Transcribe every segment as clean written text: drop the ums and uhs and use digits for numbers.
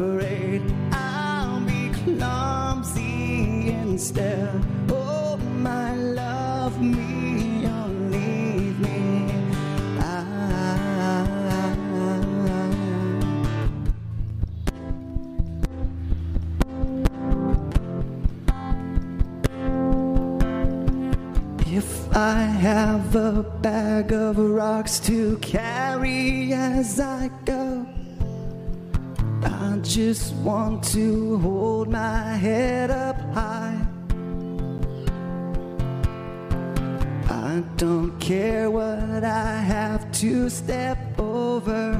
afraid I'll be clumsy instead. Oh, my love me or leave me. If I have a bag of rocks to carry as I go, I just want to hold my head up high. I don't care what I have to step over.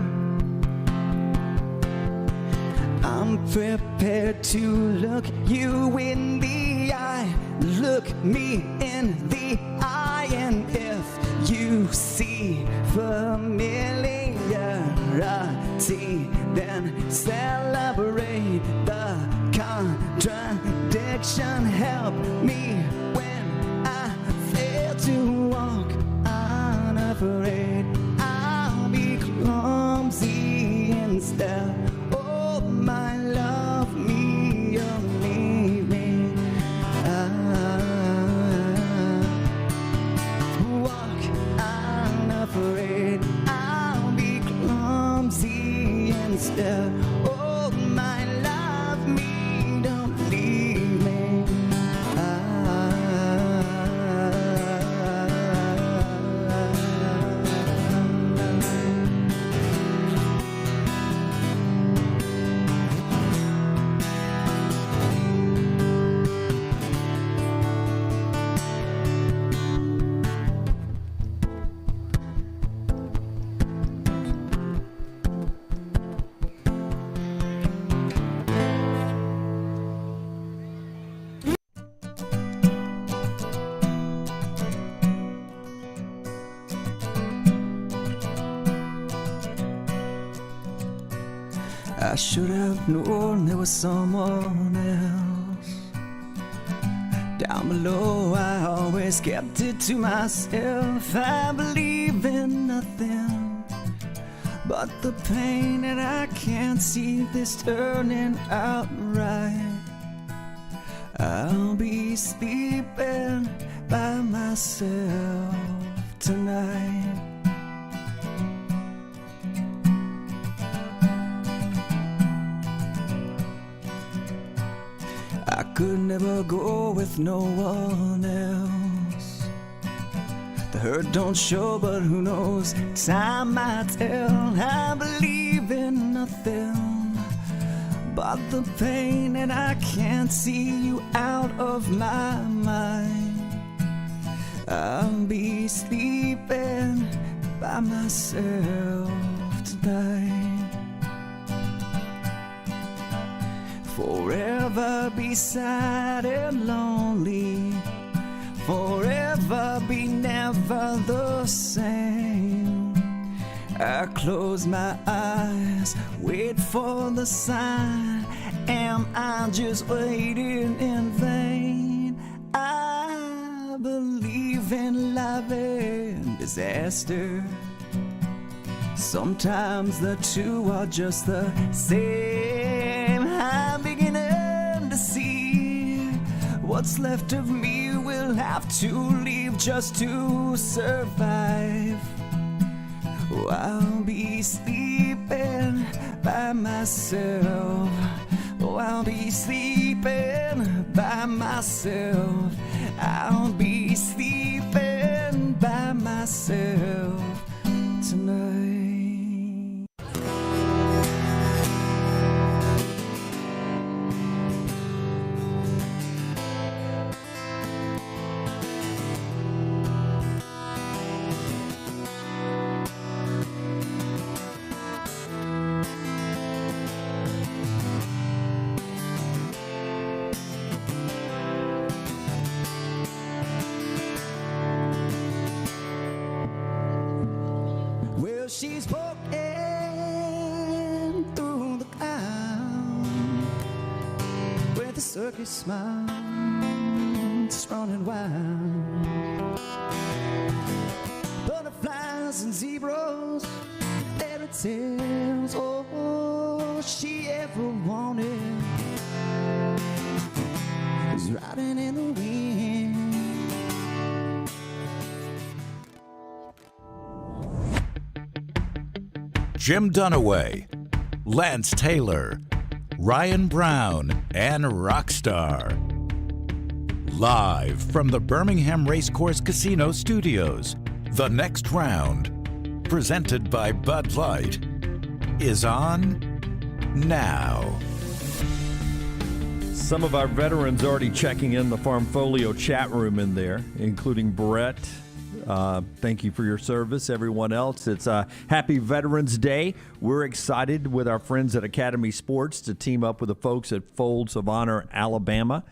I'm prepared to look you in the eye. Look me in the eye, and if you see familiarity, then celebrate the contradiction. Help me when I fail to walk unafraid. I'll be clumsy instead. Oh, my love me or leave me. Walk unafraid. I'll be clumsy instead. Oh, my love me, don't leave me. I should have known there was someone else. Down below I always kept it to myself. I believe in nothing but the pain, and I can't see this turning out right. I'll be sleeping by myself tonight. I could never go with no one else. The hurt don't show, but who knows, time might tell. I believe in nothing but the pain, and I can't see you out of my mind. I'll be sleeping by myself tonight. Forever be sad and lonely, forever be never the same. I close my eyes, wait for the sign. Am I just waiting in vain? I believe in love and disaster. Sometimes the two are just the same. I'm beginning to see what's left of me will have to leave just to survive. Oh, I'll be sleeping by myself. Oh, I'll be sleeping by myself. I'll be sleeping by myself tonight. She's walking through the cloud with a circus smile, it's running wild. Butterflies and zebras, fairy tales. Oh, she ever ever wanted is riding in the wind. Jim Dunaway, Lance Taylor, Ryan Brown, and Rockstar. Live from the Birmingham Racecourse Casino Studios, the next round, presented by Bud Light, is on now. Some of our veterans already checking in the Farmfolio chat room in there, including Brett. Thank you for your service. Everyone else, it's Happy Veterans Day. We're excited with our friends at Academy Sports to team up with the folks at Folds of Honor, Alabama.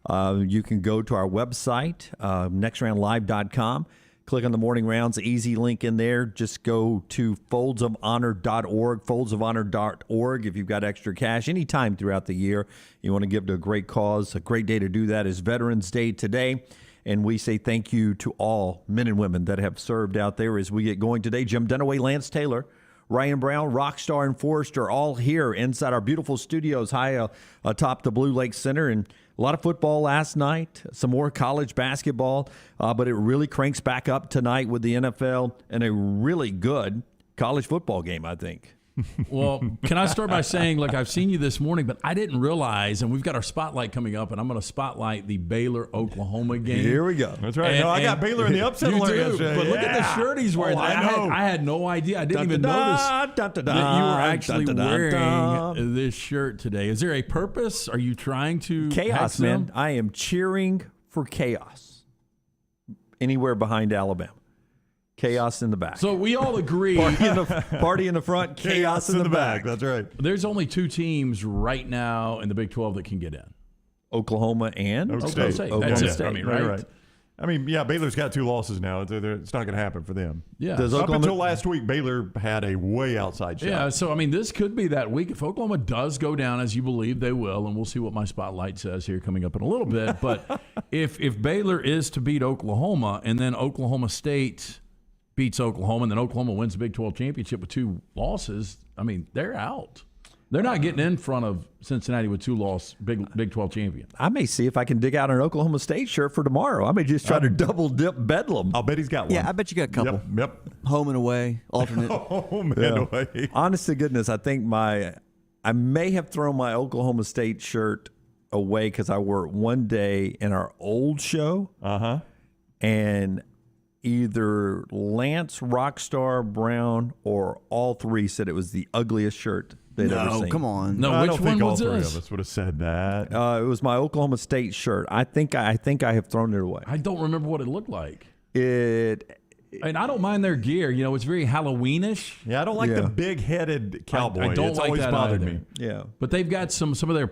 You can go to our website, nextroundlive.com. Click on the morning rounds, easy link in there. Just go to foldsofhonor.org, foldsofhonor.org. If you've got extra cash anytime throughout the year, you want to give to a great cause. A great day to do that is Veterans Day today. And we say thank you to all men and women that have served out there as we get going today. Jim Dunaway, Lance Taylor, Ryan Brown, Rockstar, and Forrester all here inside our beautiful studios high atop the Blue Lake Center. And a lot of football last night, some more college basketball, but it really cranks back up tonight with the NFL and a really good college football game, I think. Well, can I start by saying, look, I've seen you this morning, but I didn't realize, and we've got our spotlight coming up, and I'm going to spotlight the Baylor-Oklahoma game. Here we go. That's right. I got Baylor in the upset alert yesterday. But look at the shirt he's wearing. I had no idea. I didn't even notice that you were actually wearing this shirt today. Is there a purpose? Are you trying to chaos, man? I am cheering for chaos anywhere behind Alabama. Chaos in the back. So we all agree. Party in the front, chaos in the back. That's right. There's only two teams right now in the Big 12 that can get in. Oklahoma and Oklahoma State. Oklahoma That's State. it. I mean, right? I mean, yeah, Baylor's got 2 losses now. It's not going to happen for them. Yeah. Up until last week, Baylor had a way outside shot. Yeah, so, I mean, this could be that week. If Oklahoma does go down, as you believe they will, and we'll see what my spotlight says here coming up in a little bit, but if Baylor is to beat Oklahoma and then Oklahoma State beats Oklahoma and then Oklahoma wins the Big 12 championship with 2 losses, I mean, they're out. They're not getting in front of Cincinnati with 2-loss Big 12 champion. I may see if I can dig out an Oklahoma State shirt for tomorrow. I may just try to double dip Bedlam. I'll bet he's got one. Yeah, I bet you got a couple. Yep. Home and away, alternate. Home and away. Honest to goodness, I think I may have thrown my Oklahoma State shirt away because I wore it one day in our old show. And either Lance, Rockstar, Brown, or all three said it was the ugliest shirt they'd ever seen. No, come on. No, I which don't one think all was 3 this? of us would have said that. It was my Oklahoma State shirt. I think I have thrown it away. I don't remember what it looked like. And I don't mind their gear. You know, it's very Halloweenish. Yeah, I don't like the big-headed cowboy. I don't it's like always that bothered either. me. Yeah. But they've got some of their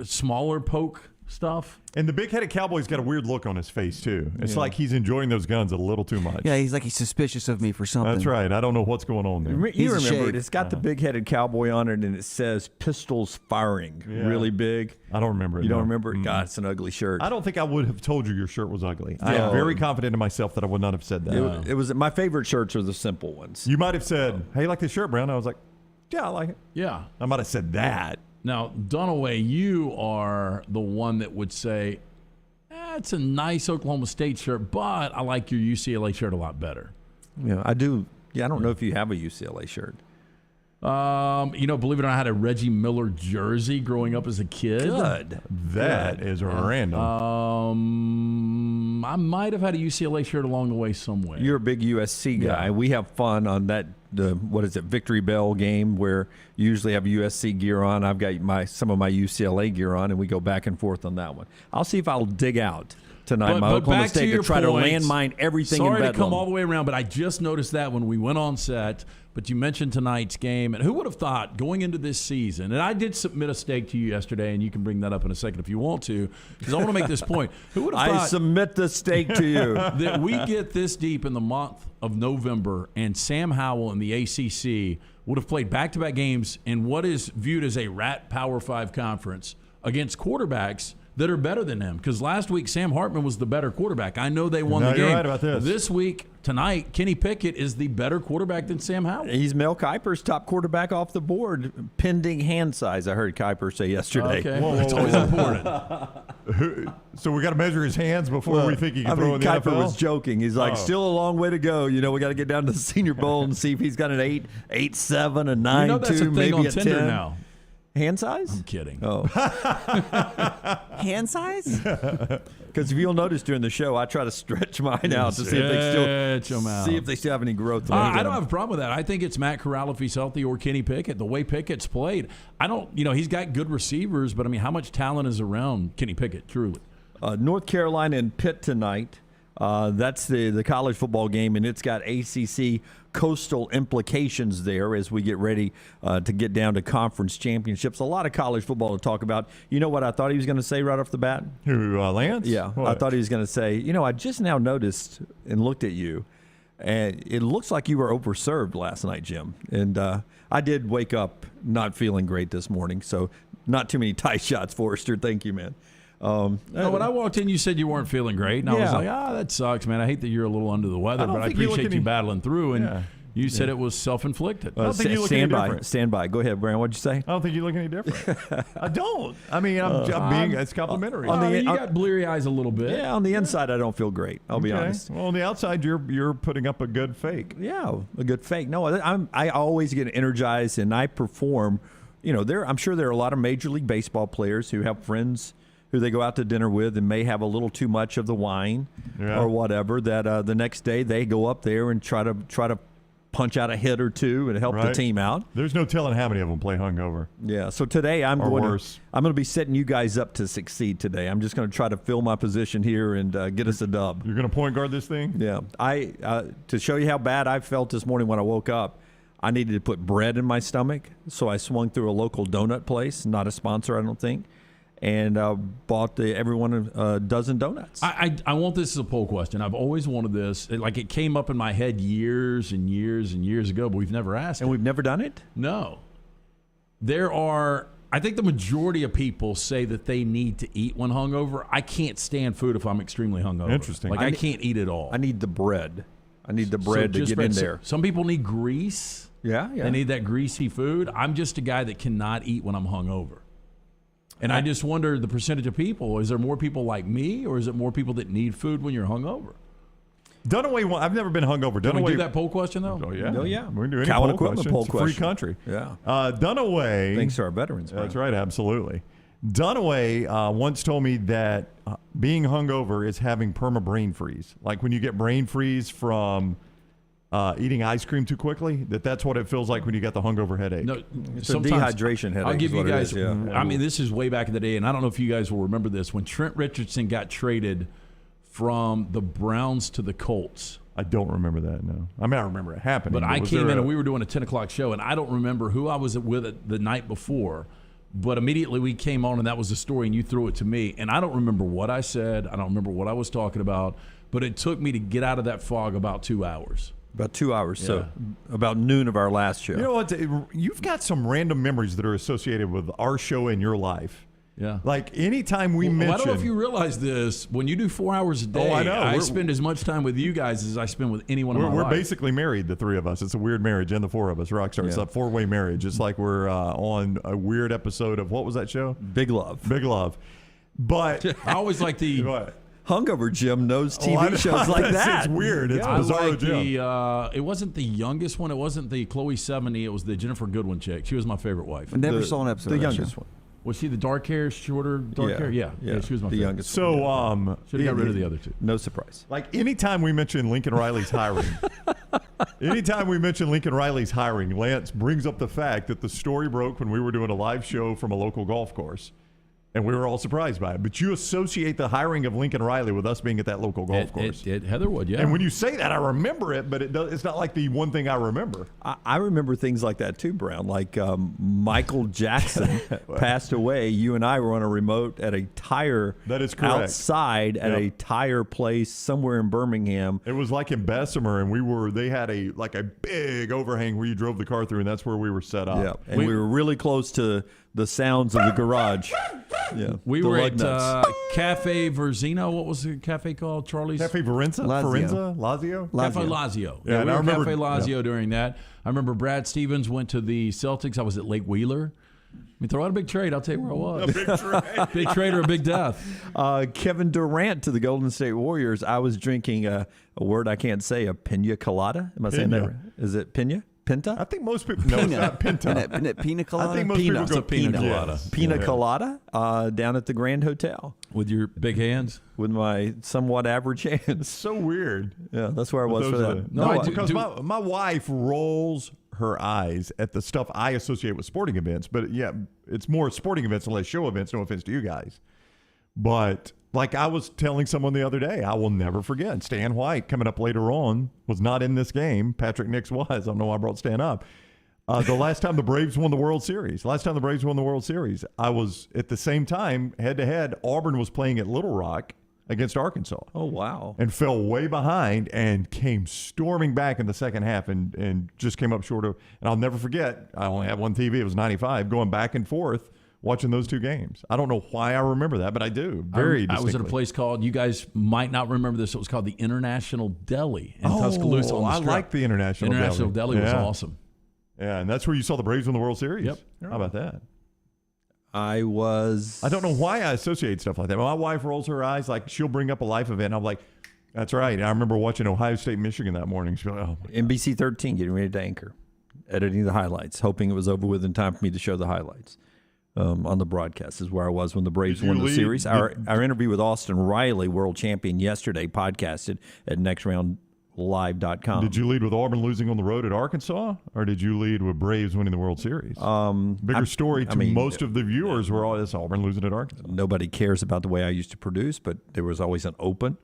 smaller poke stuff. And the big-headed cowboy's got a weird look on his face, too. It's like he's enjoying those guns a little too much. Yeah, he's suspicious of me for something. That's right. I don't know what's going on there. You remember shade. it. It's got the big-headed cowboy on it, and it says pistols firing really big. I don't remember it. You don't remember it? God, it's an ugly shirt. I don't think I would have told you your shirt was ugly. I am very confident in myself that I would not have said that. It was my favorite shirts are the simple ones. You might have said, hey, you like this shirt, Brown? I was like, yeah, I like it. Yeah. I might have said that. Now, Dunaway, you are the one that would say, it's a nice Oklahoma State shirt, but I like your UCLA shirt a lot better. Yeah, I do. Yeah, I don't know if you have a UCLA shirt. Believe it or not, I had a Reggie Miller jersey growing up as a kid. Good. That is random. I might have had a UCLA shirt along the way somewhere. You're a big USC guy. Yeah. We have fun on that, Victory Bell game where you usually have USC gear on. I've got some of my UCLA gear on, and we go back and forth on that one. I'll see if I'll dig out tonight my Oklahoma State to try to landmine everything in Bedlam. Sorry to come all the way around, but I just noticed that when we went on set. But you mentioned tonight's game, and who would have thought going into this season, and I did submit a stake to you yesterday, and you can bring that up in a second if you want to, because I want to make this point. Who would have thought I submit the stake to you that we get this deep in the month of November, and Sam Howell in the ACC would have played back-to-back games in what is viewed as a rat Power 5 conference against quarterbacks that are better than him. Because last week, Sam Hartman was the better quarterback. I know they won the game. You're right about this week, tonight, Kenny Pickett is the better quarterback than Sam Howell. He's Mel Kiper's top quarterback off the board, pending hand size, I heard Kiper say yesterday. Okay, it's always important. So we got to measure his hands before we think he can throw in the Kiper NFL? was joking. He's like, still a long way to go. You know, we got to get down to the Senior Bowl and see if he's got an 8.7, a 9.2, You know that's a thing maybe on a Tinder 10. now. Hand size? I'm kidding. Oh. Hand size? Because if you'll notice during the show, I try to stretch mine out to see if they still have any growth. I don't have a problem with that. I think it's Matt Corral if he's healthy or Kenny Pickett. The way Pickett's played, he's got good receivers, but I mean, how much talent is around Kenny Pickett, truly? North Carolina and Pitt tonight. That's the college football game, and it's got ACC coastal implications there as we get ready to get down to conference championships. A lot of college football to talk about. You know what I thought he was going to say right off the bat? Who, Lance? Yeah, What? I thought he was going to say, I just now noticed and looked at you, and it looks like you were overserved last night, Jim. And I did wake up not feeling great this morning, so not too many tight shots, Forrester. Thank you, man. When I walked in, you said you weren't feeling great, and I was like, that sucks, man. I hate that you're a little under the weather, but I appreciate you battling through, and you said it was self-inflicted. I don't think you look any different. Stand by. Go ahead, Brian. What'd you say? I don't think you look any different. I don't. I mean, it's complimentary. You got bleary eyes a little bit. Yeah, on the inside, I don't feel great. I'll be honest. Well, on the outside, you're putting up a good fake. Yeah, a good fake. No, I always get energized, and I perform. I'm sure there are a lot of Major League Baseball players who have friends who they go out to dinner with and may have a little too much of the wine or whatever, that the next day they go up there and try to punch out a hit or two and help the team out. There's no telling how many of them play hungover. Yeah, so today I'm going to be setting you guys up to succeed today. I'm just going to try to fill my position here and get us a dub. You're going to point guard this thing? Yeah. To show you how bad I felt this morning when I woke up, I needed to put bread in my stomach, so I swung through a local donut place, not a sponsor, I don't think, and bought everyone a dozen donuts. I want this as a poll question. I've always wanted this. It came up in my head years and years and years ago, but we've never asked And we've never done it? No. I think the majority of people say that they need to eat when hungover. I can't stand food if I'm extremely hungover. Interesting. I can't eat at all. I need the bread. I need the bread to get in there. Some people need grease. Yeah. They need that greasy food. I'm just a guy that cannot eat when I'm hungover. And I just wonder the percentage of people. Is there more people like me, or is it more people that need food when you're hungover? Dunaway, I've never been hungover. Can we do that poll question, though? Oh, yeah. No, yeah. We can do any Cowan poll Equipment question. poll It's a free question. country. Yeah. Dunaway. Thanks to our veterans. Brian. That's right, absolutely. Dunaway once told me that being hungover is having perma-brain freeze. Like when you get brain freeze from eating ice cream too quickly, that's what it feels like when you got the hungover headache. No, it's a dehydration headache. I'll give you guys, yeah. I mean, this is way back in the day, and I don't know if you guys will remember this. When Trent Richardson got traded from the Browns to the Colts. I don't remember that, no. I mean, I remember it happening. But I came in and we were doing a 10 o'clock show, and I don't remember who I was with the night before. But immediately we came on, and that was the story, and you threw it to me. And I don't remember what I said. I don't remember what I was talking about. But it took me to get out of that fog about 2 hours. About 2 hours, so about noon of our last show. You know what? You've got some random memories that are associated with our show in your life. Yeah. Like anytime we mention. I don't know if you realize this. When you do 4 hours a day, I know. I spend as much time with you guys as I spend with anyone in my life. We're basically married, the three of us. It's a weird marriage, and the four of us, Rockstar. It's a four-way marriage. It's like we're on a weird episode of, what was that show? Big Love. Big Love. But I always like the... What? Hungover Jim knows TV shows like that. It's weird. It's I bizarre. like it wasn't the youngest one. It wasn't the Chloe 70. It was the Jennifer Goodwin chick. She was my favorite wife. I never saw an episode The of that youngest show. one. Was she the dark hair, shorter, dark hair? Yeah, she was my favorite. youngest. So, should have got rid of the other two. No surprise. Like anytime we mention Lincoln Riley's hiring, Lance brings up the fact that the story broke when we were doing a live show from a local golf course. And we were all surprised by it. But you associate the hiring of Lincoln Riley with us being at that local golf course. At Heatherwood, yeah. And when you say that, I remember it, but it's not like the one thing I remember. I remember things like that too, Brown. Like Michael Jackson passed away. You and I were on a remote at a tire. That is correct. Outside at a tire place somewhere in Birmingham. It was like in Bessemer, and they had a big overhang where you drove the car through, and that's where we were set up. Yeah, and we were really close to the sounds of the garage. Yeah. We The were lug at nuts. Cafe Verzino. What was the cafe called? Charlie's? Cafe Lazio. Cafe Lazio. Yeah, and we I were at remember- Cafe Lazio during that. I remember Brad Stevens went to the Celtics. I was at Lake Wheeler. I mean, throw out a big trade. I'll tell you where I was. Big trade or a big death. Kevin Durant to the Golden State Warriors. I was drinking a word I can't say, a pina colada. Am I saying that right? Is it pina? Pinta? I think most people know it's not Pinta. Isn't it pina colada? I think most people go pina colada. Yes. Pina Yeah. colada down at the Grand Hotel With your big hands? with my somewhat average hands. So weird. Yeah, that's where I was for that. No, I do- because my wife rolls her eyes at the stuff I associate with sporting events. But yeah, it's more sporting events and less show events. No offense to you guys. But like I was telling someone the other day, I will never forget. Stan White coming up later on was not in this game. Patrick Nix was. I don't know why I brought Stan up. The last time the Braves won the World Series. I was at the same time, head to head, Auburn was playing at Little Rock against Arkansas. Oh, wow. And fell way behind and came storming back in the second half and just came up short of. And I'll never forget, I only had one TV, it was 95, going back and forth watching those two games. I don't know why I remember that, but I do. Very I was at a distinctly. place called, you guys might not remember this, it was called the International Deli in Tuscaloosa on the I Strip. like the International Deli was Yeah. awesome. Yeah, and that's where you saw the Braves win the World Series. Yep. How about that? I don't know why I associate stuff like that. My wife rolls her eyes, like she'll bring up a life event. And I'm like, that's right. I remember watching Ohio State, Michigan that morning. She's like, oh, my God. NBC 13 getting ready to anchor, editing the highlights, hoping it was over with in time for me to show the highlights. On the broadcast is where I was when the Braves Did you won the lead? series. Our interview with Austin Riley, world champion, yesterday, podcasted at nextroundlive.com. Did you lead with Auburn losing on the road at Arkansas, or did you lead with Braves winning the World Series? Bigger story to most of the viewers were all this Auburn losing at Arkansas. Nobody cares about the way I used to produce, but there was always an open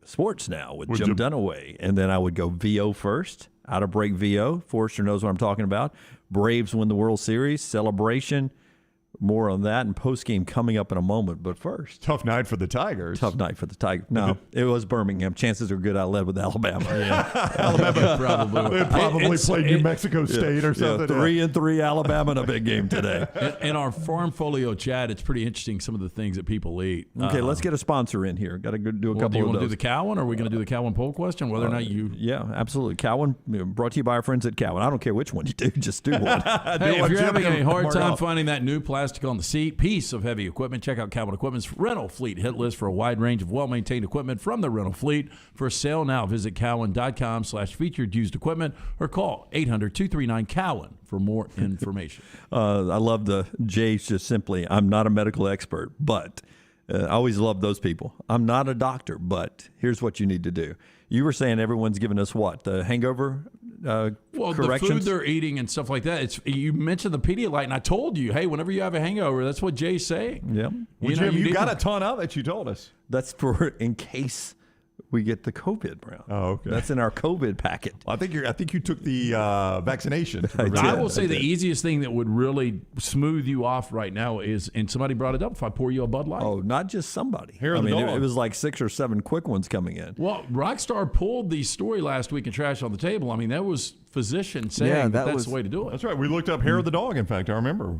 sports now with Jim Dunaway. And then I would go VO first, out of break VO. Forrester knows what I'm talking about. Braves win the World Series, celebration. More on that and post-game coming up in a moment. But first. Tough night for the Tigers. Tough night for the Tigers. No, it was Birmingham. Chances are good I led with Alabama. Probably. They probably played New Mexico State or something. 3-3 Alabama in a big game today. In our Farm Folio chat, it's pretty interesting some of the things that people eat. Okay, let's get a sponsor in here. Got to go do a Do couple you of want to those. do the Cowan, or are we going to do the Cowan poll question? Whether or not you. Yeah, absolutely. Cowan, brought to you by our friends at Cowan. I don't care which one you do, just do one. Hey, if what you're Jim having a can hard mark time off. finding that new plastic on the seat, piece of heavy equipment, check out Cowan Equipment's rental fleet hit list for a wide range of well-maintained equipment from the rental fleet. For sale now, visit cowan.com/featured used equipment or call 800-239-COWAN for more information. I love the Jay's just simply, I'm not a medical expert, but I always love those people. I'm not a doctor, but here's what you need to do. You were saying everyone's giving us what? The hangover Well, corrections? the food they're eating and stuff like that. You mentioned the Pedialyte, and I told you, hey, whenever you have a hangover, that's what Jay's saying. Yeah. Well, Jim, you got a ton of it, you told us. That's for in case we get the COVID, Brown. Oh, okay. That's in our COVID packet. I think you took the vaccination. I will say the easiest thing that would really smooth you off right now is, and somebody brought it up, if I pour you a Bud Light. Oh, not just somebody. Hair of the dog. It was like 6 or 7 quick ones coming in. Well, Rockstar pulled the story last week in Trash on the Table. I mean, that was physicians saying Yeah, that's was- the way to do it. That's right. We looked up hair of the dog. In fact, I remember.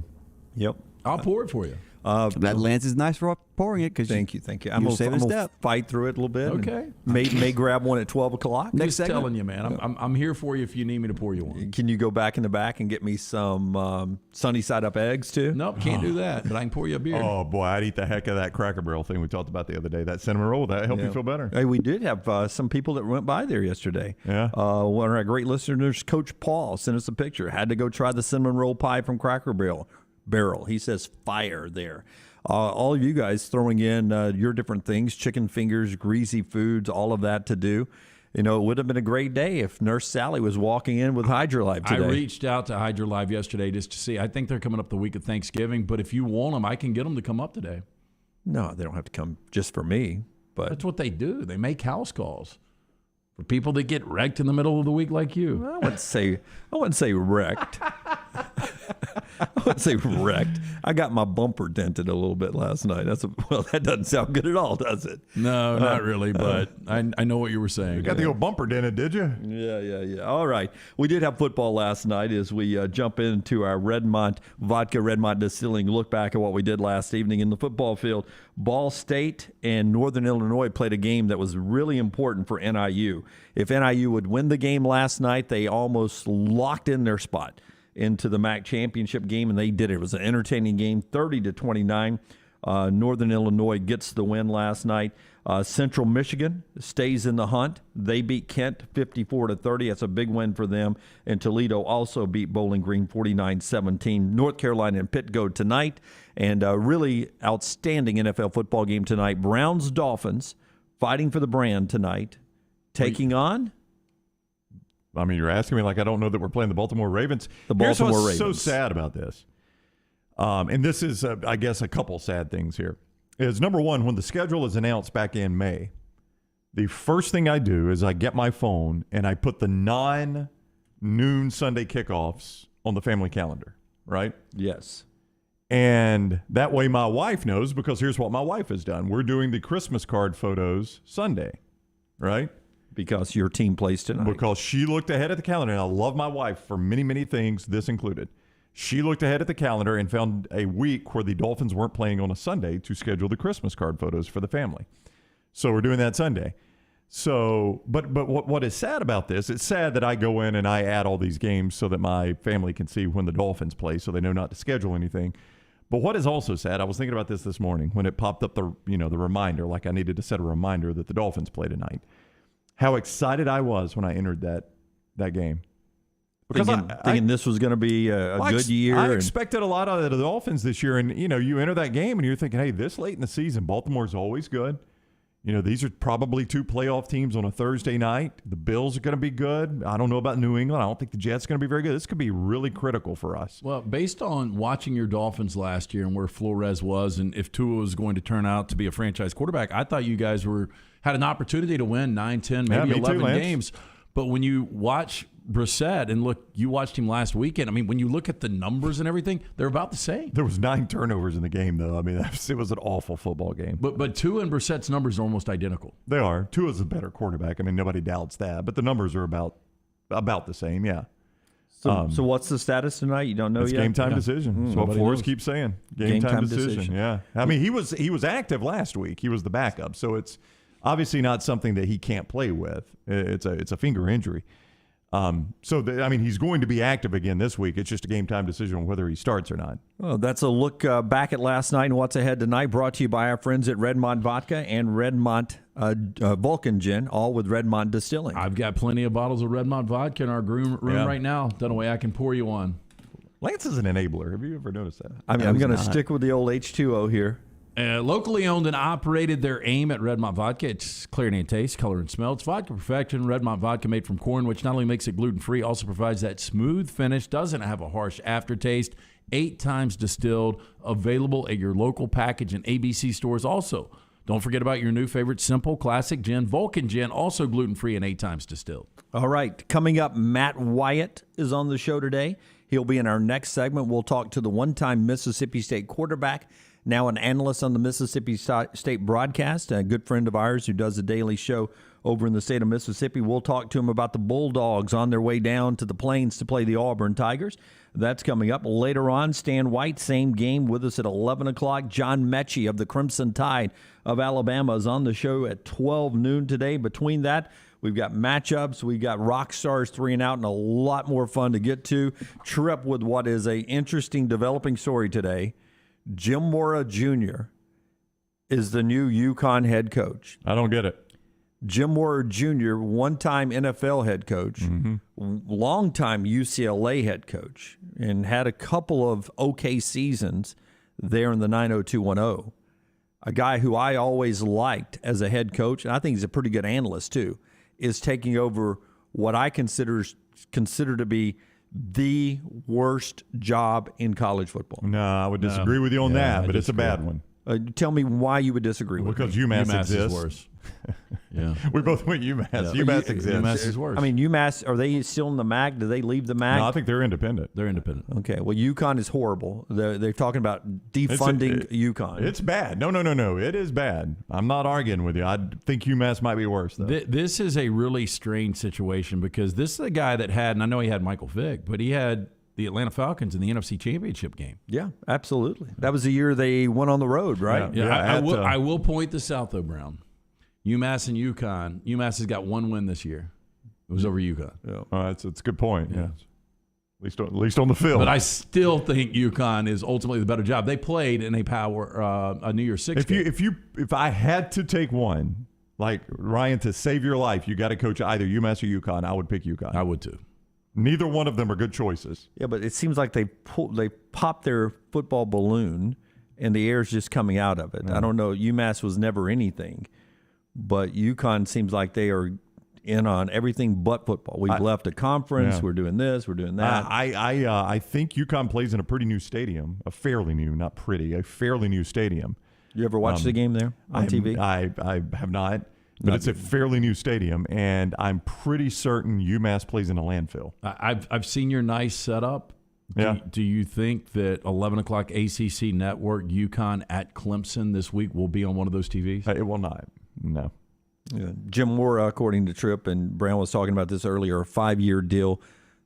Yep. I'll pour it for you. That Lance is nice for pouring it because Thank you. I'm You're saving a gonna step. fight through it a little bit. and Okay. May grab one at 12 o'clock. Next Just segment. telling you, man. I'm here for you if you need me to pour you one. Can you go back in the back and get me some sunny side up eggs too? Nope, can't do that, but I can pour you a beer. Oh boy, I'd eat the heck of that Cracker Barrel thing we talked about the other day. That cinnamon roll, that helped you feel better. Hey, we did have some people that went by there yesterday. Yeah. One of our great listeners, Coach Paul, sent us a picture. Had to go try the cinnamon roll pie from Cracker Barrel. He says fire there. All of you guys throwing in your different things, chicken fingers, greasy foods, all of that to do. You know, it would have been a great day if Nurse Sally was walking in with HydroLive today. I reached out to HydroLive yesterday just to see. I think they're coming up the week of Thanksgiving, but if you want them, I can get them to come up today. No, they don't have to come just for me. But That's what they do. They make house calls for people that get wrecked in the middle of the week like you. I wouldn't say wrecked. I wouldn't say wrecked. I got my bumper dented a little bit last night. Well, that doesn't sound good at all, does it? No, not really, but I know what you were saying. You got the old bumper dented, did you? Yeah. All right. We did have football last night as we jump into our Redmont Vodka, Redmont Distilling look back at what we did last evening in the football field. Ball State and Northern Illinois played a game that was really important for NIU. If NIU would win the game last night, they almost locked in their spot into the MAC championship game, and they did it. It was an entertaining game, 30-29. Northern Illinois gets the win last night. Central Michigan stays in the hunt. They beat Kent 54-30. That's a big win for them. And Toledo also beat Bowling Green 49-17. North Carolina and Pitt go tonight. And a really outstanding NFL football game tonight. Browns Dolphins fighting for the brand tonight. Taking on? I mean, you're asking me like I don't know that we're playing the Baltimore Ravens. The Baltimore Here's what's Ravens. so sad about this. And this is, I guess, a couple sad things here. Is number one, when the schedule is announced back in May, the first thing I do is I get my phone and I put the non-noon Sunday kickoffs on the family calendar, right? Yes. And that way my wife knows, because here's what my wife has done. We're doing the Christmas card photos Sunday, right? Because your team plays tonight. Because she looked ahead at the calendar, and I love my wife for many, many things, this included. She looked ahead at the calendar and found a week where the Dolphins weren't playing on a Sunday to schedule the Christmas card photos for the family. So we're doing that Sunday. So, but what is sad about this, it's sad that I go in and I add all these games so that my family can see when the Dolphins play so they know not to schedule anything. But what is also sad, I was thinking about this morning when it popped up the reminder, like I needed to set a reminder that the Dolphins play tonight. How excited I was when I entered that game. Because thinking this was going to be a good year. I expected a lot out of the Dolphins this year. And, you enter that game and you're thinking, hey, this late in the season, Baltimore's always good. These are probably two playoff teams on a Thursday night. The Bills are going to be good. I don't know about New England. I don't think the Jets are going to be very good. This could be really critical for us. Well, based on watching your Dolphins last year and where Flores was, and if Tua was going to turn out to be a franchise quarterback, I thought you guys had an opportunity to win 9, 10, maybe 11 games. But when you watch Brissett, and look, you watched him last weekend. I mean, when you look at the numbers and everything, they're about the same. There was 9 turnovers in the game, though. I mean, it was an awful football game. But Tua and Brissett's numbers are almost identical. They are. Tua's a better quarterback. I mean, nobody doubts that. But the numbers are about the same, yeah. So what's the status tonight? You don't know it's yet? Game time decision. That's what Flores keeps saying. Game time decision, yeah. I mean, he was active last week. He was the backup. So it's obviously not something that he can't play with. It's a finger injury. He's going to be active again this week. It's just a game time decision on whether he starts or not. Well, that's a look back at last night and what's ahead tonight, brought to you by our friends at Redmont Vodka and Redmont Vulcan Gin, all with Redmont Distilling. I've got plenty of bottles of Redmont vodka in our room right now. Done away, I can pour you one. Lance is an enabler. Have you ever noticed that? I'm going to stick with the old H2O here. Locally owned and operated, their aim at Redmont Vodka. It's clarity and taste, color and smell. It's vodka perfection. Redmont Vodka made from corn, which not only makes it gluten-free, also provides that smooth finish, doesn't have a harsh aftertaste, 8 times distilled, available at your local package and ABC stores also. Don't forget about your new favorite simple classic gin, Vulcan Gin, also gluten-free and 8 times distilled. All right, coming up, Matt Wyatt is on the show today. He'll be in our next segment. We'll talk to the one-time Mississippi State quarterback, now an analyst on the Mississippi State broadcast, a good friend of ours who does a daily show over in the state of Mississippi. We'll talk to him about the Bulldogs on their way down to the Plains to play the Auburn Tigers. That's coming up later on. Stan White, same game with us at 11 o'clock. John Metchie of the Crimson Tide of Alabama is on the show at 12 noon today. Between that, we've got matchups, we've got rock stars 3 and out, and a lot more fun to get to. Trip with what is a interesting developing story today. Jim Mora Jr. is the new UConn head coach. I don't get it. Jim Mora Jr., one-time NFL head coach, long-time UCLA head coach, and had a couple of okay seasons there in the 90210. A guy who I always liked as a head coach, and I think he's a pretty good analyst too, is taking over what I consider to be the worst job in college football. No, I would disagree with you on that, but it's a bad one. Tell me why you would disagree with Because me. UMass UMass exists. is worse. Yeah. We both went UMass. UMass exists. UMass is worse. I mean, UMass, are they still in the MAC? Do they leave the MAC? No, I think they're independent. they're independent. Okay, well, UConn is horrible. They're talking about defunding UConn. It's bad. No. It is bad. I'm not arguing with you. I think UMass might be worse, though. This is a really strange situation because this is a guy that had, and I know he had Michael Vick, but he had the Atlanta Falcons in the NFC Championship game. Yeah, absolutely. That was the year they went on the road, right? Yeah, Yeah, I will point this out, though, Brown. UMass and UConn. UMass has got one win this year. It was over UConn. It's a good point. Yeah. At least on the field. But I still think UConn is ultimately the better job. They played in a New Year's Six game. If I had to take one, like Ryan, to save your life, you got to coach either UMass or UConn. I would pick UConn. I would too. Neither one of them are good choices. Yeah, but it seems like they popped their football balloon and the air's just coming out of it. I don't know. UMass was never anything, but UConn seems like they are in on everything but football. We've left a conference. Yeah. We're doing this. We're doing that. I think UConn plays in a pretty new stadium, a fairly new, not pretty, a fairly new stadium. You ever watch the game there on TV? I have not. But it's a fairly new stadium, and I'm pretty certain UMass plays in a landfill. I've seen your nice setup. Yeah. Do you think that 11 o'clock ACC Network, UConn at Clemson this week will be on one of those TVs? It will not. No. Yeah. Jim Mora, according to Tripp, and Brown was talking about this earlier, a 5-year deal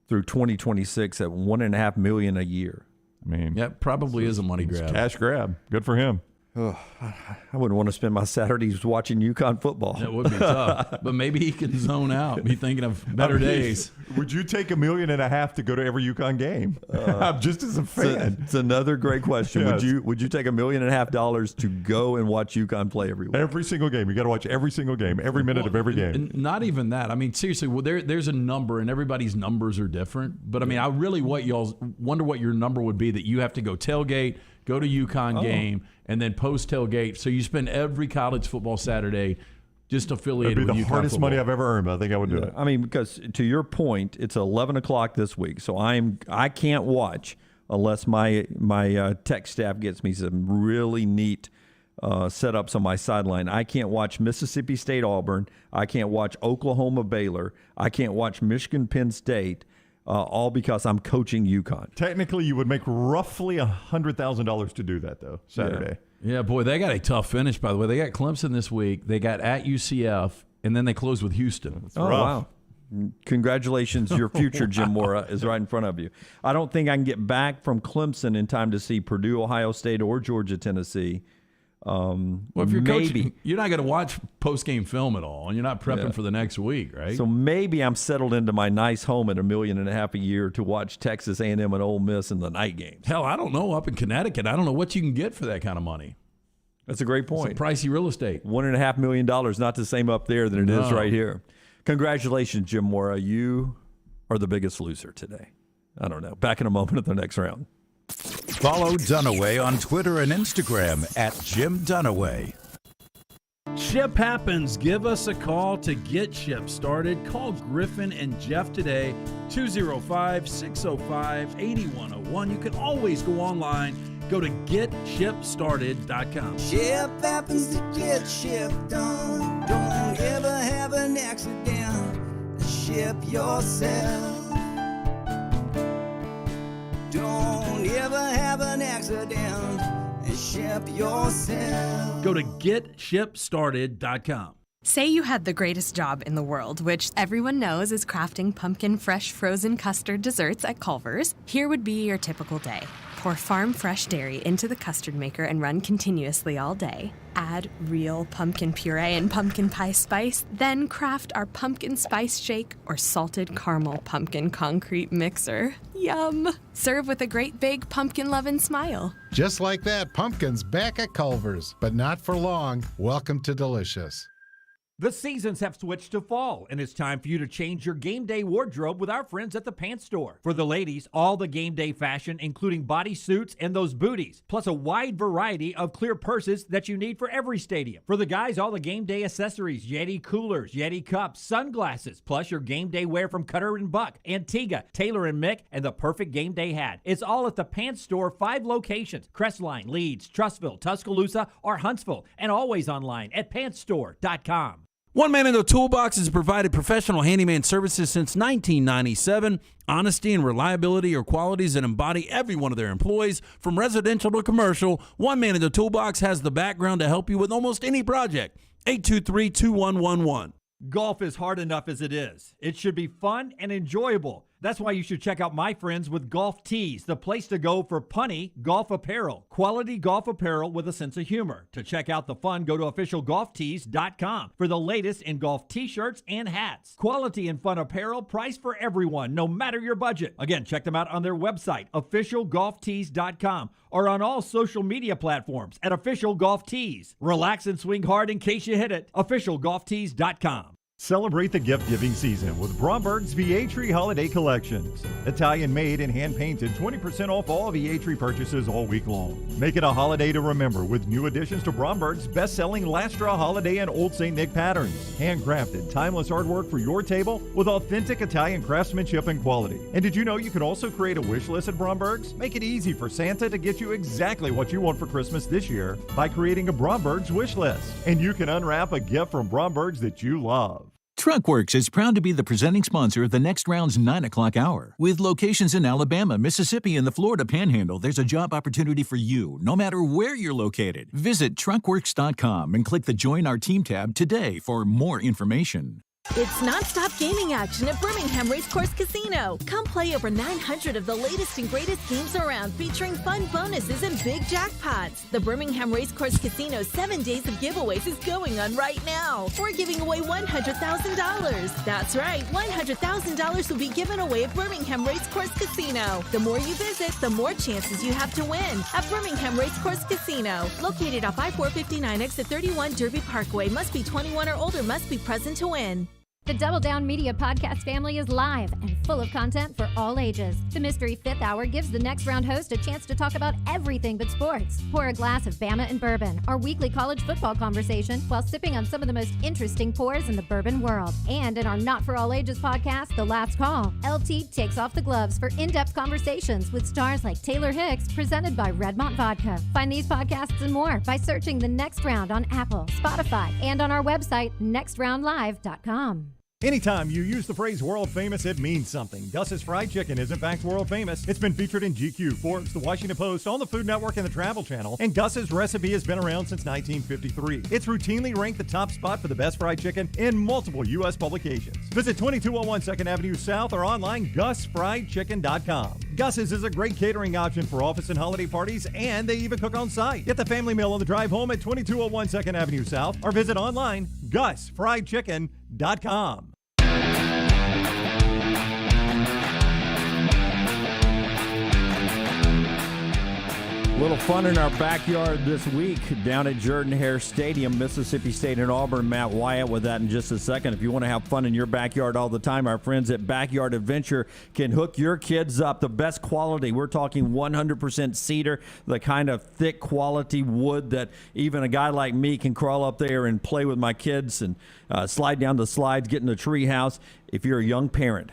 through 2026 at $1.5 million a year. I mean, Yeah, probably is a money it's grab. cash grab. Good for him. I wouldn't want to spend my Saturdays watching UConn football. That would be tough. But maybe he can zone out, be thinking of better days. Would you take $1.5 million to go to every UConn game? I'm just as a fan. It's another great question. Yes. Would you take $1.5 million to go and watch UConn play every week? Every single game. You got to watch every single game, every minute of every game. And not even that. I mean, seriously, well, there's a number, and everybody's numbers are different. But I mean, I really wonder what your number would be that you have to go tailgate, go to UConn game, and then post tailgate. So you spend every college football Saturday just affiliated It'd be with the UConn hardest football. money I've ever earned. But I think I would do it. I mean, because to your point, it's 11 o'clock this week, so I can't watch unless my tech staff gets me some really neat setups on my sideline. I can't watch Mississippi State Auburn. I can't watch Oklahoma Baylor. I can't watch Michigan Penn State. All because I'm coaching UConn. Technically, you would make roughly $100,000 to do that, though, Saturday. Yeah, boy, they got a tough finish, by the way. They got Clemson this week. They got at UCF, and then they closed with Houston. Oh, wow. Congratulations. Your future, Jim Mora, is right in front of you. I don't think I can get back from Clemson in time to see Purdue, Ohio State, or Georgia, Tennessee. Well, if you're maybe. coaching, you're not going to watch post-game film at all, and you're not prepping for the next week, right? So maybe I'm settled into my nice home at $1.5 million a year to watch Texas A&M and Ole Miss in the night games. Hell, I don't know. Up in Connecticut, I don't know what you can get for that kind of money. That's a great It's point. pricey real estate. $1.5 million, not the same up there than it is right here. Congratulations, Jim Mora. You are the biggest loser today. I don't know. Back in a moment at the next round. Follow Dunaway on Twitter and Instagram at Jim Dunaway. Ship happens. Give us a call to get ship started. Call Griffin and Jeff today, 205-605-8101. You can always go online. Go to getshipstarted.com. Ship happens to get ship done. Don't ever have an accident. Ship yourself. Don't ever have an accident and ship yourself. Go to getshipstarted.com. Say you had the greatest job in the world, which everyone knows is crafting pumpkin fresh frozen custard desserts at Culver's. Here would be your typical day. Pour farm fresh dairy into the custard maker and run continuously all day. Add real pumpkin puree and pumpkin pie spice, then craft our pumpkin spice shake or salted caramel pumpkin concrete mixer. Yum! Serve with a great big pumpkin lovin' smile. Just like that, pumpkin's back at Culver's, but not for long. Welcome to Delicious. The seasons have switched to fall, and it's time for you to change your game day wardrobe with our friends at the Pants Store. For the ladies, all the game day fashion, including bodysuits and those booties, plus a wide variety of clear purses that you need for every stadium. For the guys, all the game day accessories, Yeti coolers, Yeti cups, sunglasses, plus your game day wear from Cutter and Buck, Antigua, Taylor and Mick, and the perfect game day hat. It's all at the Pants Store, 5 locations: Crestline, Leeds, Trussville, Tuscaloosa, or Huntsville, and always online at pantsstore.com. One Man in the Toolbox has provided professional handyman services since 1997. Honesty and reliability are qualities that embody every one of their employees. From residential to commercial, One Man in the Toolbox has the background to help you with almost any project. 823-2111. Golf is hard enough as it is. It should be fun and enjoyable. That's why you should check out my friends with Golf Tees, the place to go for punny golf apparel. Quality golf apparel with a sense of humor. To check out the fun, go to officialgolftees.com for the latest in golf t-shirts and hats. Quality and fun apparel, priced for everyone, no matter your budget. Again, check them out on their website, officialgolftees.com, or on all social media platforms at Official Golf Tees. Relax and swing hard in case you hit it. officialgolftees.com. Celebrate the gift-giving season with Bromberg's Vietri Holiday Collections. Italian-made and hand-painted, 20% off all Vietri purchases all week long. Make it a holiday to remember with new additions to Bromberg's best-selling Lastra Holiday and Old St. Nick patterns. Handcrafted, timeless artwork for your table with authentic Italian craftsmanship and quality. And did you know you can also create a wish list at Bromberg's? Make it easy for Santa to get you exactly what you want for Christmas this year by creating a Bromberg's wish list. And you can unwrap a gift from Bromberg's that you love. TruckWorks is proud to be the presenting sponsor of the next round's 9 o'clock hour. With locations in Alabama, Mississippi, and the Florida Panhandle, there's a job opportunity for you, no matter where you're located. Visit truckworks.com and click the Join Our Team tab today for more information. It's nonstop gaming action at Birmingham Racecourse Casino. Come play over 900 of the latest and greatest games around, featuring fun bonuses and big jackpots. The Birmingham Racecourse Casino 7 days of giveaways is going on right now. We're giving away $100,000. That's right, $100,000 will be given away at Birmingham Racecourse Casino. The more you visit, the more chances you have to win at Birmingham Racecourse Casino. Located off I-459 exit 31 Derby Parkway. Must be 21 or older. Must be present to win. The Double Down Media podcast family is live and full of content for all ages. The Mystery Fifth Hour gives the next round host a chance to talk about everything but sports. Pour a glass of Bama and bourbon, our weekly college football conversation, while sipping on some of the most interesting pours in the bourbon world. And in our Not For All Ages podcast, The Last Call, LT takes off the gloves for in-depth conversations with stars like Taylor Hicks, presented by Redmont Vodka. Find these podcasts and more by searching The Next Round on Apple, Spotify, and on our website, nextroundlive.com. Anytime you use the phrase world famous, it means something. Gus's Fried Chicken is in fact world famous. It's been featured in GQ, Forbes, The Washington Post, on the Food Network, and the Travel Channel. And Gus's recipe has been around since 1953. It's routinely ranked the top spot for the best fried chicken in multiple U.S. publications. Visit 2201 2nd Avenue South or online gusfriedchicken.com. Gus's is a great catering option for office and holiday parties, and they even cook on site. Get the family meal on the drive home at 2201 2nd Avenue South or visit online gusfriedchicken.com. A little fun in our backyard this week down at Jordan-Hare Stadium, Mississippi State and Auburn. Matt Wyatt with that in just a second. If you want to have fun in your backyard all the time, our friends at Backyard Adventure can hook your kids up. The best quality. We're talking 100% cedar, the kind of thick quality wood that even a guy like me can crawl up there and play with my kids and slide down the slides, get in the tree house. If you're a young parent,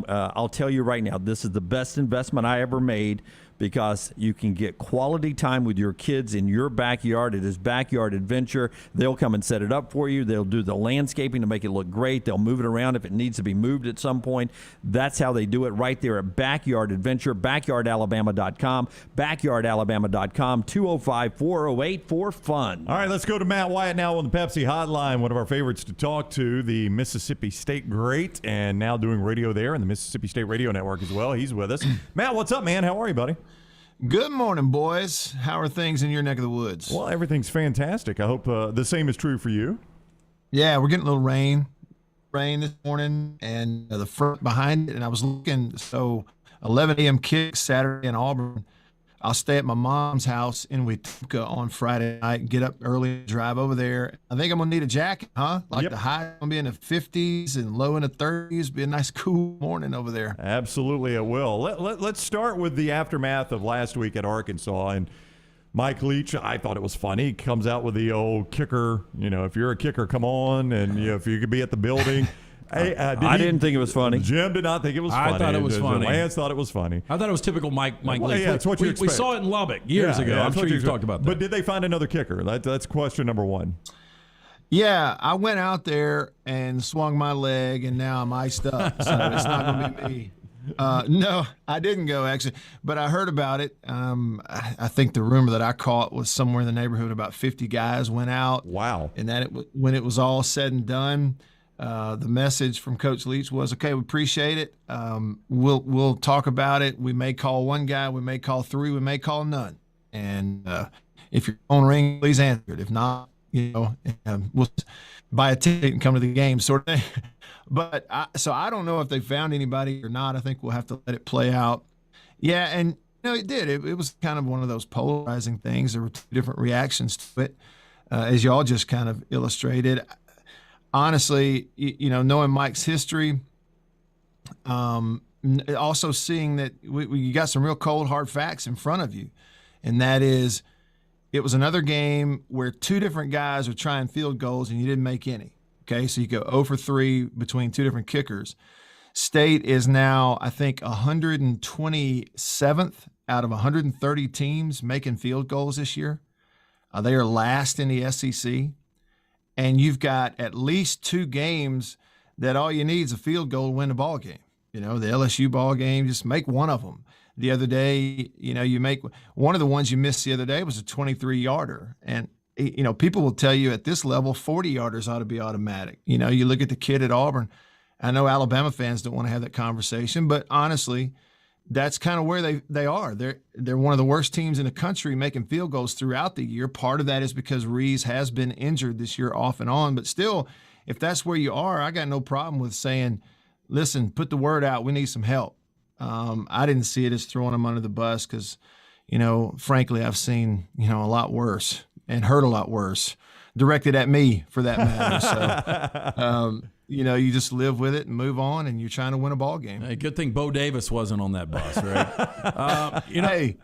I'll tell you right now, this is the best investment I ever made, because you can get quality time with your kids in your backyard. It is Backyard Adventure. They'll come and set it up for you. They'll do the landscaping to make it look great. They'll move it around if it needs to be moved at some point. That's how they do it right there at Backyard Adventure, backyardalabama.com, backyardalabama.com, 205-408-4FUN. All right, let's go to Matt Wyatt now on the Pepsi Hotline, one of our favorites to talk to, the Mississippi State great, and now doing radio there in the Mississippi State Radio Network as well. He's with us. Matt, what's up, man? How are you, buddy? Good morning, boys. How are things in your neck of the woods? Well, everything's fantastic. I hope the same is true for you. Yeah, we're getting a little rain this morning, and the front behind it. And I was looking, so 11 a.m. kick Saturday in Auburn. I'll stay at my mom's house in Wetumpka on Friday night, get up early, drive over there. I think I'm going to need a jacket, huh? Like the high going to be in the 50s and low in the 30s. Be a nice cool morning over there. Absolutely it will. Let's start with the aftermath of last week at Arkansas. And Mike Leach, I thought it was funny. He comes out with the old kicker, if you're a kicker, come on. And if you could be at the building. Hey, I didn't think it was funny. Jim did not think it was funny. I thought it was funny. Lance thought it was funny. I thought it was typical Mike Leach. Yeah, that's what you expect. We saw it in Lubbock years ago. I'm sure you've talked about that. But did they find another kicker? That's question number one. Yeah, I went out there and swung my leg, and now I'm iced up. So it's not going to be me. No, I didn't go, actually. But I heard about it. I think the rumor that I caught was somewhere in the neighborhood about 50 guys went out. Wow. And that when it was all said and done, the message from Coach Leach was, okay, we appreciate it. We'll talk about it. We may call one guy. We may call three. We may call none. And if your phone rings, please answer it. If not, we'll buy a ticket and come to the game sort of thing. But so I don't know if they found anybody or not. I think we'll have to let it play out. Yeah, and it did. It was kind of one of those polarizing things. There were two different reactions to it, as y'all just kind of illustrated. Honestly, knowing Mike's history, also seeing that you got some real cold, hard facts in front of you, and that is it was another game where two different guys are trying field goals and you didn't make any. Okay, so you go 0 for 3 between two different kickers. State is now, I think, 127th out of 130 teams making field goals this year. They are last in the SEC. And you've got at least two games that all you need is a field goal to win the ball game. The LSU ball game, just make one of them. The other day, you make one of the ones you missed the other day was a 23-yarder. And, people will tell you at this level, 40-yarders ought to be automatic. You look at the kid at Auburn. I know Alabama fans don't want to have that conversation, but honestly, that's kind of where they are. They're one of the worst teams in the country making field goals throughout the year. Part of that is because Rees has been injured this year off and on. But still, if that's where you are, I got no problem with saying, listen, put the word out. We need some help. I didn't see it as throwing them under the bus because, frankly, I've seen, a lot worse and heard a lot worse directed at me for that matter. So, you just live with it and move on, and you're trying to win a ball game. Hey, good thing Bo Davis wasn't on that bus, right? Hey,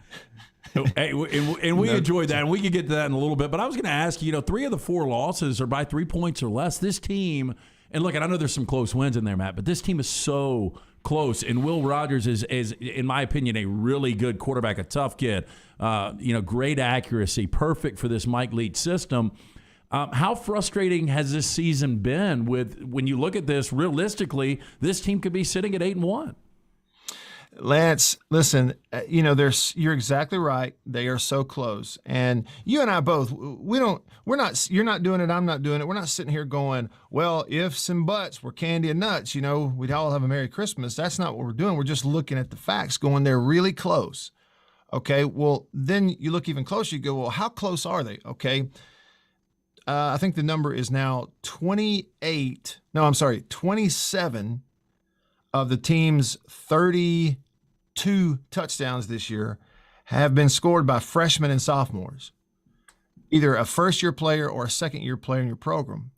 and we enjoyed that, and we can get to that in a little bit. But I was going to ask you, 3 of the 4 losses are by 3 points or less. This team, and look, and I know there's some close wins in there, Matt, but this team is so close. And Will Rogers is, in my opinion, a really good quarterback, a tough kid. Great accuracy, perfect for this Mike Leach system. How frustrating has this season been when you look at this realistically, this team could be sitting at 8-1? Lance, listen, you're exactly right. They are so close. And you and I both, you're not doing it, I'm not doing it. We're not sitting here going, well, ifs and buts, we're candy and nuts, we'd all have a Merry Christmas. That's not what we're doing. We're just looking at the facts, going, they're really close. Okay, well, then you look even closer, you go, well, how close are they? Okay. I think the number is now 27 of the team's 32 touchdowns this year have been scored by freshmen and sophomores, either a first-year player or a second-year player in your program.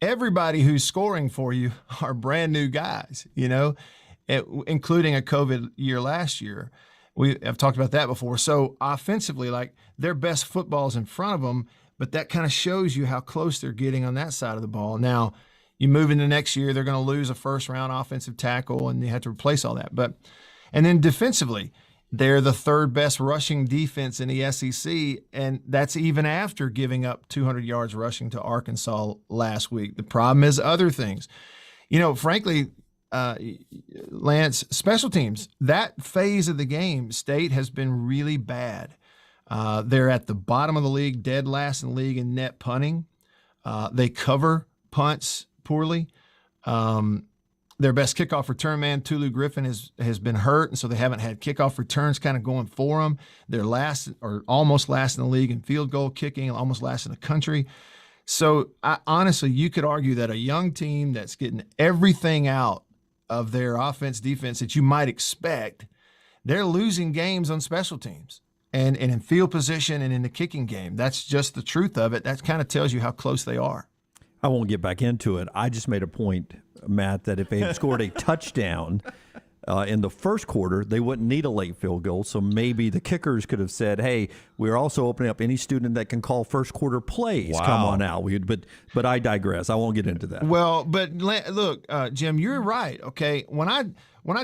Everybody who's scoring for you are brand-new guys, including a COVID year last year. We have talked about that before. So offensively, their best football's in front of them, but that kind of shows you how close they're getting on that side of the ball. Now, you move into next year, they're going to lose a first-round offensive tackle, and they have to replace all that. And then defensively, they're the third best rushing defense in the SEC, and that's even after giving up 200 yards rushing to Arkansas last week. The problem is other things. Frankly, Lance, special teams, that phase of the game, State has been really bad. They're at the bottom of the league, dead last in the league in net punting. They cover punts poorly. Their best kickoff return man, Tulu Griffin, has been hurt, and so they haven't had kickoff returns kind of going for them. They're last or almost last in the league in field goal kicking, almost last in the country. So honestly, you could argue that a young team that's getting everything out of their offense, defense that you might expect, they're losing games on special teams. and in field position and in the kicking game. That's just the truth of it. That kind of tells you how close they are. I won't get back into it. I just made a point, Matt, that if they had scored a touchdown in the first quarter, they wouldn't need a late field goal. So maybe the kickers could have said, hey, we're also opening up any student that can call first quarter plays. Wow. Come on out. But I digress. I won't get into that. Well, but look, Jim, you're right. Okay. When I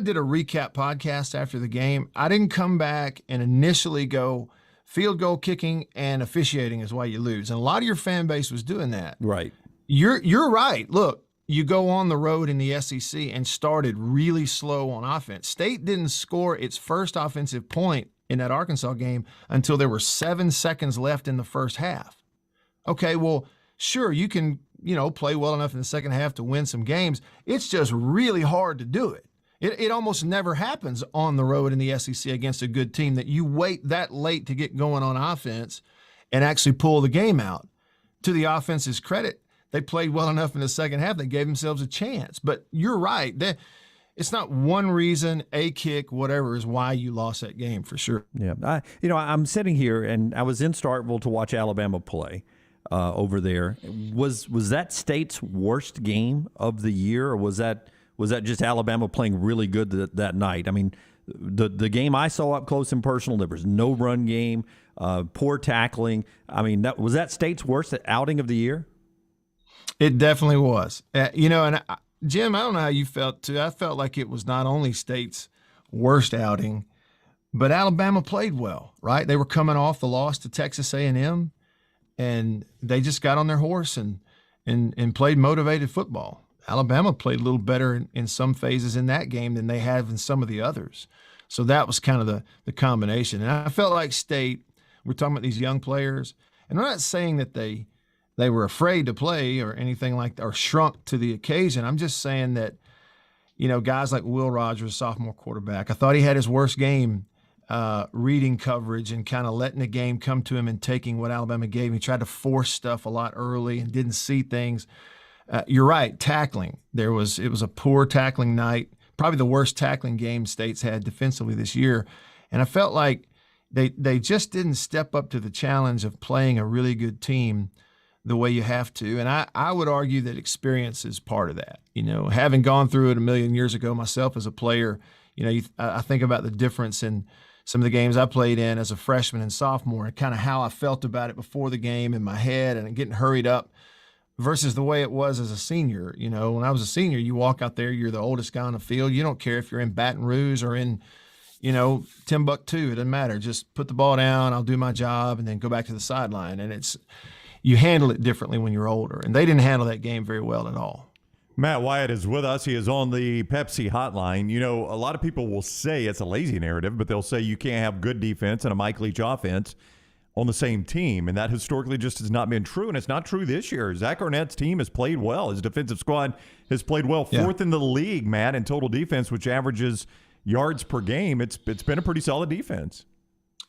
did a recap podcast after the game, I didn't come back and initially go field goal kicking and officiating is why you lose. And a lot of your fan base was doing that. Right. You're right. Look, you go on the road in the SEC and started really slow on offense. State didn't score its first offensive point in that Arkansas game until there were 7 seconds left in the first half. Okay, well, sure, you can, play well enough in the second half to win some games. It's just really hard to do it. It almost never happens on the road in the SEC against a good team that you wait that late to get going on offense and actually pull the game out. To the offense's credit, they played well enough in the second half. They gave themselves a chance. But you're right. It's not one reason, a kick, whatever, is why you lost that game for sure. Yeah. I'm sitting here, and I was in Starkville to watch Alabama play over there. Was that State's worst game of the year, or was that just Alabama playing really good that night? I mean, the game I saw up close and personal, there was no run game, poor tackling. I mean, was that State's worst outing of the year? It definitely was. Jim, I don't know how you felt too. I felt like it was not only State's worst outing, but Alabama played well, right? They were coming off the loss to Texas A&M, and they just got on their horse and played motivated football. Alabama played a little better in some phases in that game than they have in some of the others. So that was kind of the combination. And I felt like State, we're talking about these young players, and I'm not saying that they were afraid to play or anything like that, or shrunk to the occasion. I'm just saying that, guys like Will Rogers, sophomore quarterback, I thought he had his worst game reading coverage and kind of letting the game come to him and taking what Alabama gave him. He tried to force stuff a lot early and didn't see things. You're right, tackling. It was a poor tackling night, probably the worst tackling game State's had defensively this year. And I felt like they just didn't step up to the challenge of playing a really good team the way you have to. And I would argue that experience is part of that. Having gone through it a million years ago myself as a player, I think about the difference in some of the games I played in as a freshman and sophomore and kind of how I felt about it before the game in my head and getting hurried up versus the way it was as a senior. When I was a senior, you walk out there, you're the oldest guy on the field. You don't care if you're in Baton Rouge or in, Timbuktu. It doesn't matter. Just put the ball down, I'll do my job, and then go back to the sideline. And you handle it differently when you're older. And they didn't handle that game very well at all. Matt Wyatt is with us. He is on the Pepsi hotline. A lot of people will say it's a lazy narrative, but they'll say you can't have good defense and a Mike Leach offense on the same team. And that historically just has not been true. And it's not true this year. Zach Arnett's team has played well. His defensive squad has played well. Fourth in the league, Matt, in total defense, which averages yards per game. It's been a pretty solid defense.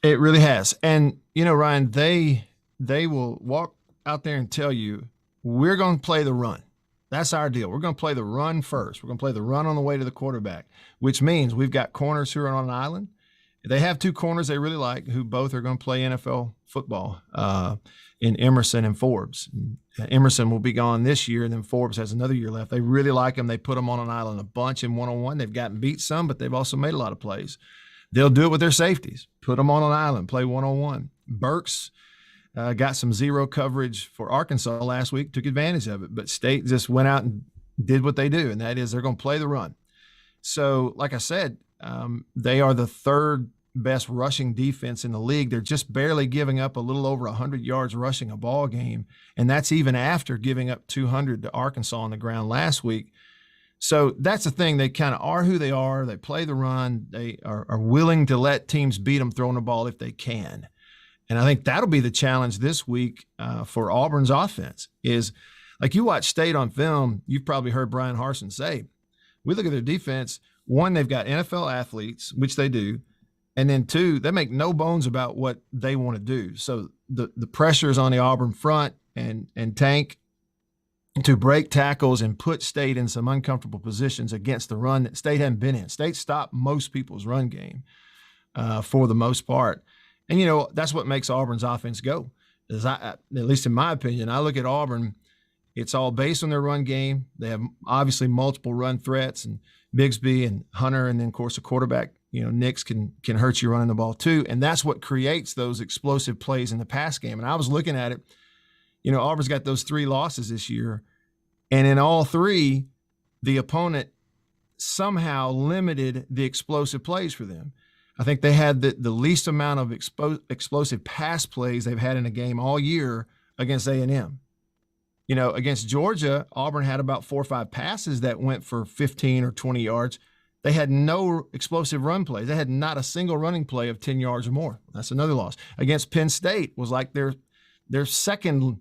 It really has. And, Ryan, they will walk out there and tell you, we're going to play the run. That's our deal. We're going to play the run first. We're going to play the run on the way to the quarterback, which means we've got corners who are on an island. They have two corners they really like who both are going to play NFL football in Emerson and Forbes. Emerson will be gone this year, and then Forbes has another year left. They really like them. They put them on an island a bunch in one-on-one. They've gotten beat some, but they've also made a lot of plays. They'll do it with their safeties. Put them on an island, play one-on-one. Burks got some zero coverage for Arkansas last week, took advantage of it. But State just went out and did what they do, and that is they're going to play the run. So, like I said, they are the third best rushing defense in the league. They're just barely giving up a little over 100 yards rushing a ball game, and that's even after giving up 200 to Arkansas on the ground last week. So that's the thing. They kind of are who they are. They play the run. They are willing to let teams beat them throwing the ball if they can. And I think that'll be the challenge this week for Auburn's offense is, like you watch State on film, you've probably heard Brian Harsin say, we look at their defense, one, they've got NFL athletes, which they do, and then two, they make no bones about what they want to do. So the pressure is on the Auburn front and Tank to break tackles and put State in some uncomfortable positions against the run that State hadn't been in. State stopped most people's run game for the most part. And, that's what makes Auburn's offense go. At least in my opinion, I look at Auburn, it's all based on their run game. They have obviously multiple run threats, and Bigsby and Hunter, and then, of course, the quarterback, Nix can hurt you running the ball too. And that's what creates those explosive plays in the pass game. And I was looking at it, Auburn's got those 3 losses this year. And in all 3, the opponent somehow limited the explosive plays for them. I think they had the least amount of explosive pass plays they've had in a game all year against A&M. Against Georgia, Auburn had about 4 or 5 passes that went for 15 or 20 yards. They had no explosive run plays. They had not a single running play of 10 yards or more. That's another loss. Against Penn State was like their second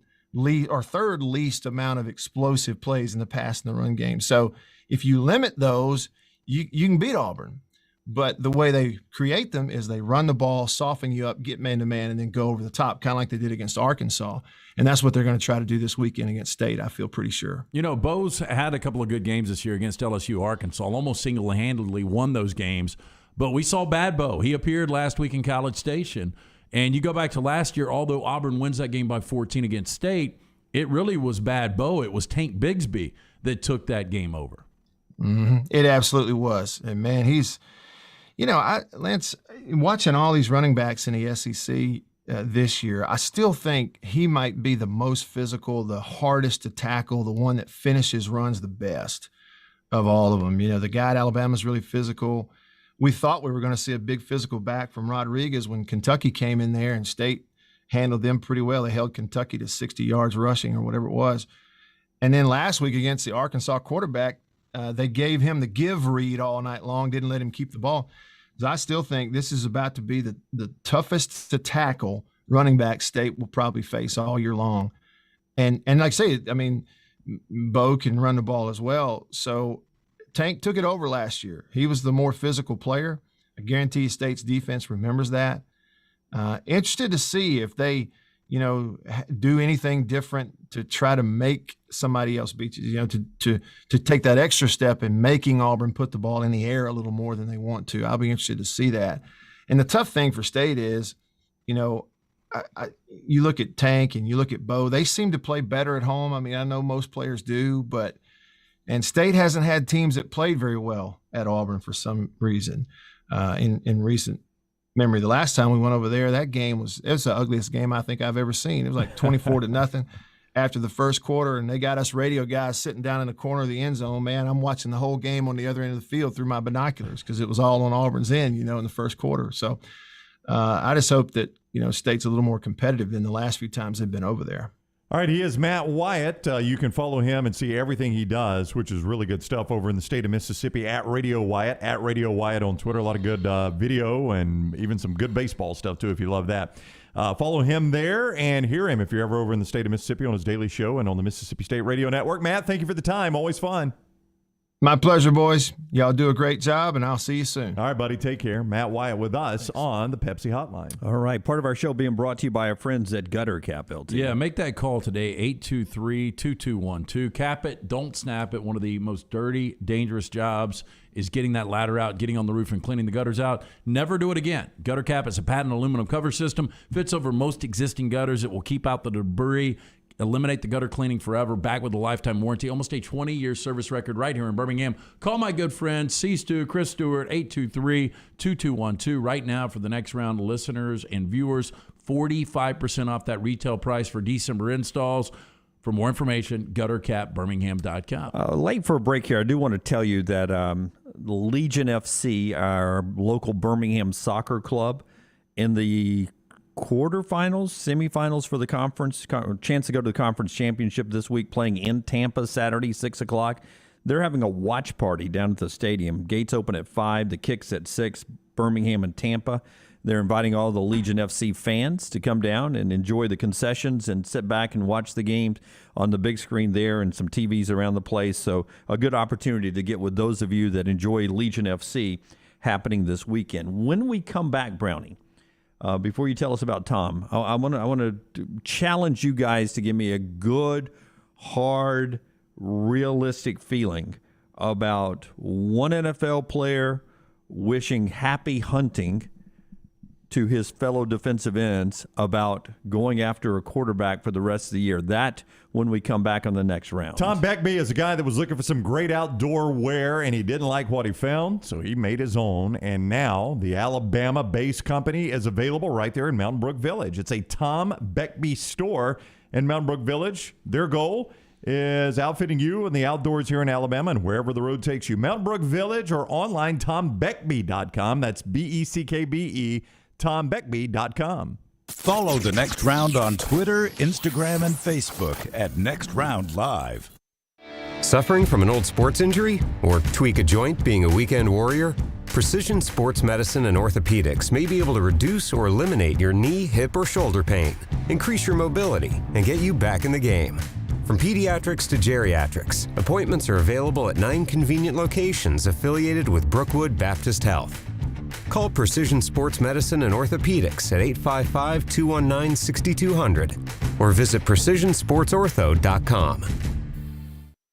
or third least amount of explosive plays in the pass and the run game. So if you limit those, you can beat Auburn. But the way they create them is they run the ball, soften you up, get man-to-man, and then go over the top, kind of like they did against Arkansas. And that's what they're going to try to do this weekend against State, I feel pretty sure. Bo's had a couple of good games this year against LSU, Arkansas, almost single-handedly won those games. But we saw bad Bo. He appeared last week in College Station. And you go back to last year, although Auburn wins that game by 14 against State, it really was bad Bo. It was Tank Bigsby that took that game over. Mm-hmm. It absolutely was. And, man, he's – Lance, watching all these running backs in the SEC this year, I still think he might be the most physical, the hardest to tackle, the one that finishes runs the best of all of them. The guy at Alabama is really physical. We thought we were going to see a big physical back from Rodriguez when Kentucky came in there, and State handled them pretty well. They held Kentucky to 60 yards rushing or whatever it was. And then last week against the Arkansas quarterback, they gave him the give read all night long, didn't let him keep the ball. I still think this is about to be the toughest to tackle running back State will probably face all year long. And like I say, I mean, Bo can run the ball as well. So Tank took it over last year. He was the more physical player. I guarantee State's defense remembers that. Interested to see if they, do anything different to try to make somebody else beat you, to take that extra step in making Auburn put the ball in the air a little more than they want to. I'll be interested to see that. And the tough thing for State is, you look at Tank and you look at Bo, they seem to play better at home. I mean, I know most players do, and State hasn't had teams that played very well at Auburn for some reason in recent memory. The last time we went over there, that game was the ugliest game I think I've ever seen. It was like 24-0 after the first quarter, and they got us radio guys sitting down in the corner of the end zone. Man, I'm watching the whole game on the other end of the field through my binoculars because it was all on Auburn's end, in the first quarter. So I just hope that, State's a little more competitive than the last few times they've been over there. All right, he is Matt Wyatt. You can follow him and see everything he does, which is really good stuff over in the state of Mississippi at Radio Wyatt on Twitter. A lot of good video and even some good baseball stuff, too, if you love that. Follow him there and hear him if you're ever over in the state of Mississippi on his daily show and on the Mississippi State Radio Network. Matt, thank you for the time. Always fun. My pleasure, boys. Y'all do a great job, and I'll see you soon. All right, buddy. Take care. Matt Wyatt with us on the Pepsi Hotline. All right. Part of our show being brought to you by our friends at Gutter Cap LT. Yeah, make that call today, 823-2212. Cap it. Don't snap it. One of the most dirty, dangerous jobs is getting that ladder out, getting on the roof, and cleaning the gutters out. Never do it again. Gutter Cap is a patented aluminum cover system. Fits over most existing gutters. It will keep out the debris, eliminate the gutter cleaning forever, back with a lifetime warranty, almost a 20-year service record right here in Birmingham. Call my good friend Chris Stewart, 823-2212. Right now for the next round of listeners and viewers, 45% off that retail price for December installs. For more information, guttercapbirmingham.com. Late for a break here, I do want to tell you that Legion FC, our local Birmingham soccer club, in the quarterfinals, semifinals for the conference, chance to go to the conference championship this week, playing in Tampa Saturday, 6 o'clock. They're having a watch party down at the stadium. Gates open at 5, the kick's at 6, Birmingham and Tampa. They're inviting all the Legion FC fans to come down and enjoy the concessions and sit back and watch the games on the big screen there and some TVs around the place. So a good opportunity to get with those of you that enjoy Legion FC happening this weekend. When we come back, Brownie, before you tell us about Tom, I want to challenge you guys to give me a good, hard, realistic feeling about one NFL player wishing happy hunting to his fellow defensive ends about going after a quarterback for the rest of the year. That when we come back on the next round. Tom Beckby is a guy that was looking for some great outdoor wear, and he didn't like what he found, so he made his own. And now the Alabama-based company is available right there in Mountain Brook Village. It's a Tom Beckby store in Mountain Brook Village. Their goal is outfitting you in the outdoors here in Alabama and wherever the road takes you. Mountain Brook Village or online, TomBeckby.com. That's BECKBE, TomBeckby.com. Follow The Next Round on Twitter, Instagram, and Facebook at Next Round Live. Suffering from an old sports injury? Or tweak a joint being a weekend warrior? Precision Sports Medicine and Orthopedics may be able to reduce or eliminate your knee, hip, or shoulder pain, increase your mobility, and get you back in the game. From pediatrics to geriatrics, appointments are available at 9 convenient locations affiliated with Brookwood Baptist Health. Call Precision Sports Medicine and Orthopedics at 855-219-6200 or visit precisionsportsortho.com.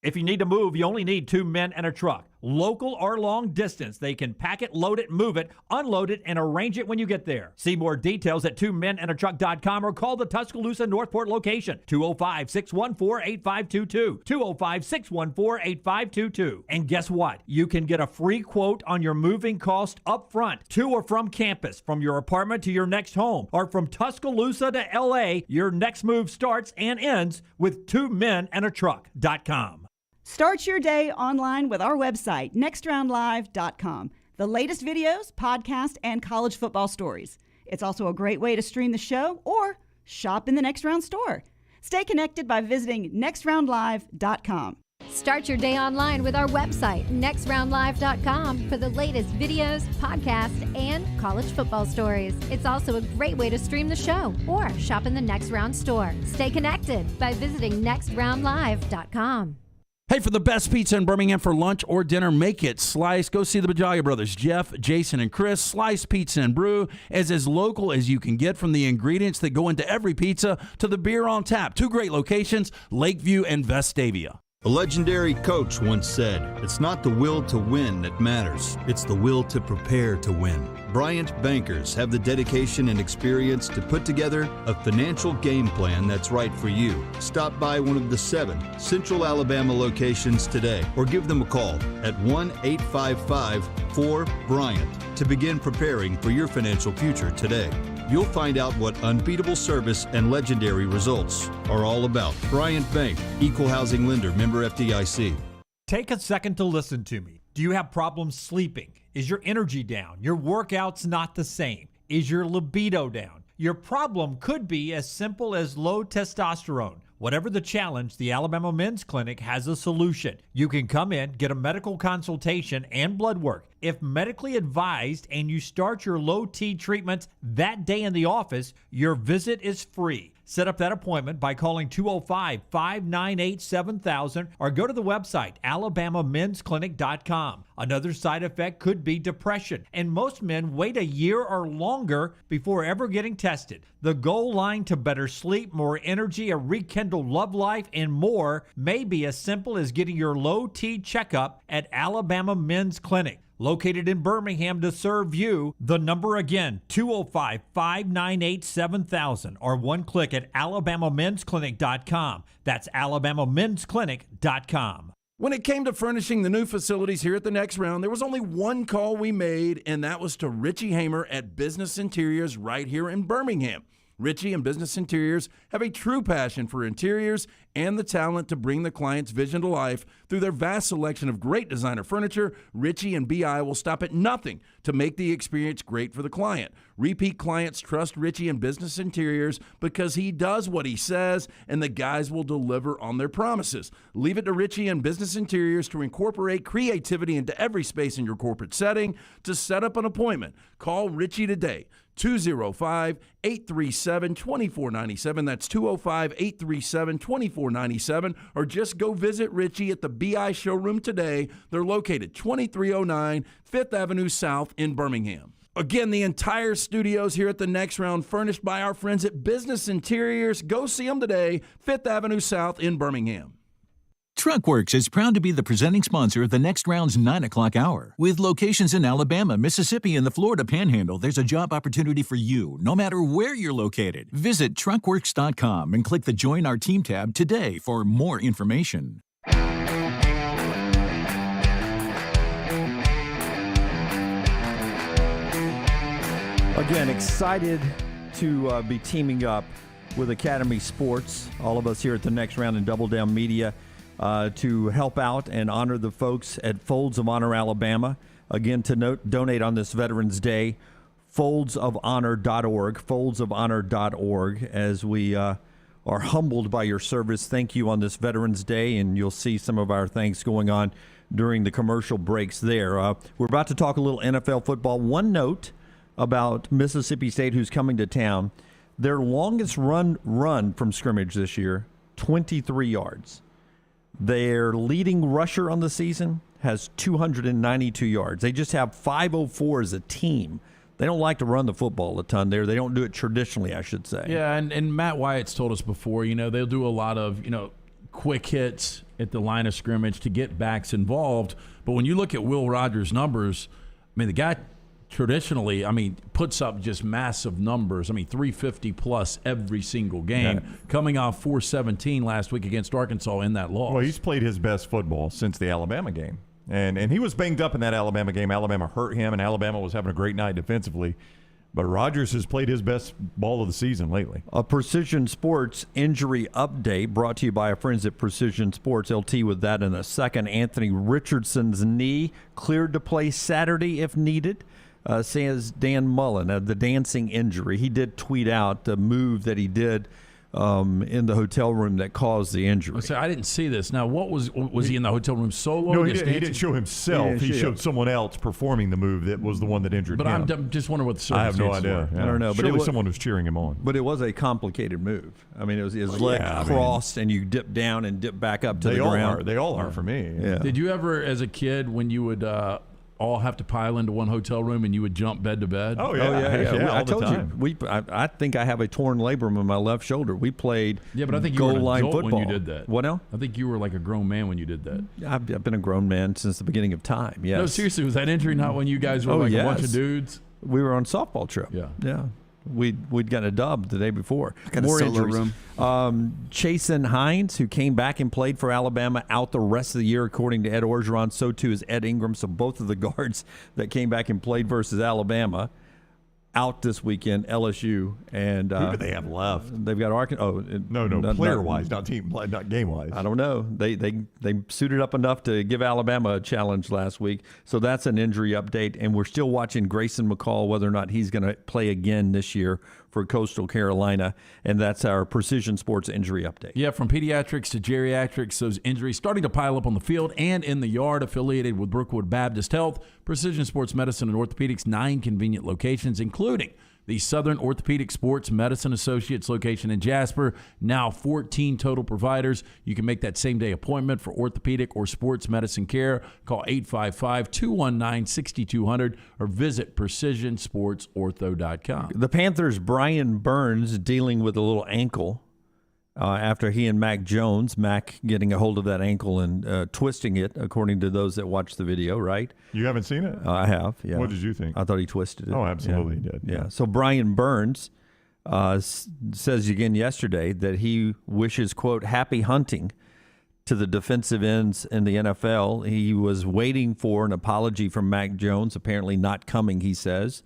If you need to move, you only need 2 men and a truck. Local or long distance, they can pack it, load it, move it, unload it, and arrange it when you get there. See more details at 2menandatruck.com or call the Tuscaloosa Northport location, 205-614-8522, 205-614-8522. And guess what? You can get a free quote on your moving cost up front, to or from campus, from your apartment to your next home, or from Tuscaloosa to L.A. Your next move starts and ends with 2menandatruck.com. Start your day online with our website, nextroundlive.com. The latest videos, podcasts, and college football stories. It's also a great way to stream the show or shop in the Next Round store. Stay connected by visiting nextroundlive.com. Start your day online with our website, nextroundlive.com, for the latest videos, podcasts, and college football stories. It's also a great way to stream the show or shop in the Next Round store. Stay connected by visiting nextroundlive.com. Hey, for the best pizza in Birmingham for lunch or dinner, make it Slice. Go see the Bajalia brothers, Jeff, Jason, and Chris. Slice Pizza and Brew is as local as you can get, from the ingredients that go into every pizza to the beer on tap. 2 great locations, Lakeview and Vestavia. A legendary coach once said, "It's not the will to win that matters, it's the will to prepare to win." Bryant bankers have the dedication and experience to put together a financial game plan that's right for you. Stop by one of the 7 Central Alabama locations today or give them a call at 1-855-4-BRYANT to begin preparing for your financial future today. You'll find out what unbeatable service and legendary results are all about. Bryant Bank, Equal Housing Lender, member FDIC. Take a second to listen to me. Do you have problems sleeping? Is your energy down? Your workouts not the same? Is your libido down? Your problem could be as simple as low testosterone. Whatever the challenge, the Alabama Men's Clinic has a solution. You can come in, get a medical consultation and blood work. If medically advised and you start your low T treatments that day in the office, your visit is free. Set up that appointment by calling 205-598-7000 or go to the website, alabamamensclinic.com. Another side effect could be depression, and most men wait a year or longer before ever getting tested. The goal line to better sleep, more energy, a rekindled love life, and more may be as simple as getting your low T checkup at Alabama Men's Clinic. Located in Birmingham to serve you. The number again, 205-598-7000, or one click at alabamamensclinic.com. That's alabamamensclinic.com. When it came to furnishing the new facilities here at the Next Round, there was only one call we made, and that was to Richie Hamer at Business Interiors right here in Birmingham. Richie and Business Interiors have a true passion for interiors and the talent to bring the client's vision to life. Through their vast selection of great designer furniture, Richie and BI will stop at nothing to make the experience great for the client. Repeat clients trust Richie and Business Interiors because he does what he says, and the guys will deliver on their promises. Leave it to Richie and Business Interiors to incorporate creativity into every space in your corporate setting. To set up an appointment, call Richie today. 205-837-2497. That's 205-837-2497. Or just go visit Richie at the BI showroom today. They're located 2309 5th Avenue South in Birmingham. Again, the entire studios here at the Next Round furnished by our friends at Business Interiors. Go see them today, 5th Avenue South in Birmingham. TruckWorks is proud to be the presenting sponsor of the next round's 9 o'clock hour. With locations in Alabama, Mississippi, and the Florida Panhandle, there's a job opportunity for you, no matter where you're located. Visit truckworks.com and click the Join Our Team tab today for more information. Again, excited to be teaming up with Academy Sports, all of us here at the Next Round in Double Down Media, to help out and honor the folks at Folds of Honor, Alabama. Again, to donate on this Veterans Day, foldsofonor.org, foldsofonor.org, as we are humbled by your service. Thank you on this Veterans Day, and you'll see some of our thanks going on during the commercial breaks there. We're about to talk a little NFL football. One note about Mississippi State, who's coming to town. Their longest run from scrimmage this year, 23 yards. Their leading rusher on the season has 292 yards. They just have 504 as a team. They don't like to run the football a ton there. They don't do it traditionally, I should say. Yeah, and Matt Wyatt's told us before, they'll do a lot of, quick hits at the line of scrimmage to get backs involved. But when you look at Will Rogers' numbers, the guy traditionally, puts up just massive numbers. 350 plus every single game. Yeah. Coming off 417 last week against Arkansas in that loss. Well, he's played his best football since the Alabama game. And he was banged up in that Alabama game. Alabama hurt him, and Alabama was having a great night defensively. But Rogers has played his best ball of the season lately. A Precision Sports injury update brought to you by our friends at Precision Sports. LT with that in a second. Anthony Richardson's knee cleared to play Saturday if needed. Says Dan Mullen, the dancing injury. He did tweet out the move that he did in the hotel room that caused the injury. So I didn't see this. Now, what was he in the hotel room solo? No, he didn't show himself. He showed someone else performing the move that was the one that injured him. But I'm just wondering what the circumstances I have no idea. were. Yeah. I don't know. Surely but someone was cheering him on. But it was a complicated move. It was his leg crossed, and you dip down and dip back up to the ground. They all are for me. Yeah. Did you ever, as a kid, when you would all have to pile into one hotel room and you would jump bed to bed? Oh, yeah. I told you. I think I have a torn labrum in my left shoulder. We played but I think you were an line adult football. when you did that. What now? I think you were like a grown man when you did that. I've been a grown man since the beginning of time, yes. No, seriously, was that injury not when you guys were a bunch of dudes? We were on a softball trip. Yeah. We'd gotten a dub the day before. Got More a solo injuries. Chasen Hines, who came back and played for Alabama, out the rest of the year, according to Ed Orgeron. So too is Ed Ingram. So both of the guards that came back and played versus Alabama out this weekend. LSU and who do they have left? They've got Arkansas. Oh, no, player wise, not team, not game wise. I don't know. They suited up enough to give Alabama a challenge last week. So that's an injury update, and we're still watching Grayson McCall, whether or not he's going to play again this year for Coastal Carolina, and that's our Precision Sports injury update. Yeah, from pediatrics to geriatrics, those injuries starting to pile up on the field and in the yard. Affiliated with Brookwood Baptist Health, Precision Sports Medicine and Orthopedics, 9 convenient locations, including the Southern Orthopedic Sports Medicine Associates location in Jasper. Now 14 total providers. You can make that same-day appointment for orthopedic or sports medicine care. Call 855-219-6200 or visit precisionsportsortho.com. The Panthers' Brian Burns dealing with a little ankle after he and Mac Jones, Mac getting a hold of that ankle and twisting it, according to those that watched the video, right? You haven't seen it? I have, yeah. What did you think? I thought he twisted it. Oh, absolutely he did. Yeah. So Brian Burns says again yesterday that he wishes, quote, happy hunting to the defensive ends in the NFL. He was waiting for an apology from Mac Jones, apparently not coming, he says.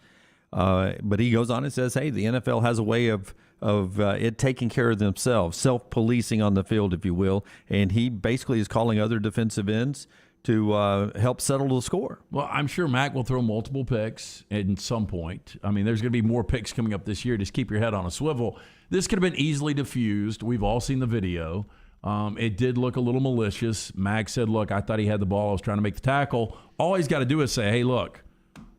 But he goes on and says, hey, the NFL has a way of it taking care of themselves, self-policing on the field, if you will. And he basically is calling other defensive ends to help settle the score. Well, I'm sure Mac will throw multiple picks at some point. There's going to be more picks coming up this year. Just keep your head on a swivel. This could have been easily diffused. We've all seen the video. It did look a little malicious. Mac said, look, I thought he had the ball. I was trying to make the tackle. All he's got to do is say, hey, look,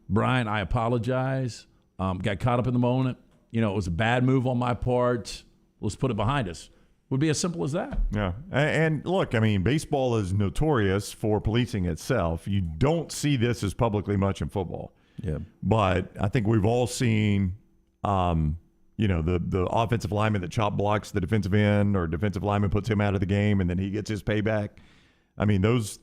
Brian, I apologize. Got caught up in the moment. It was a bad move on my part. Let's put it behind us. Would be as simple as that. Yeah. And look, baseball is notorious for policing itself. You don't see this as publicly much in football. Yeah. But I think we've all seen, the offensive lineman that chop blocks the defensive end, or defensive lineman puts him out of the game and then he gets his payback. I mean, those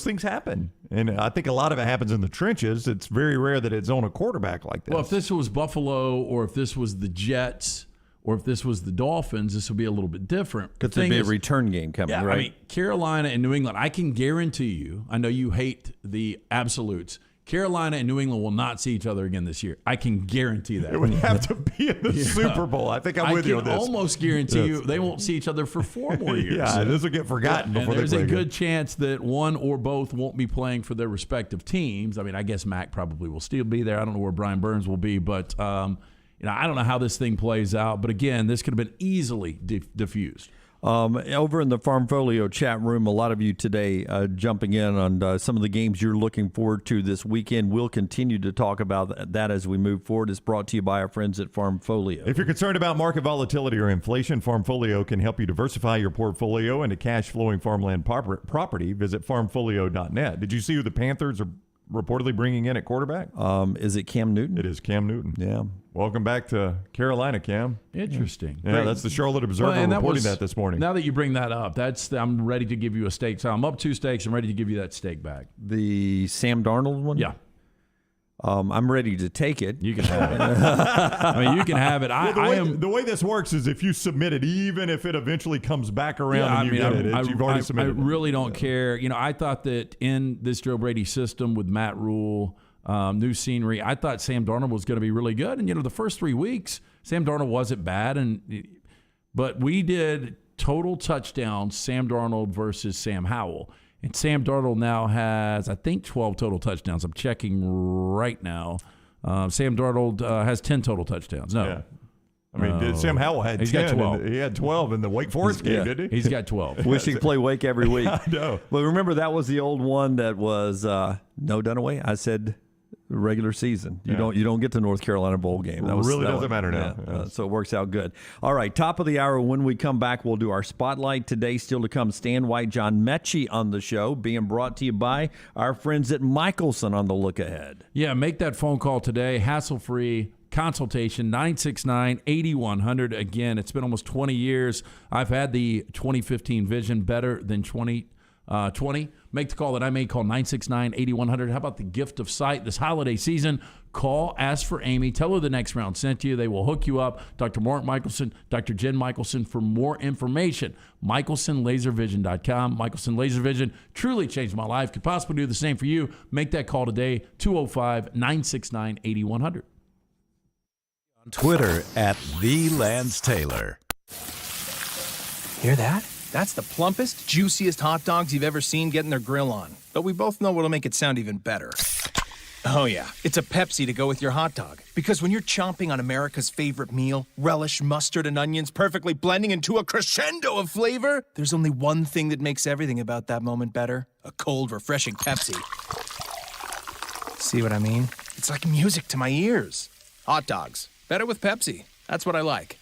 things happen. And I think a lot of it happens in the trenches. It's very rare that it's on a quarterback like this. Well, if this was Buffalo or if this was the Jets or if this was the Dolphins, this would be a little bit different. Because there'd be a return game coming, right? I mean, Carolina and New England, I can guarantee you, I know you hate the absolutes, Carolina and New England will not see each other again this year. I can guarantee that. It would have to be in the Super Bowl. I think I'm with you on this. I can almost guarantee you they won't see each other for 4 more years. Yeah, this will get forgotten before they play. There's a good chance that one or both won't be playing for their respective teams. I mean, I guess Mac probably will still be there. I don't know where Brian Burns will be, but I don't know how this thing plays out. But again, this could have been easily diffused. Over in the Farmfolio chat room, a lot of you today jumping in on some of the games you're looking forward to this weekend. We'll continue to talk about that as we move forward. It's brought to you by our friends at Farmfolio. If you're concerned about market volatility or inflation, Farmfolio can help you diversify your portfolio into cash-flowing farmland property. Visit farmfolio.net. Did you see who the Panthers are reportedly bringing in at quarterback? Is it Cam Newton? It is Cam Newton. Yeah. Welcome back to Carolina, Cam. Interesting. Yeah, that's the Charlotte Observer reporting that this morning. Now that you bring that up, I'm ready to give you a steak. So I'm up 2 steaks. I'm ready to give you that steak back. The Sam Darnold one? Yeah. I'm ready to take it. You can have it. I mean, you can have it. The way this works is if you submit it, even if it eventually comes back around you've already submitted it. I really don't care. I thought that in this Joe Brady system with Matt Rule, new scenery, I thought Sam Darnold was going to be really good. And, the first 3 weeks, Sam Darnold wasn't bad. But we did total touchdowns, Sam Darnold versus Sam Howell. And Sam Darnold now has, I think, 12 total touchdowns. I'm checking right now. Sam Darnold has 10 total touchdowns. No. Yeah. I mean, Sam Howell had 10. Got 12. He had 12 in the Wake Forest game, didn't he? He's got 12. Wish he'd play Wake every week. I know. But remember, that was the old one that was no Dunaway. I said regular season. You don't get the North Carolina bowl game. That doesn't matter now. Yeah. So it works out good. All right, top of the hour. When we come back, we'll do our spotlight today. Still to come, Stan White, John Metchie on the show, being brought to you by our friends at Michelson on the look ahead. Yeah, make that phone call today. Hassle-free consultation, 969-8100. Again, it's been almost 20 years. I've had the 2015 vision, better than 2020. Make the call that I made. Call 969-8100. How about the gift of sight this holiday season? Call, ask for Amy. Tell her the next round sent you. They will hook you up. Dr. Mark Michelson, Dr. Jen Michelson for more information. MichelsonLaserVision.com. Michelson Laser Vision truly changed my life. Could possibly do the same for you. Make that call today, 205-969-8100. On Twitter at @TheLanceTaylor. Hear that? That's the plumpest, juiciest hot dogs you've ever seen getting their grill on. But we both know what'll make it sound even better. Oh yeah, it's a Pepsi to go with your hot dog. Because when you're chomping on America's favorite meal, relish, mustard, and onions perfectly blending into a crescendo of flavor, there's only one thing that makes everything about that moment better. A cold, refreshing Pepsi. See what I mean? It's like music to my ears. Hot dogs. Better with Pepsi. That's what I like.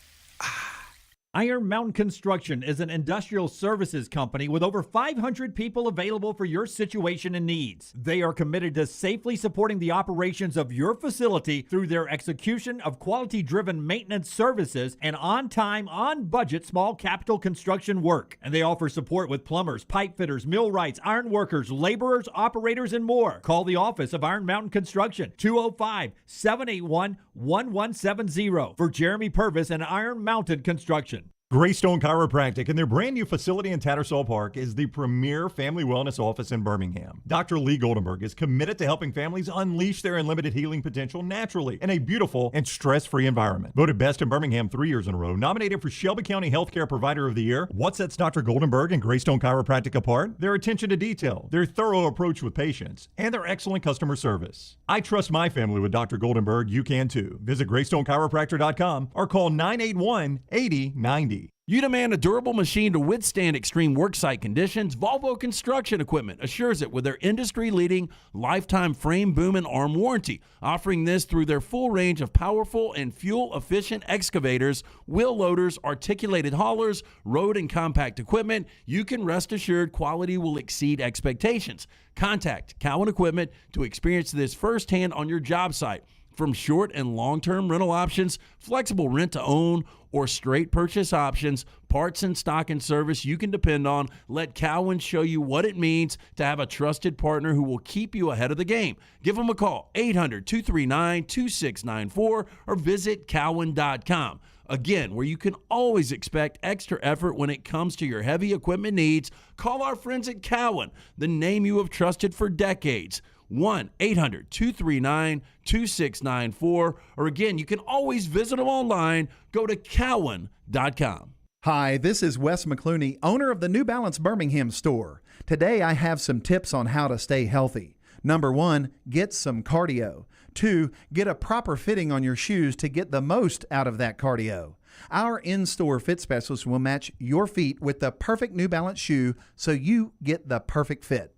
Iron Mountain Construction is an industrial services company with over 500 people available for your situation and needs. They are committed to safely supporting the operations of your facility through their execution of quality-driven maintenance services and on-time, on-budget small capital construction work. And they offer support with plumbers, pipe fitters, millwrights, iron workers, laborers, operators, and more. Call the office of Iron Mountain Construction, 205-781-1170 for Jeremy Purvis and Iron Mountain Construction. Greystone Chiropractic and their brand new facility in Tattersall Park is the premier family wellness office in Birmingham. Dr. Lee Goldenberg is committed to helping families unleash their unlimited healing potential naturally in a beautiful and stress-free environment. Voted best in Birmingham 3 years in a row, nominated for Shelby County Healthcare Provider of the Year. What sets Dr. Goldenberg and Greystone Chiropractic apart? Their attention to detail, their thorough approach with patients, and their excellent customer service. I trust my family with Dr. Goldenberg. You can too. Visit GreystoneChiropractor.com or call 981-8090. You demand a durable machine to withstand extreme worksite conditions? Volvo Construction Equipment assures it with their industry-leading lifetime frame, boom, and arm warranty, offering this through their full range of powerful and fuel-efficient excavators, wheel loaders, articulated haulers, road and compact equipment. You can rest assured quality will exceed expectations. Contact Cowan Equipment to experience this firsthand on your job site. From short and long-term rental options, flexible rent-to-own, or straight purchase options, parts and stock and service you can depend on, let Cowan show you what it means to have a trusted partner who will keep you ahead of the game. Give them a call, 800-239-2694, or visit cowan.com. Again, where you can always expect extra effort when it comes to your heavy equipment needs, call our friends at Cowan, the name you have trusted for decades. 1-800-239-2694. Or again, you can always visit them online. Go to cowan.com. Hi, this is Wes McClooney, owner of the New Balance Birmingham store. Today I have some tips on how to stay healthy. Number 1, get some cardio. 2, get a proper fitting on your shoes to get the most out of that cardio. Our in-store fit specialist will match your feet with the perfect New Balance shoe so you get the perfect fit.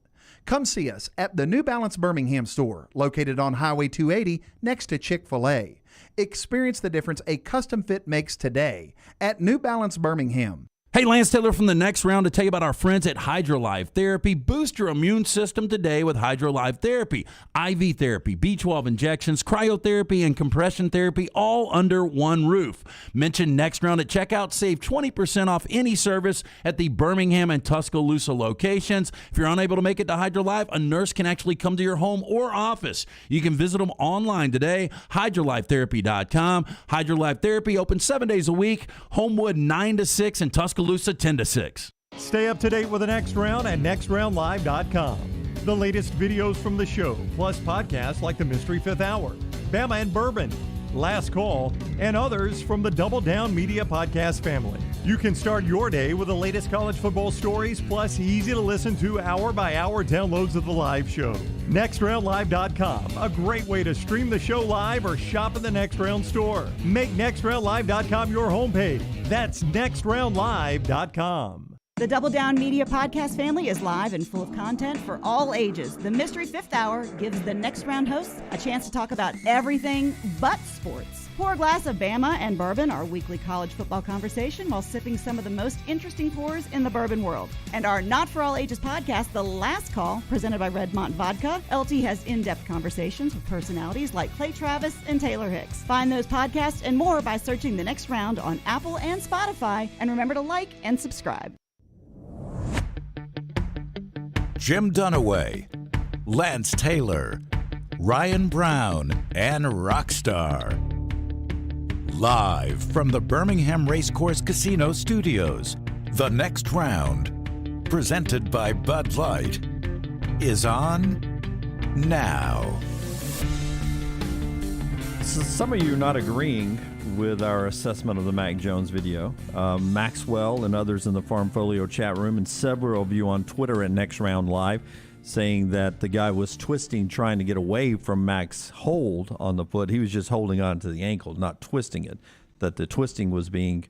Come see us at the New Balance Birmingham store, located on Highway 280 next to Chick-fil-A. Experience the difference a custom fit makes today at New Balance Birmingham. Hey, Lance Taylor from the Next Round to tell you about our friends at HydroLife Therapy. Boost your immune system today with HydroLife Therapy. IV therapy, B12 injections, cryotherapy, and compression therapy all under one roof. Mention Next Round at checkout. Save 20% off any service at the Birmingham and Tuscaloosa locations. If you're unable to make it to HydroLife, a nurse can actually come to your home or office. You can visit them online today, hydrolifetherapy.com. HydroLife Therapy open 7 days a week. Homewood 9 to 6 and Tuscaloosa 10 to 6. Stay up to date with the Next Round at nextroundlive.com. The latest videos from the show, plus podcasts like the Mystery Fifth Hour, Bama and Bourbon, Last Call, and others from the Double Down Media podcast family. You can start your day with the latest college football stories, plus easy to listen to hour-by-hour downloads of the live show. NextRoundLive.com, a great way to stream the show live or shop in the Next Round store. Make NextRoundLive.com your homepage. That's NextRoundLive.com. The Double Down Media podcast family is live and full of content for all ages. The Mystery Fifth Hour gives the Next Round hosts a chance to talk about everything but sports. Pour a glass of Bama and Bourbon, our weekly college football conversation, while sipping some of the most interesting pours in the bourbon world. And our Not For All Ages podcast, The Last Call, presented by Redmont Vodka. LT has in-depth conversations with personalities like Clay Travis and Taylor Hicks. Find those podcasts and more by searching The Next Round on Apple and Spotify. And remember to like and subscribe. Jim Dunaway, Lance Taylor, Ryan Brown, and Rockstar. Live from the Birmingham Racecourse Casino Studios, The Next Round, presented by Bud Light, is on now. So some of you are not agreeing with our assessment of the Mac Jones video. Maxwell and others in the Farmfolio chat room, and several of you on Twitter at Next Round Live, saying that the guy was twisting, trying to get away from Mac's hold on the foot. He was just holding on to the ankle, not twisting it. That the twisting was being,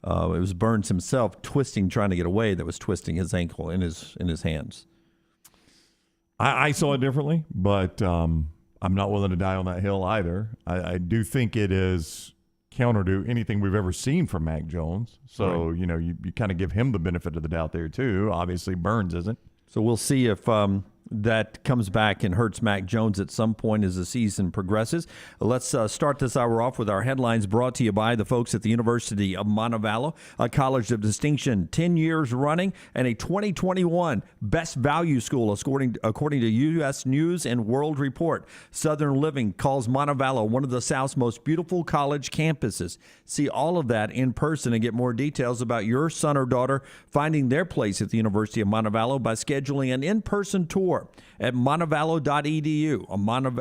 it was Burns himself twisting, trying to get away, that was twisting his ankle in his hands. I saw it differently, but I'm not willing to die on that hill either. I do think it is counter to anything we've ever seen from Mac Jones. So, right. You kind of give him the benefit of the doubt there, too. Obviously, Burns isn't. So we'll see if that comes back and hurts Mac Jones at some point as the season progresses. Let's start this hour off with our headlines brought to you by the folks at the University of Montevallo, a college of distinction 10 years running and a 2021 Best Value School, according to U.S. News and World Report. Southern Living calls Montevallo one of the South's most beautiful college campuses. See all of that in person and get more details about your son or daughter finding their place at the University of Montevallo by scheduling an in-person tour at montevallo.edu.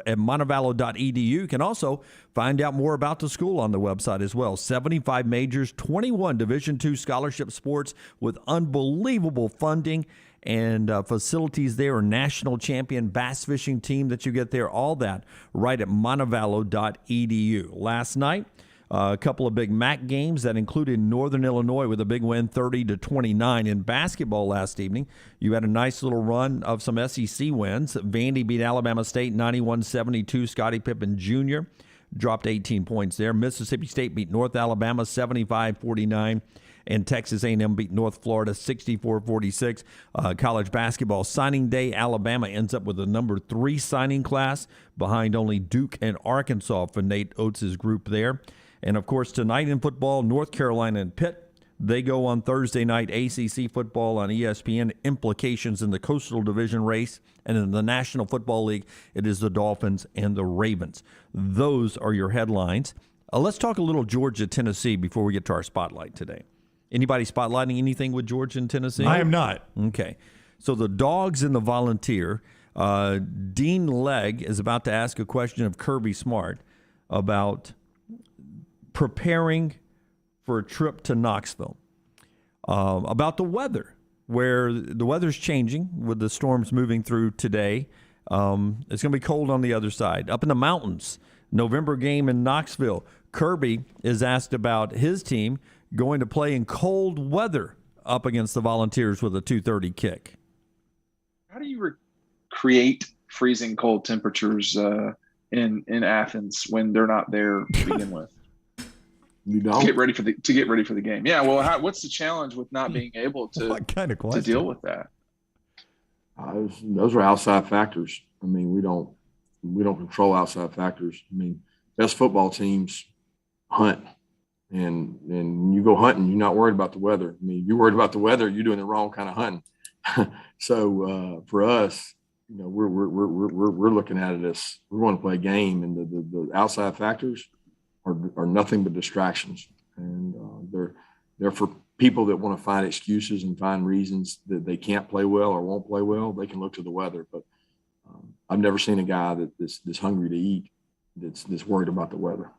At montevallo.edu, you can also find out more about the school on the website as well. 75 majors, 21 Division II scholarship sports with unbelievable funding and facilities there. A national champion bass fishing team that you get there. All that right at montevallo.edu. Last night, a couple of big MAC games that included Northern Illinois with a big win, 30-29. In basketball last evening, you had a nice little run of some SEC wins. Vandy beat Alabama State 91-72. Scottie Pippen Jr. dropped 18 points there. Mississippi State beat North Alabama 75-49. and Texas A&M beat North Florida 64-46. College basketball signing day, Alabama ends up with the number 3 signing class behind only Duke and Arkansas for Nate Oates' group there. And, of course, tonight in football, North Carolina and Pitt. They go on Thursday night, ACC football on ESPN, implications in the Coastal Division race. And in the National Football League, it is the Dolphins and the Ravens. Those are your headlines. Let's talk a little Georgia, Tennessee before we get to our spotlight today. Anybody spotlighting anything with Georgia and Tennessee? I am not. Okay. So the Dogs and the Volunteer. Dean Legg is about to ask a question of Kirby Smart about preparing for a trip to Knoxville, about the weather, where the weather's changing with the storms moving through today. It's going to be cold on the other side. Up in the mountains, November game in Knoxville. Kirby is asked about his team going to play in cold weather up against the Volunteers with a 2:30 kick. How do you create freezing cold temperatures in Athens when they're not there to begin with? You don't to get ready for the game. Yeah. Well, what's the challenge with not being able to what kind of question? To deal with that? Those are outside factors. I mean, we don't control outside factors. I mean, best football teams hunt, and you go hunting, you're not worried about the weather. I mean, if you're worried about the weather, you're doing the wrong kind of hunting. So for us, we're looking at it as we want to play a game, and the outside factors are nothing but distractions, and they're for people that want to find excuses and find reasons that they can't play well or won't play well. They can look to the weather, but I've never seen a guy that's hungry to eat that's worried about the weather.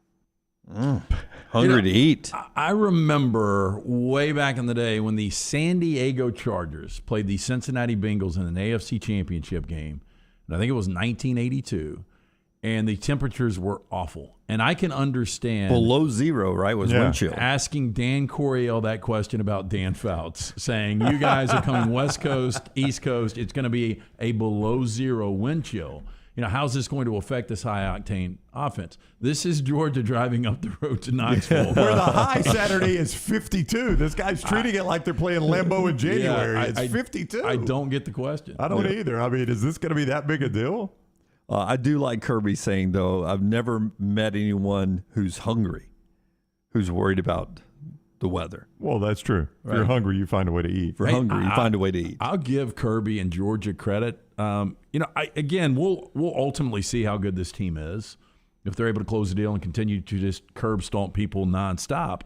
Hungry to eat. I remember way back in the day when the San Diego Chargers played the Cincinnati Bengals in an AFC Championship game, and I think it was 1982. And the temperatures were awful. And I can understand. Below zero, right, was wind chill. Asking Dan Coryell that question about Dan Fouts, saying, you guys are coming West Coast, East Coast. It's going to be a below zero wind chill. You know, how's this going to affect this high-octane offense? This is Georgia driving up the road to Knoxville. Where the high Saturday is 52. This guy's treating it like they're playing Lambeau in January. It's 52. I don't get the question. I don't either. I mean, is this going to be that big a deal? I do like Kirby saying, though, I've never met anyone who's hungry, who's worried about the weather. Well, that's true. If you're hungry, you find a way to eat. If you're hungry, you find a way to eat. I'll give Kirby and Georgia credit. We'll ultimately see how good this team is if they're able to close the deal and continue to just curb stomp people nonstop.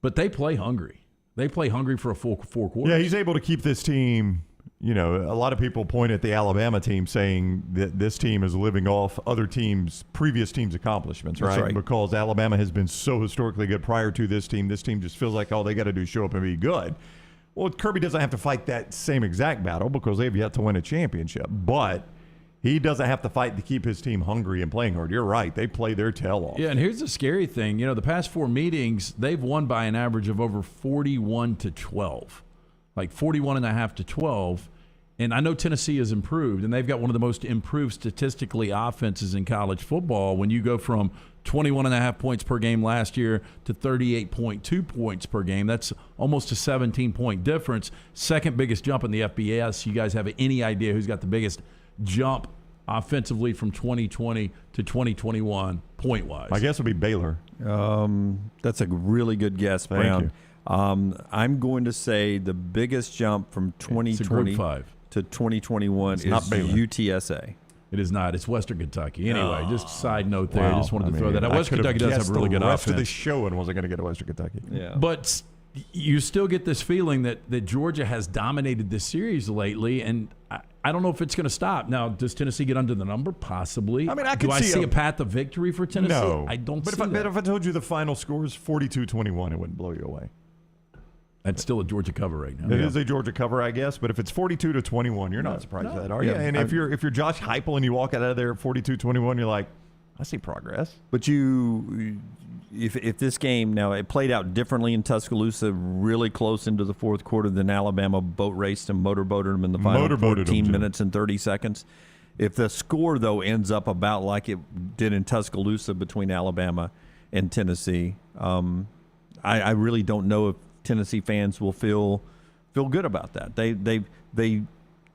But they play hungry. They play hungry for a full 4 quarters. Yeah, he's able to keep this team. You know, a lot of people point at the Alabama team saying that this team is living off other teams, previous teams' accomplishments, right? That's right. Because Alabama has been so historically good prior to this team. This team just feels like all they got to do is show up and be good. Well, Kirby doesn't have to fight that same exact battle because they've yet to win a championship. But he doesn't have to fight to keep his team hungry and playing hard. You're right. They play their tail off. Yeah, and here's the scary thing. You know, the past 4 meetings, they've won by an average of over 41-12. Like 41.5-12. And I know Tennessee has improved, and they've got one of the most improved statistically offenses in college football. When you go from 21.5 points per game last year to 38.2 points per game, that's almost a 17-point difference. Second biggest jump in the FBS. You guys have any idea who's got the biggest jump offensively from 2020 to 2021 point-wise? I guess it would be Baylor. That's a really good guess, Brown. I'm going to say the biggest jump from 2020 to 2021 is UTSA. It is not. It's Western Kentucky. Anyway, just a side note there. I just wanted to throw that out. Western Kentucky does have a really good offense. The rest of the show and wasn't going to get to Western Kentucky. Yeah. But you still get this feeling that Georgia has dominated this series lately, and I don't know if it's going to stop. Now, does Tennessee get under the number? Possibly. I mean, I Do could I see a path of victory for Tennessee? No. I don't see that. that. But if I told you the final score is 42-21, it wouldn't blow you away. That's still a Georgia cover right now. It is a Georgia cover, I guess. But if it's 42-21, you're not surprised at that, are you? Yeah, and if you're Josh Heupel and you walk out of there at 42-21, you're like, I see progress. But if this game, now it played out differently in Tuscaloosa, really close into the fourth quarter, than Alabama boat raced and motorboated them in the final 14 minutes and 30 seconds. If the score, though, ends up about like it did in Tuscaloosa between Alabama and Tennessee, I really don't know if Tennessee fans will feel good about that.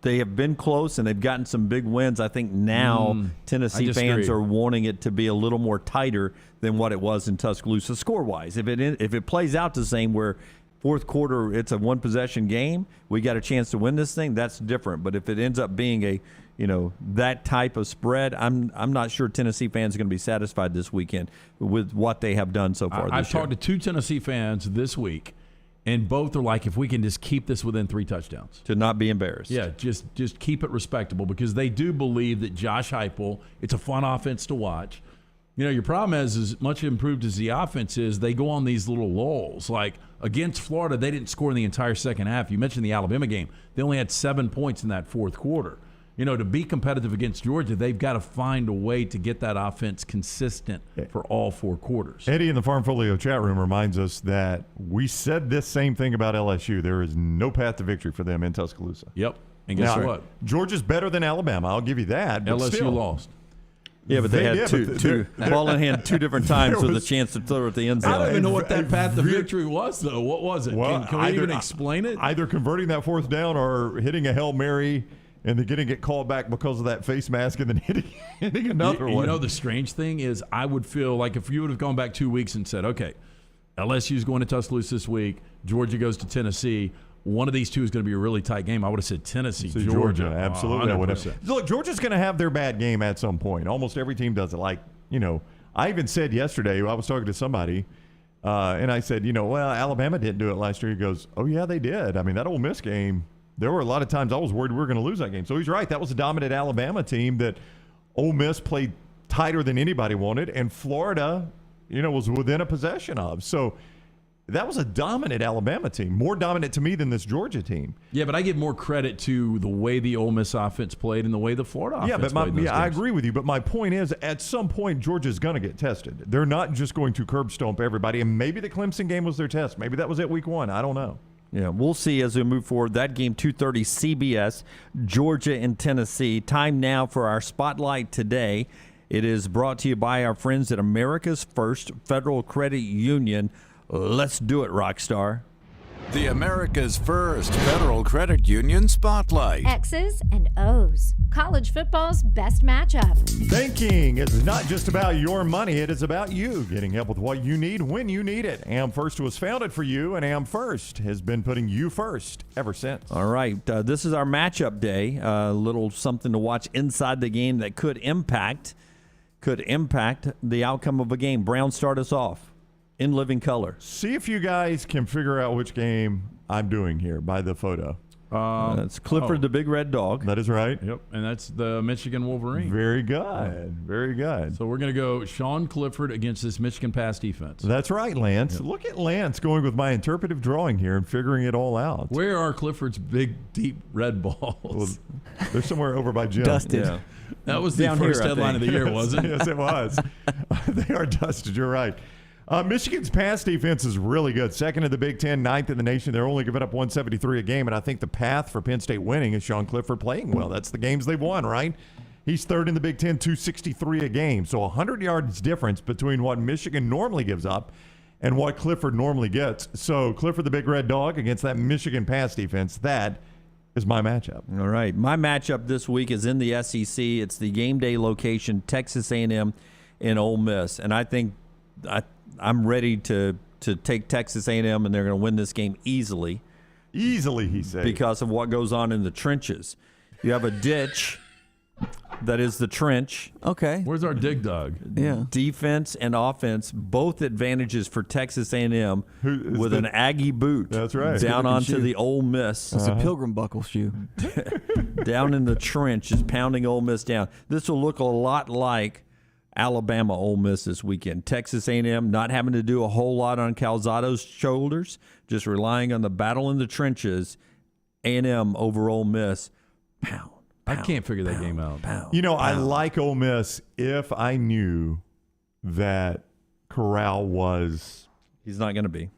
They have been close and they've gotten some big wins. I think now Tennessee fans are wanting it to be a little more tighter than what it was in Tuscaloosa score-wise. If it plays out the same where fourth quarter it's a one-possession game, we got a chance to win this thing, that's different. But if it ends up being that type of spread, I'm not sure Tennessee fans are going to be satisfied this weekend with what they have done so far this year. I've talked to 2 Tennessee fans this week, and both are like, if we can just keep this within 3 touchdowns. To not be embarrassed. Yeah, just keep it respectable, because they do believe that Josh Heupel, it's a fun offense to watch. Your problem is, as much improved as the offense is, they go on these little lulls. Like against Florida, they didn't score in the entire second half. You mentioned the Alabama game. They only had 7 points in that fourth quarter. To be competitive against Georgia, they've got to find a way to get that offense consistent for all 4 quarters. Eddie in the Farm Folio chat room reminds us that we said this same thing about LSU. There is no path to victory for them in Tuscaloosa. Yep. And guess what? Georgia's better than Alabama. I'll give you that. But LSU still, lost. Yeah, but they had two ball in hand 2 different times with a chance to throw at the end zone. I don't even know what that path to victory was, though. What was it? Well, can we even explain it? Either converting that 4th down or hitting a Hail Mary and then getting it called back because of that face mask and then hitting another one. The strange thing is, I would feel like if you would have gone back 2 weeks and said, okay, LSU's going to Tuscaloosa this week, Georgia goes to Tennessee, one of these two is going to be a really tight game, I would have said Tennessee, Georgia. Absolutely. Look, Georgia's going to have their bad game at some point. Almost every team does it. I even said yesterday, I was talking to somebody, and I said, Alabama didn't do it last year. He goes, oh, yeah, they did. I mean, that Ole Miss game, there were a lot of times I was worried we were going to lose that game. So he's right. That was a dominant Alabama team that Ole Miss played tighter than anybody wanted, and Florida, was within a possession of. So that was a dominant Alabama team, more dominant to me than this Georgia team. Yeah, but I give more credit to the way the Ole Miss offense played and the way the Florida offense played. I agree with you. But my point is, at some point, Georgia's going to get tested. They're not just going to curb stomp everybody. And maybe the Clemson game was their test. Maybe that was at week 1. I don't know. Yeah, we'll see as we move forward. That game, 2:30 CBS, Georgia and Tennessee. Time now for our Spotlight today. It is brought to you by our friends at America's First Federal Credit Union. Let's do it, Rockstar. The America's First Federal Credit Union Spotlight. X's and O's. College football's best matchup. Banking is not just about your money. It is about you getting help with what you need when you need it. Am First was founded for you, and Am First has been putting you first ever since. All right. This is our matchup day. A little something to watch inside the game that could impact the outcome of a game. Brown, start us off. In living color. See if you guys can figure out which game I'm doing here by the photo. That's Clifford the Big Red Dog. That is right. Yep, and that's the Michigan Wolverine. Very good. Very good. So we're going to go Sean Clifford against this Michigan pass defense. That's right, Lance. Yep. Look at Lance going with my interpretive drawing here and figuring it all out. Where are Clifford's big, deep red balls? Well, they're somewhere over by Jim. Dusted. Yeah. That was the first headline of the year, wasn't it? Yes, it was. They are dusted. You're right. Michigan's pass defense is really good. Second in the Big Ten, 9th in the nation. They're only giving up 173 a game, and I think the path for Penn State winning is Sean Clifford playing well. That's the games they've won, right? He's 3rd in the Big Ten, 263 a game. So 100 yards difference between what Michigan normally gives up and what Clifford normally gets. So Clifford the Big Red Dog against that Michigan pass defense, that is my matchup. All right. My matchup this week is in the SEC. It's the game day location, Texas A&M and Ole Miss. And I think I'm ready to take Texas A&M, and they're going to win this game easily. Easily, he said. Because of what goes on in the trenches. You have a ditch that is the trench. Okay. Where's our dig dog? Yeah. Defense and offense, both advantages for Texas A&M with an Aggie boot. That's right. Down onto the Ole Miss. It's a pilgrim buckle shoe. Down in the trench is pounding Ole Miss down. This will look a lot like Alabama Ole Miss this weekend. Texas A&M not having to do a whole lot on Calzado's shoulders, just relying on the battle in the trenches. A&M over Ole Miss. Pound. I can't figure that game out. I like Ole Miss if I knew that Corral was. He's not going to be.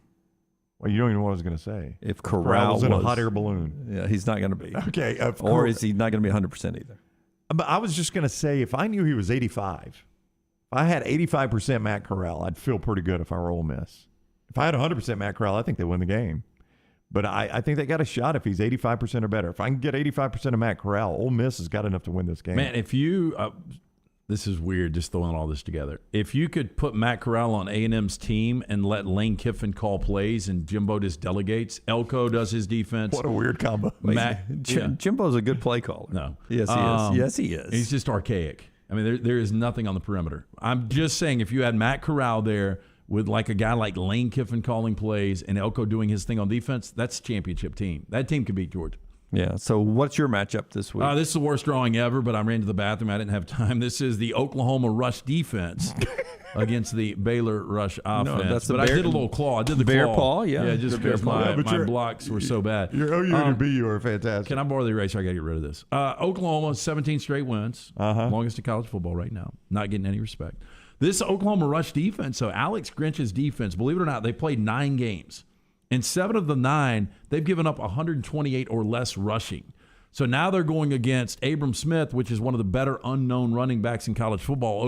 Well, you don't even know what I was going to say. If Corral was in a hot air balloon. Yeah, he's not going to be. Okay. Or is he not going to be 100% either? But I was just going to say, if I knew he was 85, if I had 85% Matt Corral, I'd feel pretty good if I were Ole Miss. If I had 100% Matt Corral, I think they win the game. But I think they got a shot if he's 85% or better. If I can get 85% of Matt Corral, Ole Miss has got enough to win this game. Man, if you this is weird just throwing all this together. If you could put Matt Corral on A&M's team and let Lane Kiffin call plays and Jimbo just delegates, Elko does his defense. What a weird combo. Jimbo's a good play caller. No. Yes, he is. Yes, he is. He's just archaic. I mean, there is nothing on the perimeter. I'm just saying if you had Matt Corral there with like a guy like Lane Kiffin calling plays and Elko doing his thing on defense, that's a championship team. That team can beat Georgia. Yeah. So what's your matchup this week? This is the worst drawing ever, but I ran to the bathroom. I didn't have time. This is the Oklahoma rush defense against the Baylor rush offense. No, that's the but I did a little claw. I did the bear claw. paw, yeah. Yeah, just because my blocks were so bad. Your OU and BU are fantastic. Can I borrow the eraser? I got to get rid of this. Oklahoma, 17 straight wins. Longest in college football right now. Not getting any respect. This Oklahoma rush defense, so Alex Grinch's defense, believe it or not, they played 9 games. In 7 of the 9, they've given up 128 or less rushing. So now they're going against Abram Smith, which is one of the better unknown running backs in college football,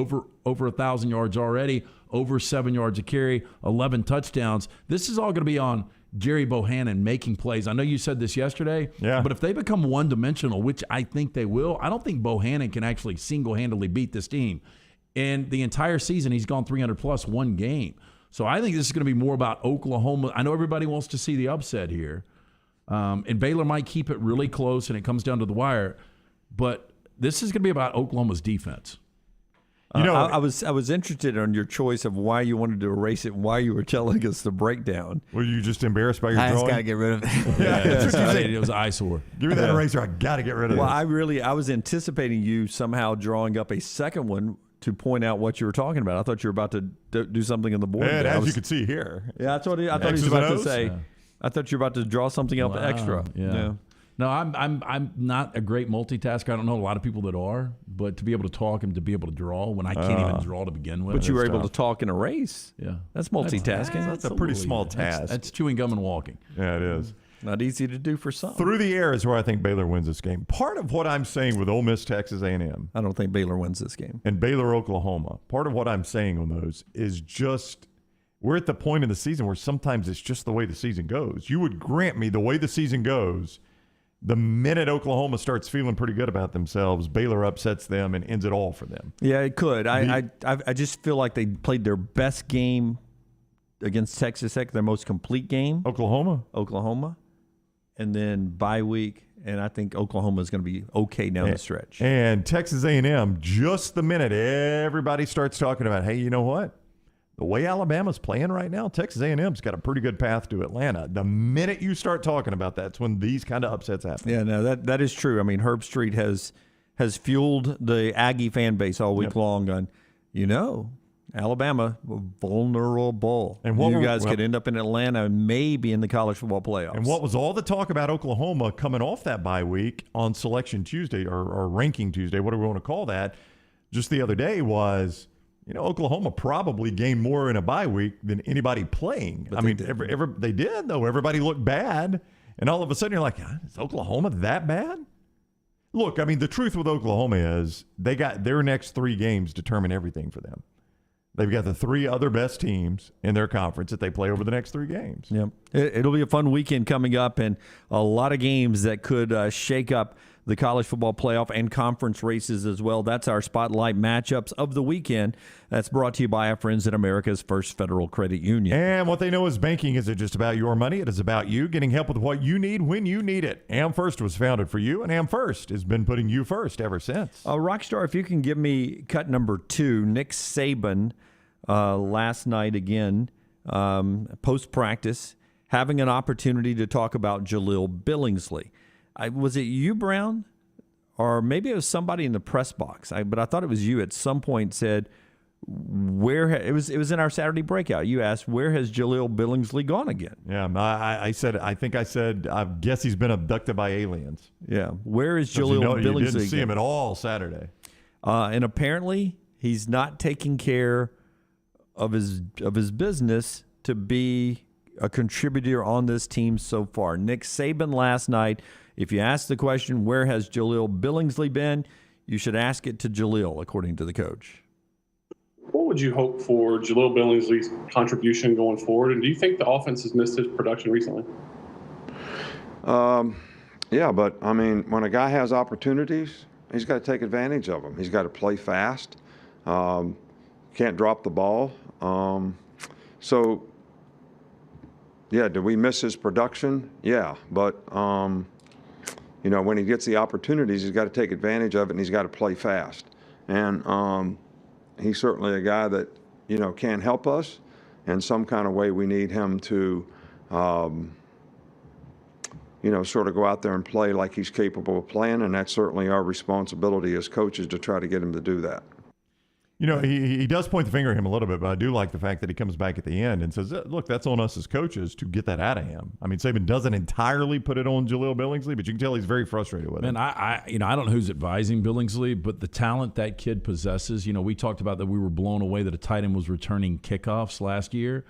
over 1,000 yards already, over 7 yards a carry, 11 touchdowns. This is all going to be on Jerry Bohannon making plays. I know you said this yesterday, but if they become one-dimensional, which I think they will, I don't think Bohannon can actually single-handedly beat this team. And the entire season, he's gone 300-plus one game. So I think this is going to be more about Oklahoma. I know everybody wants to see the upset here. And Baylor might keep it really close and it comes down to the wire. But this is going to be about Oklahoma's defense. You know, I was interested in your choice of why you wanted to erase it and why you were telling us the breakdown. Were you just embarrassed by your I drawing? just got to get rid of it. It was an eyesore. Give me that eraser. I got to get rid of it. Well, I was anticipating you somehow drawing up a second one to point out what you were talking about. I thought you were about to do something on the board. And as you can see here. Yeah, that's what I thought he was about to say. Yeah. I thought you were about to draw something up extra. Yeah. No, I'm not a great multitasker. I don't know a lot of people that are, but to be able to talk and to be able to draw when I can't even draw to begin with. But you were able to talk and erase. Yeah. That's multitasking. That's a pretty small task. That's chewing gum and walking. Yeah, it is. Not easy to do for some. Through the air is where I think Baylor wins this game. Part of what I'm saying with Ole Miss, Texas A&M. I don't think Baylor wins this game. And Baylor, Oklahoma. Part of what I'm saying on those is just we're at the point in the season where sometimes it's just the way the season goes. You would grant me the way the season goes, the minute Oklahoma starts feeling pretty good about themselves, Baylor upsets them and ends it all for them. Yeah, it could. I just feel like they played their best game against Texas Tech, their most complete game. Oklahoma. And then bye week, and I think Oklahoma is going to be okay down the stretch. And Texas A&M, just the minute everybody starts talking about, hey, you know what? The way Alabama's playing right now, Texas A&M's got a pretty good path to Atlanta. The minute you start talking about that's when these kind of upsets happen. Yeah, no, that is true. I mean, Herb Street has fueled the Aggie fan base all week long on, Alabama, vulnerable. And you guys could end up in Atlanta and maybe in the college football playoffs. And what was all the talk about Oklahoma coming off that bye week on Selection Tuesday or Ranking Tuesday, whatever we want to call that, just the other day was, Oklahoma probably gained more in a bye week than anybody playing. But they did, though. Everybody looked bad. And all of a sudden you're like, is Oklahoma that bad? Look, I mean, the truth with Oklahoma is they got their next 3 games determine everything for them. They've got the 3 other best teams in their conference that they play over the next 3 games. Yep. It'll be a fun weekend coming up and a lot of games that could shake up the college football playoff and conference races as well. That's our spotlight matchups of the weekend. That's brought to you by our friends at America's First Federal Credit Union. And what they know is banking isn't just about your money. It is about you getting help with what you need when you need it. Am First was founded for you, and Am First has been putting you first ever since. Rockstar, if you can give me cut number 2, Nick Saban last night again, post-practice, having an opportunity to talk about Jaleel Billingsley. Was it you, Brown? Or maybe it was somebody in the press box. But I thought it was you at some point said, it was in our Saturday breakout. You asked, where has Jaleel Billingsley gone again? Yeah, I guess he's been abducted by aliens. Yeah. Where is Jaleel Billingsley? You didn't see him at all Saturday. And apparently he's not taking care of his business to be a contributor on this team so far. Nick Saban last night, if you ask the question, where has Jaleel Billingsley been, you should ask it to Jaleel, according to the coach. What would you hope for Jaleel Billingsley's contribution going forward? And do you think the offense has missed his production recently? Yeah, but I mean, when a guy has opportunities, he's got to take advantage of them. He's got to play fast. Can't drop the ball. So, yeah, do we miss his production? Yeah, but you know, when he gets the opportunities, he's got to take advantage of it, and he's got to play fast. And he's certainly a guy that, you know, can help us. In some kind of way, we need him to, you know, sort of go out there and play like he's capable of playing, and that's certainly our responsibility as coaches to try to get him to do that. You know, he does point the finger at him a little bit, but I do like the fact that he comes back at the end and says, look, that's on us as coaches to get that out of him. I mean, Saban doesn't entirely put it on Jaleel Billingsley, but you can tell he's very frustrated with it. Man, I don't know who's advising Billingsley, but the talent that kid possesses, you know, we talked about that we were blown away that a tight end was returning kickoffs last year.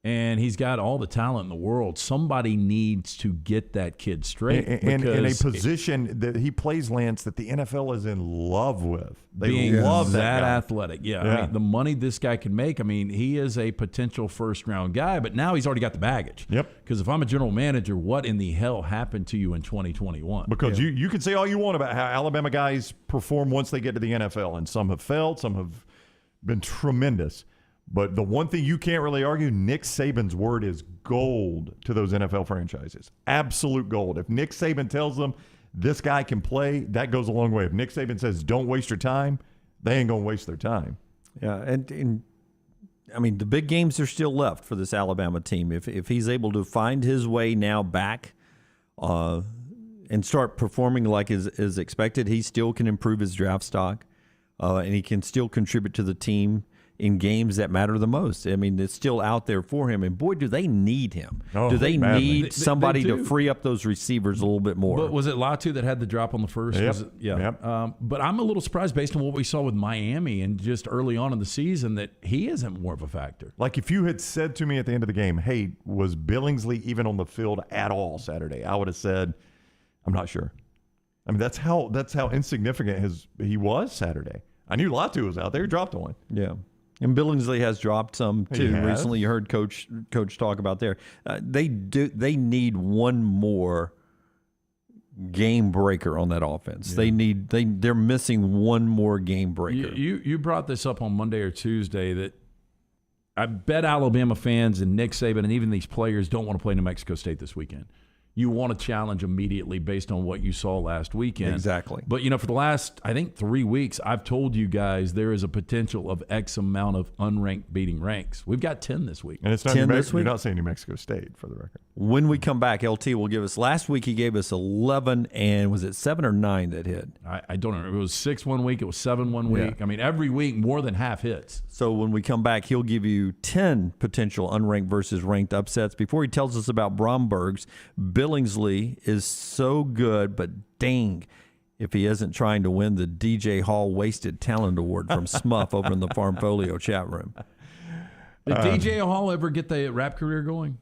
And he's got all the talent in the world. Somebody needs to get that kid straight. And in a position that he plays, Lance, that the NFL is in love with. They love that guy. Athletic. Yeah. I mean, the money this guy can make, I mean, he is a potential first-round guy, but now he's already got the baggage. Yep. Because if I'm a general manager, what in the hell happened to you in 2021? Because you can say all you want about how Alabama guys perform once they get to the NFL, and some have failed, some have been tremendous. But the one thing you can't really argue, Nick Saban's word is gold to those NFL franchises. Absolute gold. If Nick Saban tells them this guy can play, that goes a long way. If Nick Saban says don't waste your time, they ain't going to waste their time. Yeah, and I mean, the big games are still left for this Alabama team. If he's able to find his way now back and start performing like is expected, he still can improve his draft stock, and he can still contribute to the team in games that matter the most. I mean, it's still out there for him, and boy, do they need him. Do they need somebody to free up those receivers a little bit more? But was it Latu that had the drop on the first? Yep. Yeah. But I'm a little surprised based on what we saw with Miami and just early on in the season that he isn't more of a factor. Like if you had said to me at the end of the game, hey, was Billingsley even on the field at all Saturday? I would have said, I'm not sure. I mean, that's how insignificant he was Saturday. I knew Latu was out there. He dropped one. Yeah. And Billingsley has dropped some too. Recently, you heard Coach talk about there. They need one more game breaker on that offense. Yeah. They're missing one more game breaker. You brought this up on Monday or Tuesday that I bet Alabama fans and Nick Saban and even these players don't want to play New Mexico State this weekend. You want to challenge immediately based on what you saw last weekend. Exactly. But, you know, for the last, I think, 3 weeks, I've told you guys there is a potential of X amount of unranked beating ranks. We've got 10 this week. And it's not 10 this week? You're not saying New Mexico State, for the record. When we come back, LT will give us, last week he gave us 11, and was it 7 or 9 that hit? I don't know. It was 6 one week. It was 7 one week. Yeah. I mean, every week more than half hits. So when we come back, he'll give you 10 potential unranked versus ranked upsets. Before he tells us about Bromberg's, Billingsley is so good, but dang, if he isn't trying to win the DJ Hall Wasted Talent Award from Smuff over in the Farmfolio chat room. Did DJ Hall ever get the rap career going?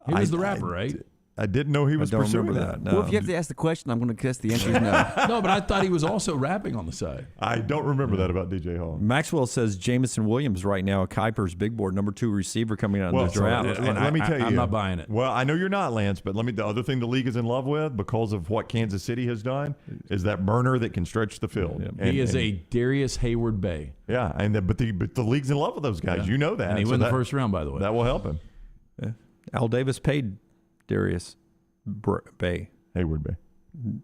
He was the rapper, right? I didn't know he was pursuing that. No. Well, if you have to ask the question, I'm going to guess the answer is no. No, but I thought he was also rapping on the side. I don't remember that about DJ Hall. Maxwell says Jamison Williams right now, Kuiper's big board, number 2 receiver coming out of the draft. Let me tell you. I'm not buying it. Well, I know you're not, Lance, but the other thing the league is in love with because of what Kansas City has done is that burner that can stretch the field. Yeah. He is a Darius Hayward Bay. Yeah, but the league's in love with those guys. Yeah. You know that. And he won the first round, by the way. That will help him. Yeah. Al Davis paid Darius Bay. Hayward Bay.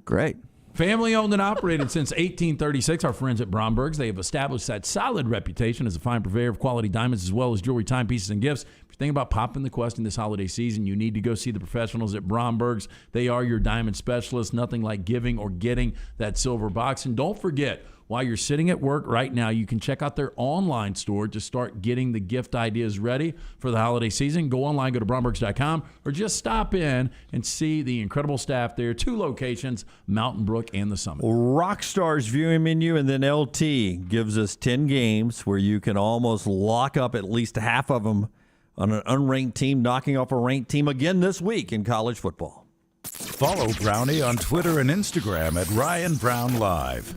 Great. Family owned and operated since 1836. Our friends at Bromberg's, they have established that solid reputation as a fine purveyor of quality diamonds as well as jewelry, timepieces, and gifts. If you're thinking about popping the question this holiday season, you need to go see the professionals at Bromberg's. They are your diamond specialists. Nothing like giving or getting that silver box. And don't forget, while you're sitting at work right now, you can check out their online store to start getting the gift ideas ready for the holiday season. Go online, go to brombergs.com, or just stop in and see the incredible staff there. 2 locations, Mountain Brook and the Summit. Rockstar's viewing menu, and then LT gives us 10 games where you can almost lock up at least half of them on an unranked team, knocking off a ranked team again this week in college football. Follow Brownie on Twitter and Instagram at Ryan Brown Live.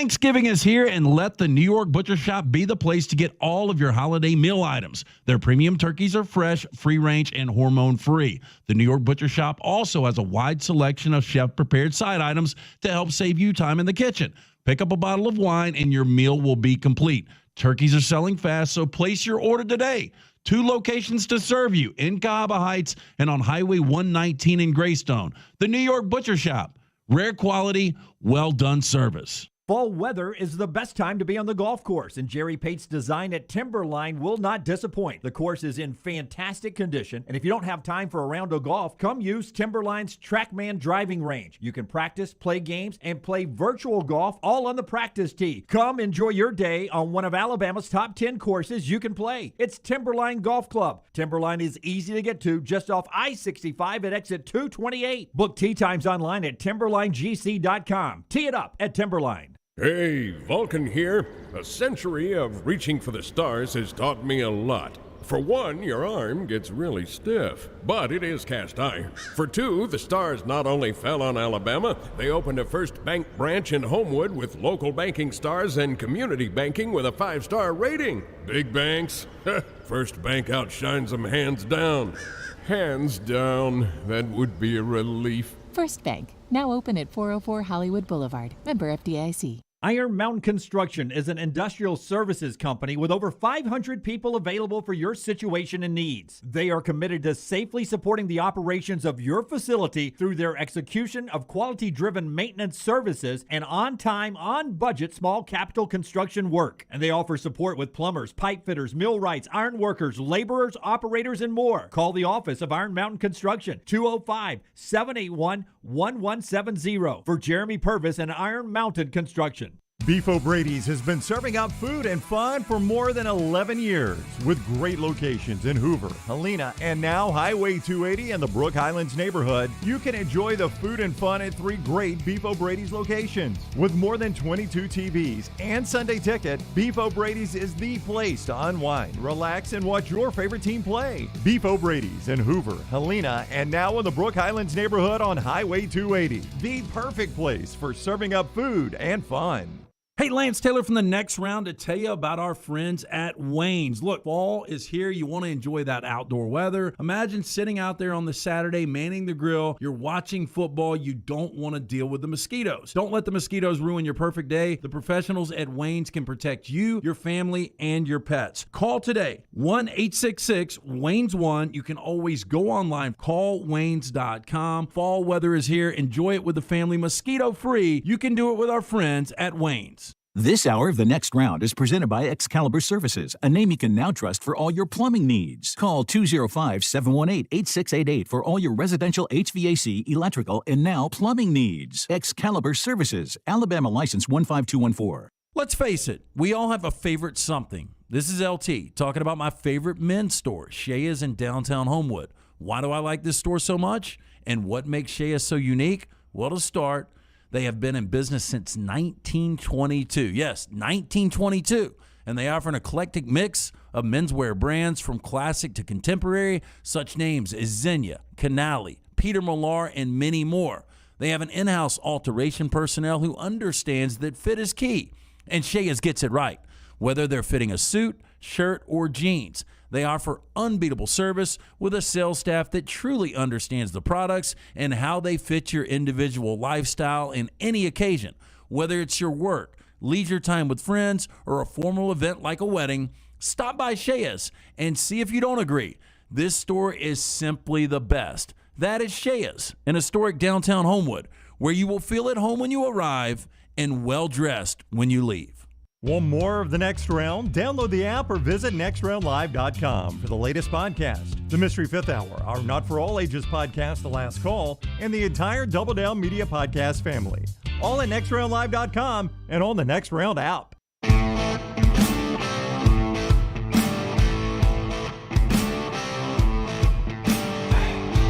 Thanksgiving is here, and let the New York Butcher Shop be the place to get all of your holiday meal items. Their premium turkeys are fresh, free-range, and hormone-free. The New York Butcher Shop also has a wide selection of chef-prepared side items to help save you time in the kitchen. Pick up a bottle of wine, and your meal will be complete. Turkeys are selling fast, so place your order today. 2 locations to serve you, in Cahaba Heights and on Highway 119 in Greystone. The New York Butcher Shop. Rare quality, well-done service. Fall weather is the best time to be on the golf course, and Jerry Pate's design at Timberline will not disappoint. The course is in fantastic condition, and if you don't have time for a round of golf, come use Timberline's TrackMan driving range. You can practice, play games, and play virtual golf all on the practice tee. Come enjoy your day on one of Alabama's top 10 courses you can play. It's Timberline Golf Club. Timberline is easy to get to just off I-65 at exit 228. Book tee times online at timberlinegc.com. Tee it up at Timberline. Hey, Vulcan here. A century of reaching for the stars has taught me a lot. For one, your arm gets really stiff, but it is cast iron. For two, the stars not only fell on Alabama, they opened a First Bank branch in Homewood with local banking stars and community banking with a 5-star rating. Big banks? First Bank outshines them hands down. Hands down. That would be a relief. First Bank, now open at 404 Hollywood Boulevard. Member FDIC. Iron Mountain Construction is an industrial services company with over 500 people available for your situation and needs. They are committed to safely supporting the operations of your facility through their execution of quality-driven maintenance services and on-time, on-budget small capital construction work. And they offer support with plumbers, pipe fitters, millwrights, iron workers, laborers, operators, and more. Call the office of Iron Mountain Construction, 205-781-1170 for Jeremy Purvis and Iron Mountain Construction. Beef O'Brady's has been serving up food and fun for more than 11 years with great locations in Hoover, Helena, and now Highway 280 in the Brook Highlands neighborhood. You can enjoy the food and fun at 3 great Beef O'Brady's locations. With more than 22 TVs and Sunday ticket, Beef O'Brady's is the place to unwind, relax, and watch your favorite team play. Beef O'Brady's in Hoover, Helena, and now in the Brook Highlands neighborhood on Highway 280. The perfect place for serving up food and fun. Hey, Lance Taylor from the Next Round to tell you about our friends at Wayne's. Look, fall is here. You want to enjoy that outdoor weather. Imagine sitting out there on the Saturday, manning the grill. You're watching football. You don't want to deal with the mosquitoes. Don't let the mosquitoes ruin your perfect day. The professionals at Wayne's can protect you, your family, and your pets. Call today, 1-866-WAYNES1. You can always go online, callwaynes.com. Fall weather is here. Enjoy it with the family, mosquito-free. You can do it with our friends at Wayne's. This hour of The Next Round is presented by Excalibur Services, a name you can now trust for all your plumbing needs. Call 205-718-8688 for all your residential HVAC, electrical, and now plumbing needs. Excalibur Services, Alabama license 15214. Let's face it, we all have a favorite something. This is LT talking about my favorite men's store, Shea's in downtown Homewood. Why do I like this store so much? And what makes Shea's so unique? Well, to start, they have been in business since 1922. Yes, 1922. And they offer an eclectic mix of menswear brands from classic to contemporary, such names as Xenia, Canali, Peter Millar, and many more. They have an in-house alteration personnel who understands that fit is key. And Shea's gets it right. Whether they're fitting a suit, shirt, or jeans, they offer unbeatable service with a sales staff that truly understands the products and how they fit your individual lifestyle in any occasion. Whether it's your work, leisure time with friends, or a formal event like a wedding, stop by Shea's and see if you don't agree. This store is simply the best. That is Shea's in historic downtown Homewood, where you will feel at home when you arrive and well-dressed when you leave. Want more of The Next Round? Download the app or visit nextroundlive.com for the latest podcast, The Mystery Fifth Hour, our Not For All Ages podcast, The Last Call, and the entire Double Down Media podcast family. All at nextroundlive.com and on the Next Round app.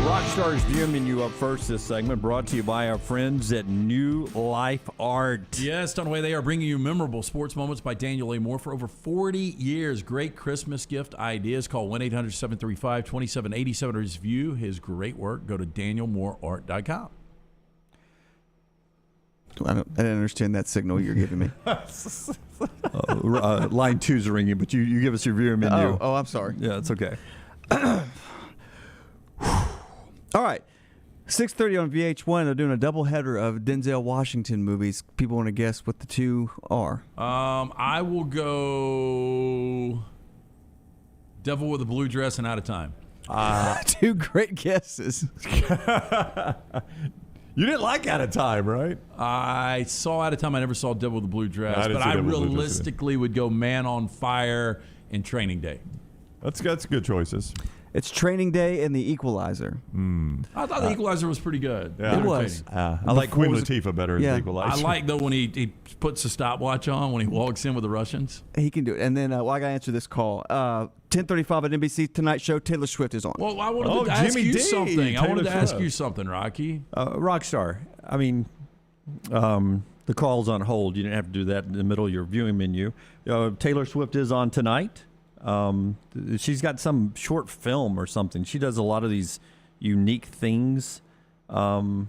Rockstars viewing you up first this segment, brought to you by our friends at New Life Art. Yes, Dunaway, they are bringing you memorable sports moments by Daniel A. Moore for over 40 years. Great Christmas gift ideas. Call 1-800-735-2787 or just view his great work. Go to danielmooreart.com. I didn't understand that signal you're giving me. Line 2's ringing, but you give us your viewing menu. Oh, I'm sorry. Yeah, it's okay. All right. 6:30 on VH1. They're doing a doubleheader of Denzel Washington movies. People want to guess what the two are. I will go Devil with a Blue Dress and Out of Time. Two great guesses. You didn't like Out of Time, right? I saw Out of Time. I never saw Devil with a Blue Dress, but I realistically would go Man on Fire and Training Day. That's good choices. It's Training Day and The Equalizer. I thought The Equalizer was pretty good. Yeah. It was. I like Queen Latifah better as The Equalizer. I like, though, when he puts the stopwatch on when he walks in with the Russians. He can do it. And then I got to answer this call. 10:35 at NBC Tonight Show. Taylor Swift is on. Well, I wanted to ask you something. I wanted to ask you something, Rocky. Rockstar. I mean, the call's on hold. You didn't have to do that in the middle of your viewing menu. Taylor Swift is on tonight. She's got some short film or something. She does a lot of these unique things that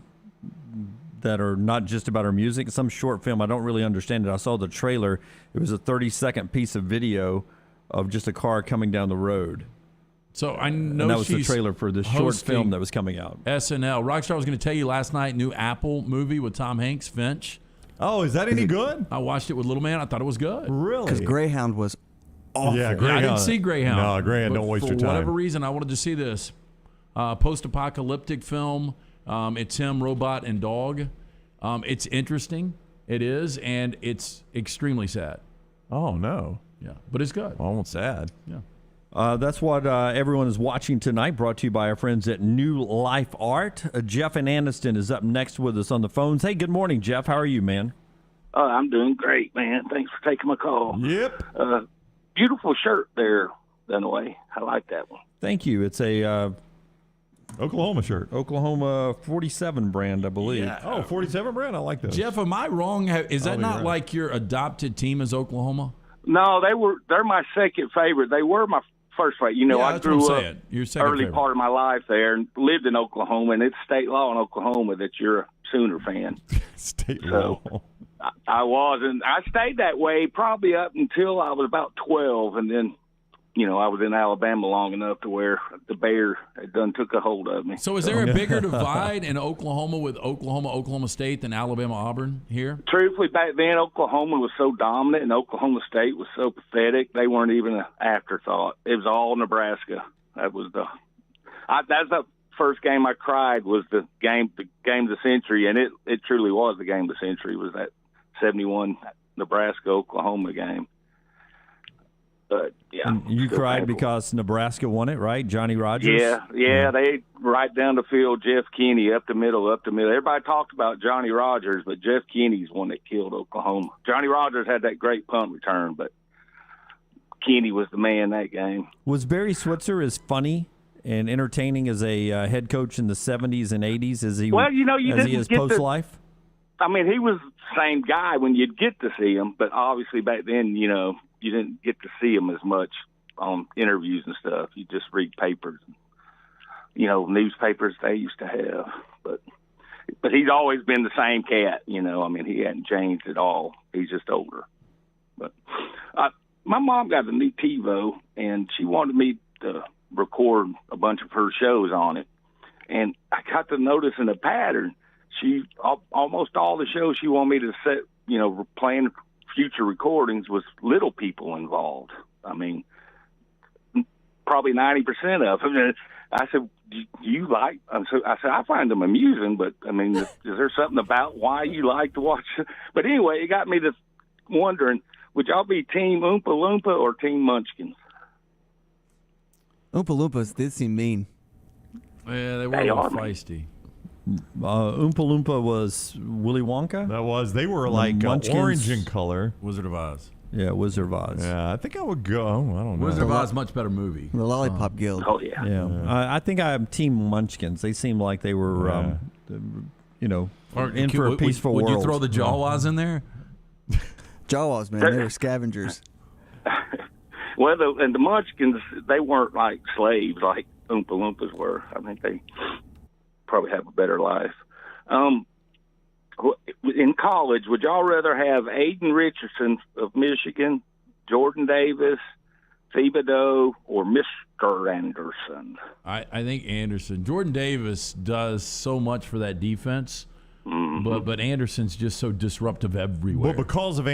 are not just about her music. Some short film. I don't really understand it. I saw the trailer. It was a 30-second piece of video of just a car coming down the road. So I know and that was she's the trailer for the short film that was coming out. SNL. Rockstar was going to tell you last night, new Apple movie with Tom Hanks, Finch. Oh, is that any good? I watched it with Little Man. I thought it was good. Really? Because Greyhound was awful. Yeah, I didn't see Greyhound. No, Greyhound, don't waste your time. For whatever reason, I wanted to see this post-apocalyptic film. It's him, robot, and dog. It's interesting. It is, and it's extremely sad. Oh, no. Yeah, but it's good. Almost sad. Yeah. That's what everyone is watching tonight, brought to you by our friends at New Life Art. Jeff in Anniston is up next with us on the phones. Hey, good morning, Jeff. How are you, man? I'm doing great, man. Thanks for taking my call. Yep. Beautiful shirt there, Dunaway. I like that one. Thank you. It's a Oklahoma shirt. Oklahoma 47 brand, I believe. Yeah. Oh, 47 brand? I like those. Jeff, am I wrong? Is that not like your adopted team is Oklahoma? No, they're my second favorite. They were my first favorite. You know, Yeah, I that's grew what I'm up saying. Your second early favorite. part of my life there and lived in Oklahoma, and it's state law in Oklahoma that you're a Sooner fan. State law. I was, and I stayed that way probably up until I was about 12, and then, you know, I was in Alabama long enough to where the bear had done took a hold of me. So is there a bigger divide in Oklahoma with Oklahoma State than Alabama, Auburn here? Truthfully, back then, Oklahoma was so dominant and Oklahoma State was so pathetic, they weren't even an afterthought. It was all Nebraska. That's the first game I cried was the game of the century, and it truly was the game of the century, was that 71 Nebraska-Oklahoma game. But, yeah. And you cried because Nebraska won it, right? Johnny Rodgers? Yeah, they right down the field, Jeff Kinney, up the middle. Everybody talked about Johnny Rodgers, but Jeff Kinney's one that killed Oklahoma. Johnny Rodgers had that great punt return, but Kinney was the man that game. Was Barry Switzer as funny and entertaining as a head coach in the 70s and 80s as he is post-life? I mean, he was the same guy when you'd get to see him, but obviously back then, you know, you didn't get to see him as much on interviews and stuff. You just read papers, you know, newspapers they used to have. But he's always been the same cat, you know. I mean, he hadn't changed at all. He's just older. But my mom got a new TiVo, and she wanted me to record a bunch of her shows on it. And I got to noticing a pattern. She almost all the shows she wanted me to set, you know, playing future recordings was little people involved. I mean, probably 90% of them. I said, "Do you like?" I said, "I find them amusing, but I mean, is there something about why you like to watch it?" But anyway, it got me to wondering: would y'all be Team Oompa Loompa or Team Munchkins? Oompa Loompas did seem mean. Yeah, they were a little feisty. Oompa Loompa was Willy Wonka? That was. They were like orange in color. Wizard of Oz. Yeah, Wizard of Oz. Yeah, I think I would go. I don't know. Wizard of Oz, much better movie. The Lollipop Guild. Oh, yeah. I think I'm Team Munchkins. They seem like they were, you know, in for a peaceful world. Would you throw the Jawas in there? Jawas, man. They were scavengers. Well, the Munchkins, they weren't like slaves like Oompa Loompas were. I think they probably have a better life. in college, would y'all rather have Aiden Richardson of Michigan, Jordan Davis, Thibodeau, or Mr. Anderson? I think Anderson. Jordan Davis does so much for that defense, but Anderson's just so disruptive everywhere. Well, because of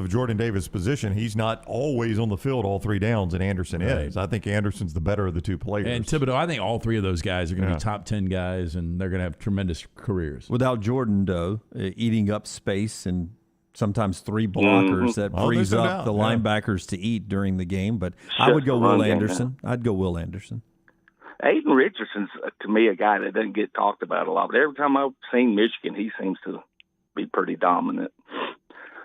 Jordan Davis' position, he's not always on the field all 3 downs, and Anderson is. I think Anderson's the better of the 2 players. And Thibodeau, I think all 3 of those guys are going to be top 10 guys, and they're going to have tremendous careers. Without Jordan, though, eating up space and sometimes 3 blockers that frees up the linebackers to eat during the game. But I would go Will Anderson. I'd go Will Anderson. Aiden Richardson's, to me, a guy that doesn't get talked about a lot. But every time I've seen Michigan, he seems to be pretty dominant.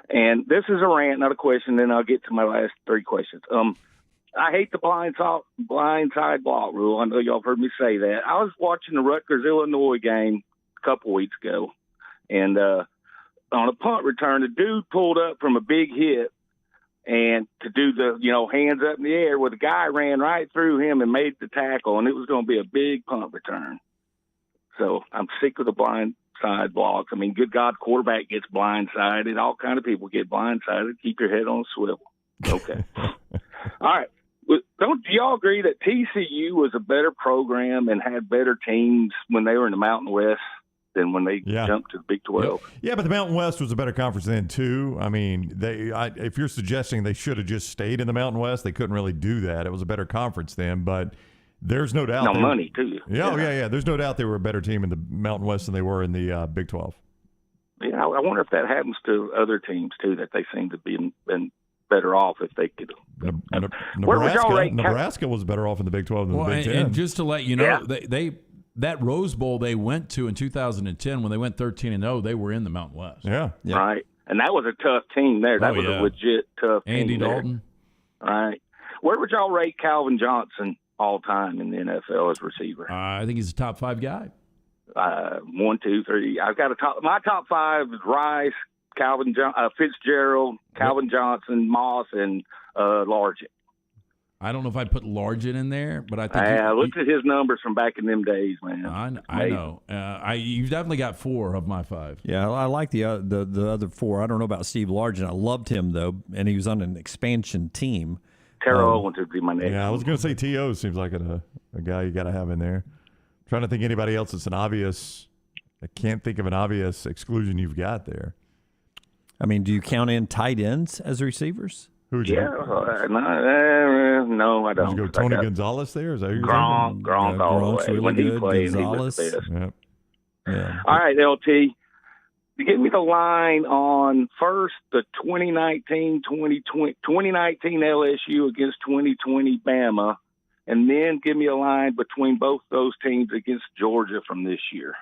And this is a rant, not a question. Then I'll get to my last 3 questions. I hate the blindside block rule. I know y'all have heard me say that. I was watching the Rutgers-Illinois game a couple weeks ago, and on a punt return, the dude pulled up from a big hit and to do the, hands up in the air, where the guy ran right through him and made the tackle, and it was going to be a big punt return. So I'm sick of the blindside blocks. I mean, good God, quarterback gets blindsided. All kind of people get blindsided. Keep your head on a swivel. Okay. All right. Do y'all agree that TCU was a better program and had better teams when they were in the Mountain West than when they jumped to the Big 12? Yeah, but the Mountain West was a better conference then, too. I mean, if you're suggesting they should have just stayed in the Mountain West, they couldn't really do that. It was a better conference then, but there's no doubt. Money, too. Yeah. There's no doubt they were a better team in the Mountain West than they were in the Big 12. Yeah, I wonder if that happens to other teams, too, that they seem to be been better off if they could. Nebraska was better off in the Big 12 than the Big 10. And just to let you know, that Rose Bowl they went to in 2010, when they went 13-0, they were in the Mountain West. Yeah. Right. And that was a tough team there. That was a legit tough team. Andy Dalton. All right. Where would y'all rate Calvin Johnson all time in the NFL as receiver? I think he's a top 5 guy. 1, 2, 3. I've got my top 5 is Rice, Fitzgerald, Calvin Johnson, Moss, and Largent. I don't know if I'd put Largent in there, but I think look at his numbers from back in them days, man. I know. You've definitely got 4 of my 5. Yeah, I like the other 4. I don't know about Steve Largent. I loved him though, and he was on an expansion team. Terrell Owens would be my next. Yeah, I was going to say T.O. seems like a guy you got to have in there. I'm trying to think anybody else that's an obvious. I can't think of an obvious exclusion you've got there. I mean, do you count in tight ends as receivers? No, I don't. Did you go Tony Gonzalez there? Is that who you're Gronk all the way. Really when good. he played, Gonzalez. he was the best. Yep. Yeah. All right, LT. Give me the line on first the 2019 LSU against 2020 Bama, and then give me a line between both those teams against Georgia from this year.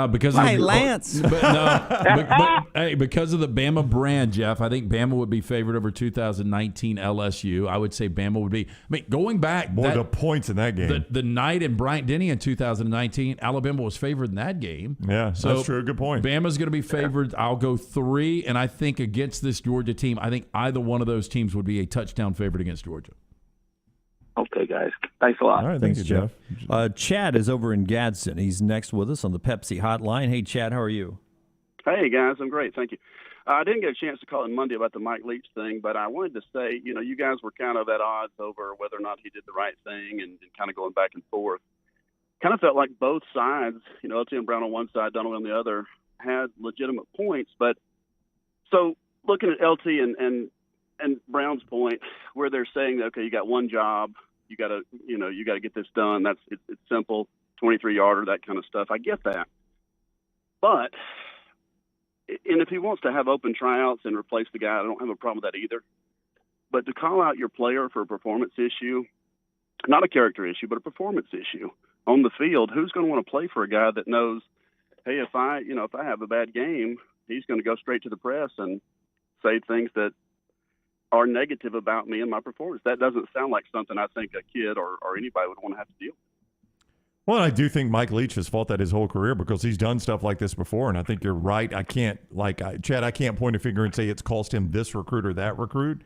Because Lance. Because of the Bama brand, Jeff, I think Bama would be favored over 2019 LSU. I would say Bama would be. I mean, going back, the points in that game. The night in Bryant-Denny in 2019, Alabama was favored in that game. Yeah, so that's true. Good point. Bama's going to be favored. I'll go 3, and I think against this Georgia team, I think either one of those teams would be a touchdown favorite against Georgia. Okay, guys. Thanks a lot. All right, thanks, Jeff. Chad is over in Gadsden. He's next with us on the Pepsi hotline. Hey, Chad, how are you? Hey, guys. I'm great. Thank you. I didn't get a chance to call in Monday about the Mike Leach thing, but I wanted to say, you guys were kind of at odds over whether or not he did the right thing and kind of going back and forth. Kind of felt like both sides, LT and Brown on one side, Donald on the other, had legitimate points. But so looking at LT and Brown's point, where they're saying, okay, you got one job, you got to get this done. It's simple, 23-yarder, that kind of stuff. I get that, but if he wants to have open tryouts and replace the guy, I don't have a problem with that either. But to call out your player for a performance issue, not a character issue, but a performance issue on the field, who's going to want to play for a guy that knows, hey, if I have a bad game, he's going to go straight to the press and say things that are negative about me and my performance? That doesn't sound like something I think a kid or anybody would want to have to deal with. Well, I do think Mike Leach has fought that his whole career because he's done stuff like this before, and I think you're right. I can't point a finger and say it's cost him this recruit or that recruit,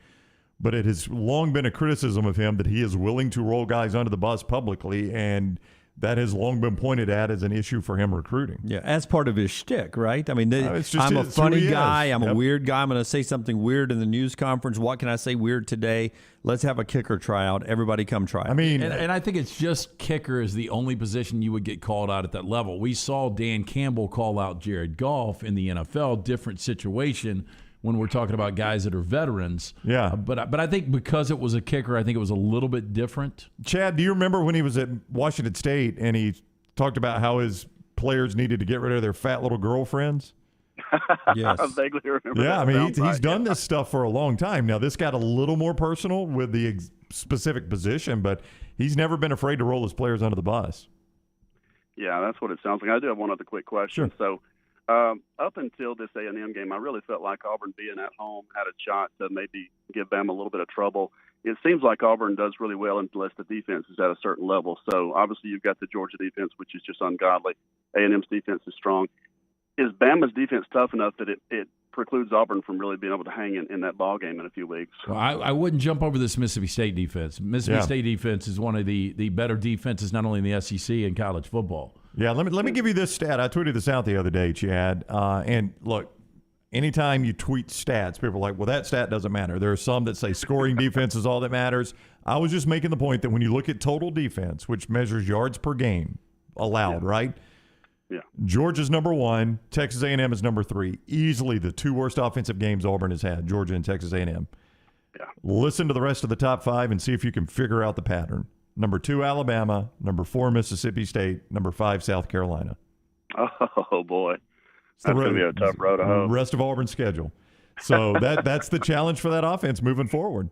but it has long been a criticism of him that he is willing to roll guys under the bus publicly, and that has long been pointed at as an issue for him recruiting. Yeah, as part of his shtick, right? I mean, it's just I'm a it's who funny he guy. is. I'm a Yep. weird guy. I'm going to say something weird in the news conference. What can I say weird today? Let's have a kicker tryout. Everybody come try it. I mean, and I think it's just kicker is the only position you would get called out at that level. We saw Dan Campbell call out Jared Goff in the NFL, different situation when we're talking about guys that are veterans. Yeah. But I think because it was a kicker, I think it was a little bit different. Chad, do you remember when he was at Washington State and he talked about how his players needed to get rid of their fat little girlfriends? Yes. I vaguely remember. Yeah, that. I mean, Sounds he's right. done this stuff for a long time. Now, this got a little more personal with the specific position, but he's never been afraid to roll his players under the bus. Yeah, that's what it sounds like. I do have one other quick question. Sure. So, up until this A&M game, I really felt like Auburn being at home had a shot to maybe give Bama a little bit of trouble. It seems like Auburn does really well unless the defense is at a certain level. So, obviously, you've got the Georgia defense, which is just ungodly. A&M's defense is strong. Is Bama's defense tough enough that it precludes Auburn from really being able to hang in that ball game in a few weeks? Well, I wouldn't jump over this Mississippi State defense. Mississippi State defense is one of the better defenses, not only in the SEC and college football. Yeah, let me give you this stat. I tweeted this out the other day, Chad. And look, anytime you tweet stats, people are like, well, that stat doesn't matter. There are some that say scoring defense is all that matters. I was just making the point that when you look at total defense, which measures yards per game allowed, right? Yeah. Georgia's number 1. Texas A&M is number 3. Easily the 2 worst offensive games Auburn has had, Georgia and Texas A&M. Yeah. Listen to the rest of the top 5 and see if you can figure out the pattern. Number 2, Alabama. Number 4, Mississippi State. Number 5, South Carolina. Oh, boy. That's going to be a tough road to hoe. Rest of Auburn's schedule. So that's the challenge for that offense moving forward.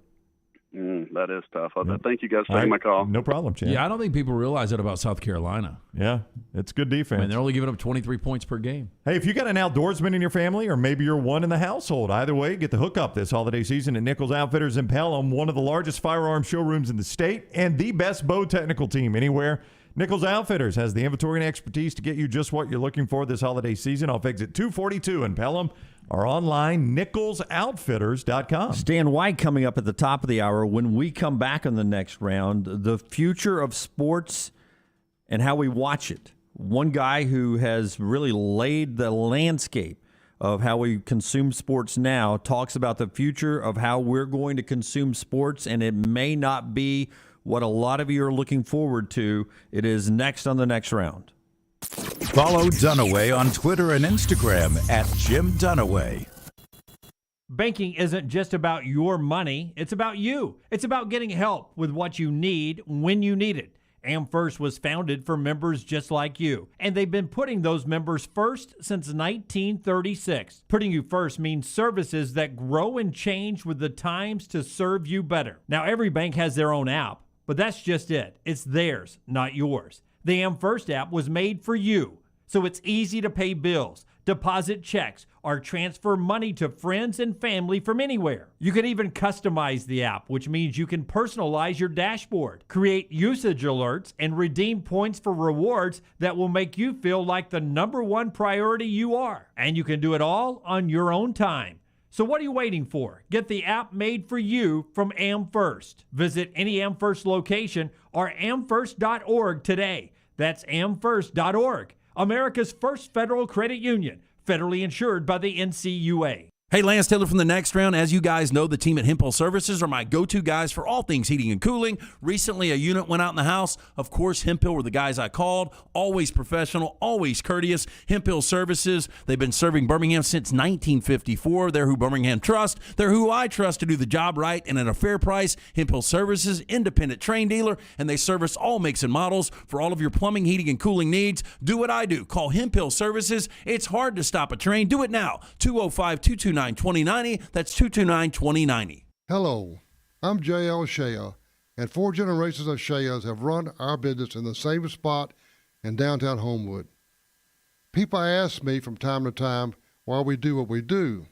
That is tough. Thank you guys for taking my call. No problem, Chad. Yeah, I don't think people realize that about South Carolina. Yeah, it's good defense. I mean, they're only giving up 23 points per game. Hey, if you got an outdoorsman in your family, or maybe you're one in the household, either way, get the hookup this holiday season at Nichols Outfitters in Pelham, one of the largest firearm showrooms in the state and the best bow technical team anywhere. Nichols Outfitters has the inventory and expertise to get you just what you're looking for this holiday season off exit 242 in Pelham or online, nicholsoutfitters.com. Stan White coming up at the top of the hour. When we come back in the next round, the future of sports and how we watch it. One guy who has really laid the landscape of how we consume sports now talks about the future of how we're going to consume sports, and it may not be what a lot of you are looking forward to. It is next on the next round. Follow Dunaway on Twitter and Instagram at Jim Dunaway. Banking isn't just about your money, it's about you. It's about getting help with what you need when you need it. AmFirst was founded for members just like you, and they've been putting those members first since 1936. Putting you first means services that grow and change with the times to serve you better. Now, every bank has their own app, but that's just it. It's theirs, not yours. The AmFirst app was made for you, so it's easy to pay bills, deposit checks, or transfer money to friends and family from anywhere. You can even customize the app, which means you can personalize your dashboard, create usage alerts, and redeem points for rewards that will make you feel like the number one priority you are. And you can do it all on your own time. So what are you waiting for? Get the app made for you from AmFirst. Visit any AmFirst location or amfirst.org today. That's amfirst.org, America's first federal credit union, federally insured by the NCUA. Hey, Lance Taylor from the next round. As you guys know, the team at Hemphill Services are my go-to guys for all things heating and cooling. Recently, a unit went out in the house. Of course, Hemphill were the guys I called. Always professional, always courteous. Hemphill Services, they've been serving Birmingham since 1954. They're who Birmingham trusts. They're who I trust to do the job right and at a fair price. Hemphill Services, independent train dealer, and they service all makes and models for all of your plumbing, heating, and cooling needs. Do what I do. Call Hemphill Services. It's hard to stop a train. Do it now. 205-229-2090. That's 229-2090. Hello, I'm J.L. Shea, and 4 generations of Sheas have run our business in the same spot in downtown Homewood. People ask me from time to time why we do what we do.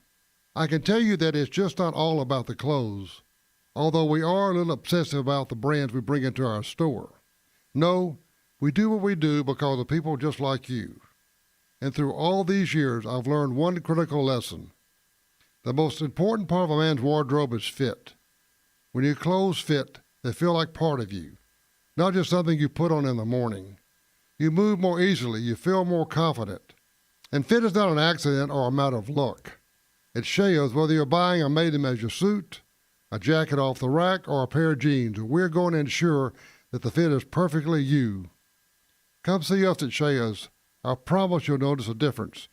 I can tell you that it's just not all about the clothes, although we are a little obsessive about the brands we bring into our store. No, we do what we do because of people just like you. And through all these years, I've learned one critical lesson. The most important part of a man's wardrobe is fit. When your clothes fit, they feel like part of you, not just something you put on in the morning. You move more easily. You feel more confident. And fit is not an accident or a matter of luck. At Shea's, whether you're buying a made-to-measure suit, a jacket off the rack, or a pair of jeans, we're going to ensure that the fit is perfectly you. Come see us at Shea's. I promise you'll notice a difference.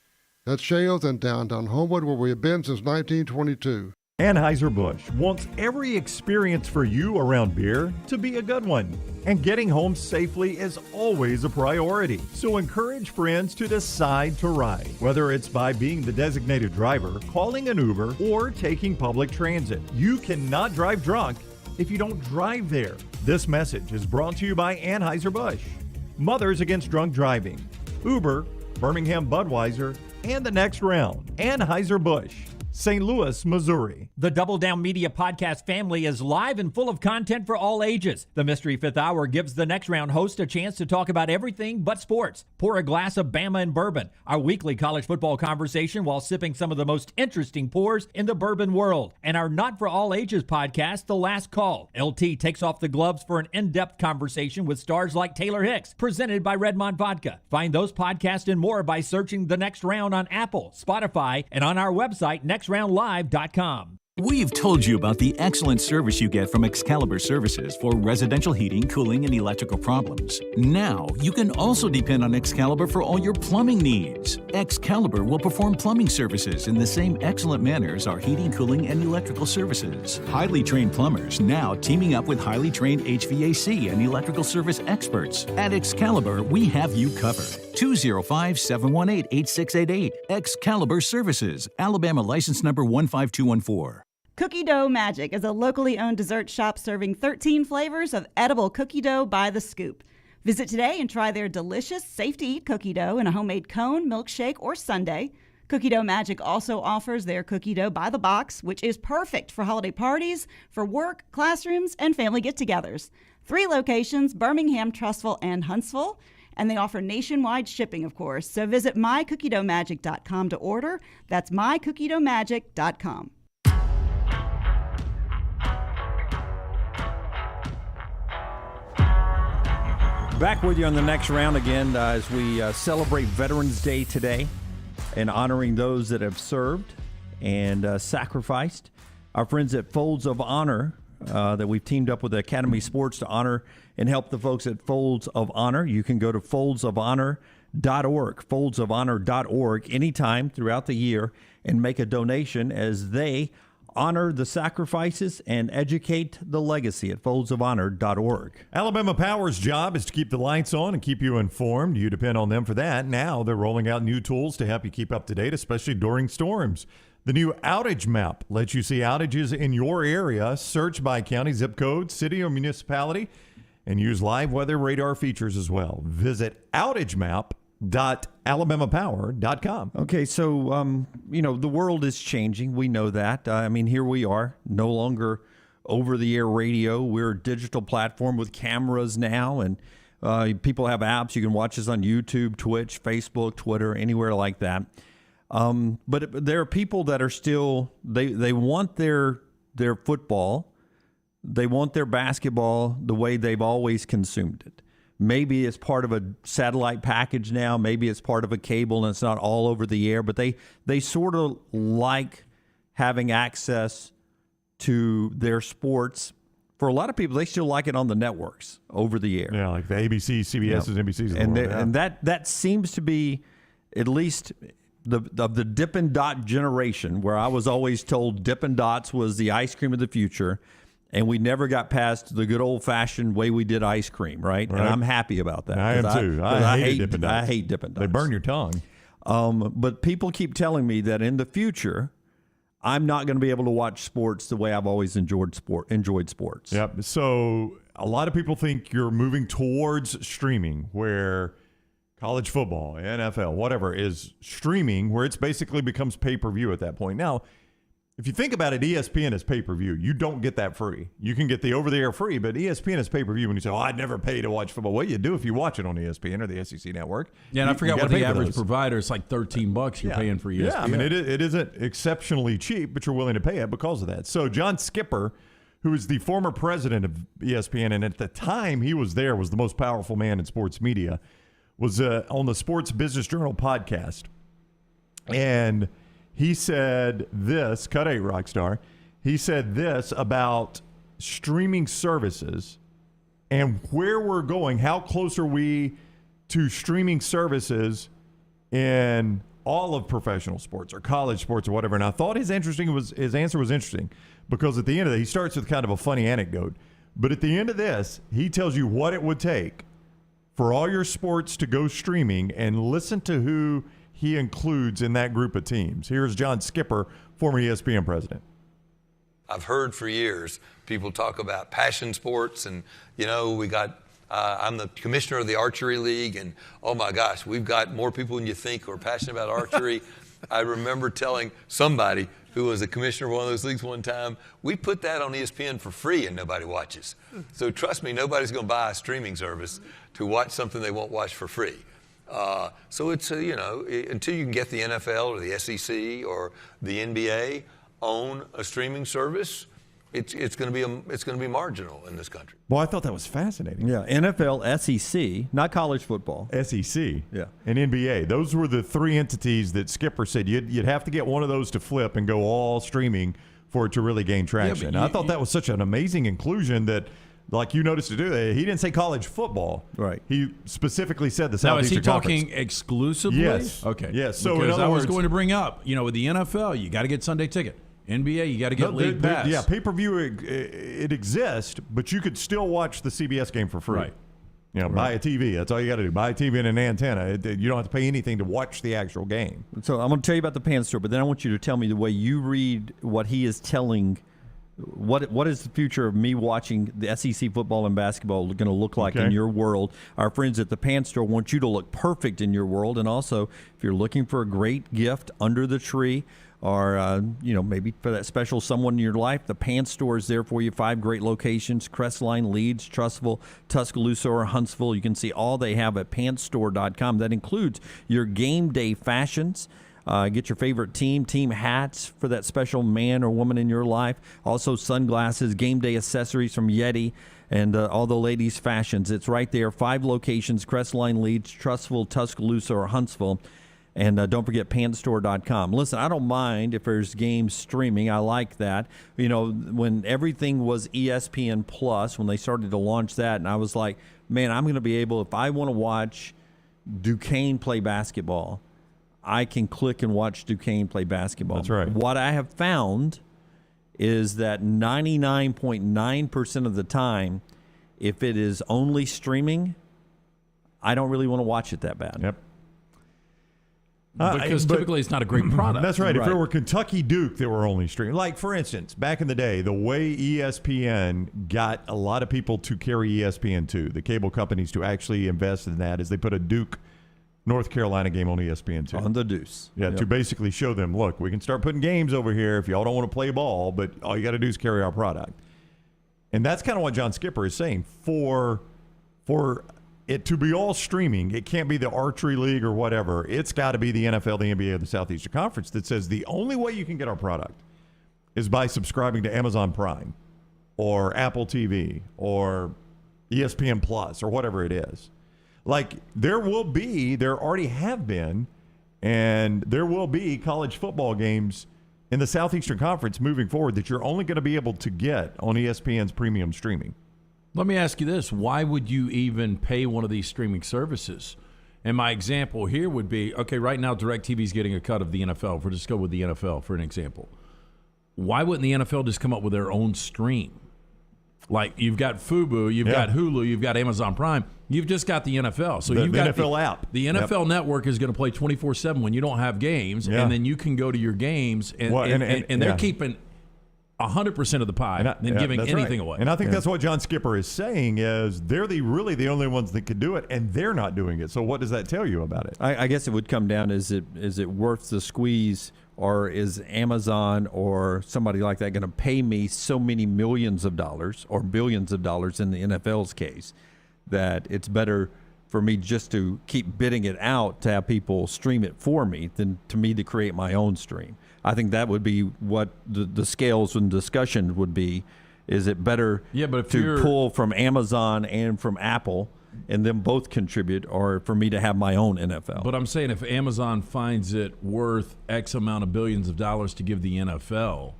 That's Shea's in downtown Homewood, where we have been since 1922. Anheuser-Busch wants every experience for you around beer to be a good one. And getting home safely is always a priority. So encourage friends to decide to ride, whether it's by being the designated driver, calling an Uber, or taking public transit. You cannot drive drunk if you don't drive there. This message is brought to you by Anheuser-Busch, Mothers Against Drunk Driving, Uber, Birmingham Budweiser, and the Next Round. Anheuser-Busch, St. Louis, Missouri. The Double Down Media podcast family is live and full of content for all ages. The Mystery Fifth Hour gives the Next Round host a chance to talk about everything but sports. Pour a glass of Bama and bourbon, our weekly college football conversation while sipping some of the most interesting pours in the bourbon world. And our Not For All Ages podcast, The Last Call. LT takes off the gloves for an in-depth conversation with stars like Taylor Hicks, presented by Redmond Vodka. Find those podcasts and more by searching The Next Round on Apple, Spotify, and on our website, nextroundlive.com. We've told you about the excellent service you get from Excalibur Services for residential heating, cooling, and electrical problems. Now, you can also depend on Excalibur for all your plumbing needs. Excalibur will perform plumbing services in the same excellent manner as our heating, cooling, and electrical services. Highly trained plumbers now teaming up with highly trained HVAC and electrical service experts. At Excalibur, we have you covered. 205-718-8688. Excalibur Services, Alabama license number 15214. Cookie Dough Magic is a locally owned dessert shop serving 13 flavors of edible cookie dough by the scoop. Visit today and try their delicious, safe-to-eat cookie dough in a homemade cone, milkshake, or sundae. Cookie Dough Magic also offers their cookie dough by the box, which is perfect for holiday parties, for work, classrooms, and family get-togethers. 3 locations, Birmingham, Trussville, and Huntsville. And they offer nationwide shipping, of course. So visit mycookiedoughmagic.com to order. That's mycookiedoughmagic.com. Back with you on the Next Round again as we celebrate Veterans Day today and honoring those that have served and sacrificed. Our friends at Folds of Honor that we've teamed up with Academy Sports to honor and help the folks at Folds of Honor. You can go to foldsofhonor.org, foldsofhonor.org, anytime throughout the year and make a donation as they honor the sacrifices and educate the legacy at foldsofhonor.org. Alabama Power's job is to keep the lights on and keep you informed. You depend on them for that. Now they're rolling out new tools to help you keep up to date, especially during storms. The new outage map lets you see outages in your area, search by county, zip code, city, or municipality, and use live weather radar features as well. Visit outagemap.alabamapower.com. Okay, so, the world is changing. We know that. Here we are, no longer over-the-air radio. We're a digital platform with cameras now, and people have apps. You can watch us on YouTube, Twitch, Facebook, Twitter, anywhere like that. But there are people that are still, they want their football, they want their basketball the way they've always consumed it. Maybe it's part of a satellite package now. Maybe it's part of a cable and it's not all over the air. But they sort of like having access to their sports. For a lot of people, they still like it on the networks over the air. Yeah, like the ABC, CBS, and NBC's. And that seems to be at least of the Dippin' Dot generation, where I was always told Dippin' Dots was the ice cream of the future. And we never got past the good old-fashioned way we did ice cream, right? And I'm happy about that. I am too. I hate Dippin' Dots. I hate Dippin' Dots. They burn your tongue. But people keep telling me that in the future, I'm not going to be able to watch sports the way I've always enjoyed sports. Yep. So a lot of people think you're moving towards streaming, where college football, NFL, whatever, is streaming, where it's basically becomes pay-per-view at that point. Now, if you think about it, ESPN is pay-per-view. You don't get that free. You can get the over-the-air free, but ESPN is pay-per-view. When you say, I'd never pay to watch football. Well, you do if you watch it on ESPN or the SEC Network. Yeah, and I forgot what the average provider is, like $13 you're paying for ESPN. Yeah, it isn't exceptionally cheap, but you're willing to pay it because of that. So John Skipper, who is the former president of ESPN, and at the time he was there, was the most powerful man in sports media, was on the Sports Business Journal podcast, and he said this, Cut 8 Rockstar, he said this about streaming services and where we're going. How close are we to streaming services in all of professional sports or college sports or whatever? And I thought his answer was interesting because at the end of it, he starts with kind of a funny anecdote. But at the end of this, he tells you what it would take for all your sports to go streaming, and listen to who he includes in that group of teams. Here's John Skipper, former ESPN president. I've heard for years people talk about passion sports, and, we got I'm the commissioner of the archery league, and oh my gosh, we've got more people than you think who are passionate about archery. I remember telling somebody who was a commissioner of one of those leagues one time, we put that on ESPN for free and nobody watches. So trust me, nobody's going to buy a streaming service to watch something they won't watch for free. So it's, until you can get the NFL or the SEC or the NBA own a streaming service, it's going to be marginal in this country. Well, I thought that was fascinating. Yeah, NFL, SEC, not college football. SEC, yeah, and NBA. Those were the three entities that Skipper said you'd have to get one of those to flip and go all streaming for it to really gain traction. I thought that was such an amazing inclusion that, like you noticed to do, he didn't say college football. Right. He specifically said the Now, is he Southeastern Conference. talking exclusively? Yes. Okay. Yes. So because in other I was words, going to bring up, with the NFL, you got to get Sunday ticket. NBA, you got to get league pass. Yeah, pay-per-view, it exists, but you could still watch the CBS game for free. Right. Buy a TV. That's all you got to do. Buy a TV and an antenna. You don't have to pay anything to watch the actual game. So I'm going to tell you about the Pan Store, but then I want you to tell me the way you read what he is telling. What is the future of me watching the SEC football and basketball going to look like in your world? Our friends at the Pan Store want you to look perfect in your world, and also if you're looking for a great gift under the tree, or maybe for that special someone in your life, the Pan Store is there for you. 5 great locations: Crestline, Leeds, Trussville, Tuscaloosa, or Huntsville. You can see all they have at panstore.com. That includes your game day fashions. Get your favorite team hats for that special man or woman in your life. Also sunglasses, game day accessories from Yeti, and all the ladies' fashions. It's right there. 5 locations: Crestline, Leeds, Trussville, Tuscaloosa, or Huntsville. And don't forget panstore.com. Listen, I don't mind if there's games streaming. I like that. When everything was ESPN Plus, when they started to launch that, and I was like, man, I'm going to be able, if I want to watch Duquesne play basketball, I can click and watch Duquesne play basketball. That's right. What I have found is that 99.9% of the time, if it is only streaming, I don't really want to watch it that bad. Yep. Because typically it's not a great product. That's right. If it were Kentucky Duke that were only streaming, like for instance, back in the day, the way ESPN got a lot of people to carry ESPN2, the cable companies to actually invest in that, is they put a Duke North Carolina game on ESPN2. On the Deuce. Yeah, to basically show them, look, we can start putting games over here if y'all don't want to play ball, but all you got to do is carry our product. And that's kind of what John Skipper is saying. For it to be all streaming, it can't be the archery league or whatever. It's got to be the NFL, the NBA, or the Southeastern Conference that says the only way you can get our product is by subscribing to Amazon Prime or Apple TV or ESPN Plus or whatever it is. Like there already have been, and there will be college football games in the Southeastern Conference moving forward that you're only going to be able to get on ESPN's premium streaming. Let me ask you this. Why would you even pay one of these streaming services? And my example here would be, okay, right now DirecTV is getting a cut of the NFL. If we're just go with the NFL for an example. Why wouldn't the NFL just come up with their own stream? Like you've got Fubo, you've got Hulu, you've got Amazon Prime. You've just got the NFL. So you've got the NFL app. The NFL network is going to play 24/7 when you don't have games, and then you can go to your games, and they're keeping 100% of the pie than giving anything away. And I think that's what John Skipper is saying is they're really the only ones that could do it, and they're not doing it. So what does that tell you about it? I guess it would come down, is it worth the squeeze, or is Amazon or somebody like that going to pay me so many millions of dollars or billions of dollars in the NFL's case that it's better for me just to keep bidding it out to have people stream it for me than to me to create my own stream. I think that would be what the scales and discussion would be. Is it better but if to pull from Amazon and from Apple and them both contribute, or for me to have my own NFL. But I'm saying if Amazon finds it worth X amount of billions of dollars to give the NFL,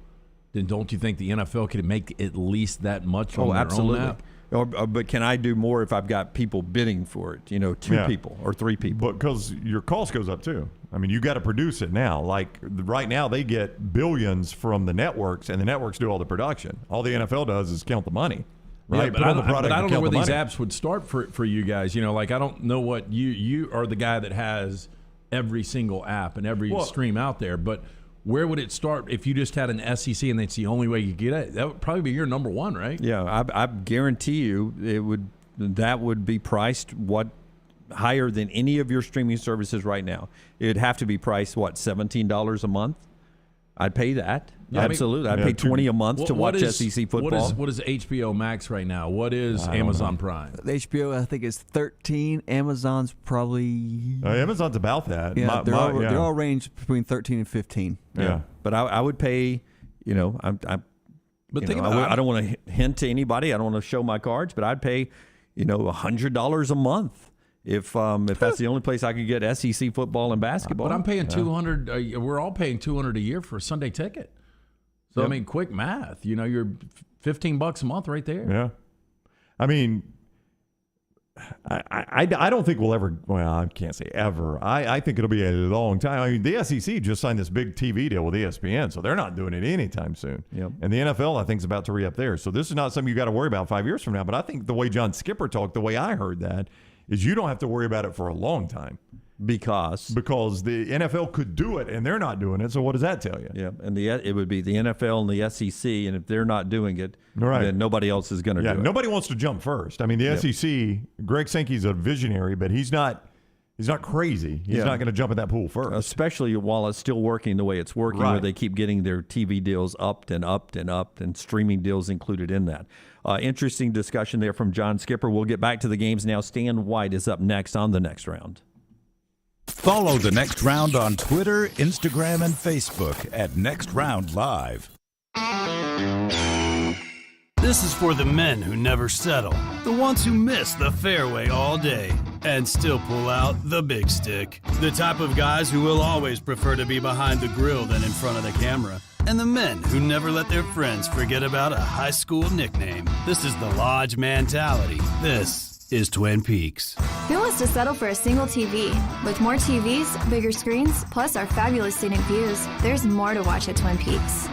then don't you think the NFL could make at least that much on their absolutely. own app? But can I do more if I've got people bidding for it? 2 people or 3 people. But because your cost goes up too. I mean, you got to produce it now. Like right now, they get billions from the networks, and the networks do all the production. All the NFL does is count the money. Right? Yeah, but I don't know where these apps would start for you guys. Like I don't know what you are the guy that has every single app and every stream out there, but where would it start if you just had an SEC and that's the only way you get it? That would probably be your number one, right? Yeah, I guarantee you that would be priced higher than any of your streaming services right now. It'd have to be priced $17 a month? I'd pay that. Yeah, Absolutely. I'd pay $20 a month to watch SEC football. What is HBO Max right now? What is Amazon Prime? The HBO, I think, is 13. Amazon's probably... Amazon's about that. Yeah, they're all ranged between 13 and 15. Yeah. But I would pay, I don't want to hint to anybody. I don't want to show my cards, but I'd pay, $100 a month. If that's the only place I could get SEC football and basketball. But I'm paying $200. We're all paying $200 a year for a Sunday ticket. So Yep. I mean, quick math. You're $15 a month right there. Yeah. I mean, I don't think we'll ever. Well, I can't say ever. I think it'll be a long time. I mean, the SEC just signed this big TV deal with ESPN, so they're not doing it anytime soon. Yep. And the NFL, I think, is about to re-up there. So this is not something you got to worry about 5 years from now. But I think the way John Skipper talked, the way I heard that, is you don't have to worry about it for a long time. Because the NFL could do it, and they're not doing it. So what does that tell you? Yeah, and it would be the NFL and the SEC, and if they're not doing it, right, then nobody else is going to do it. Nobody wants to jump first. I mean, the SEC, Greg Sankey's a visionary, but he's not crazy. He's not going to jump in that pool first. Especially while it's still working the way it's working, where they keep getting their TV deals upped and upped and upped, and streaming deals included in that. Interesting discussion there from John Skipper. We'll get back to the games now. Stan White is up next on The Next Round. Follow The Next Round on Twitter, Instagram, and Facebook at Next Round Live. This is for the men who never settle, the ones who miss the fairway all day and still pull out the big stick, the type of guys who will always prefer to be behind the grill than in front of the camera, and the men who never let their friends forget about a high school nickname. This is the Lodge mentality. This is Twin Peaks. Who wants to settle for a single TV? With more TVs, bigger screens, plus our fabulous scenic views, there's more to watch at Twin Peaks.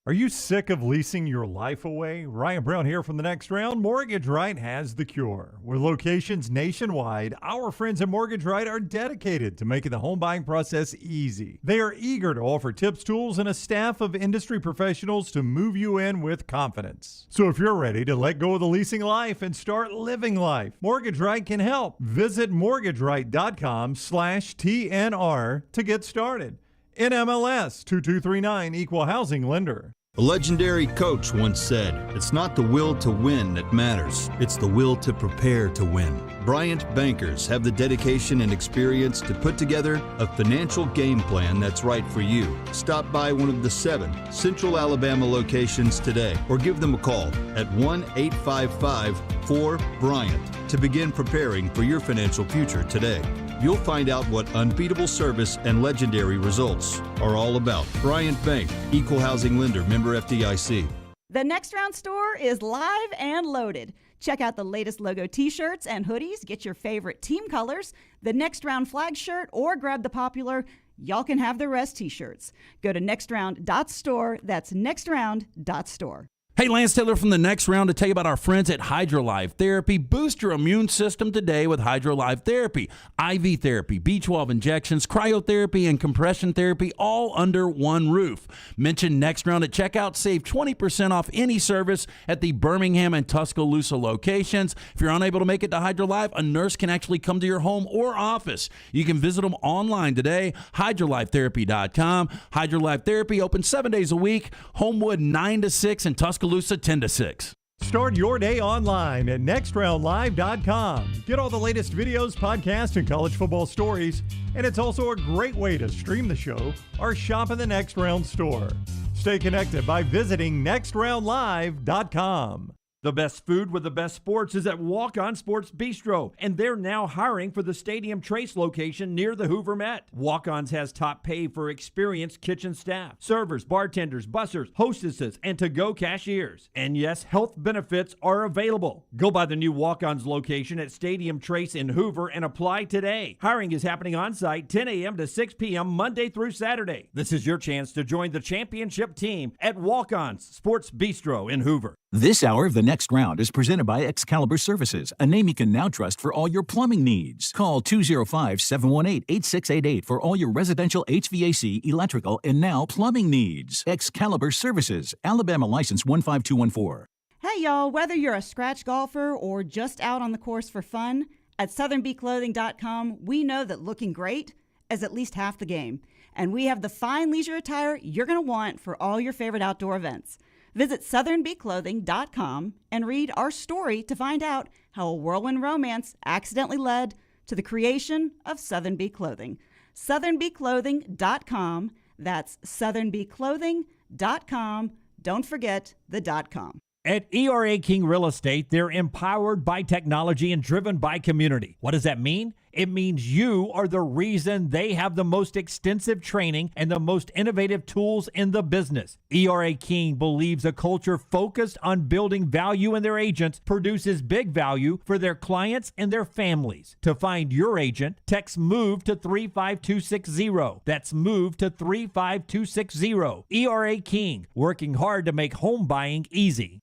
Are you sick of leasing your life away? Ryan Brown here from The Next Round. Mortgage Right has the cure. With locations nationwide, our friends at Mortgage Right are dedicated to making the home buying process easy. They are eager to offer tips, tools, and a staff of industry professionals to move you in with confidence. So if you're ready to let go of the leasing life and start living life, Mortgage Right can help. Visit mortgageright.com/TNR to get started. NMLS 2239, Equal Housing Lender. A legendary coach once said, "It's not the will to win that matters, it's the will to prepare to win." Bryant bankers have the dedication and experience to put together a financial game plan that's right for you. Stop by one of the 7 Central Alabama locations today or give them a call at 1-855-4-BRYANT to begin preparing for your financial future today. You'll find out what unbeatable service and legendary results are all about. Bryant Bank, Equal Housing Lender, member FDIC. The Next Round store is live and loaded. Check out the latest logo t-shirts and hoodies. Get your favorite team colors, the Next Round flag shirt, or grab the popular Y'all Can Have the Rest t-shirts. Go to nextround.store. That's nextround.store. Hey, Lance Taylor from The Next Round to tell you about our friends at HydroLife Therapy. Boost your immune system today with HydroLife Therapy. IV therapy, B12 injections, cryotherapy, and compression therapy all under one roof. Mention Next Round at checkout. Save 20% off any service at the Birmingham and Tuscaloosa locations. If you're unable to make it to HydroLife, a nurse can actually come to your home or office. You can visit them online today, hydrolifetherapy.com. HydroLife Therapy open 7 days a week. Homewood 9 to 6 and Tuscaloosa 10 to 6. Start your day online at nextroundlive.com. Get all the latest videos, podcasts, and college football stories. And it's also a great way to stream the show or shop in the Next Round store. Stay connected by visiting nextroundlive.com. The best food with the best sports is at Walk-On Sports Bistro, and they're now hiring for the Stadium Trace location near the Hoover Met. Walk-On's has top pay for experienced kitchen staff, servers, bartenders, bussers, hostesses, and to-go cashiers. And yes, health benefits are available. Go by the new Walk-On's location at Stadium Trace in Hoover and apply today. Hiring is happening on site 10 a.m. to 6 p.m. Monday through Saturday. This is your chance to join the championship team at Walk-On's Sports Bistro in Hoover. This hour of The Next Round is presented by Excalibur Services, a name you can now trust for all your plumbing needs. Call 205-718-8688 for all your residential HVAC, electrical, and now plumbing needs. Excalibur Services, Alabama license 15214. Hey y'all, whether you're a scratch golfer or just out on the course for fun, at southernbclothing.com, we know that looking great is at least half the game. And we have the fine leisure attire you're going to want for all your favorite outdoor events. Visit southernbclothing.com and read our story to find out how a whirlwind romance accidentally led to the creation of Southern Bee Clothing. southernbclothing.com. That's southernbclothing.com. Don't forget the .com. At ERA King Real Estate, they're empowered by technology and driven by community. What does that mean? It means you are the reason they have the most extensive training and the most innovative tools in the business. ERA King believes a culture focused on building value in their agents produces big value for their clients and their families. To find your agent, text MOVE to 35260. That's MOVE to 35260. ERA King, working hard to make home buying easy.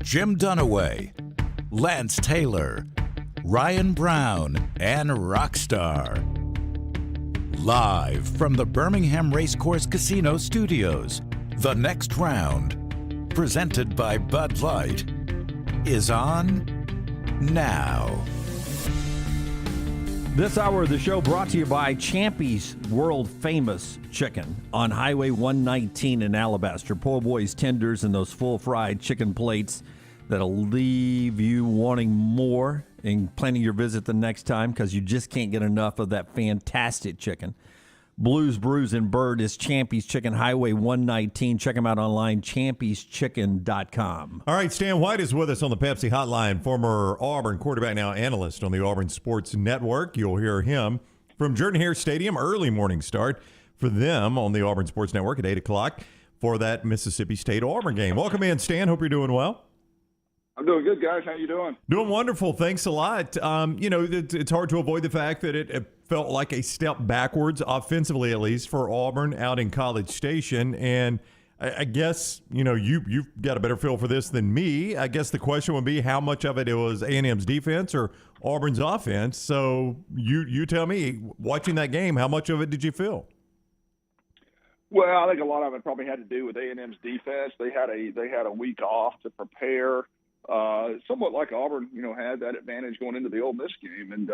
Jim Dunaway, Lance Taylor, Ryan Brown, and Rockstar. Live from the Birmingham Racecourse Casino Studios, The Next Round, presented by Bud Light, is on now. This hour of the show brought to you by Champy's World Famous Chicken on Highway 119 in Alabaster. Po' boys, tenders, and those full fried chicken plates that'll leave you wanting more and planning your visit the next time because you just can't get enough of that fantastic chicken. Blues, Brews, and Bird is Champy's Chicken, Highway 119. Check them out online, champyschicken.com. All right, Stan White is with us on the Pepsi Hotline, former Auburn quarterback, now analyst on the Auburn Sports Network. You'll hear him from Jordan-Hare Stadium, early morning start for them on the Auburn Sports Network at 8 o'clock for that Mississippi State-Auburn game. Welcome in, Stan. Hope you're doing well. I'm doing good, guys. How you doing? Doing wonderful. Thanks a lot. It's hard to avoid the fact that it felt like a step backwards, offensively at least, for Auburn out in College Station. And I guess, you've got a better feel for this than me. I guess the question would be how much of it was A&M's defense or Auburn's offense. So you tell me, watching that game, how much of it did you feel? Well, I think a lot of it probably had to do with A&M's defense. They had a week off to prepare. Somewhat like Auburn, had that advantage going into the Ole Miss game, and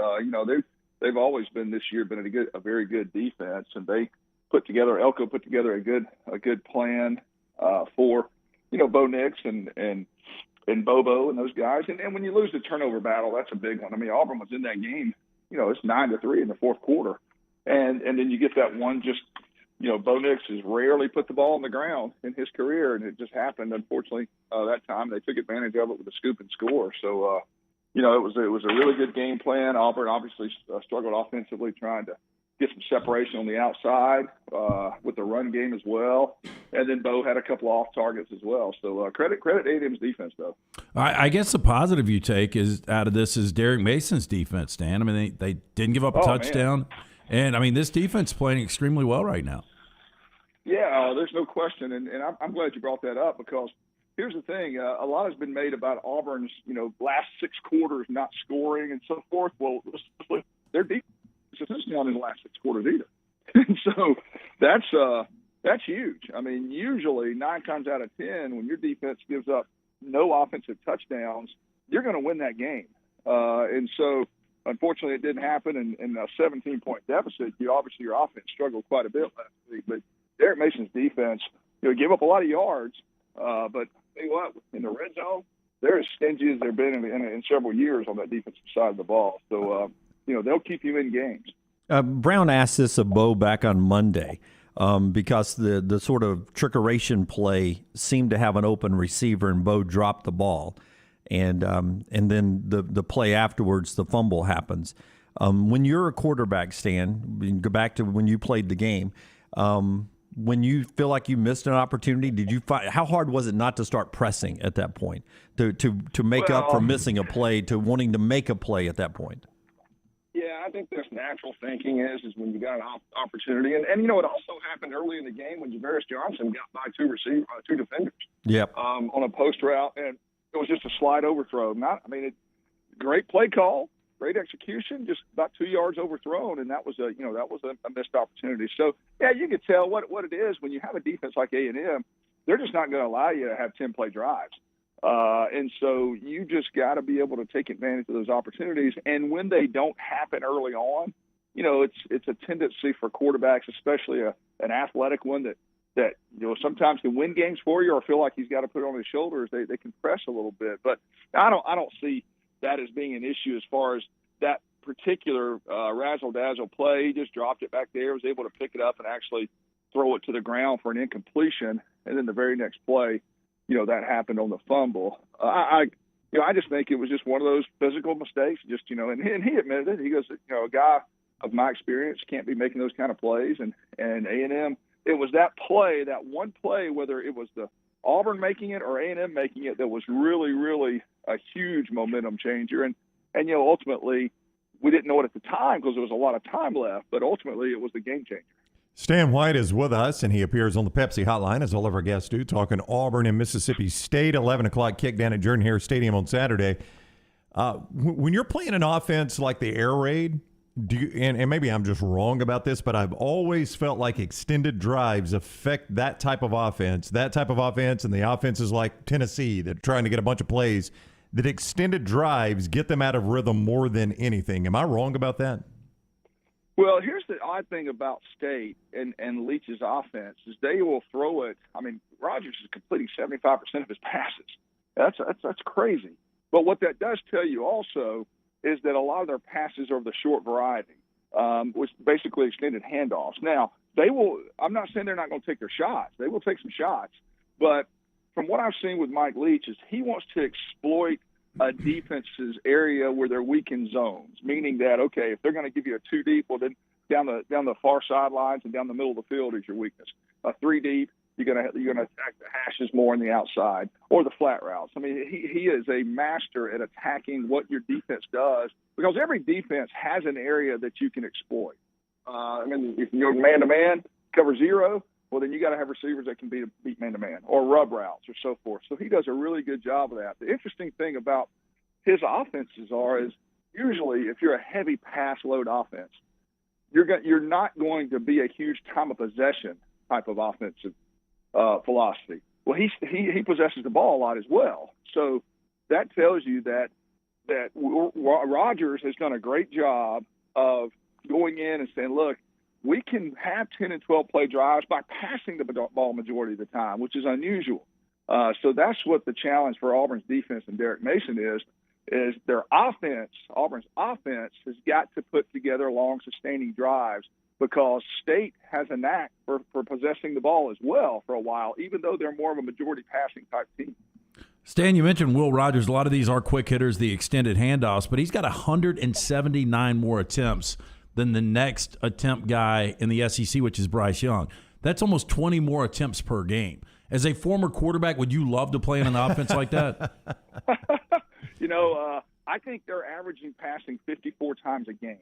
they've always been this year a very good defense, and they Elko put together a good plan for Bo Nix and Bobo and those guys, and when you lose the turnover battle, that's a big one. I mean, Auburn was in that game, it's 9-3 in the fourth quarter, and then you get that one just. Bo Nix has rarely put the ball on the ground in his career, and it just happened. Unfortunately, that time they took advantage of it with a scoop and score. So, it was a really good game plan. Auburn obviously struggled offensively, trying to get some separation on the outside with the run game as well. And then Bo had a couple of off targets as well. So credit A&M's defense, though. I guess the positive you take out of this is Derek Mason's defense, Stan. I mean, they didn't give up a touchdown. Man. And, this defense is playing extremely well right now. Yeah, there's no question, and I'm glad you brought that up because here's the thing: a lot has been made about Auburn's, last 6 quarters not scoring and so forth. Well, their defense is not in the last 6 quarters either, and so that's huge. I mean, usually 9 times out of 10, when your defense gives up no offensive touchdowns, you're going to win that game, and so. Unfortunately, it didn't happen in a 17-point deficit. Obviously, your offense struggled quite a bit last week, but Derek Mason's defense, gave up a lot of yards, but tell you what, in the red zone, they're as stingy as they've been in several years on that defensive side of the ball. So, they'll keep you in games. Brown asked this of Bo back on Monday. because the sort of trickeration play seemed to have an open receiver and Bo dropped the ball. And then the play afterwards, the fumble happens. When you're a quarterback, Stan, go back to when you played the game, when you feel like you missed an opportunity, how hard was it not to start pressing at that point, to make up for missing a play, to wanting to make a play at that point? Yeah, I think that's natural thinking is when you got an opportunity. And it also happened early in the game when Javaris Johnson got by two defenders. Yep. On a post route, and it was just a slide overthrow. Great play call, great execution, just about 2 yards overthrown, and that was a missed opportunity. So yeah, you could tell what it is when you have a defense like A&M. They're just not going to allow you to have 10-play drives, and so you just got to be able to take advantage of those opportunities. And when they don't happen early on, it's a tendency for quarterbacks, especially an athletic one that sometimes can win games for you or feel like he's got to put it on his shoulders. They can press a little bit, but I don't see that as being an issue as far as that particular razzle-dazzle play. He just dropped it back there, was able to pick it up and actually throw it to the ground for an incompletion, and then the very next play, that happened on the fumble. I just think it was just one of those physical mistakes. And he admitted it. He goes, a guy of my experience can't be making those kind of plays, and A&M. It was that play, that one play, whether it was the Auburn making it or A&M making it, that was really, really a huge momentum changer. And ultimately, we didn't know it at the time because there was a lot of time left, but ultimately it was the game changer. Stan Wyatt is with us, and he appears on the Pepsi Hotline, as all of our guests do, talking Auburn and Mississippi State, 11 o'clock kick down at Jordan-Hare Stadium on Saturday. When you're playing an offense like the air raid, and maybe I'm just wrong about this, but I've always felt like extended drives affect that type of offense, and the offenses like Tennessee that are trying to get a bunch of plays, that extended drives get them out of rhythm more than anything. Am I wrong about that? Well, here's the odd thing about State and Leach's offense is they will throw it. Rogers is completing 75% of his passes. That's crazy. But what that does tell you also is that a lot of their passes are of the short variety, which basically extended handoffs. Now, I'm not saying they're not going to take their shots. They will take some shots. But from what I've seen with Mike Leach is he wants to exploit a defense's area where they're weak in zones, meaning that, okay, if they're going to give you a 2 deep, well, then down the far sidelines and down the middle of the field is your weakness. A 3 deep, you're going to attack the hashes more on the outside or the flat routes. He is a master at attacking what your defense does because every defense has an area that you can exploit. If you go man-to-man, cover zero, well, then you got to have receivers that can beat man-to-man or rub routes or so forth. So he does a really good job of that. The interesting thing about his offenses is usually if you're a heavy pass load offense, you're not going to be a huge time of possession type of offensive philosophy. Well, he possesses the ball a lot as well. So that tells you that Rogers has done a great job of going in and saying, look, we can have 10 and 12 play drives by passing the ball majority of the time, which is unusual. So that's what the challenge for Auburn's defense and Derek Mason is their offense. Auburn's offense has got to put together long, sustaining drives because State has a knack for possessing the ball as well for a while, even though they're more of a majority passing type team. Stan, you mentioned Will Rogers. A lot of these are quick hitters, the extended handoffs, but he's got 179 more attempts than the next attempt guy in the SEC, which is Bryce Young. That's almost 20 more attempts per game. As a former quarterback, would you love to play in an offense like that? I think they're averaging passing 54 times a game.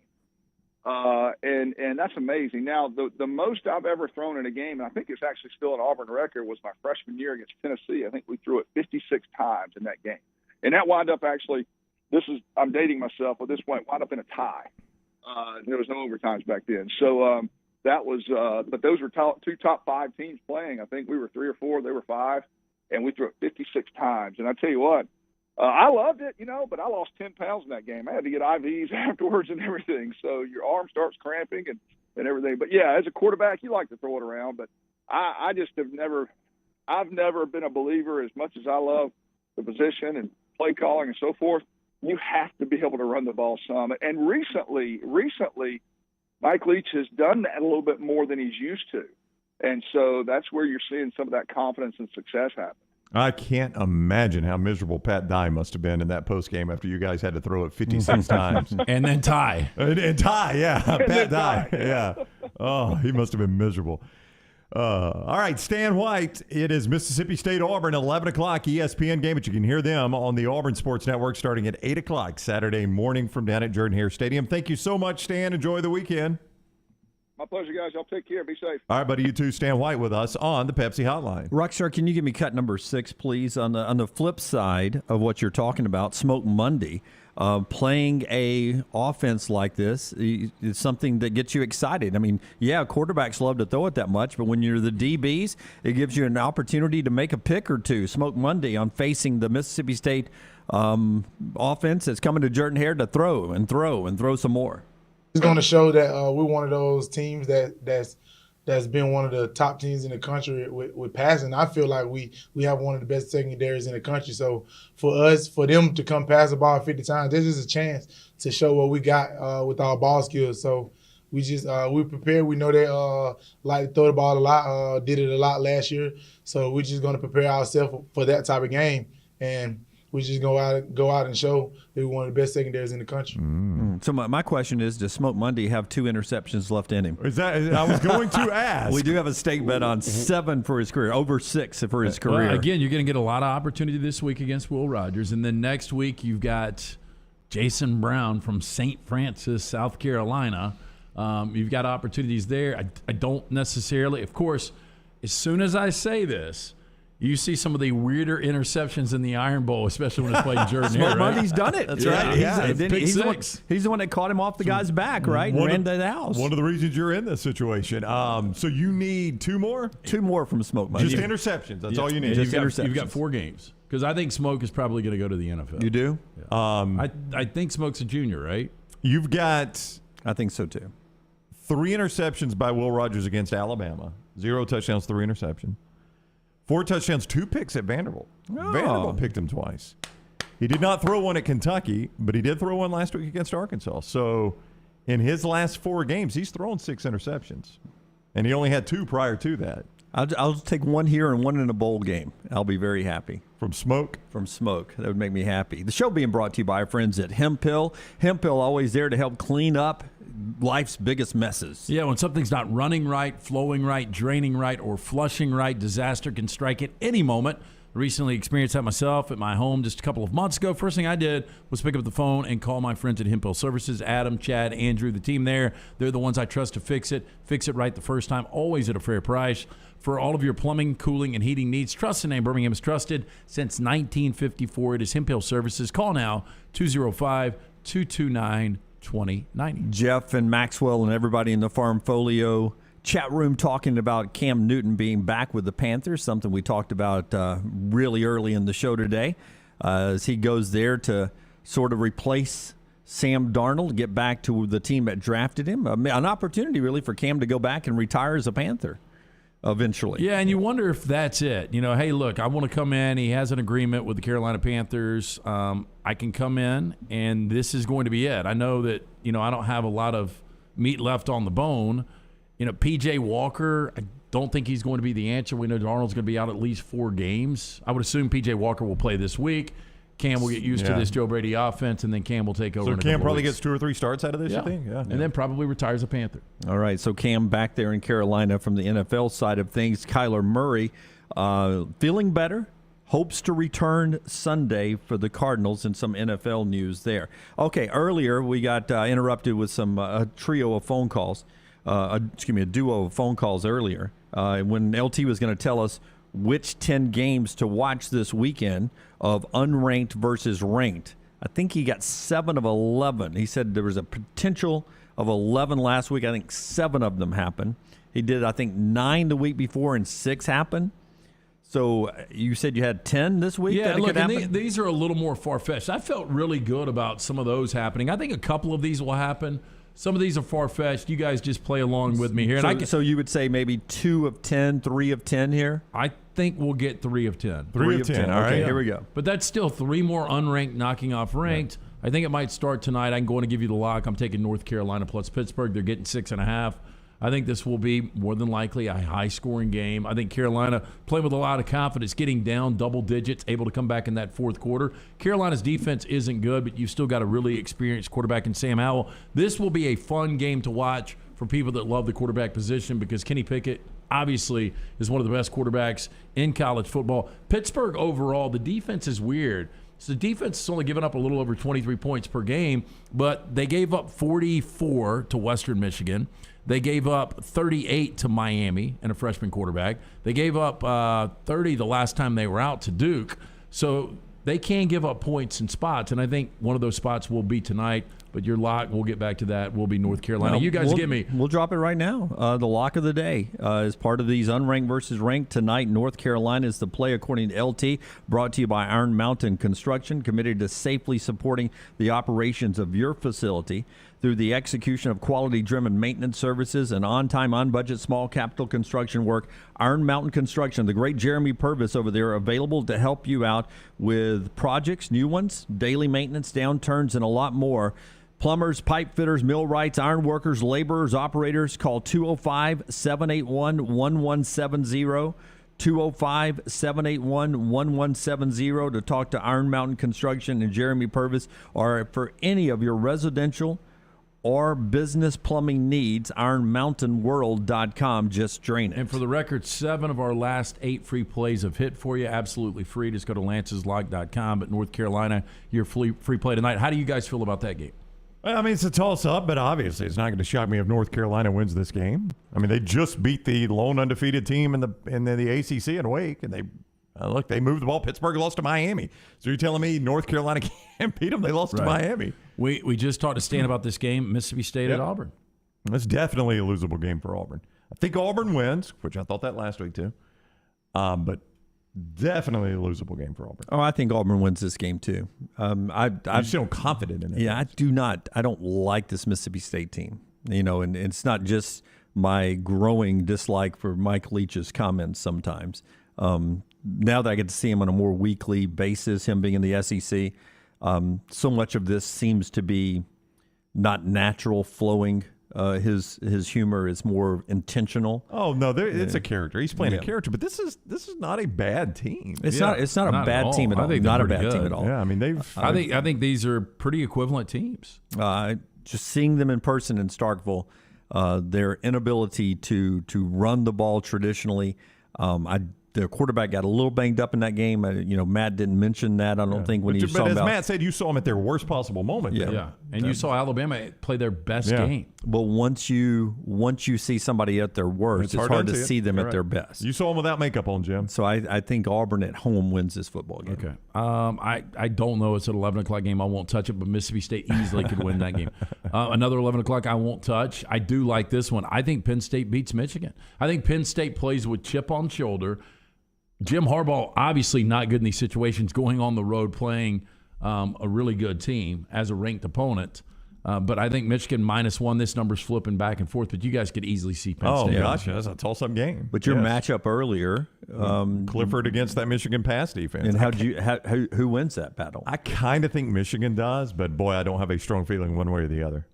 And that's amazing. Now, the most I've ever thrown in a game, and I think it's actually still an Auburn record, was my freshman year against Tennessee. I think we threw it 56 times in that game. And that wound up actually, I'm dating myself, but this wound up in a tie. There was no overtimes back then. So that was but those were two top 5 teams playing. I think we were 3 or 4, they were 5, and we threw it 56 times. And I tell you what, I loved it, but I lost 10 pounds in that game. I had to get IVs afterwards and everything. So your arm starts cramping and everything. But, yeah, as a quarterback, you like to throw it around. But I just I've never been a believer as much as I love the position and play calling and so forth. You have to be able to run the ball some. And recently, Mike Leach has done that a little bit more than he's used to. And so that's where you're seeing some of that confidence and success happen. I can't imagine how miserable Pat Dye must have been in that post game after you guys had to throw it 56 times. And then tie. And tie, yeah. Pat Dye, yeah. Oh, he must have been miserable. All right, Stan White. It is Mississippi State Auburn, 11 o'clock ESPN game, but you can hear them on the Auburn Sports Network starting at 8 o'clock Saturday morning from down at Jordan-Hare Stadium. Thank you so much, Stan. Enjoy the weekend. My pleasure, guys. Y'all take care. Be safe. All right, buddy. You too. Stan White with us on the Pepsi Hotline. Rockstar, can you give me cut number 6, please? On the flip side of what you're talking about, Smoke Monday, playing a offense like this is something that gets you excited. I mean, yeah, quarterbacks love to throw it that much, but when you're the DBs, it gives you an opportunity to make a pick or two. Smoke Monday on facing the Mississippi State offense that's coming to Jordan-Hare to throw and throw and throw some more. It's going to show that we're one of those teams that's been one of the top teams in the country with passing. I feel like we have one of the best secondaries in the country. So for them to come pass the ball 50 times, this is a chance to show what we got with our ball skills. So we just we're prepared. We know they like to throw the ball a lot, did it a lot last year. So we're just going to prepare ourselves for that type of game. And we just go out and show that we're one of the best secondaries in the country. So my question is, does Smoke Monday have 2 interceptions left in him? I was going to ask. We do have a stake bet on 7 for his career, over 6 for his career. Well, again, you're going to get a lot of opportunity this week against Will Rogers. And then next week you've got Jason Brown from St. Francis, South Carolina. You've got opportunities there. I don't necessarily, of course, as soon as I say this, you see some of the weirder interceptions in the Iron Bowl, especially when it's played in Jordan-Hare. Smoke Monday's done it. That's right. He's the one that caught him off the guy's back, right? And ran to the house. One of the reasons you're in this situation. So you need 2 more? 2 more from Smoke Monday. Just interceptions. That's all you need. You've got 4 games. Because I think Smoke is probably going to go to the NFL. You do? Yeah. I think Smoke's a junior, right? You've got... I think so, too. 3 interceptions by Will Rogers against Alabama. 0 touchdowns, 3 interceptions. 4 touchdowns, 2 picks at Vanderbilt. Vanderbilt picked him twice. He did not throw one at Kentucky, but he did throw one last week against Arkansas. So in his last 4 games, he's thrown 6 interceptions. And he only had 2 prior to that. I'll take 1 here and 1 in a bowl game. I'll be very happy. From Smoke? From Smoke. That would make me happy. The show being brought to you by our friends at Hemp Hill. Hemp Hill always there to help clean up life's biggest messes. Yeah, when something's not running right, flowing right, draining right, or flushing right, disaster can strike at any moment. Recently experienced that myself at my home just a couple of months ago. First thing I did was pick up the phone and call my friends at Hemp Hill Services, Adam, Chad, Andrew, the team there. They're the ones I trust to fix it right the first time, always at a fair price. For all of your plumbing, cooling, and heating needs, trust the name Birmingham has trusted since 1954. It is Hemp Hill Services. Call now, 205-229-2090. Jeff and Maxwell and everybody in the Farmfolio chat room talking about Cam Newton being back with the Panthers, something we talked about really early in the show today, as he goes there to sort of replace Sam Darnold, get back to the team that drafted him. An opportunity, really, for Cam to go back and retire as a Panther eventually. Yeah, and you wonder if that's it. Hey, look, I want to come in. He has an agreement with the Carolina Panthers. I can come in, and this is going to be it. I know that, I don't have a lot of meat left on the bone. P.J. Walker, I don't think he's going to be the answer. We know Darnold's going to be out at least 4 games. I would assume P.J. Walker will play this week. Cam will get used to this Joe Brady offense, and then Cam will take over. So Cam probably gets 2 or 3 starts out of this, you think? Yeah. And then probably retires a Panther. All right, so Cam back there in Carolina from the NFL side of things. Kyler Murray feeling better, hopes to return Sunday for the Cardinals, and some NFL news there. Okay, earlier we got interrupted with a duo of phone calls earlier when LT was going to tell us which 10 games to watch this weekend of unranked versus ranked. I think he got 7 of 11. He said there was a potential of 11 last week. I think 7 of them happened. He did, I think, 9 the week before and 6 happened. So you said you had 10 this week? Yeah, look, and these are a little more far-fetched. I felt really good about some of those happening. I think a couple of these will happen. Some of these are far-fetched. You guys just play along with me here. So you would say maybe 2 of 10, 3 of 10 here? I think we'll get 3 of 10. 3 of 10. All right, here we go. But that's still 3 more unranked knocking off ranked. Yeah. I think it might start tonight. I'm going to give you the lock. I'm taking North Carolina plus Pittsburgh. They're getting 6.5. I think this will be more than likely a high-scoring game. I think Carolina playing with a lot of confidence, getting down double digits, able to come back in that fourth quarter. Carolina's defense isn't good, but you've still got a really experienced quarterback in Sam Howell. This will be a fun game to watch for people that love the quarterback position because Kenny Pickett obviously is one of the best quarterbacks in college football. Pittsburgh overall, the defense is weird. So the defense has only given up a little over 23 points per game, but they gave up 44 to Western Michigan. They gave up 38 to Miami and a freshman quarterback. They gave up 30 the last time they were out to Duke. So they can give up points in spots, and I think one of those spots will be tonight. But your lock, we'll get back to that, will be North Carolina. You guys give me. We'll drop it right now. The lock of the day is part of these unranked versus ranked. Tonight, North Carolina is the play according to LT, brought to you by Iron Mountain Construction, committed to safely supporting the operations of your facility through the execution of quality-driven maintenance services and on-time, on-budget, small capital construction work. Iron Mountain Construction, the great Jeremy Purvis over there, available to help you out with projects, new ones, daily maintenance, downturns, and a lot more. Plumbers, pipe fitters, millwrights, iron workers, laborers, operators, call 205-781-1170. 205-781-1170 to talk to Iron Mountain Construction and Jeremy Purvis, or for any of your residential or business plumbing needs, ironmountainworld.com. Just drain it. And for the record, 7 of our last 8 free plays have hit for you, absolutely free. Just go to lanceslock.com. But North Carolina, your free play tonight. How do you guys feel about that game? I mean, it's a toss-up, but obviously it's not going to shock me if North Carolina wins this game. I mean, they just beat the lone undefeated team in the ACC in Wake, and they moved the ball. Pittsburgh lost to Miami. So you're telling me North Carolina can't beat them? They lost to Miami. We just talked to Stan about this game, Mississippi State at Auburn. It's definitely a losable game for Auburn. I think Auburn wins, which I thought that last week too. But definitely a losable game for Auburn. Oh, I think Auburn wins this game too. I'm still confident in it. Yeah, I don't like this Mississippi State team. And it's not just my growing dislike for Mike Leach's comments sometimes. Now that I get to see him on a more weekly basis, him being in the SEC, so much of this seems to be not natural flowing. His humor is more intentional. Oh no, it's a character. He's playing a character, but this is not a bad team. It's not a bad team at all. Not a bad team at all. Yeah, I mean I think these are pretty equivalent teams. Just seeing them in person in Starkville, their inability to run the ball traditionally. The quarterback got a little banged up in that game. Matt didn't mention that. I don't think when he was talking about. But as Matt said, you saw them at their worst possible moment. Yeah. And you saw Alabama play their best game. But once you see somebody at their worst, it's hard to see them at their best. You saw them without makeup on, Jim. So I think Auburn at home wins this football game. Okay. I don't know. It's an 11 o'clock game. I won't touch it, but Mississippi State easily could win that game. Another 11 o'clock I won't touch. I do like this one. I think Penn State beats Michigan. I think Penn State plays with chip on shoulder. Jim Harbaugh, obviously not good in these situations, going on the road playing a really good team as a ranked opponent. But I think Michigan -1. This number's flipping back and forth, but you guys could easily see Penn State. Oh, gosh, that's a toss-up game. But your matchup earlier, Clifford against that Michigan pass defense. And who wins that battle? I kind of think Michigan does, but boy, I don't have a strong feeling one way or the other.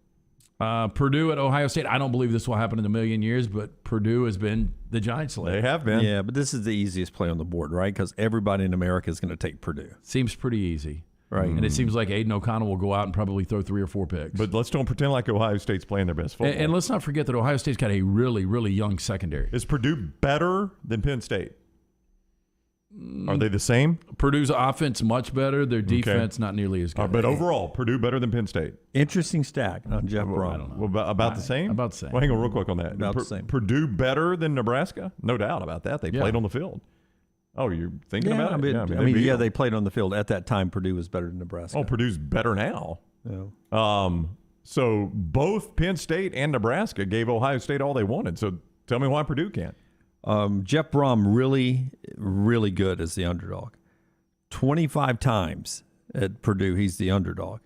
Purdue at Ohio State. I don't believe this will happen in a million years, but Purdue has been the giant sled. They have been. Yeah, but this is the easiest play on the board, right? Because everybody in America is going to take Purdue. Seems pretty easy. Right. And it seems like Aiden O'Connell will go out and probably throw 3 or 4 picks. But let's don't pretend like Ohio State's playing their best football. And let's not forget that Ohio State's got a really, really young secondary. Is Purdue better than Penn State? Are they the same? Purdue's offense much better. Their defense not nearly as good. But overall, Purdue better than Penn State. Interesting stat on Jeff Brom. I don't know. About the same? About the same. Well, hang on real quick on that. About the same. Purdue better than Nebraska? No doubt about that. They played on the field. Oh, you're thinking about it? They played on the field. At that time, Purdue was better than Nebraska. Oh, Purdue's better now. Yeah. So both Penn State and Nebraska gave Ohio State all they wanted. So tell me why Purdue can't. Jeff Brom really, really good as the underdog. 25 times at Purdue, he's the underdog.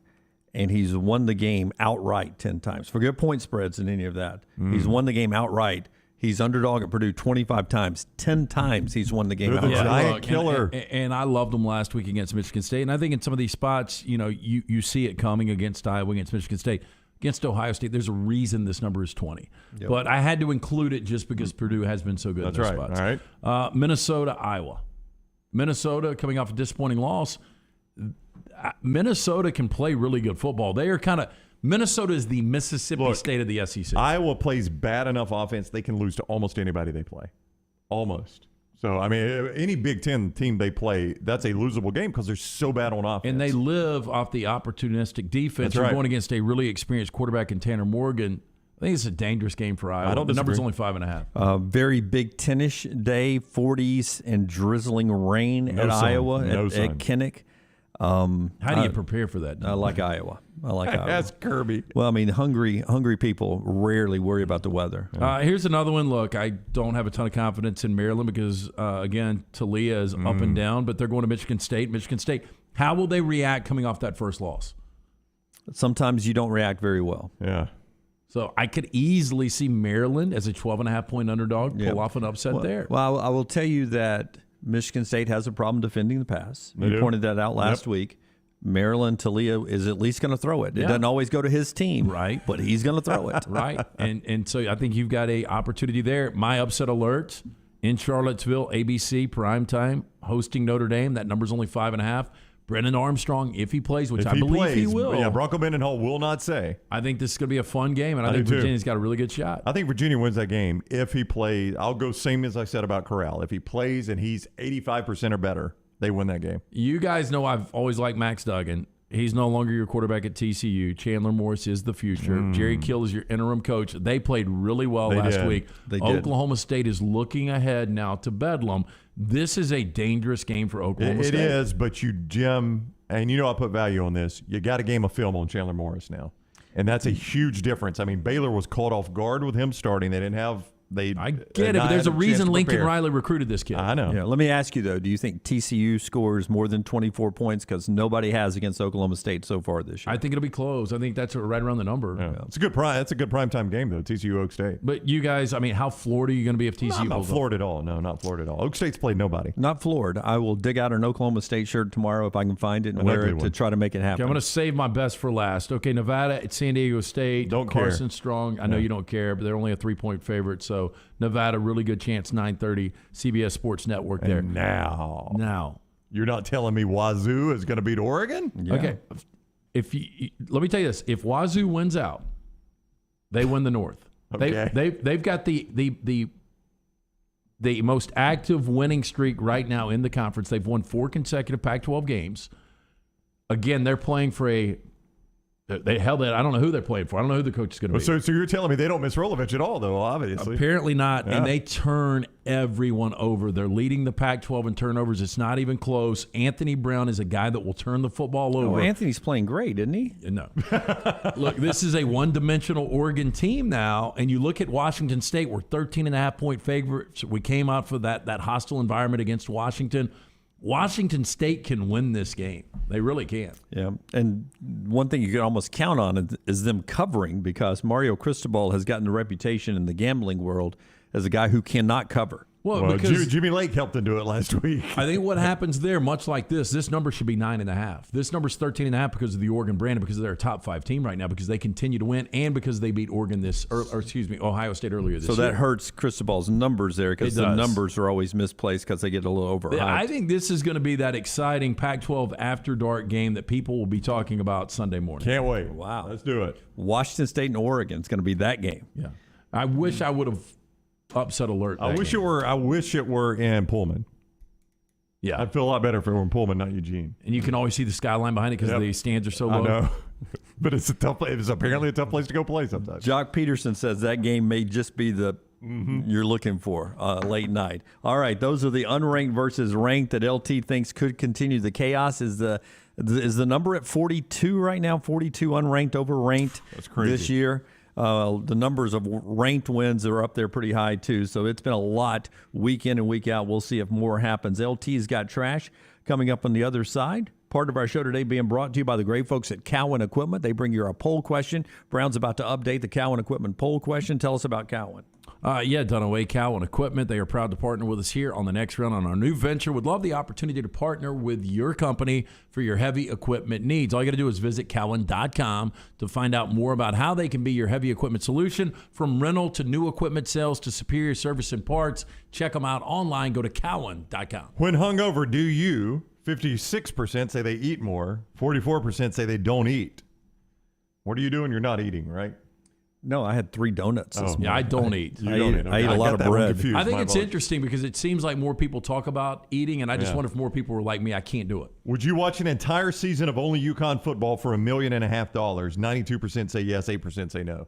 And he's won the game outright 10 times. Forget point spreads and any of that. He's won the game outright. He's underdog at Purdue 25 times. 10 times he's won the game outright. Giant killer. And I loved him last week against Michigan State. And I think in some of these spots, you see it coming against Iowa, against Michigan State. against Ohio State. There's a reason this number is 20. Yep. But I had to include it just because Purdue has been so good That's in their right. spots. All right. Minnesota, Iowa. Minnesota coming off a disappointing loss. Minnesota can play really good football. They are kind of – Minnesota is the Mississippi State of the SEC. Iowa plays bad enough offense, they can lose to almost anybody they play. Almost. So, I mean, any Big Ten team they play, that's a losable game because they're so bad on offense. And they live off the opportunistic defense. That's right. You're going against a really experienced quarterback in Tanner Morgan. I think it's a dangerous game for Iowa. I don't The number's disagree. only 5.5. Very Big Ten-ish day, 40s and drizzling rain No at sun. Iowa No at sun. Kinnick. How do you prepare for that? I like Iowa. That's Kirby. Well, I mean, hungry people rarely worry about the weather. Here's another one. Look, I don't have a ton of confidence in Maryland because, again, Talia is up and down, but they're going to Michigan State. Michigan State, how will they react coming off that first loss? Sometimes you don't react very well. Yeah. So I could easily see Maryland as a 12.5-point underdog pull off an upset there. Well, I will tell you that Michigan State has a problem defending the pass. They You do. pointed that out last week. Maryland, Talia is at least going to throw it. It doesn't always go to his team, right? But he's going to throw it. Right. And so I think you've got a opportunity there. My upset alert in Charlottesville, ABC, primetime, hosting Notre Dame. That number's only 5.5. Brennan Armstrong, if he plays, which If I believe plays, he will. Yeah, Bronco Mendenhall will not say. I think this is going to be a fun game, and I I think do too. Virginia's got a really good shot. I think Virginia wins that game if he plays. I'll go same as I said about Corral. If he plays and he's 85% or better, they win that game. You guys know I've always liked Max Duggan. He's no longer your quarterback at TCU. Chandler Morris is the future. Jerry Kill is your interim coach. They played really well They last did. week. They did. Oklahoma State is looking ahead now to Bedlam. This is a dangerous game for Oklahoma It State. is, but Jim, and you know I put value on this. You got a game of film on Chandler Morris now, and that's a huge difference. I mean, Baylor was caught off guard with him starting. They didn't have. I get it, but there's a reason Lincoln Riley recruited this kid. I know. Yeah, let me ask you, though, do you think TCU scores more than 24 points? Because nobody has against Oklahoma State so far this year. I think it'll be close. I think that's right around the number. Yeah. It's a good prime. That's a good primetime game though. TCU Oak State. But you guys, I mean, how floored are you going to be if TCU? I'm not pulls up? floored at all. No, not floored at all. Oak State's played nobody. Not floored. I will dig out an Oklahoma State shirt tomorrow if I can find it and An wear ugly it to one. try to make it Okay, happen. I'm going to save my best for last. Okay, Nevada at San Diego State. Don't care. Carson Strong. I know you don't care, but they're only a 3-point favorite. So Nevada, really good chance. 9:30 CBS Sports Network there. And now, you're not telling me Wazoo is going to beat Oregon? Yeah. Okay, let me tell you this: if Wazoo wins out, they win the North. Okay. They've got the most active winning streak right now in the conference. They've won 4 consecutive Pac-12 games. Again, they're playing for They held that. I don't know who they're playing for. I don't know who the coach is going to be. So you're telling me they don't miss Rolovich at all, though, obviously. Apparently not. Yeah. And they turn everyone over. They're leading the Pac-12 in turnovers. It's not even close. Anthony Brown is a guy that will turn the football over. Oh, Anthony's playing great, isn't he? No. Look, this is a one-dimensional Oregon team now, and you look at Washington State. We're 13.5-point favorites. We came out for that hostile environment against Washington. Washington State can win this game. They really can. Yeah, and one thing you can almost count on is them covering because Mario Cristobal has gotten a reputation in the gambling world as a guy who cannot cover. Well, because Jimmy Lake helped them do it last week. I think what happens there, much like this number should be 9.5. This number's 13.5 because of the Oregon brand, because they're a top 5 team right now, because they continue to win, and because they beat Ohio State earlier this year. So that hurts Cristobal's numbers there because It the does. numbers are always misplaced because they get a little overhyped. I think this is going to be that exciting Pac-12 after dark game that people will be talking about Sunday morning. Can't wait. Wow. Let's do it. Washington State and Oregon is going to be that game. Yeah. I wish I would have upset alert. I wish it were in Pullman. Yeah. I'd feel a lot better if it were in Pullman, not Eugene. And you can always see the skyline behind it because Yep. the stands are so I low. know. But it's a tough place. It's apparently a tough place to go play sometimes. Jock Peterson says that game may just be the you're looking for late night. All right, those are the unranked versus ranked that LT thinks could continue. The chaos is the number at 42 right now. 42 unranked over ranked this year. The numbers of ranked wins are up there pretty high too. So it's been a lot week in and week out. We'll see if more happens. LT's got trash coming up on the other side. Part of our show today being brought to you by the great folks at Cowan Equipment. They bring you a poll question. Brown's about to update the Cowan Equipment poll question. Tell us about Cowan. Yeah, Dunaway Cowan Equipment. They are proud to partner with us here on the Next Round on our new venture. Would love the opportunity to partner with your company for your heavy equipment needs. All you got to do is visit Cowan.com to find out more about how they can be your heavy equipment solution, from rental to new equipment sales to superior service and parts. Check them out online. Go to Cowan.com. When hungover, do you? 56% say they eat more. 44% say they don't eat. What do you do when you're not eating, right? No, I had 3 donuts. This morning. Yeah, I don't eat. I eat a lot of bread. I think it's interesting because it seems like more people talk about eating, and I just wonder if more people were like me. I can't do it. Would you watch an entire season of only UConn football for $1.5 million? 92% say yes, 8% say no.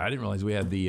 I didn't realize we had the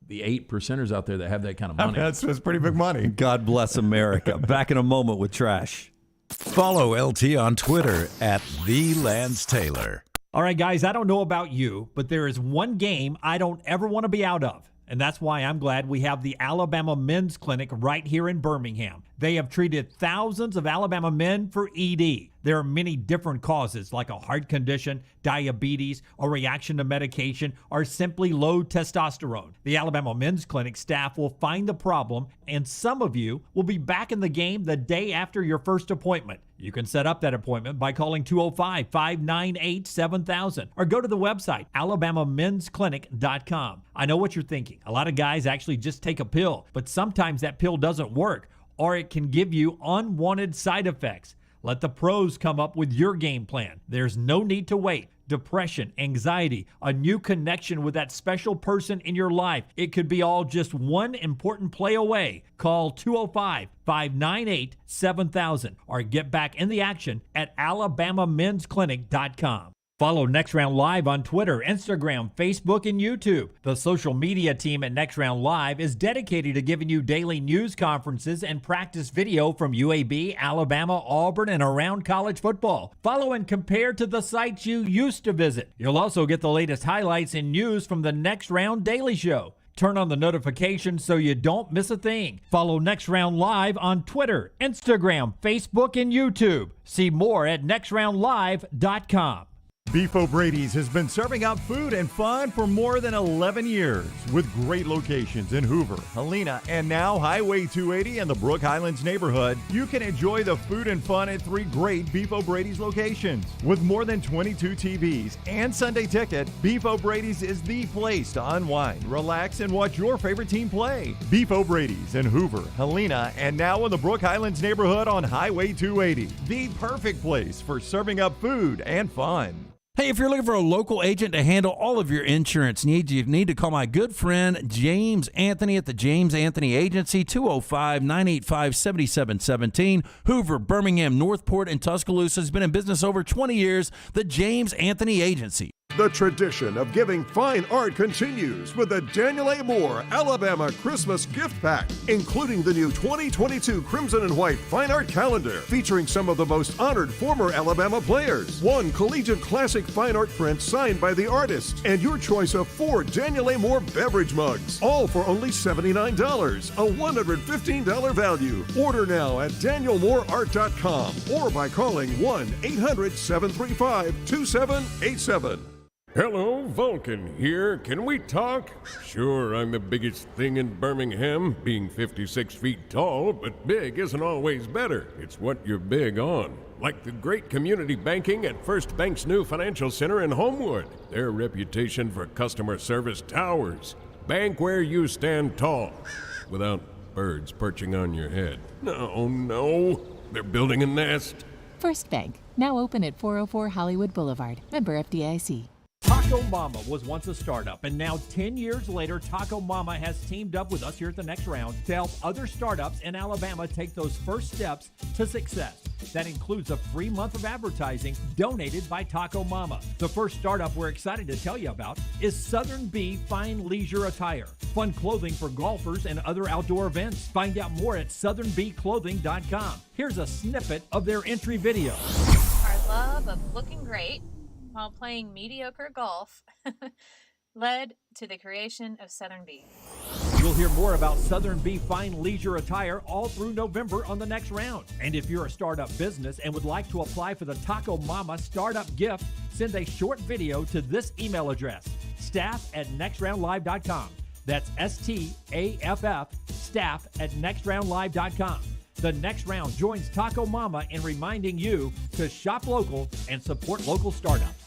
8%ers out there that have that kind of money. That's pretty big money. God bless America. Back in a moment with Trash. Follow LT on Twitter at @TheLanceTaylor. All right, guys, I don't know about you, but there is one game I don't ever want to be out of. And that's why I'm glad we have the Alabama Men's Clinic right here in Birmingham. They have treated thousands of Alabama men for ED. There are many different causes like a heart condition, diabetes, a reaction to medication, or simply low testosterone. The Alabama Men's Clinic staff will find the problem, and some of you will be back in the game the day after your first appointment. You can set up that appointment by calling 205-598-7000 or go to the website, alabamamensclinic.com. I know what you're thinking. A lot of guys actually just take a pill, but sometimes that pill doesn't work, or it can give you unwanted side effects. Let the pros come up with your game plan. There's no need to wait. Depression, anxiety, a new connection with that special person in your life. It could be all just one important play away. Call 205-598-7000 or get back in the action at alabamamensclinic.com. Follow Next Round Live on Twitter, Instagram, Facebook, and YouTube. The social media team at Next Round Live is dedicated to giving you daily news conferences and practice video from UAB, Alabama, Auburn, and around college football. Follow and compare to the sites you used to visit. You'll also get the latest highlights and news from the Next Round Daily Show. Turn on the notifications so you don't miss a thing. Follow Next Round Live on Twitter, Instagram, Facebook, and YouTube. See more at nextroundlive.com. Beef O'Brady's has been serving up food and fun for more than 11 years with great locations in Hoover, Helena, and now Highway 280 in the Brook Highlands neighborhood. You can enjoy the food and fun at 3 great Beef O'Brady's locations. With more than 22 TVs and Sunday ticket, Beef O'Brady's is the place to unwind, relax, and watch your favorite team play. Beef O'Brady's in Hoover, Helena, and now in the Brook Highlands neighborhood on Highway 280. The perfect place for serving up food and fun. Hey, if you're looking for a local agent to handle all of your insurance needs, you need to call my good friend James Anthony at the James Anthony Agency, 205-985-7717. Hoover, Birmingham, Northport, and Tuscaloosa has been in business over 20 years. The James Anthony Agency. The tradition of giving fine art continues with the Daniel A. Moore Alabama Christmas Gift Pack, including the new 2022 Crimson and White Fine Art Calendar, featuring some of the most honored former Alabama players, 1 collegiate classic fine art print signed by the artist, and your choice of 4 Daniel A. Moore beverage mugs, all for only $79, a $115 value. Order now at danielmooreart.com or by calling 1-800-735-2787. Hello, Vulcan here. Can we talk? Sure, I'm the biggest thing in Birmingham, being 56 feet tall, but big isn't always better. It's what you're big on. Like the great community banking at First Bank's new financial center in Homewood. Their reputation for customer service towers. Bank where you stand tall, without birds perching on your head. No, they're building a nest. First Bank, now open at 404 Hollywood Boulevard. Member FDIC. Taco Mama was once a startup, and now 10 years later, Taco Mama has teamed up with us here at the Next Round to help other startups in Alabama take those first steps to success. That includes a free month of advertising donated by Taco Mama. The first startup we're excited to tell you about is Southern Bee Fine Leisure Attire. Fun clothing for golfers and other outdoor events. Find out more at southernbeeclothing.com. Here's a snippet of their entry video. Our love of looking great while playing mediocre golf led to the creation of Southern Bee. You'll hear more about Southern Bee Fine Leisure Attire all through November on the Next Round. And if you're a startup business and would like to apply for the Taco Mama Startup Gift, send a short video to this email address, staff@nextroundlive.com. That's STAFF, staff at nextroundlive.com. The Next Round joins Taco Mama in reminding you to shop local and support local startups.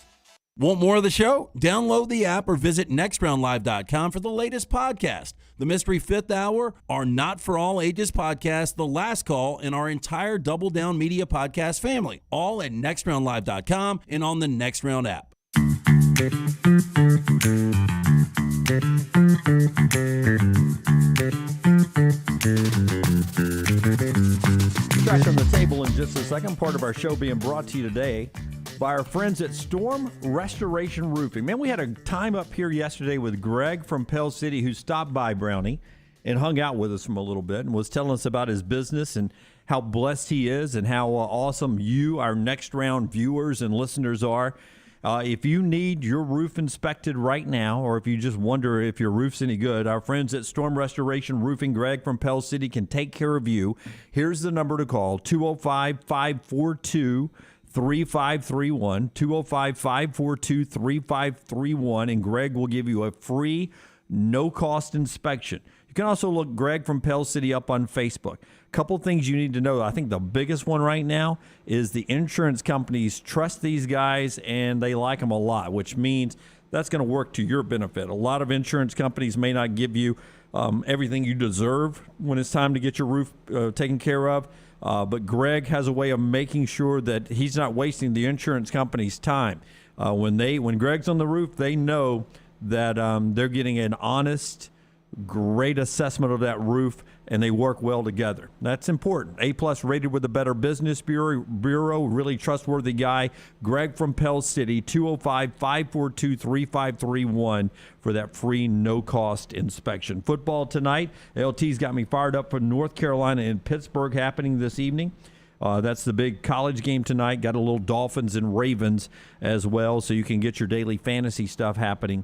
Want more of the show? Download the app or visit nextroundlive.com for the latest podcast. The Mystery Fifth Hour, our Not For All Ages podcast, The Last Call, and our entire Double Down Media podcast family. All at nextroundlive.com and on the Next Round app. Back on the table in just a second. Part of our show being brought to you today by our friends at Storm Restoration Roofing. Man, we had a time up here yesterday with Greg from Pell City, who stopped by Brownie and hung out with us for a little bit and was telling us about his business and how blessed he is and how awesome you, our Next Round viewers and listeners, are. If you need your roof inspected right now, or if you just wonder if your roof's any good, our friends at Storm Restoration Roofing, Greg from Pell City, can take care of you. Here's the number to call, 205-542-3531, 205-542-3531, and Greg will give you a free, no-cost inspection. You can also look Greg from Pell City up on Facebook. Couple things you need to know. I think the biggest one right now is the insurance companies trust these guys and they like them a lot, which means that's going to work to your benefit. A lot of insurance companies may not give you everything you deserve when it's time to get your roof taken care of, but Greg has a way of making sure that he's not wasting the insurance company's time. When Greg's on the roof, they know that they're getting an honest, great assessment of that roof, and they work well together. That's important. A-plus rated with the Better Business Bureau, really trustworthy guy. Greg from Pell City, 205-542-3531 for that free, no-cost inspection. Football tonight. LT's got me fired up for North Carolina and Pittsburgh happening this evening. That's the big college game tonight. Got a little Dolphins and Ravens as well, so you can get your daily fantasy stuff happening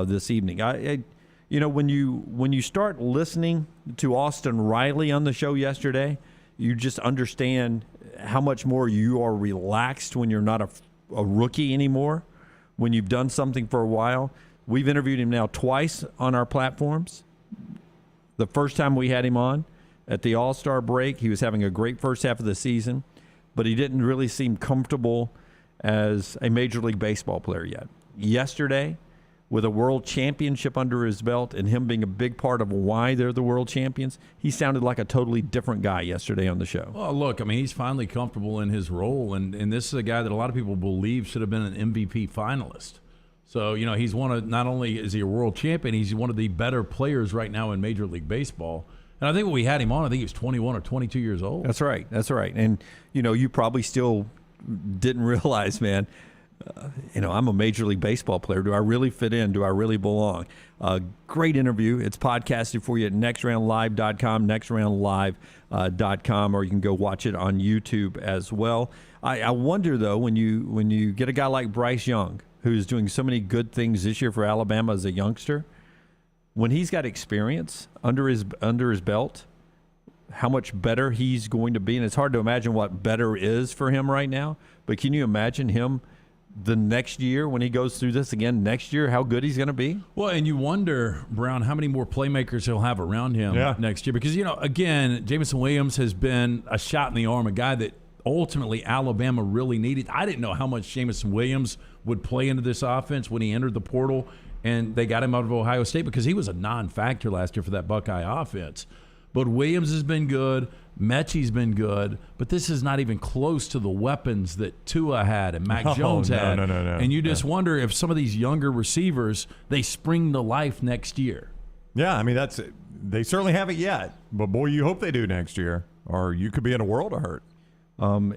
this evening. You know, when you start listening to Austin Riley on the show yesterday, you just understand how much more you are relaxed when you're not a rookie anymore, when you've done something for a while. We've interviewed him now twice on our platforms. The first time we had him on at the All-Star break, he was having a great first half of the season, but he didn't really seem comfortable as a Major League Baseball player yet. Yesterday, with a world championship under his belt and him being a big part of why they're the world champions, he sounded like a totally different guy yesterday on the show. Well, look, I mean, he's finally comfortable in his role, and this is a guy that a lot of people believe should have been an MVP finalist. So, you know, he's not only is he a world champion, he's one of the better players right now in Major League Baseball. And I think when we had him on, I think he was 21 or 22 years old. That's right. And, you know, you probably still didn't realize, man, I'm a Major League Baseball player. Do I really fit in? Do I really belong? Great interview. It's podcasted for you at nextroundlive.com, nextroundlive.com, or you can go watch it on YouTube as well. I wonder, though, when you get a guy like Bryce Young, who's doing so many good things this year for Alabama as a youngster, when he's got experience under his belt, how much better he's going to be. And it's hard to imagine what better is for him right now, but can you imagine him the next year when he goes through this again next year, how good he's going to be? Well, and you wonder, Brown, how many more playmakers he'll have around him next year. Because, you know, again, Jameson Williams has been a shot in the arm, a guy that ultimately Alabama really needed. I didn't know how much Jameson Williams would play into this offense when he entered the portal, and they got him out of Ohio State because he was a non-factor last year for that Buckeye offense. But Williams has been good. Metchie's been good, but this is not even close to the weapons that Tua had and Mac Jones had. No. And you just wonder if some of these younger receivers, they spring to life next year. Yeah, I mean, they certainly haven't yet, but boy, you hope they do next year, or you could be in a world of hurt.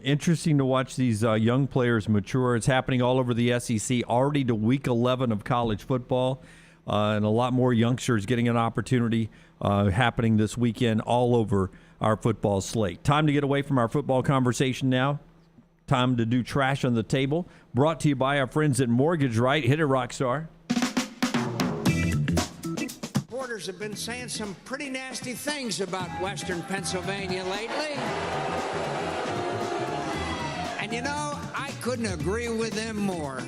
Interesting to watch these young players mature. It's happening all over the SEC, already to week 11 of college football, and a lot more youngsters getting an opportunity happening this weekend all over our football slate. Time to get away from our football conversation now. Time to do Trash on the Table. Brought to you by our friends at Mortgage Right. Hit it, Rockstar. Reporters have been saying some pretty nasty things about Western Pennsylvania lately. And you know, I couldn't agree with them more.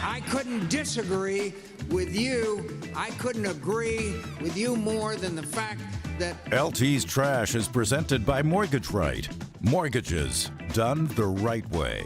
I couldn't disagree with you. I couldn't agree with you more than the fact that LT's Trash is presented by Mortgage Right. Mortgages done the right way.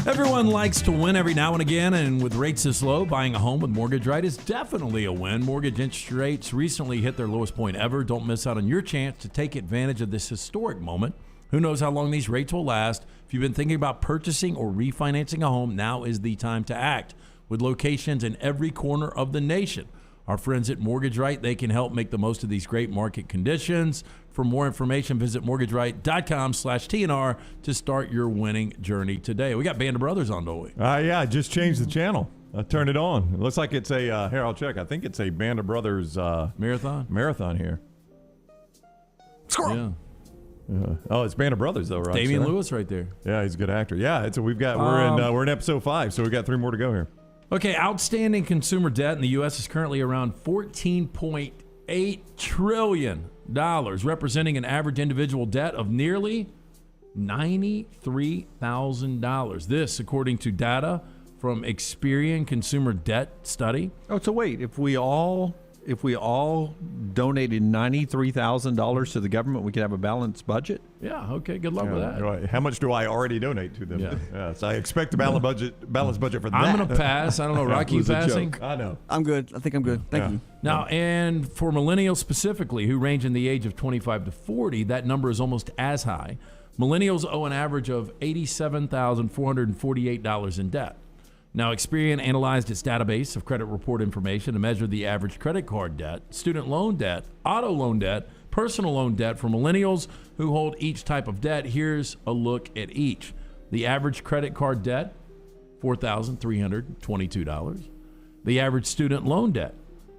Everyone likes to win every now and again, and with rates this low, buying a home with Mortgage Right is definitely a win. Mortgage interest rates recently hit their lowest point ever. Don't miss out on your chance to take advantage of this historic moment. Who knows how long these rates will last? If you've been thinking about purchasing or refinancing a home, now is the time to act. With locations in every corner of the nation, our friends at Mortgage Right, they can help make the most of these great market conditions. For more information, visit mortgageright.com/TNR to start your winning journey today. We got Band of Brothers on, don't we? Yeah, I just changed the channel. I turned it on. It looks like it's a, here, I'll check. I think it's a Band of Brothers marathon here. Squirrel. Yeah. Oh, it's Band of Brothers, though, right? Damian Lewis right there. Yeah, he's a good actor. Yeah, we're in episode 5, so we got 3 more to go here. Okay, outstanding consumer debt in the U.S. is currently around $14.8 trillion, representing an average individual debt of nearly $93,000. This, according to data from Experian Consumer Debt Study. Oh, so wait, if we all donated $93,000 to the government, we could have a balanced budget? Yeah, okay, good luck with that. Right. How much do I already donate to them? Yeah. So I expect a balanced budget for that. I'm going to pass. I don't know, Rocky, you passing? I know. I'm good. I think I'm good. Thank you. Now, and for millennials specifically, who range in the age of 25 to 40, that number is almost as high. Millennials owe an average of $87,448 in debt. Now, Experian analyzed its database of credit report information to measure the average credit card debt, student loan debt, auto loan debt, personal loan debt for millennials who hold each type of debt. Here's a look at each. The average credit card debt, $4,322. The average student loan debt,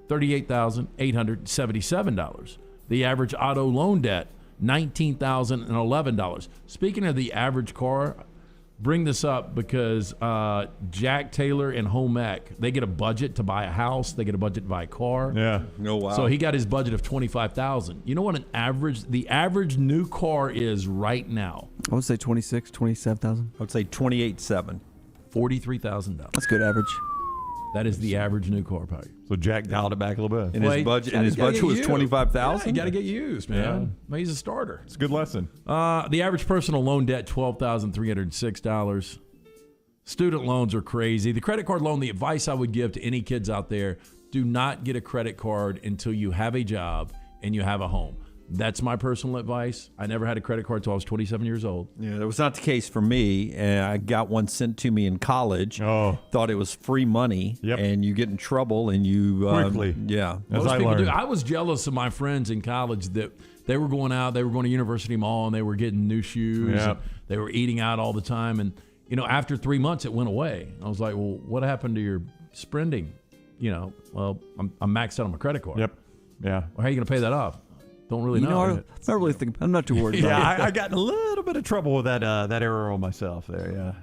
$38,877. The average auto loan debt, $19,011. Speaking of the average car, bring this up because Jack Taylor and Home Ec, they get a budget to buy a house, they get a budget to buy a car. Yeah. Oh, wow. So he got his budget of $25,000. You know what the average new car is right now? I would say 26, 27,000. I would say 28.7. $43,000. That's good average. That is the average new car value. So Jack dialed it back a little bit. And his budget was $25,000. Yeah, you got to get used, man. Yeah. He's a starter. It's a good lesson. The average personal loan debt, $12,306. Student loans are crazy. The credit card loan, the advice I would give to any kids out there, do not get a credit card until you have a job and you have a home. That's my personal advice. I never had a credit card until I was 27 years old. Yeah, that was not the case for me. I got one sent to me in college. Oh. Thought it was free money. Yep. And you get in trouble and you... Quickly. Yeah. Most people do. I was jealous of my friends in college that they were going out, they were going to University Mall, and they were getting new shoes. Yep. They were eating out all the time. And, after 3 months, it went away. I was like, well, what happened to your spending? Well, I'm maxed out on my credit card. Yep. Yeah. Well, how are you going to pay that off? Don't really know. I'm not really thinking. I'm not too worried about it. I got in a little bit of trouble with that error on myself there. Yeah.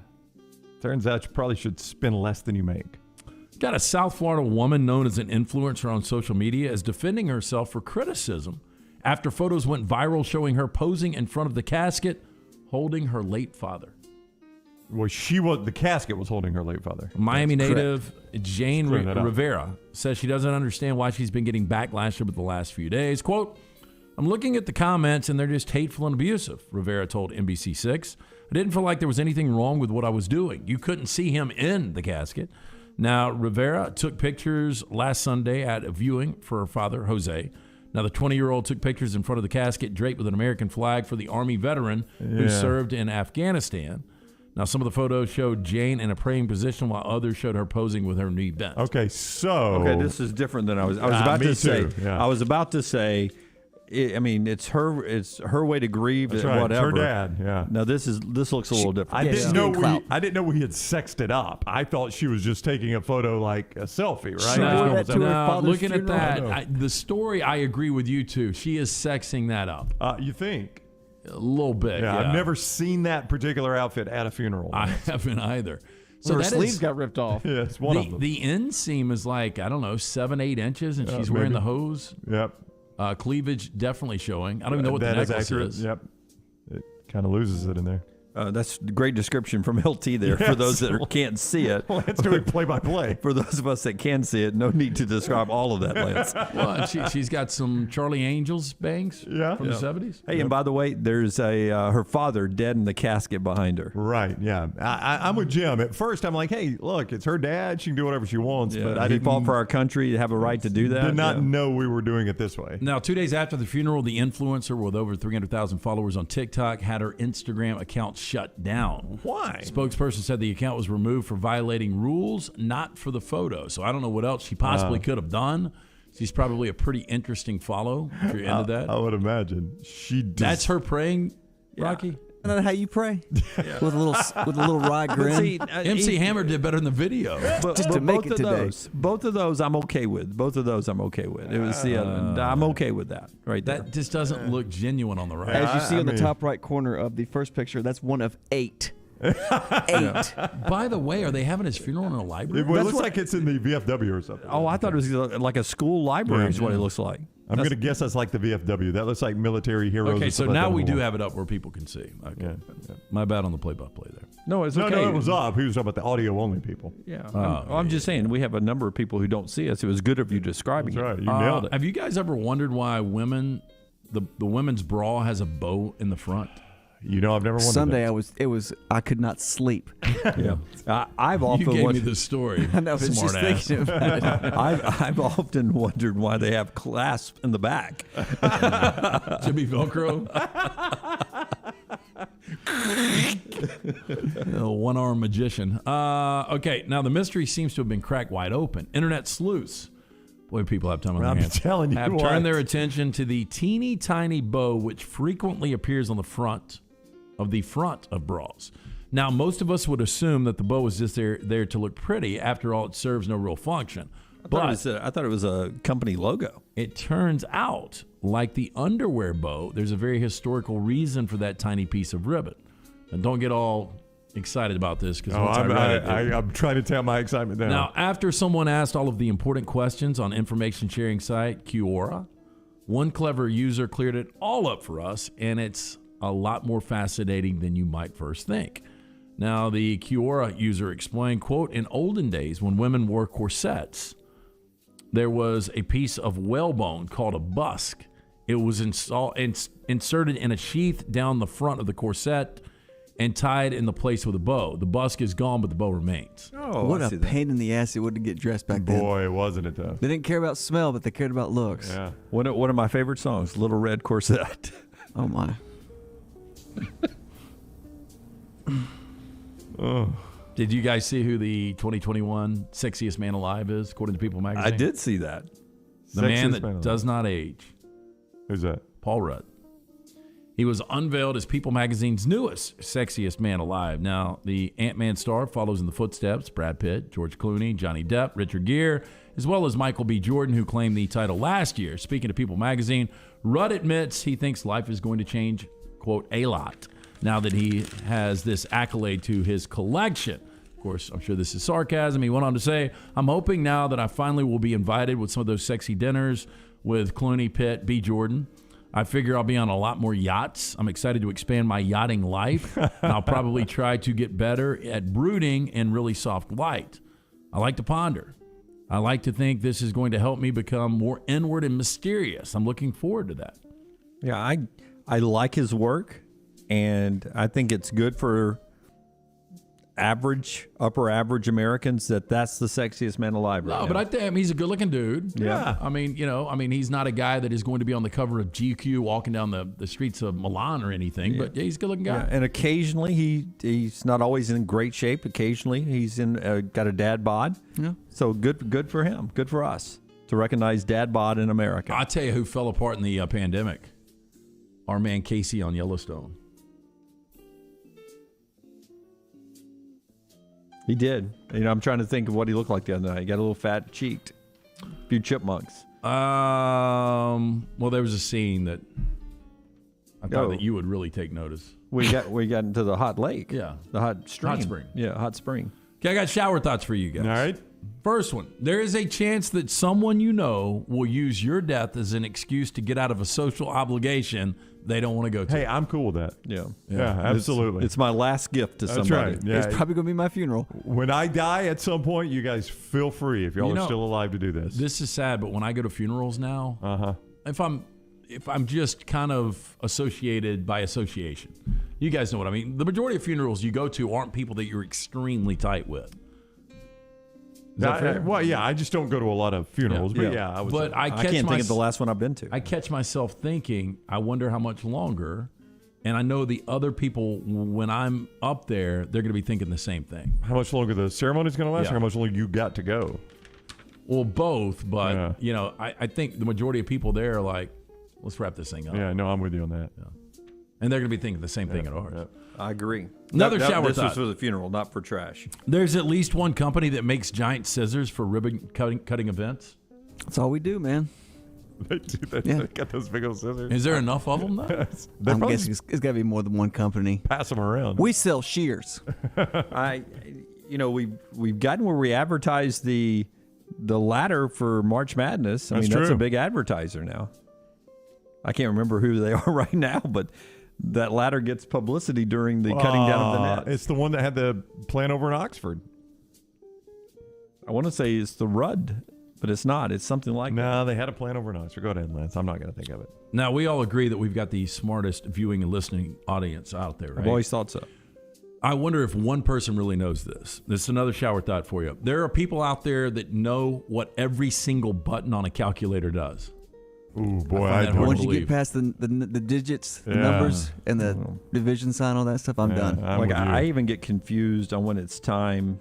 Turns out you probably should spend less than you make. Got a South Florida woman known as an influencer on social media is defending herself for criticism after photos went viral showing her posing in front of the casket holding her late father. Well, the casket was holding her late father. Miami native Jane Rivera says she doesn't understand why she's been getting backlash over the last few days. Quote, I'm looking at the comments and they're just hateful and abusive, Rivera told NBC6. I didn't feel like there was anything wrong with what I was doing. You couldn't see him in the casket. Now, Rivera took pictures last Sunday at a viewing for her father, Jose. Now, the 20-year-old took pictures in front of the casket draped with an American flag for the Army veteran who served in Afghanistan. Now, some of the photos showed Jane in a praying position while others showed her posing with her knee bent. Okay, this is different than I was about to say. Yeah. I was about to say, it's her way to grieve. That's right. Whatever. It's her dad. Yeah. No, this looks a little different. I didn't know we had sexed it up. I thought she was just taking a photo like a selfie, right? No, looking at that, the story, I agree with you too. She is sexing that up. You think? A little bit. Yeah, I've never seen that particular outfit at a funeral. I haven't either. So her sleeves got ripped off. Yeah, it's one of them. The inseam is like, 7-8 inches, and she's wearing the hose. Yep. Cleavage definitely showing. I don't even know what the necklace is. Yep. It kind of loses it in there. That's a great description from LT there for those that can't see it. Lance doing play-by-play. For those of us that can see it, no need to describe all of that, Lance. Well, and she's got some Charlie Angels bangs from the 70s. Hey, and by the way, there's her father dead in the casket behind her. Right, yeah. I'm with Jim. At first, I'm like, hey, look, it's her dad. She can do whatever she wants. Yeah, but I did fought for our country to have a right to do that. Did not know we were doing it this way. Now, 2 days after the funeral, the influencer with over 300,000 followers on TikTok had her Instagram account shut down. Why? Spokesperson said the account was removed for violating rules, not for the photo. So I don't know what else she possibly could have done. She's probably a pretty interesting follow if you're into that. I would imagine. That's her praying, Rocky? Isn't that how you pray? With a little wry grin. See, MC Hammer did better in the video. But to make it today. Both of those I'm okay with. Both of those I'm okay with. It was the other. I'm okay with that right there. That just doesn't look genuine on the right. As you see on the top right corner of the first picture, that's one of 8. 8. By the way, are they having his funeral in a library? It looks like it's in the VFW or something. Oh, I thought it was like a school library is what it looks like. I'm going to guess that's like the VFW. That looks like military heroes. Okay, so like now that we on the do wall. have it up where people can see. Okay. Yeah. My bad on the play-by-play there. No, it's No, okay. it was up. He was talking about the audio-only people. Yeah. I'm just saying, we have a number of people who don't see us. It was good of you describing That's right. it. You nailed it. Have you guys ever wondered why the women's bra has a bow in the front? You know, I've never wondered Sunday, that. I could not sleep. Yeah. I've often You gave me wondered. the story. I know, I was just Smart ass. thinking about it. I've often wondered why they have clasp in the back. Jimmy Velcro. One-armed magician. Okay, now the mystery seems to have been cracked wide open. Internet sleuths. Boy, people have time on their hands. I'm telling you have what. turned their attention to the teeny tiny bow which frequently appears on the front of bras. Now, most of us would assume that the bow is just there to look pretty. After all, it serves no real function. I thought it was a company logo. It turns out, like the underwear bow, there's a very historical reason for that tiny piece of ribbon. And don't get all excited about this because I'm trying to tell my excitement down. Now, after someone asked all of the important questions on information sharing site Quora, one clever user cleared it all up for us, and it's a lot more fascinating than you might first think. Now, the Quora user explained, quote, in olden days when women wore corsets, there was a piece of whalebone called a busk. It was inserted in a sheath down the front of the corset and tied in the place with a bow. The busk is gone, but the bow remains. Oh, what a pain in the ass it would to get dressed back then. Boy, wasn't it tough. They didn't care about smell, but they cared about looks. Yeah. One of my favorite songs, Little Red Corset. Oh, my. Oh. Did you guys see who the 2021 sexiest man alive is, according to People magazine? I did see that. The man that does not age. Who's that? Paul Rudd. He was unveiled as People magazine's newest sexiest man alive. Now, the Ant-Man star follows in the footsteps Brad Pitt, George Clooney, Johnny Depp, Richard Gere, as well as Michael B. Jordan, who claimed the title last year. Speaking to People magazine, Rudd admits he thinks life is going to change, quote, a lot, now that he has this accolade to his collection. Of course, I'm sure this is sarcasm. He went on to say, I'm hoping now that I finally will be invited with some of those sexy dinners with Clooney, Pitt, B. Jordan. I figure I'll be on a lot more yachts. I'm excited to expand my yachting life. And I'll probably try to get better at brooding in really soft light. I like to ponder. I like to think this is going to help me become more inward and mysterious. I'm looking forward to that. Yeah, I like his work, and I think it's good for upper average Americans that's the sexiest man alive right now. But I think he's a good-looking dude. Yeah. I mean, he's not a guy that is going to be on the cover of GQ walking down the streets of Milan or anything, but he's a good-looking guy. Yeah. And occasionally he's not always in great shape. Occasionally he's got a dad bod. Yeah. So good for him. Good for us to recognize dad bod in America. I'll tell you who fell apart in the pandemic. Our man Casey on Yellowstone. He did. I'm trying to think of what he looked like the other night. He got a little fat cheeked. A few chipmunks. Well, there was a scene that I thought that you would really take notice. We got into the hot lake. Yeah. The hot stream. Hot spring. Yeah, hot spring. Okay, I got shower thoughts for you guys. All right. First one. There is a chance that someone you know will use your death as an excuse to get out of a social obligation they don't want to go to. Hey, I'm cool with that. Yeah. Yeah, absolutely. It's my last gift to That's somebody. right. Yeah. It's probably going to be my funeral. When I die at some point, you guys feel free if y'all are still alive to do this. This is sad, but when I go to funerals now, if I'm just kind of associated by association, you guys know what I mean. The majority of funerals you go to aren't people that you're extremely tight with. Well, yeah, I just don't go to a lot of funerals, but I can't think of the last one I've been to. I catch myself thinking, I wonder how much longer, and I know the other people, when I'm up there, they're going to be thinking the same thing. How much longer the ceremony's going to last, Yeah. or how much longer you got to go? Well, both, but, I think the majority of people there are like, let's wrap this thing up. Yeah, no, I'm with you on that. Yeah. And they're going to be thinking the same thing at ours. Yeah. I agree. Another shower This thought. was for the funeral, not for trash. There's at least one company that makes giant scissors for ribbon cutting events. That's all we do, man. They got those big old scissors. Is there enough of them, though? I'm guessing it's got to be more than one company. Pass them around. We sell shears. We've gotten where we advertise the ladder for March Madness. That's that's a true. big advertiser now. I can't remember who they are right now, but that ladder gets publicity during the cutting down of the net. It's the one that had the plant over in Oxford. I want to say it's the Rudd, but it's not. It's something like that. No, they had a plant over in Oxford. Go ahead, Lance. I'm not going to think of it. Now, we all agree that we've got the smartest viewing and listening audience out there, right? I've always thought so. I wonder if one person really knows this. This is another shower thought for you. There are people out there that know what every single button on a calculator does. Ooh, boy, I find that hard to Once you believe. get past the digits, the numbers, and the division sign, all that stuff, I'm done. I even get confused on when it's time,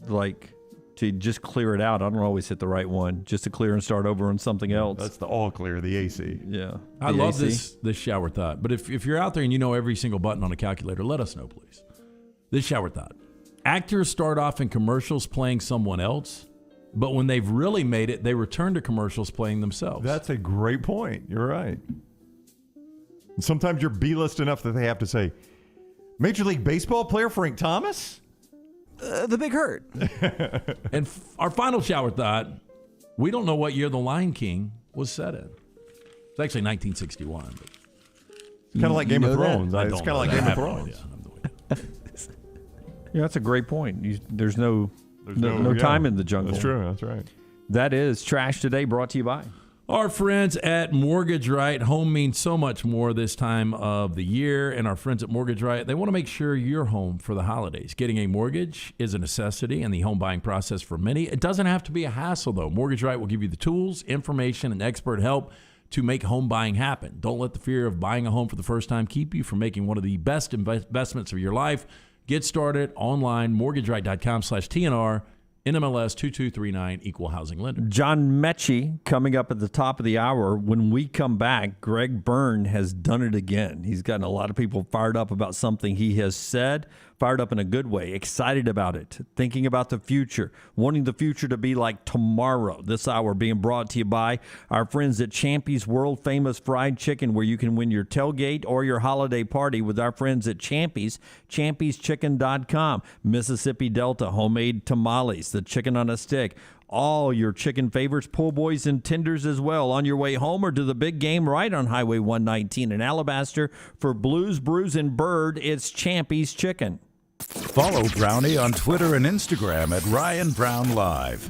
to just clear it out. I don't always hit the right one, just to clear and start over on something else. That's the all clear, the AC. Yeah. I love this shower thought. But if you're out there and you know every single button on a calculator, let us know, please. This shower thought. Actors start off in commercials playing someone else, but when they've really made it, they return to commercials playing themselves. That's a great point. You're right. And sometimes you're B-list enough that they have to say, Major League Baseball player Frank Thomas? The Big Hurt. And our final shower thought, we don't know what year The Lion King was set in. It's actually 1961. But It's kind of like Game of Thrones. I It's don't kind of like know Game that. of I have no Thrones. idea. Yeah, that's a great point. There's no yeah. time in the jungle. That's true. That's right. That is Trash Today, brought to you by our friends at Mortgage Right. Home means so much more this time of the year, and our friends at Mortgage Right, they want to make sure you're home for the holidays. Getting a mortgage is a necessity in the home buying process for many. It doesn't have to be a hassle, though. Mortgage Right will give you the tools, information, and expert help to make home buying happen. Don't let the fear of buying a home for the first time keep you from making one of the best investments of your life. Get started online, mortgageright.com/TNR, NMLS 2239, Equal Housing Lender. John Metchie coming up at the top of the hour. When we come back, Greg Byrne has done it again. He's gotten a lot of people fired up about something he has said, fired up in a good way, excited about it, thinking about the future, wanting the future to be like tomorrow. This hour being brought to you by our friends at Champy's World Famous Fried Chicken, where you can win your tailgate or your holiday party with our friends at Champy's, champyschicken.com. Mississippi Delta Homemade Tamales, the chicken on a stick, all your chicken favorites, po' boys and tenders as well. On your way home or to the big game right on Highway 119 in Alabaster for Blues, Brews, and Bird, it's Champy's Chicken. Follow Brownie on Twitter and Instagram at Ryan Brown Live.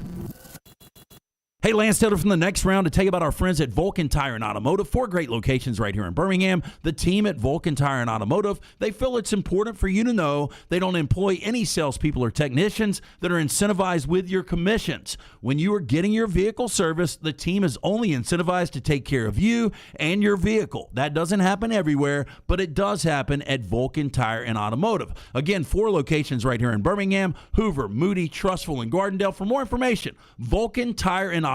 Hey, Lance Taylor from the Next Round to tell you about our friends at Vulcan Tire and Automotive. 4 great locations right here in Birmingham. The team at Vulcan Tire and Automotive, they feel it's important for you to know they don't employ any salespeople or technicians that are incentivized with your commissions. When you are getting your vehicle serviced, the team is only incentivized to take care of you and your vehicle. That doesn't happen everywhere, but it does happen at Vulcan Tire and Automotive. Again, 4 locations right here in Birmingham, Hoover, Moody, Trussville, and Gardendale. For more information, VulcanTireandAuto.com.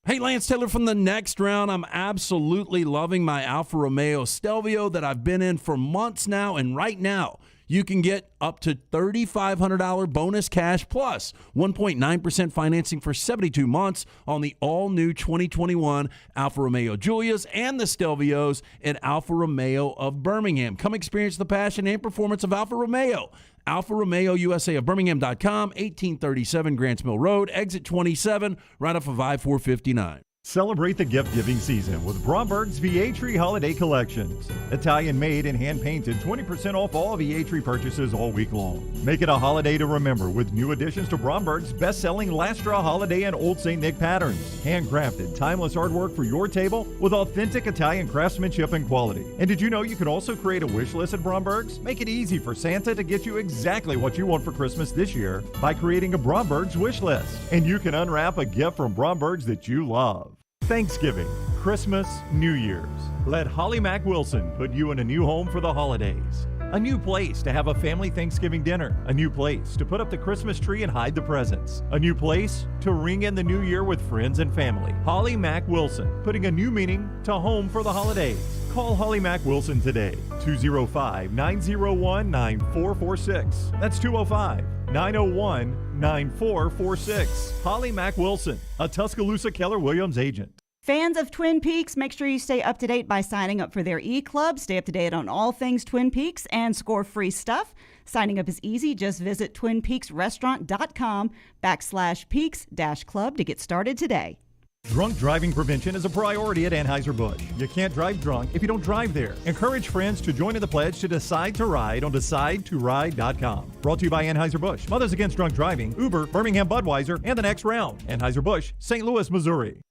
Hey, Lance Taylor from the Next Round. I'm absolutely loving my Alfa Romeo Stelvio that I've been in for months now, and right now you can get up to $3,500 bonus cash plus 1.9% financing for 72 months on the all-new 2021 Alfa Romeo Giulias and the Stelvios at Alfa Romeo of Birmingham. Come experience the passion and performance of Alfa Romeo. Alfa Romeo USA of Birmingham.com, 1837 Grants Mill Road, exit 27, right off of I-459. Celebrate the gift-giving season with Bromberg's Vietri Holiday Collections. Italian-made and hand-painted, 20% off all Vietri purchases all week long. Make it a holiday to remember with new additions to Bromberg's best-selling Lastra Holiday and Old St. Nick patterns. Handcrafted, timeless artwork for your table with authentic Italian craftsmanship and quality. And did you know you can also create a wish list at Bromberg's? Make it easy for Santa to get you exactly what you want for Christmas this year by creating a Bromberg's wish list. And you can unwrap a gift from Bromberg's that you love. Thanksgiving, Christmas, New Year's. Let Holly Mack Wilson put you in a new home for the holidays. A new place to have a family Thanksgiving dinner. A new place to put up the Christmas tree and hide the presents. A new place to ring in the new year with friends and family. Holly Mack Wilson, putting a new meaning to home for the holidays. Call Holly Mack Wilson today, 205-901-9446. That's 205-901-9446. Holly Mack Wilson, a Tuscaloosa Keller Williams agent. Fans of Twin Peaks, make sure you stay up to date by signing up for their e-club. Stay up to date on all things Twin Peaks and score free stuff. Signing up is easy. Just visit twinpeaksrestaurant.com/peaks-club to get started today. Drunk driving prevention is a priority at Anheuser-Busch. You can't drive drunk if you don't drive there. Encourage friends to join in the pledge to Decide to Ride on DecideToRide.com. Brought to you by Anheuser-Busch, Mothers Against Drunk Driving, Uber, Birmingham Budweiser, and The Next Round. Anheuser-Busch, St. Louis, Missouri.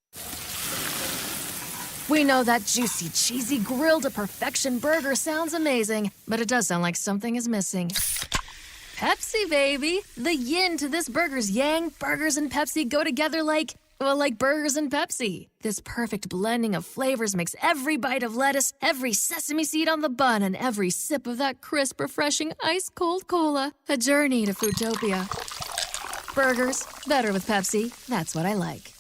We know that juicy, cheesy, grilled to perfection burger sounds amazing, but it does sound like something is missing. Pepsi, baby! The yin to this burger's yang. Burgers and Pepsi go together like burgers and Pepsi. This perfect blending of flavors makes every bite of lettuce, every sesame seed on the bun, and every sip of that crisp, refreshing, ice-cold cola a journey to Foodtopia. Burgers, better with Pepsi. That's what I like.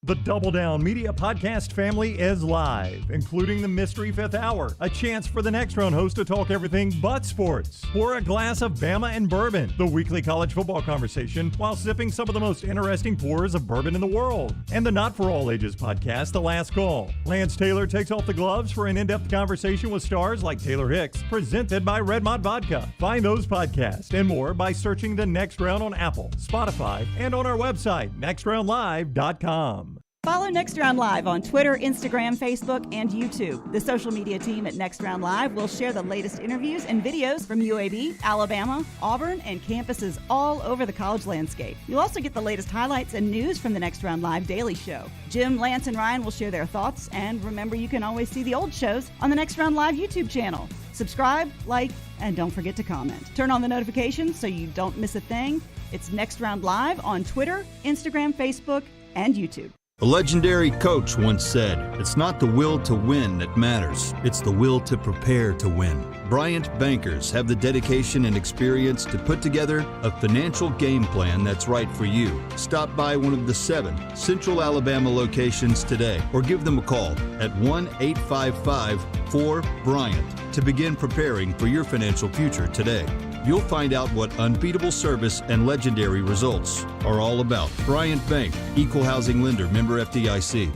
The Double Down Media Podcast family is live, including the Mystery Fifth Hour, a chance for the Next Round host to talk everything but sports. Pour a glass of Bama and bourbon, the weekly college football conversation, while sipping some of the most interesting pours of bourbon in the world. And the Not For All Ages podcast, The Last Call. Lance Taylor takes off the gloves for an in-depth conversation with stars like Taylor Hicks, presented by Redmont Vodka. Find those podcasts and more by searching The Next Round on Apple, Spotify, and on our website, nextroundlive.com. Follow Next Round Live on Twitter, Instagram, Facebook, and YouTube. The social media team at Next Round Live will share the latest interviews and videos from UAB, Alabama, Auburn, and campuses all over the college landscape. You'll also get the latest highlights and news from the Next Round Live Daily Show. Jim, Lance, and Ryan will share their thoughts. And remember, you can always see the old shows on the Next Round Live YouTube channel. Subscribe, like, and don't forget to comment. Turn on the notifications so you don't miss a thing. It's Next Round Live on Twitter, Instagram, Facebook, and YouTube. A legendary coach once said, "It's not the will to win that matters, it's the will to prepare to win." Bryant bankers have the dedication and experience to put together a financial game plan that's right for you. Stop by one of the 7 Central Alabama locations today or give them a call at 1-855-4-BRYANT to begin preparing for your financial future today. You'll find out what unbeatable service and legendary results are all about. Bryant Bank, Equal Housing Lender, member FDIC.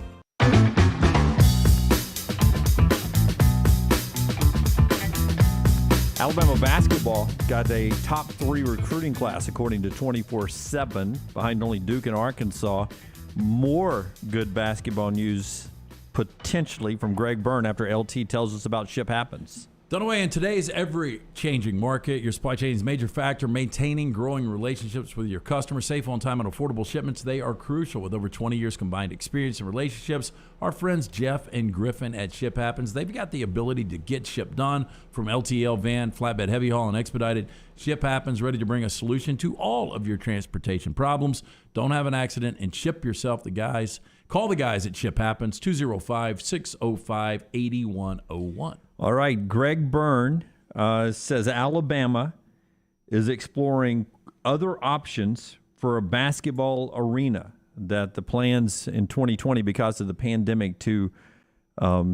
Alabama basketball got a top 3 recruiting class according to 24/7, behind only Duke and Arkansas. More good basketball news potentially from Greg Byrne after LT tells us about Ship Happens. Dunaway, in today's ever-changing market, your supply chain is a major factor. Maintaining growing relationships with your customers, safe, on-time, and affordable shipments, they are crucial. With over 20 years combined experience and relationships, our friends Jeff and Griffin at Ship Happens, they've got the ability to get ship done from LTL, van, flatbed, heavy haul, and expedited. Ship Happens, ready to bring a solution to all of your transportation problems. Don't have an accident and ship yourself. Call the guys at Ship Happens, 205-605-8101. All right, Greg Byrne says Alabama is exploring other options for a basketball arena, that the plans in 2020 because of the pandemic to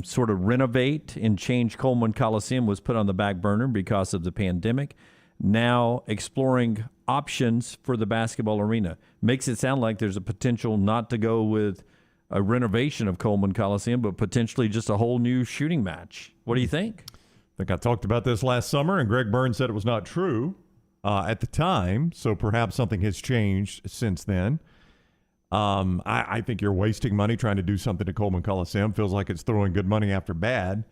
sort of renovate and change Coleman Coliseum was put on the back burner because of the pandemic. Now exploring options for the basketball arena. Makes it sound like there's a potential not to go with a renovation of Coleman Coliseum, but potentially just a whole new shooting match. What do you think? I think I talked about this last summer, and Greg Byrne said it was not true. at the time, so perhaps something has changed since then. I think you're wasting money trying to do something to Coleman Coliseum. Feels like it's throwing good money after bad.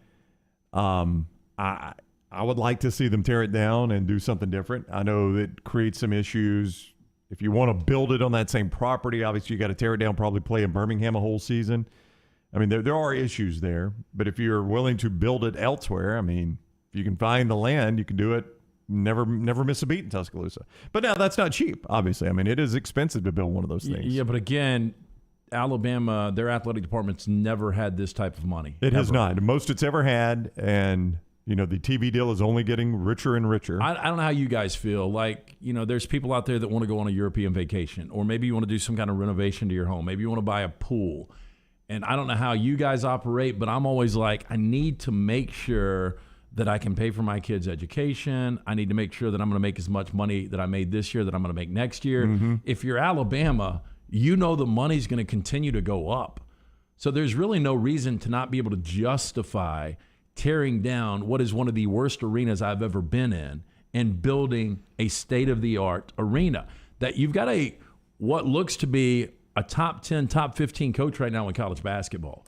I would like to see them tear it down and do something different. I know that creates some issues. If you want to build it on that same property, obviously you got to tear it down, probably play in Birmingham a whole season. I mean, there are issues there. But if you're willing to build it elsewhere, I mean, if you can find the land, you can do it. Never miss a beat in Tuscaloosa. But now that's not cheap, obviously. I mean, it is expensive to build one of those things. Yeah, but again, Alabama, their athletic department's never had this type of money. It has not. The most it's ever had, and the TV deal is only getting richer and richer. I don't know how you guys feel. Like, there's people out there that want to go on a European vacation, or maybe you want to do some kind of renovation to your home. Maybe you want to buy a pool. And I don't know how you guys operate, but I'm always like, I need to make sure that I can pay for my kids' education. I need to make sure that I'm going to make as much money that I made this year that I'm going to make next year. Mm-hmm. If you're Alabama, the money's going to continue to go up. So there's really no reason to not be able to justify tearing down what is one of the worst arenas I've ever been in and building a state-of-the-art arena. That you've got what looks to be a top 10, top 15 coach right now in college basketball.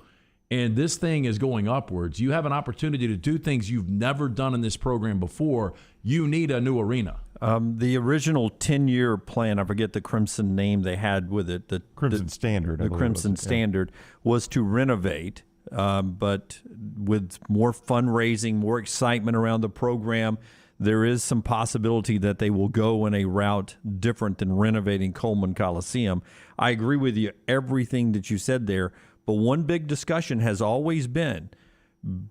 And this thing is going upwards. You have an opportunity to do things you've never done in this program before. You need a new arena. The original 10-year plan, I forget the Crimson name they had with it. The Crimson Standard. The Crimson Standard was to renovate, but with more fundraising, more excitement around the program, there is some possibility that they will go in a route different than renovating Coleman Coliseum. I agree with you, everything that you said there. But one big discussion has always been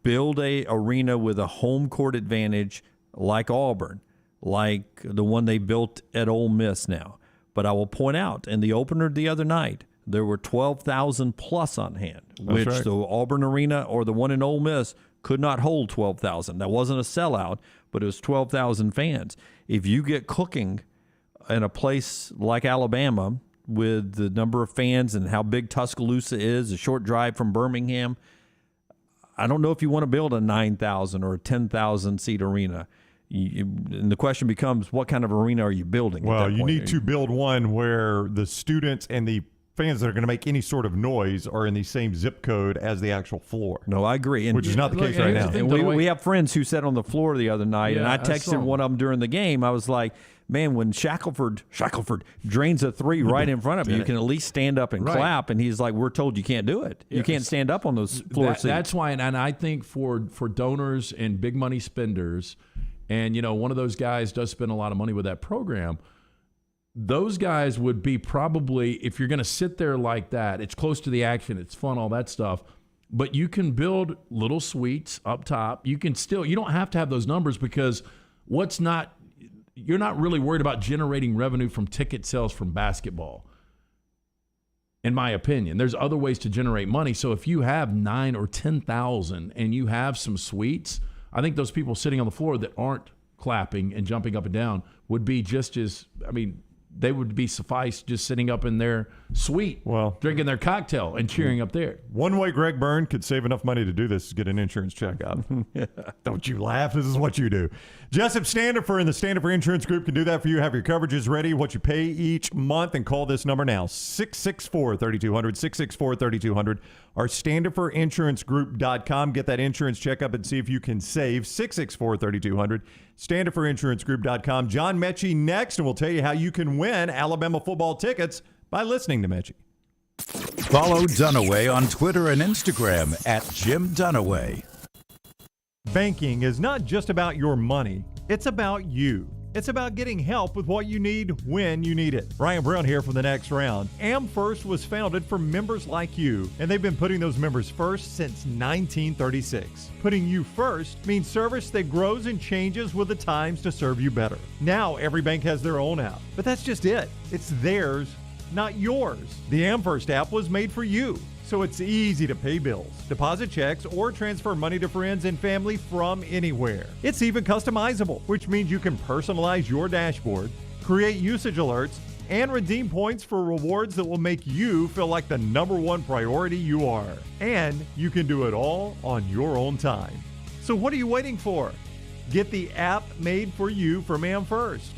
build a arena with a home court advantage like Auburn, like the one they built at Ole Miss now. But I will point out, in the opener the other night, there were 12,000 plus on hand, which right. the Auburn arena or the one in Ole Miss could not hold 12,000. That wasn't a sellout, but it was 12,000 fans. If you get cooking in a place like Alabama, with the number of fans and how big Tuscaloosa is, a short drive from Birmingham, I don't know if you want to build a 9,000 or a 10,000 seat arena. And the question becomes, what kind of arena are you building? Well, you need to build one where the students and the fans that are going to make any sort of noise are in the same zip code as the actual floor. No, I agree. And which is not the case right now. And we have friends who sat on the floor the other night, and I texted one of them during the game. I was like, man, when Shackelford drains a three right in front of you, you can at least stand up and clap. And he's like, we're told you can't do it. You can't stand up on those floor seats. That's why, and I think for donors and big money spenders, and one of those guys does spend a lot of money with that program, those guys would be probably, if you're going to sit there like that, it's close to the action, it's fun, all that stuff, but you can build little suites up top. You don't have to have those numbers because you're not really worried about generating revenue from ticket sales from basketball, in my opinion. There's other ways to generate money. So if you have 9,000 or 10,000 and you have some suites, I think those people sitting on the floor that aren't clapping and jumping up and down would be just as, they would be suffice just sitting up in their suite, drinking their cocktail and cheering up there. One way Greg Byrne could save enough money to do this is get an insurance checkup. Don't you laugh. This is what you do. Jessup Standifer and the Standifer Insurance Group can do that for you. Have your coverages ready, what you pay each month, and call this number now, 664-3200, 664-3200, or StandiferinsuranceGroup.com. Get that insurance checkup and see if you can save, 664-3200, StandiferinsuranceGroup.com. John Metchie next, and we'll tell you how you can win Alabama football tickets by listening to Metchie. Follow Dunaway on Twitter and Instagram at Jim Dunaway. Banking is not just about your money. It's about you. It's about getting help with what you need when you need it. Brian Brown here from The Next Round. AmFirst was founded for members like you, and they've been putting those members first since 1936. Putting you first means service that grows and changes with the times to serve you better. Now every bank has their own app, but that's just it. It's theirs, not yours. The AmFirst app was made for you, so it's easy to pay bills, deposit checks, or transfer money to friends and family from anywhere. It's even customizable, which means you can personalize your dashboard, create usage alerts, and redeem points for rewards that will make you feel like the number one priority you are. And you can do it all on your own time. So what are you waiting for? Get the app made for you from AmFirst.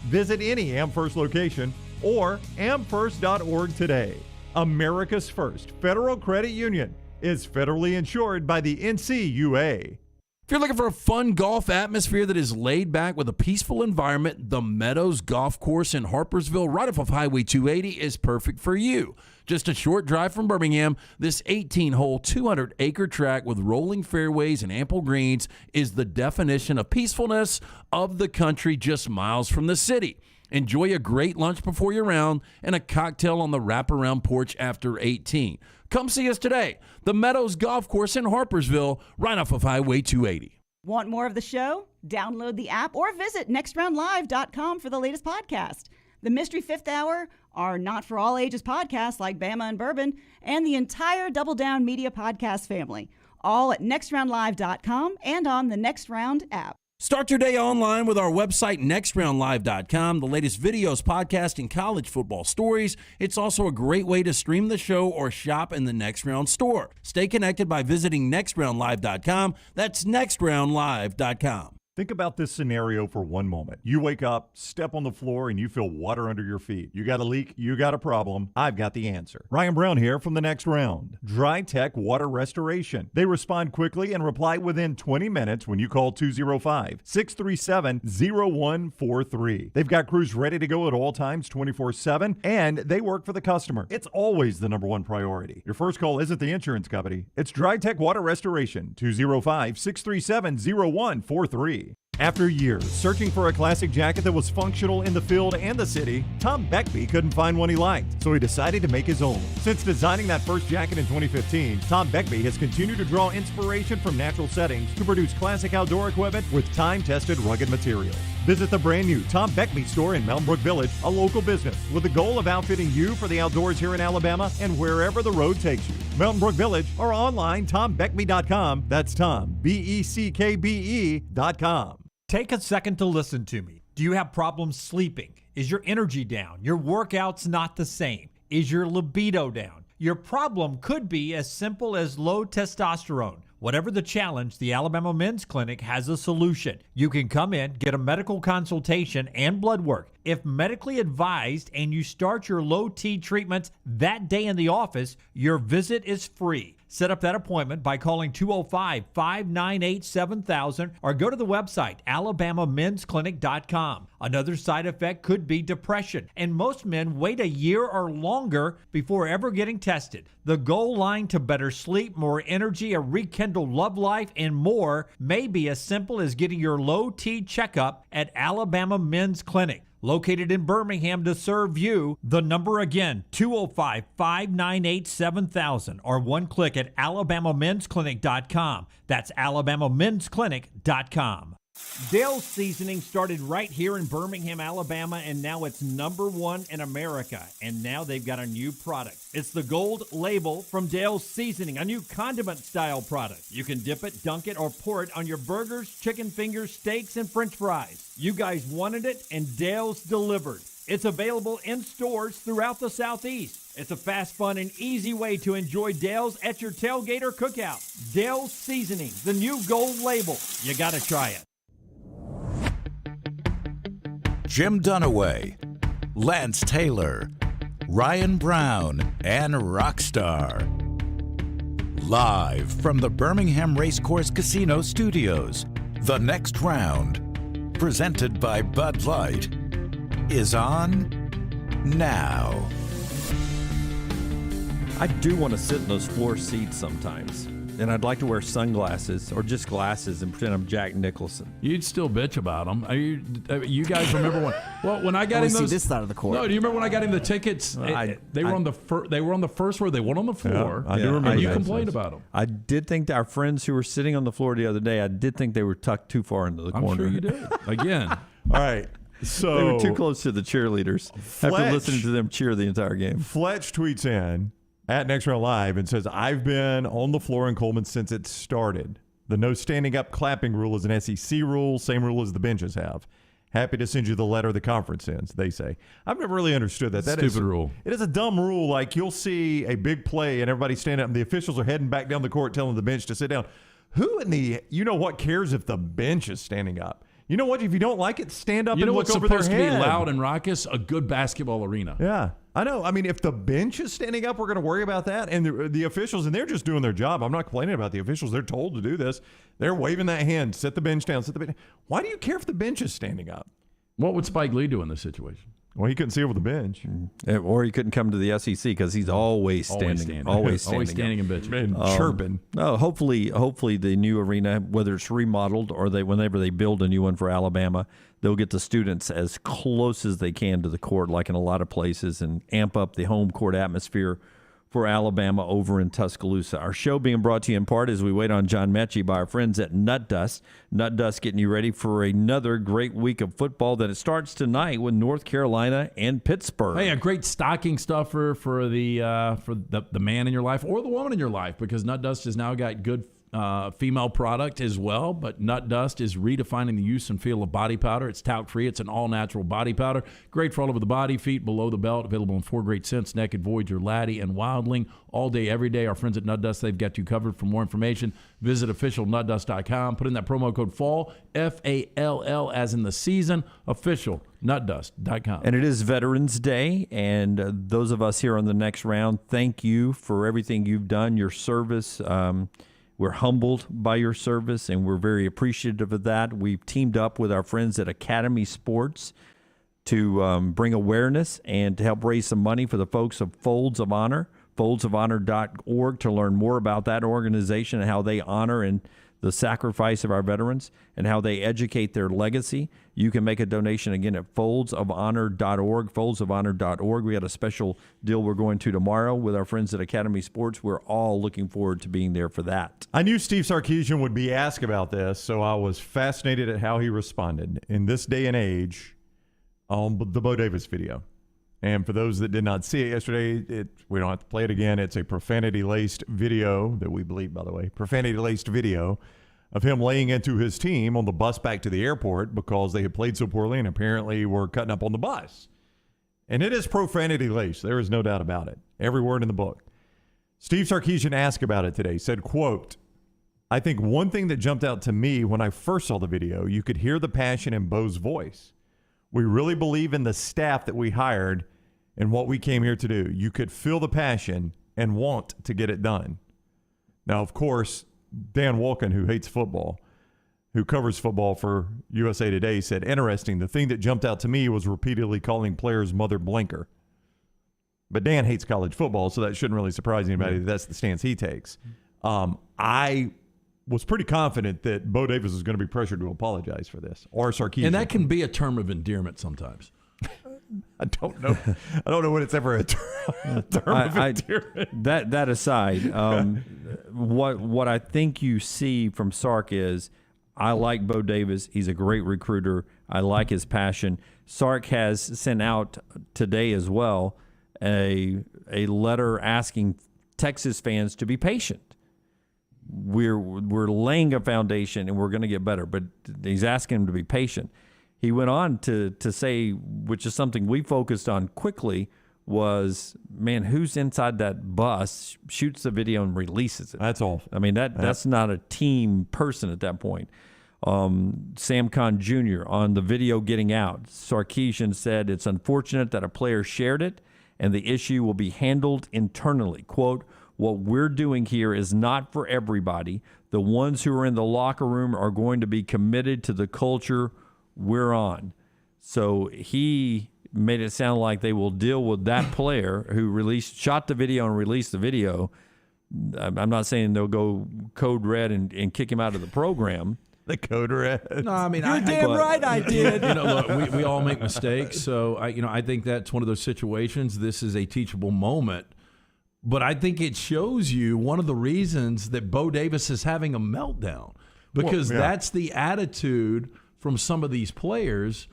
Visit any AmFirst location or amfirst.org today. America's first federal credit union is federally insured by the NCUA. If you're looking for a fun golf atmosphere that is laid back with a peaceful environment, the Meadows Golf Course in Harpersville, right off of Highway 280, is perfect for you. Just a short drive from Birmingham, this 18-hole, 200-acre track with rolling fairways and ample greens is the definition of peacefulness of the country just miles from the city. Enjoy a great lunch before your round and a cocktail on the wraparound porch after 18. Come see us today. The Meadows Golf Course in Harpersville, right off of Highway 280. Want more of the show? Download the app or visit nextroundlive.com for the latest podcast. The Mystery Fifth Hour, our Not For All Ages podcast like Bama and Bourbon, and the entire Double Down Media podcast family, all at nextroundlive.com and on the Next Round app. Start your day online with our website, nextroundlive.com, the latest videos, podcasts, and college football stories. It's also a great way to stream the show or shop in the Next Round store. Stay connected by visiting nextroundlive.com. That's nextroundlive.com. Think about this scenario for one moment. You wake up, step on the floor, and you feel water under your feet. You got a leak, you got a problem. I've got the answer. Ryan Brown here from the Next Round. Dry Tech Water Restoration. They respond quickly and reply within 20 minutes when you call 205-637-0143. They've got crews ready to go at all times, 24/7, and they work for the customer. It's always the number one priority. Your first call isn't the insurance company. It's Dry Tech Water Restoration, 205-637-0143. After years searching for a classic jacket that was functional in the field and the city, Tom Beckby couldn't find one he liked, so he decided to make his own. Since designing that first jacket in 2015, Tom Beckby has continued to draw inspiration from natural settings to produce classic outdoor equipment with time-tested rugged materials. Visit the brand new Tom Beckby store in Mountain Brook Village, a local business, with the goal of outfitting you for the outdoors here in Alabama and wherever the road takes you. Mountain Brook Village or online, tombeckby.com. That's Tom, BECKBE.com. Take a second to listen to me. Do you have problems sleeping? Is your energy down? Your workouts not the same? Is your libido down? Your problem could be as simple as low testosterone. Whatever the challenge, the Alabama Men's Clinic has a solution. You can come in, get a medical consultation and blood work. If medically advised and you start your low T treatments that day in the office, your visit is free. Set up that appointment by calling 205-598-7000 or go to the website alabamamensclinic.com. Another side effect could be depression, and most men wait a year or longer before ever getting tested. The goal line to better sleep, more energy, a rekindled love life, and more may be as simple as getting your low T checkup at Alabama Men's Clinic. Located in Birmingham to serve you. The number again, 205-598-7000 or one click at alabamamensclinic.com. That's alabamamensclinic.com. Dale's Seasoning started right here in Birmingham, Alabama, and now it's #1 in America. And now they've got a new product. It's the Gold Label from Dale's Seasoning, a new condiment-style product. You can dip it, dunk it, or pour it on your burgers, chicken fingers, steaks, and french fries. You guys wanted it, and Dale's delivered. It's available in stores throughout the Southeast. It's a fast, fun, and easy way to enjoy Dale's at your tailgate or cookout. Dale's Seasoning, the new Gold Label. You got to try it. Jim Dunaway, Lance Taylor, Ryan Brown, and Rockstar. Live from the Birmingham Racecourse Casino Studios, the Next Round, presented by Bud Light, is on now. I do want to sit in those floor seats sometimes. And I'd like to wear sunglasses or just glasses and pretend I'm Jack Nicholson. You'd still bitch about them. You guys remember when I got him those? See this side of the court. No, do you remember when I got him the tickets? They were on the first row. They weren't on the floor. I do remember. And you complained about them. I did think that our friends who were sitting on the floor the other day, I did think they were tucked too far into the corner. I'm sure you did. Again. All right. So they were too close to the cheerleaders after listening to them cheer the entire game. Fletch tweets in at Next Round Live and says, I've been on the floor in Coleman since it started. The no standing up clapping rule is an SEC rule, same rule as the benches have. Happy to send you the letter the conference sends, they say. I've never really understood that. That Stupid rule. It is a dumb rule. Like, you'll see a big play and everybody stand up and the officials are heading back down the court telling the bench to sit down. Who in the, what cares if the bench is standing up? You know what? If you don't like it, stand up You and know look what's over their supposed to be head. loud and raucous? A good basketball arena. Yeah, I know. I mean, if the bench is standing up, we're going to worry about that. And the officials, and they're just doing their job. I'm not complaining about the officials. They're told to do this. They're waving that hand. Set the bench down. Set the bench. Why do you care if the bench is standing up? What would Spike Lee do in this situation? Well, he couldn't see over the bench. Or he couldn't come to the SEC because he's always standing. Always standing and bitching. And chirping. No, hopefully the new arena, whether it's remodeled or whenever they build a new one for Alabama, they'll get the students as close as they can to the court, like in a lot of places, and amp up the home court atmosphere for Alabama over in Tuscaloosa. Our show being brought to you in part as we wait on John Metchie by our friends at Nut Dust. Nut Dust getting you ready for another great week of football that it starts tonight with North Carolina and Pittsburgh. Hey, a great stocking stuffer for the man in your life or the woman in your life, because Nut Dust has now got good female product as well, but Nut Dust is redefining the use and feel of body powder. It's talc-free. It's an all-natural body powder. Great for all over the body, feet, below the belt. Available in 4 great scents: Naked, Voyager, Laddie, and Wildling. All day, every day. Our friends at Nut Dust, they've got you covered. For more information, visit officialnutdust.com. Put in that promo code FALL, F-A-L-L, as in the season, officialnutdust.com. And it is Veterans Day, and those of us here on the next round, thank you for everything you've done, your service. We're humbled by your service, and we're very appreciative of that. We've teamed up with our friends at Academy Sports to bring awareness and to help raise some money for the folks of Folds of Honor, foldsofhonor.org, to learn more about that organization and how they honor and the sacrifice of our veterans and how they educate their legacy. You can make a donation again at foldsofhonor.org, foldsofhonor.org. We got a special deal we're going to tomorrow with our friends at Academy Sports. We're all looking forward to being there for that. I knew Steve Sarkisian would be asked about this, so I was fascinated at how he responded in this day and age on the Bo Davis video. And for those that did not see it yesterday, we don't have to play it again. It's a profanity-laced video that we believe, by the way, profanity-laced video of him laying into his team on the bus back to the airport because they had played so poorly and apparently were cutting up on the bus. And it is profanity-laced. There is no doubt about it. Every word in the book. Steve Sarkisian asked about it today, said, quote, "I think one thing that jumped out to me when I first saw the video, you could hear the passion in Bo's voice. We really believe in the staff that we hired and what we came here to do. You could feel the passion and want to get it done." Now, of course, Dan Wolken, who hates football, who covers football for USA Today, said, "Interesting. The thing that jumped out to me was repeatedly calling players Mother Blinker." But Dan hates college football, so that shouldn't really surprise anybody. That's the stance he takes. I was pretty confident that Bo Davis was going to be pressured to apologize for this, or Sarkisian. And that can be a term of endearment sometimes. I don't know. I don't know when it's ever a term of endearment. That aside, what I think you see from Sark is, I like Bo Davis. He's a great recruiter. I like his passion. Sark has sent out today as well a letter asking Texas fans to be patient. We're laying a foundation and we're going to get better, but he's asking them to be patient. He went on to say, which is something we focused on quickly, was, man, who's inside that bus, shoots the video and releases it? That's all. I mean, that's not a team person at that point. Sam Conn Jr. on the video getting out, Sarkisian said, "It's unfortunate that a player shared it, and the issue will be handled internally." Quote, "What we're doing here is not for everybody. The ones who are in the locker room are going to be committed to the culture we're on." So he made it sound like they will deal with that player who shot the video and released the video. I'm not saying they'll go code red and kick him out of the program. The code red. No, I mean, You're damn right I did. Look, we all make mistakes. So I think that's one of those situations. This is a teachable moment. But I think it shows you one of the reasons that Bo Davis is having a meltdown, because that's the attitude from some of these players,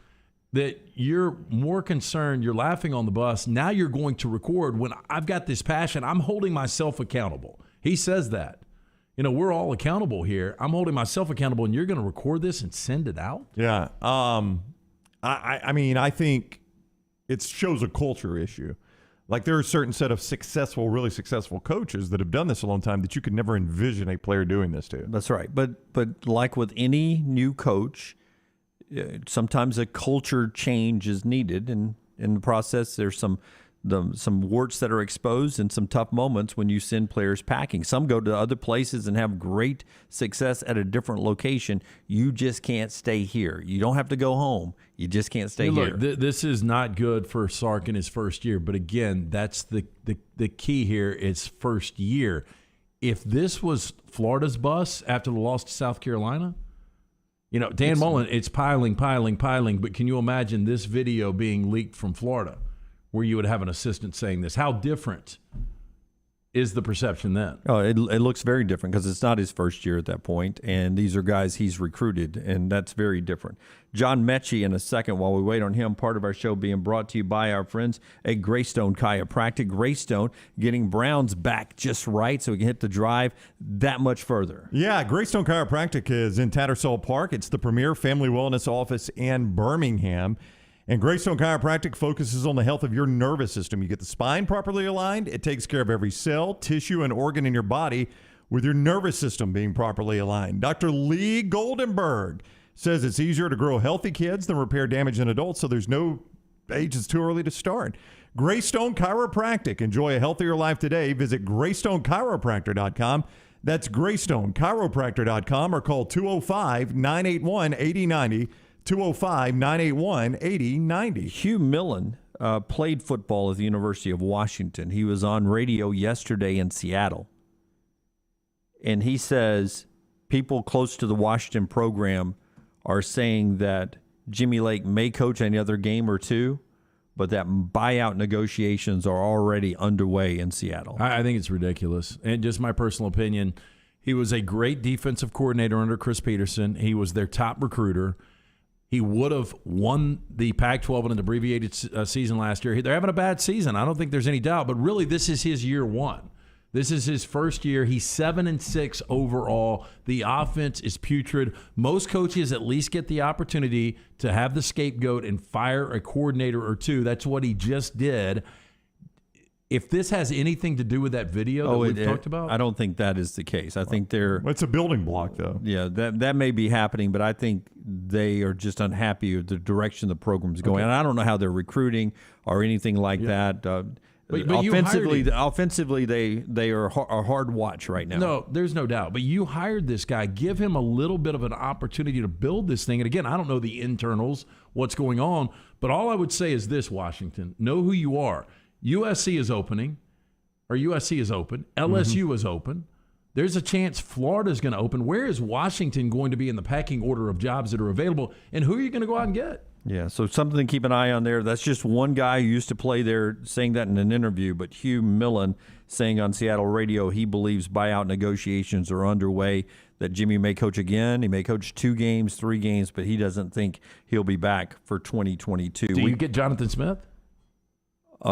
that you're more concerned, you're laughing on the bus. Now you're going to record when I've got this passion. I'm holding myself accountable. He says that. We're all accountable here. I'm holding myself accountable, and you're going to record this and send it out? Yeah. I mean, I think it shows a culture issue. Like, there are a certain set of really successful coaches that have done this a long time that you could never envision a player doing this to. That's right. But like with any new coach, sometimes a culture change is needed, and in the process, there's some warts that are exposed and some tough moments when you send players packing. Some go to other places and have great success at a different location. You just can't stay here. You don't have to go home. You just can't stay here. Look, this is not good for Sark in his first year, but again, that's the key here is first year. If this was Florida's bus after the loss to South Carolina, Dan Mullen, it's piling, but can you imagine this video being leaked from Florida where you would have an assistant saying this? How different is the perception then? Oh, it looks very different because it's not his first year at that point, and these are guys he's recruited, and that's very different. John Metchie in a second while we wait on him, part of our show being brought to you by our friends at Greystone Chiropractic. Greystone getting Browns back just right so we can hit the drive that much further. Yeah, Greystone Chiropractic is in Tattersall Park. It's the premier family wellness office in Birmingham. And Greystone Chiropractic focuses on the health of your nervous system. You get the spine properly aligned. It takes care of every cell, tissue, and organ in your body with your nervous system being properly aligned. Dr. Lee Goldenberg says it's easier to grow healthy kids than repair damage in adults, so there's no age it's too early to start. Greystone Chiropractic. Enjoy a healthier life today. Visit GreystoneChiropractor.com. That's GreystoneChiropractor.com or call 205-981-8090. 205-981-8090. Hugh Millen played football at the University of Washington. He was on radio yesterday in Seattle. And he says people close to the Washington program are saying that Jimmy Lake may coach any other game or two, but that buyout negotiations are already underway in Seattle. I think it's ridiculous. And just my personal opinion, he was a great defensive coordinator under Chris Peterson. He was their top recruiter. He would have won the Pac-12 in an abbreviated season last year. They're having a bad season. I don't think there's any doubt. But really, this is his year one. This is his first year. He's 7-6 overall. The offense is putrid. Most coaches at least get the opportunity to have the scapegoat and fire a coordinator or two. That's what he just did. If this has anything to do with that video that we've talked about? I don't think that is the case. I think it's a building block, though. Yeah, that may be happening, but I think they are just unhappy with the direction the program's going. And I don't know how they're recruiting or anything like that. But offensively, they are a hard watch right now. No, there's no doubt. But you hired this guy. Give him a little bit of an opportunity to build this thing. And again, I don't know the internals, what's going on. But all I would say is this, Washington, know who you are. USC is opening, or USC is open. LSU is open. There's a chance Florida is going to open. Where is Washington going to be in the packing order of jobs that are available? And who are you going to go out and get? Yeah, so something to keep an eye on there. That's just one guy who used to play there saying that in an interview, but Hugh Millen saying on Seattle radio he believes buyout negotiations are underway, that Jimmy may coach again. He may coach 2 games, 3 games, but he doesn't think he'll be back for 2022. Do you get Jonathan Smith?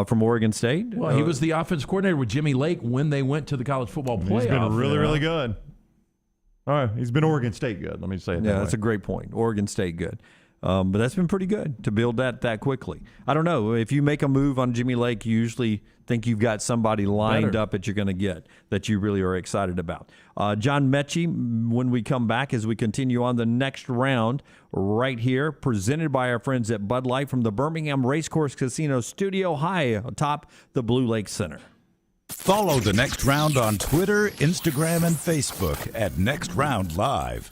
From Oregon State? Well, he was the offensive coordinator with Jimmy Lake when they went to the college football playoff. He's been really good. All right, he's been Oregon State good. Let me say it that way. That's a great point. Oregon State good. But that's been pretty good to build that quickly. I don't know. If you make a move on Jimmy Lake, you usually think you've got somebody lined up that you're going to get that you really are excited about. John Metchie, when we come back, as we continue on the next round right here, presented by our friends at Bud Light from the Birmingham Racecourse Casino Studio high atop the Blue Lake Center. Follow the Next Round on Twitter, Instagram, and Facebook at Next Round Live.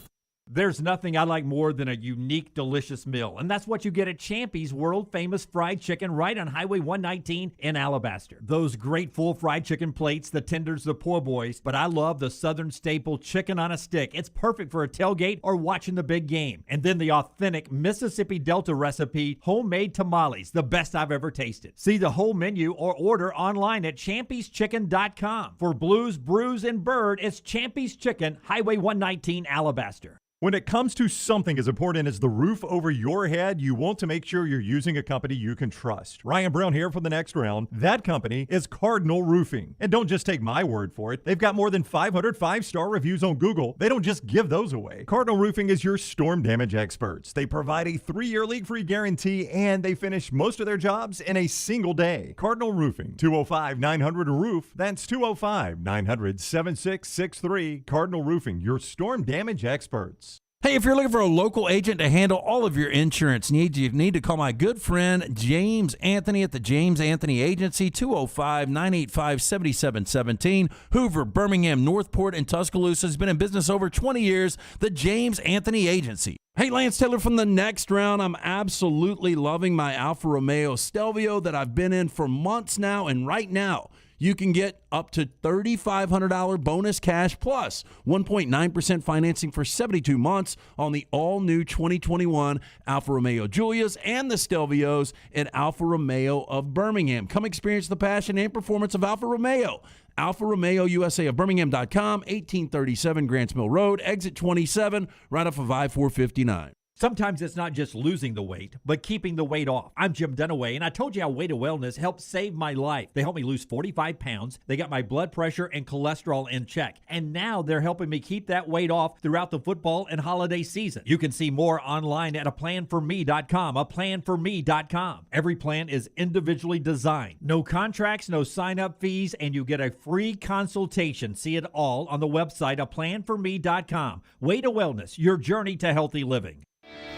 There's nothing I like more than a unique, delicious meal, and that's what you get at Champy's world-famous fried chicken right on Highway 119 in Alabaster. Those great full fried chicken plates, the tenders, the po' boys, but I love the Southern staple chicken on a stick. It's perfect for a tailgate or watching the big game. And then the authentic Mississippi Delta recipe homemade tamales, the best I've ever tasted. See the whole menu or order online at champyschicken.com. For Blues, Brews, and Bird, it's Champy's Chicken, Highway 119, Alabaster. When it comes to something as important as the roof over your head, you want to make sure you're using a company you can trust. Ryan Brown here for the Next Round. That company is Cardinal Roofing. And don't just take my word for it. They've got more than 500 5-star reviews on Google. They don't just give those away. Cardinal Roofing is your storm damage experts. They provide a 3-year leak-free guarantee, and they finish most of their jobs in a single day. Cardinal Roofing, 205-900-ROOF. That's 205-900-7663. Cardinal Roofing, your storm damage experts. Hey, if you're looking for a local agent to handle all of your insurance needs, you need to call my good friend James Anthony at the James Anthony Agency, 205-985-7717. Hoover, Birmingham, Northport, and Tuscaloosa has been in business over 20 years. The James Anthony Agency. Hey, Lance Taylor from the Next Round. I'm absolutely loving my Alfa Romeo Stelvio that I've been in for months now, and right now, you can get up to $3,500 bonus cash plus 1.9% financing for 72 months on the all-new 2021 Alfa Romeo Giulias and the Stelvios at Alfa Romeo of Birmingham. Come experience the passion and performance of Alfa Romeo. Alfa Romeo USA of Birmingham.com, 1837 Grants Mill Road, exit 27, right off of I-459. Sometimes it's not just losing the weight, but keeping the weight off. I'm Jim Dunaway, and I told you how Weight of Wellness helped save my life. They helped me lose 45 pounds. They got my blood pressure and cholesterol in check. And now they're helping me keep that weight off throughout the football and holiday season. You can see more online at aplanforme.com, aplanforme.com. Every plan is individually designed. No contracts, no sign-up fees, and you get a free consultation. See it all on the website, aplanforme.com. Weight of Wellness, your journey to healthy living.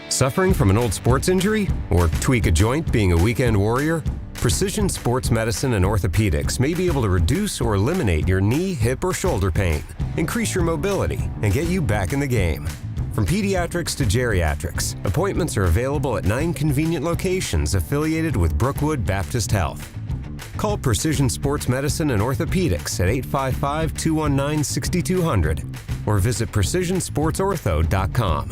Suffering from an old sports injury or tweak a joint being a weekend warrior? Precision Sports Medicine and Orthopedics may be able to reduce or eliminate your knee, hip, or shoulder pain, increase your mobility, and get you back in the game. From pediatrics to geriatrics, appointments are available at 9 convenient locations affiliated with Brookwood Baptist Health. Call Precision Sports Medicine and Orthopedics at 855-219-6200 or visit precisionsportsortho.com.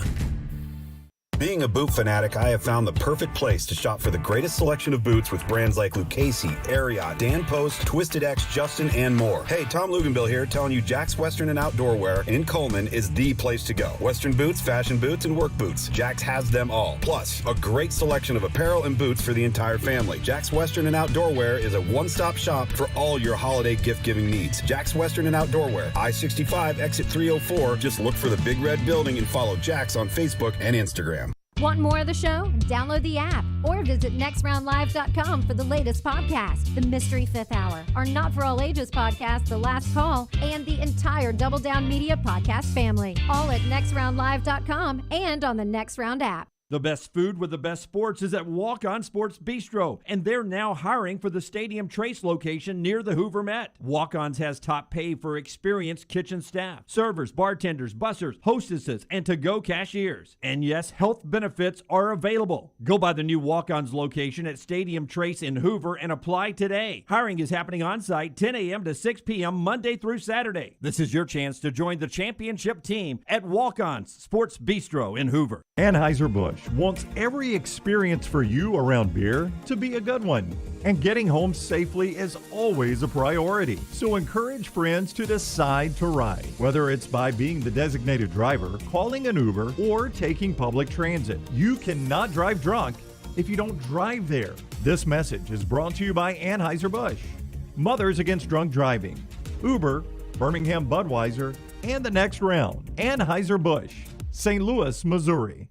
Being a boot fanatic, I have found the perfect place to shop for the greatest selection of boots with brands like Lucchese, Ariat, Dan Post, Twisted X, Justin, and more. Hey, Tom Luganbill here, telling you Jack's Western and Outdoor Wear in Coleman is the place to go. Western boots, fashion boots, and work boots. Jack's has them all. Plus, a great selection of apparel and boots for the entire family. Jack's Western and Outdoor Wear is a one-stop shop for all your holiday gift-giving needs. Jack's Western and Outdoor Wear, I-65, exit 304. Just look for the big red building and follow Jack's on Facebook and Instagram. Want more of the show? Download the app or visit nextroundlive.com for the latest podcast, The Mystery Fifth Hour, our Not For All Ages podcast, The Last Call, and the entire Double Down Media podcast family. All at nextroundlive.com and on the Next Round app. The best food with the best sports is at Walk-On Sports Bistro, and they're now hiring for the Stadium Trace location near the Hoover Met. Walk-On's has top pay for experienced kitchen staff, servers, bartenders, bussers, hostesses, and to-go cashiers. And yes, health benefits are available. Go by the new Walk-On's location at Stadium Trace in Hoover and apply today. Hiring is happening on-site 10 a.m. to 6 p.m. Monday through Saturday. This is your chance to join the championship team at Walk-On's Sports Bistro in Hoover. Anheuser-Busch wants every experience for you around beer to be a good one. And getting home safely is always a priority. So encourage friends to decide to ride, whether it's by being the designated driver, calling an Uber, or taking public transit. You cannot drive drunk if you don't drive there. This message is brought to you by Anheuser-Busch, Mothers Against Drunk Driving, Uber, Birmingham Budweiser, and the Next Round. Anheuser-Busch, St. Louis, Missouri.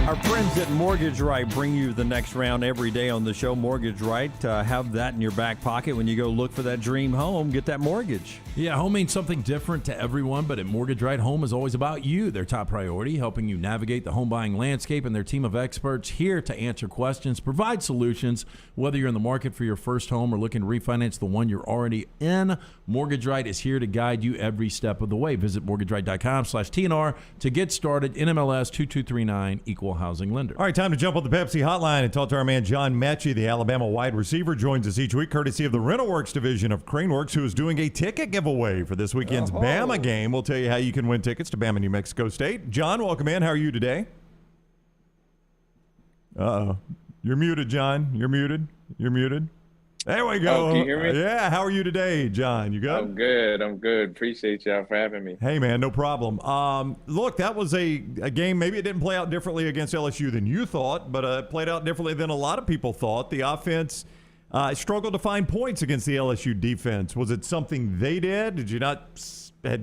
Our friends at Mortgage Right bring you the Next Round every day on the show. Mortgage Right, have that in your back pocket when you go look for that dream home. Get that mortgage. Yeah, home means something different to everyone, but at Mortgage Right, home is always about you. Their top priority, helping you navigate the home buying landscape, and their team of experts here to answer questions, provide solutions. Whether you're in the market for your first home or looking to refinance the one you're already in, Mortgage Right is here to guide you every step of the way. Visit mortgageright.com/TNR to get started. NMLS 2239, Equal Housing Lender. All right, time to jump on the Pepsi hotline and talk to our man John Metchie, the Alabama wide receiver, joins us each week courtesy of the RentalWorks division of Craneworks, who is doing a ticket giveaway for this weekend's Bama game. We'll tell you how you can win tickets to Bama, New Mexico State. John, welcome in. How are you today? Uh-oh. You're muted, John. You're muted. There we go. Oh, can you hear me? Yeah. How are you today, John? You good? I'm good. Appreciate y'all for having me. Hey, man, no problem. Look, that was a game. Maybe it didn't play out differently against LSU than you thought, but it played out differently than a lot of people thought. The offense struggled to find points against the LSU defense. Was it something they did? Had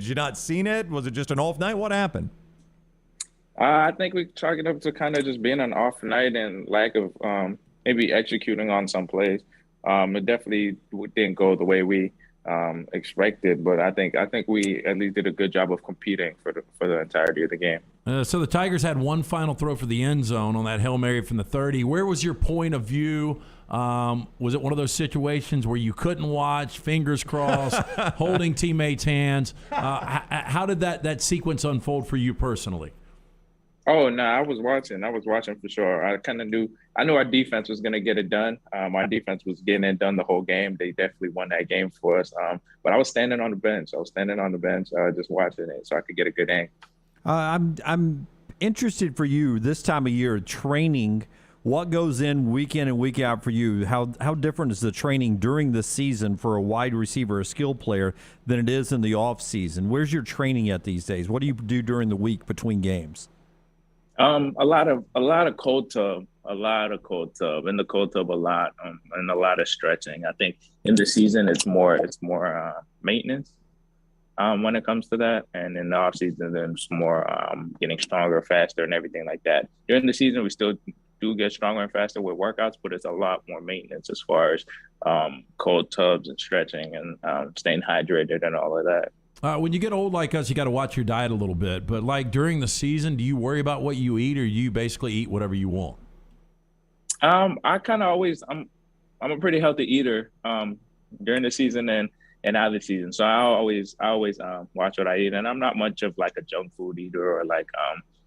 you not seen it? Was it just an off night? What happened? I think we chalk it up to kind of just being an off night and lack of maybe executing on some plays. It definitely didn't go the way we expected, but I think we at least did a good job of competing for the entirety of the game. So the Tigers had one final throw for the end zone on that Hail Mary from the 30. Where was your point of view? Was it one of those situations where you couldn't watch, fingers crossed, holding teammates' hands? How did that sequence unfold for you personally? Oh no, I was watching for sure. I knew our defense was going to get it done. Our defense was getting it done the whole game. They definitely won that game for us. But I was standing on the bench. Just watching it so I could get a good angle. I'm interested for you this time of year, training. What goes in and week out for you? How different is the training during the season for a wide receiver, a skill player, than it is in the off season? Where's your training at these days? What do you do during the week between games? A lot of cold tub, in the cold tub a lot, and a lot of stretching. I think in the season it's more maintenance when it comes to that, and in the off season then it's more getting stronger, faster, and everything like that. During the season we still do get stronger and faster with workouts, but it's a lot more maintenance as far as cold tubs and stretching and staying hydrated and all of that. When you get old like us, you got to watch your diet a little bit. But like during the season, do you worry about what you eat, or do you basically eat whatever you want? I kind of always I'm a pretty healthy eater during the season and out of the season. So I always watch what I eat, and I'm not much of like a junk food eater or like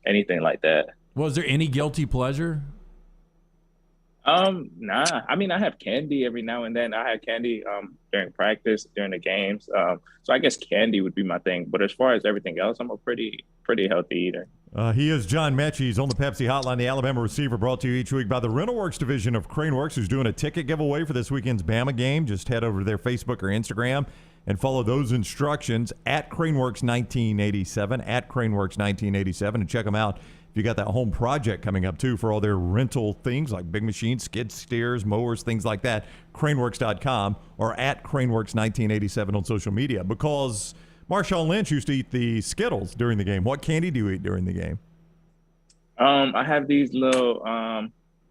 anything like that. Was there any guilty pleasure? Nah. I mean, I have candy every now and then. I have candy during practice, during the games. So I guess candy would be my thing. But as far as everything else, I'm a pretty healthy eater. He is John Metchie. He's on the Pepsi Hotline, the Alabama receiver, brought to you each week by the Rental Works division of Crane Works, who's doing a ticket giveaway for this weekend's Bama game. Just head over to their Facebook or Instagram and follow those instructions at CraneWorks1987, at CraneWorks1987, and check them out. If you got that home project coming up, too, for all their rental things like big machines, skid steers, mowers, things like that, craneworks.com or at CraneWorks1987 on social media. Because Marshawn Lynch used to eat the Skittles during the game. What candy do you eat during the game? I have these little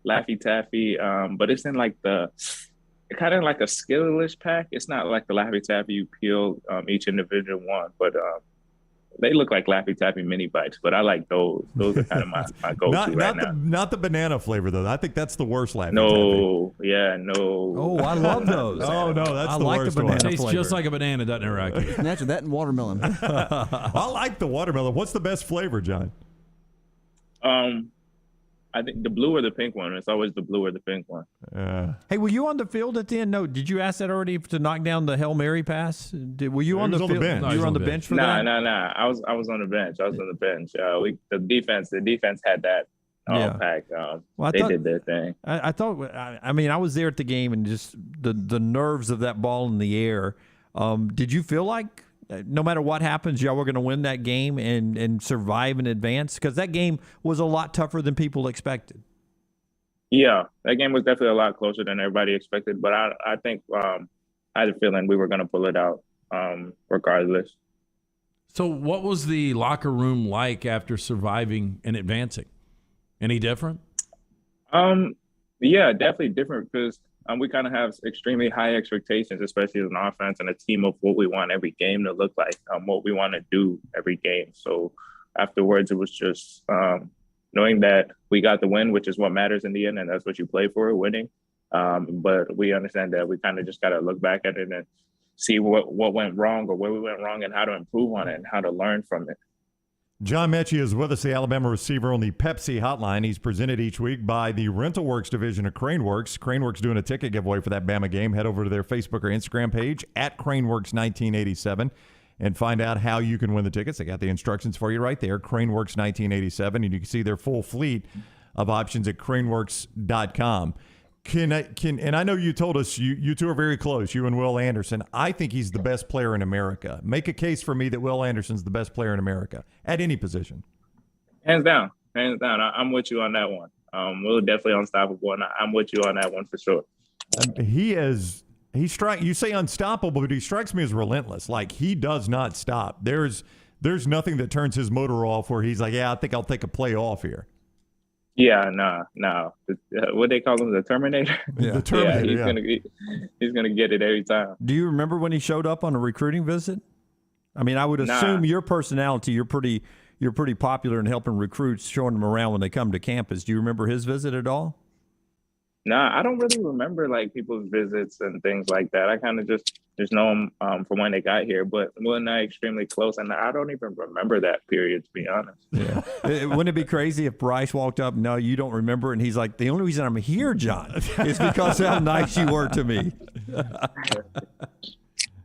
Laffy Taffy, but it's in like kind of like a Skittles pack. It's not like the Laffy Taffy you peel each individual one, but they look like Laffy Taffy mini bites, but I like those. Those are kind of my go-to now. Not the banana flavor, though. I think that's the worst Laffy Taffy. No. Oh, I love those. Oh, no, that's the like worst the banana one. Tastes just like a banana, doesn't it, Rocky? Imagine that in watermelon. I like the watermelon. What's the best flavor, John? I think the blue or the pink one. It's always the blue or the pink one. Hey, were you on the field at the end? No, did you ask that already to knock down the Hail Mary pass? Were you on the field? bench. You were on the bench for that? No. I was on the bench. The defense had that pack. They did their thing. I thought. I mean, I was there at the game, and just the nerves of that ball in the air. Did you feel like, no matter what happens, y'all were going to win that game and survive and advance? Because that game was a lot tougher than people expected. Yeah, that game was definitely a lot closer than everybody expected. But I think I had a feeling we were going to pull it out regardless. So what was the locker room like after surviving and advancing? Any different? Yeah, definitely different because we kind of have extremely high expectations, especially as an offense and a team, of what we want every game to look like, what we want to do every game. So afterwards, it was just knowing that we got the win, which is what matters in the end, and that's what you play for, winning. But we understand that we kind of just got to look back at it and see what went wrong or where we went wrong and how to improve on it and how to learn from it. John Metchie is with us, the Alabama receiver on the Pepsi Hotline. He's presented each week by the Rental Works division of Crane Works. Crane Works doing a ticket giveaway for that Bama game. Head over to their Facebook or Instagram page at CraneWorks1987 and find out how you can win the tickets. They got the instructions for you right there, CraneWorks1987, and you can see their full fleet of options at CraneWorks.com. And I know you told us you two are very close, you and Will Anderson. I think he's the best player in America. Make a case for me that Will Anderson's the best player in America at any position. Hands down. I'm with you on that one. Will definitely unstoppable, and I'm with you on that one for sure. You say unstoppable, but he strikes me as relentless. Like, he does not stop. There's nothing that turns his motor off where he's like, yeah, I think I'll take a play off here. Yeah, no. What they call him, the Terminator? Yeah. The Terminator, He's gonna get it every time. Do you remember when he showed up on a recruiting visit? I mean, I would assume your personality, you're pretty popular in helping recruits, showing them around when they come to campus. Do you remember his visit at all? Nah, I don't really remember like people's visits and things like that. I kind of just know him from when they got here, but we're not extremely close, and I don't even remember that period, to be honest. Yeah. Wouldn't it be crazy if Bryce walked up, no, you don't remember, and he's like, the only reason I'm here, John, is because of how nice you were to me.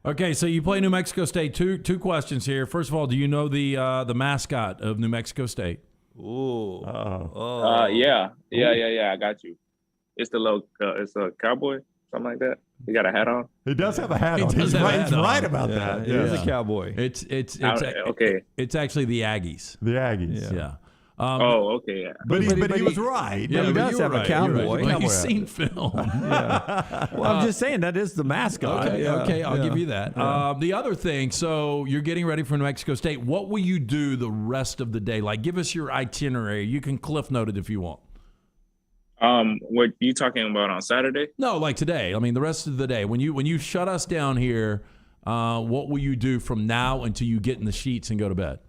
Okay, so you play New Mexico State. Two questions here. First of all, do you know the mascot of New Mexico State? Ooh. Yeah. I got you. It's it's a cowboy, something like that. He got a hat on. He does have a hat on. He's right about that. He is a cowboy. Okay. It's actually the Aggies. The Aggies. Yeah. Okay. Yeah. But he was right. Yeah, he does have a cowboy. Right. He's seen film. Well, I'm just saying that is the mascot. Okay, I'll give you that. The other thing, so you're getting ready for New Mexico State. What will you do the rest of the day? Like, give us your itinerary. You can cliff note it if you want. What you talking about on Saturday? No, like today. I mean, the rest of the day. When you shut us down here, what will you do from now until you get in the sheets and go to bed?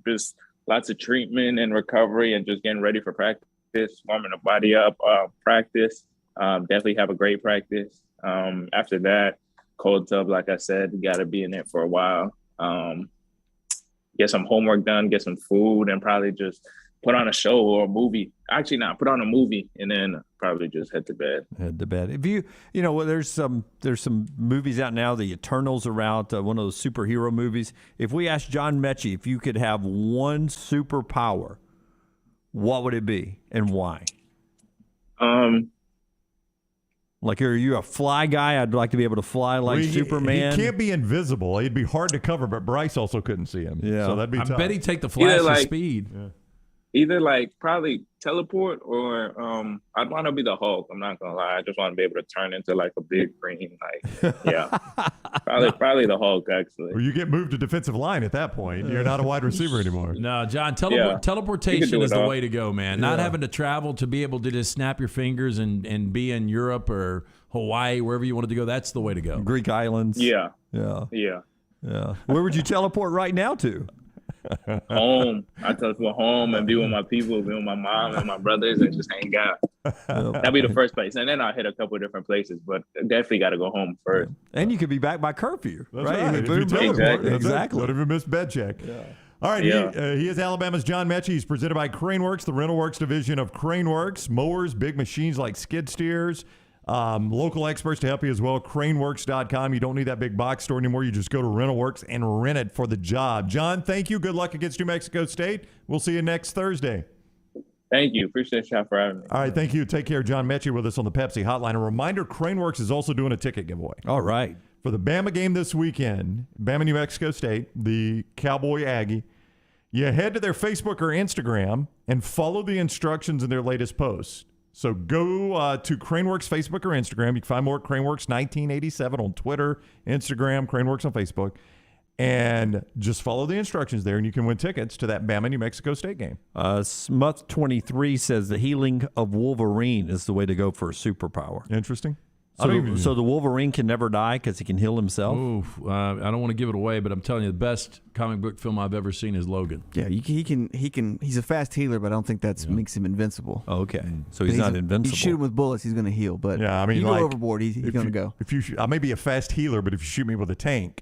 Just lots of treatment and recovery and just getting ready for practice, warming the body up, practice. Definitely have a great practice. After that, cold tub, like I said, got to be in it for a while. Get some homework done, get some food, and probably just put on a show or a movie. Actually, not put on a movie and then probably just head to bed. If there's some movies out now. The Eternals are out. One of those superhero movies. If we asked John Metchie if you could have one superpower, what would it be and why? Like, are you a fly guy? I'd like to be able to fly like Superman. He can't be invisible. He'd be hard to cover, but Bryce also couldn't see him. Yeah. So that'd be tough. I bet he'd take the flash of speed. Yeah. Either probably teleport or I'd want to be the Hulk. I'm not gonna lie. I just want to be able to turn into a big green probably the Hulk actually. Or you get moved to defensive line at that point. You're not a wide receiver anymore. No, John, teleportation is the way to go, man. Not having to travel to be able to just snap your fingers and be in Europe or Hawaii, wherever you wanted to go. That's the way to go. Greek islands. Yeah. Where would you teleport right now to? Home. I teleport home and be with my people, be with my mom and my brothers, and just hang out. That'd be the first place, and then I'll hit a couple of different places, but definitely got to go home first. And you could be back by curfew, That's right? Exactly. Don't even miss bed check. Yeah. All right, he is Alabama's John Metchie. He's presented by Craneworks, the rental works division of Craneworks. Mowers, big machines like skid steers. Local experts to help you as well. Craneworks.com. You don't need that big box store anymore. You just go to RentalWorks and rent it for the job. John, thank you. Good luck against New Mexico State. We'll see you next Thursday. Thank you. Appreciate you for having me. All right, thank you. Take care. John Metchie with us on the Pepsi Hotline. A reminder, Craneworks is also doing a ticket giveaway. All right. For the Bama game this weekend, Bama, New Mexico State, the Cowboy Aggie, you head to their Facebook or Instagram and follow the instructions in their latest posts. So go to Craneworks Facebook or Instagram. You can find more at Craneworks 1987 on Twitter, Instagram, Craneworks on Facebook. And just follow the instructions there, and you can win tickets to that Bama New Mexico State game. Smuth23 says the healing of Wolverine is the way to go for a superpower. Interesting. So the Wolverine can never die because he can heal himself? Oof, I don't want to give it away, but I'm telling you, the best comic book film I've ever seen is Logan. Yeah, he can. He's a fast healer, but I don't think that makes him invincible. Oh, okay, so he's not invincible. You shoot him with bullets, he's going to heal. But you go overboard, he's going to go. I may be a fast healer, but if you shoot me with a tank,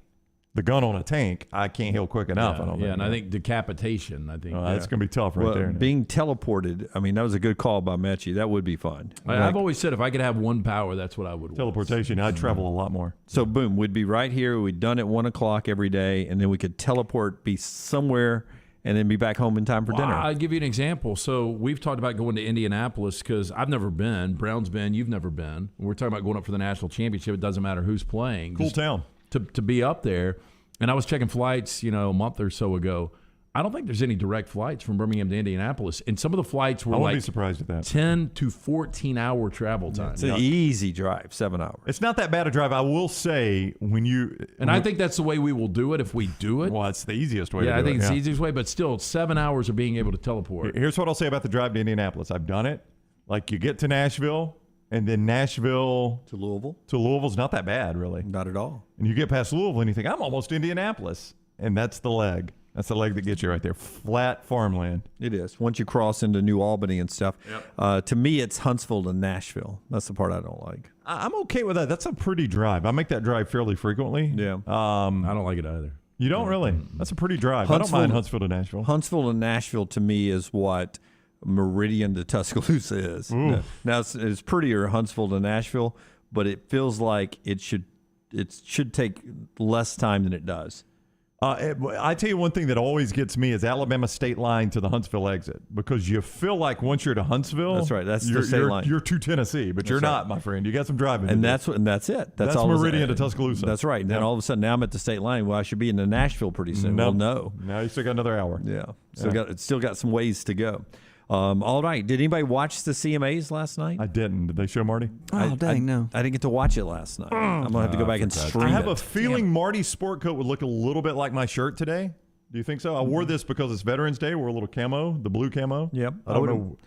the gun on a tank, I can't heal quick enough. I don't think. And I think decapitation. That's going to be tough there. Being teleported, I mean, that was a good call by Metchie. That would be fun. I've always said if I could have one power, that's what I would want. Teleportation. I'd travel a lot more. So, boom, we'd be right here. We'd done at 1 o'clock every day, and then we could teleport, be somewhere, and then be back home in time for dinner. I'll give you an example. So we've talked about going to Indianapolis because I've never been. Brown's been. You've never been. We're talking about going up for the national championship. It doesn't matter who's playing. Cool town. To be up there. And I was checking flights, a month or so ago. I don't think there's any direct flights from Birmingham to Indianapolis. And some of the flights were I wouldn't like be surprised at that. 10 to 14-hour travel time. It's an easy drive, 7 hours. It's not that bad a drive. I will say I think that's the way we will do it if we do it. Well, it's the easiest way to do it. Yeah, I think it's the easiest way, but still 7 hours of being able to teleport. Here's what I'll say about the drive to Indianapolis. I've done it. Like, you get to Nashville, and then Nashville to Louisville. To Louisville's not that bad, really. Not at all. And you get past Louisville, and you think, I'm almost Indianapolis. And that's the leg. That's the leg that gets you right there. Flat farmland. It is. Once you cross into New Albany and stuff. Yep. To me, it's Huntsville to Nashville. That's the part I don't like. I'm okay with that. That's a pretty drive. I make that drive fairly frequently. Yeah. I don't like it either. You don't really? That's a pretty drive. I don't mind Huntsville to Nashville. Huntsville to Nashville, to me, is what Meridian to Tuscaloosa is. Now it's prettier Huntsville to Nashville, but it feels like it should take less time than it does. I tell you one thing that always gets me is Alabama state line to the Huntsville exit, because you feel like once you're to Huntsville, that's right. That's the state line. You're to Tennessee, but you're not, my friend. You got some driving. And that's it. That's all Meridian to Tuscaloosa. That's right. And then all of a sudden, now I'm at the state line. Well, I should be in Nashville pretty soon. No. Well, no. Now you still got another hour. Yeah. Still got some ways to go. All right. Did anybody watch the CMAs last night? I didn't. Did they show Marty? Dang, no. I didn't get to watch it last night. I'm going to have to go back and stream it. I have a feeling Marty's sport coat would look a little bit like my shirt today. Do you think so? I wore this because it's Veterans Day. We're a little camo, the blue camo. Yep. I don't know.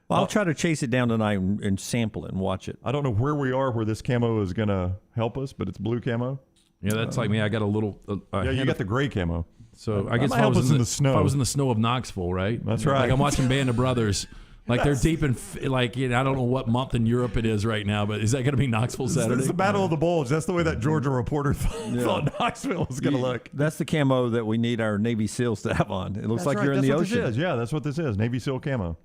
Well, I'll try to chase it down tonight and sample it and watch it. I don't know where we are where this camo is going to help us, but it's blue camo. Yeah, that's like me. I got a little. Yeah, you got the gray camo. So I guess if I was in the snow. If I was in the snow of Knoxville, right? That's right. Like I'm watching Band of Brothers. Like they're deep in, like, I don't know what month in Europe it is right now, but is that going to be Knoxville Saturday? It's the Battle of the Bulge. That's the way that Georgia reporter thought Knoxville was going to look. That's the camo that we need our Navy SEALs to have on. It looks like you're in the ocean. This is. Yeah, that's what this is. Navy SEAL camo.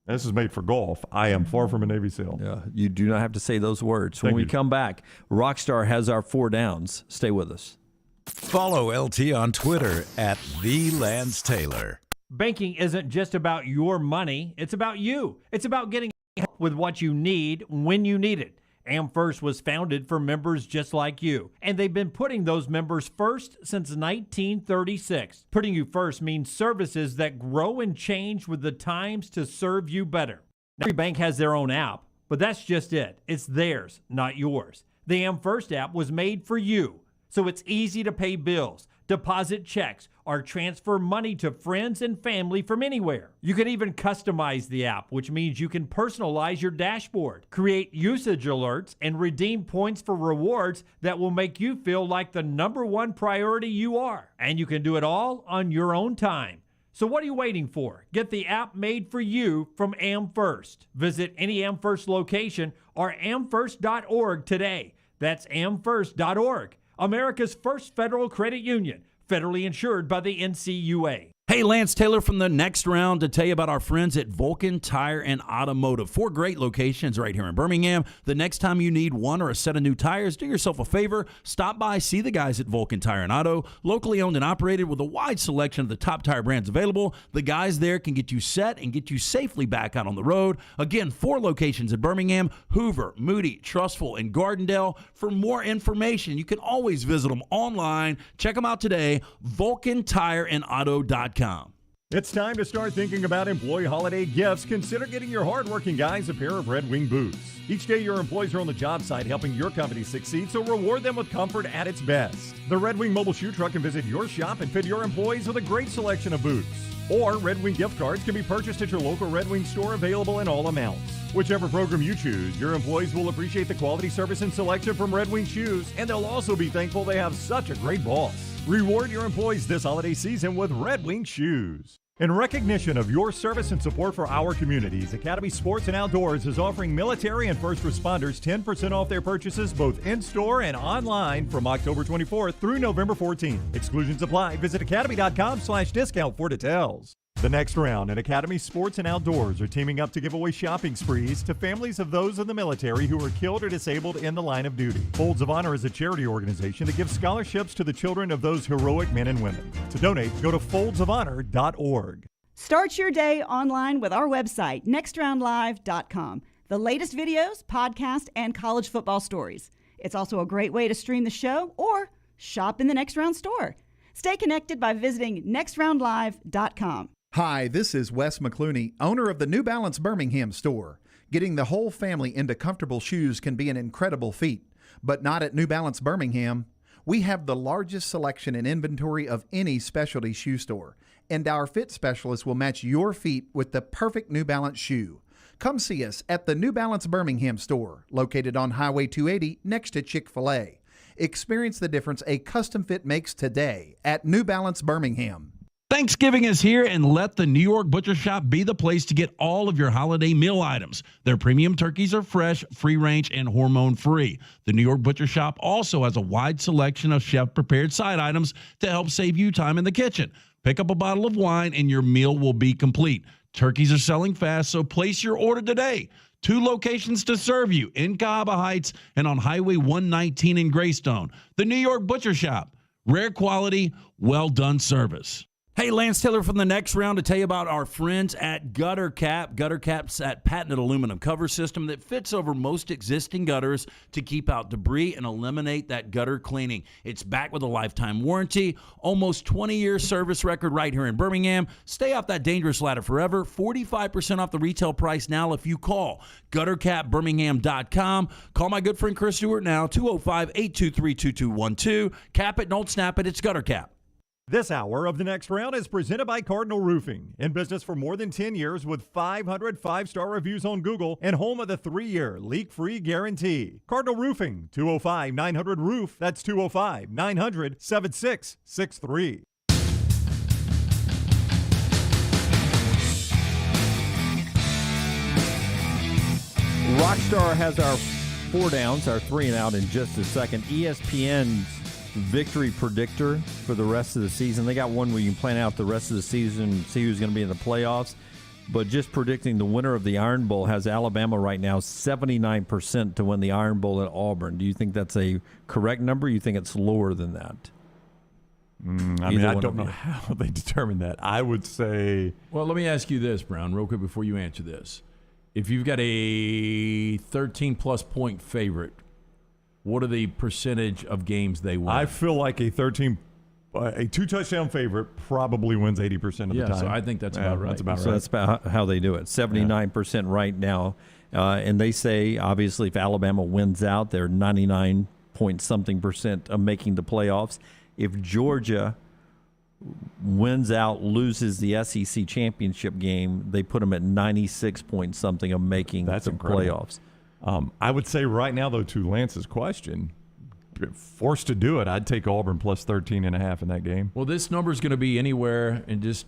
This is made for golf. I am far from a Navy SEAL. Yeah, you do not have to say those words. When we come back, Rockstar has our 4 downs. Stay with us. Follow LT on Twitter at @TheLanceTaylor. Banking isn't just about your money, it's about you. It's about getting help with what you need when you need it. AmFirst was founded for members just like you, and they've been putting those members first since 1936. Putting you first means services that grow and change with the times to serve you better. Every bank has their own app, but that's just it. It's theirs, not yours. The AmFirst app was made for you, so it's easy to pay bills, deposit checks, or transfer money to friends and family from anywhere. You can even customize the app, which means you can personalize your dashboard, create usage alerts, and redeem points for rewards that will make you feel like the #1 priority you are. And you can do it all on your own time. So what are you waiting for? Get the app made for you from AmFirst. Visit any AmFirst location or amfirst.org today. That's amfirst.org. America's first federal credit union, federally insured by the NCUA. Hey, Lance Taylor from the Next Round to tell you about our friends at Vulcan Tire and Automotive. 4 great locations right here in Birmingham. The next time you need one or a set of new tires, do yourself a favor. Stop by, see the guys at Vulcan Tire and Auto. Locally owned and operated with a wide selection of the top tire brands available. The guys there can get you set and get you safely back out on the road. Again, 4 locations in Birmingham: Hoover, Moody, Trustful, and Gardendale. For more information, you can always visit them online. Check them out today, VulcanTireandAuto.com. It's time to start thinking about employee holiday gifts. Consider getting your hardworking guys a pair of Red Wing boots. Each day, your employees are on the job site helping your company succeed, so reward them with comfort at its best. The Red Wing mobile shoe truck can visit your shop and fit your employees with a great selection of boots. Or Red Wing gift cards can be purchased at your local Red Wing store, available in all amounts. Whichever program you choose, your employees will appreciate the quality, service, and selection from Red Wing shoes, and they'll also be thankful they have such a great boss. Reward your employees this holiday season with Red Wing shoes. In recognition of your service and support for our communities, Academy Sports and Outdoors is offering military and first responders 10% off their purchases both in-store and online from October 24th through November 14th. Exclusions apply. Visit academy.com/discount for details. The Next Round and Academy Sports and Outdoors are teaming up to give away shopping sprees to families of those in the military who were killed or disabled in the line of duty. Folds of Honor is a charity organization that gives scholarships to the children of those heroic men and women. To donate, go to foldsofhonor.org. Start your day online with our website, nextroundlive.com. The latest videos, podcasts, and college football stories. It's also a great way to stream the show or shop in the Next Round store. Stay connected by visiting nextroundlive.com. Hi, this is Wes McClooney, owner of the New Balance Birmingham store. Getting the whole family into comfortable shoes can be an incredible feat, but not at New Balance Birmingham. We have the largest selection and inventory of any specialty shoe store, and our fit specialists will match your feet with the perfect New Balance shoe. Come see us at the New Balance Birmingham store, located on Highway 280 next to Chick-fil-A. Experience the difference a custom fit makes today at New Balance Birmingham. Thanksgiving is here, and let the New York Butcher Shop be the place to get all of your holiday meal items. Their premium turkeys are fresh, free-range, and hormone-free. The New York Butcher Shop also has a wide selection of chef-prepared side items to help save you time in the kitchen. Pick up a bottle of wine, and your meal will be complete. Turkeys are selling fast, so place your order today. 2 locations to serve you, in Cahaba Heights and on Highway 119 in Greystone. The New York Butcher Shop. Rare quality, well-done service. Hey, Lance Taylor from the Next Round to tell you about our friends at Gutter Cap. Gutter Cap's that patented aluminum cover system that fits over most existing gutters to keep out debris and eliminate that gutter cleaning. It's backed with a lifetime warranty, almost 20-year service record right here in Birmingham. Stay off that dangerous ladder forever. 45% off the retail price now if you call guttercapbirmingham.com. Call my good friend Chris Stewart now, 205-823-2212. Cap it, don't snap it. It's Gutter Cap. This hour of The Next Round is presented by Cardinal Roofing. In business for more than 10 years with 500 5-star reviews on Google and home of the 3-year leak-free guarantee. Cardinal Roofing, 205-900-ROOF. That's 205-900-7663. Rockstar has our 4 downs, our 3 and out in just a second. ESPN's victory predictor for the rest of the season. They got one where you can plan out the rest of the season, see who's going to be in the playoffs. But just predicting the winner of the Iron Bowl has Alabama right now 79% to win the Iron Bowl at Auburn. Do you think that's a correct number? Or you think it's lower than that? I don't know how they determine that. I would say... Well, let me ask you this, Brown, real quick before you answer this. If you've got a 13-plus point favorite, what are the percentage of games they win? I feel like a 2-touchdown favorite probably wins 80% of the time. So I think that's about right. That's about so right. That's about how they do it. 79% right now. And they say, obviously, if Alabama wins out, they're 99-point-something% of making the playoffs. If Georgia wins out, loses the SEC championship game, they put them at 96-point-something of making the playoffs. I would say right now, though, to Lance's question, forced to do it, I'd take Auburn plus 13.5 in that game. Well, this number is going to be anywhere, and just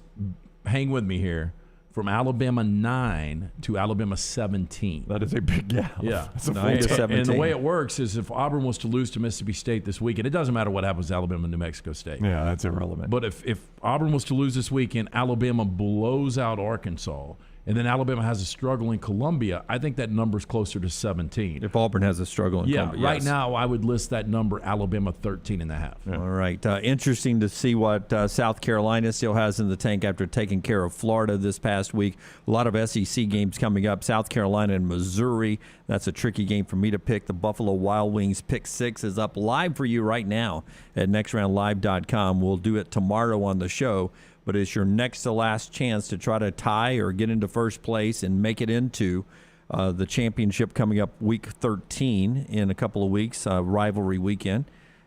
hang with me here, from Alabama 9 to Alabama 17. That is a big gap. Yeah. That's a 9 to 17. And the way it works is if Auburn was to lose to Mississippi State this weekend, it doesn't matter what happens to Alabama and New Mexico State. Yeah, that's irrelevant. But if Auburn was to lose this weekend, Alabama blows out Arkansas, and then Alabama has a struggle in Columbia, I think that number's closer to 17. If Auburn has a struggle in Columbia. Right now I would list that number Alabama 13.5. Yeah. All right. Interesting to see what South Carolina still has in the tank after taking care of Florida this past week. A lot of SEC games coming up. South Carolina and Missouri. That's a tricky game for me to pick. The Buffalo Wild Wings Pick 6 is up live for you right now at nextroundlive.com. We'll do it tomorrow on the show. But it's your next to last chance to try to tie or get into first place and make it into the championship coming up week 13 in a couple of weeks, rivalry weekend,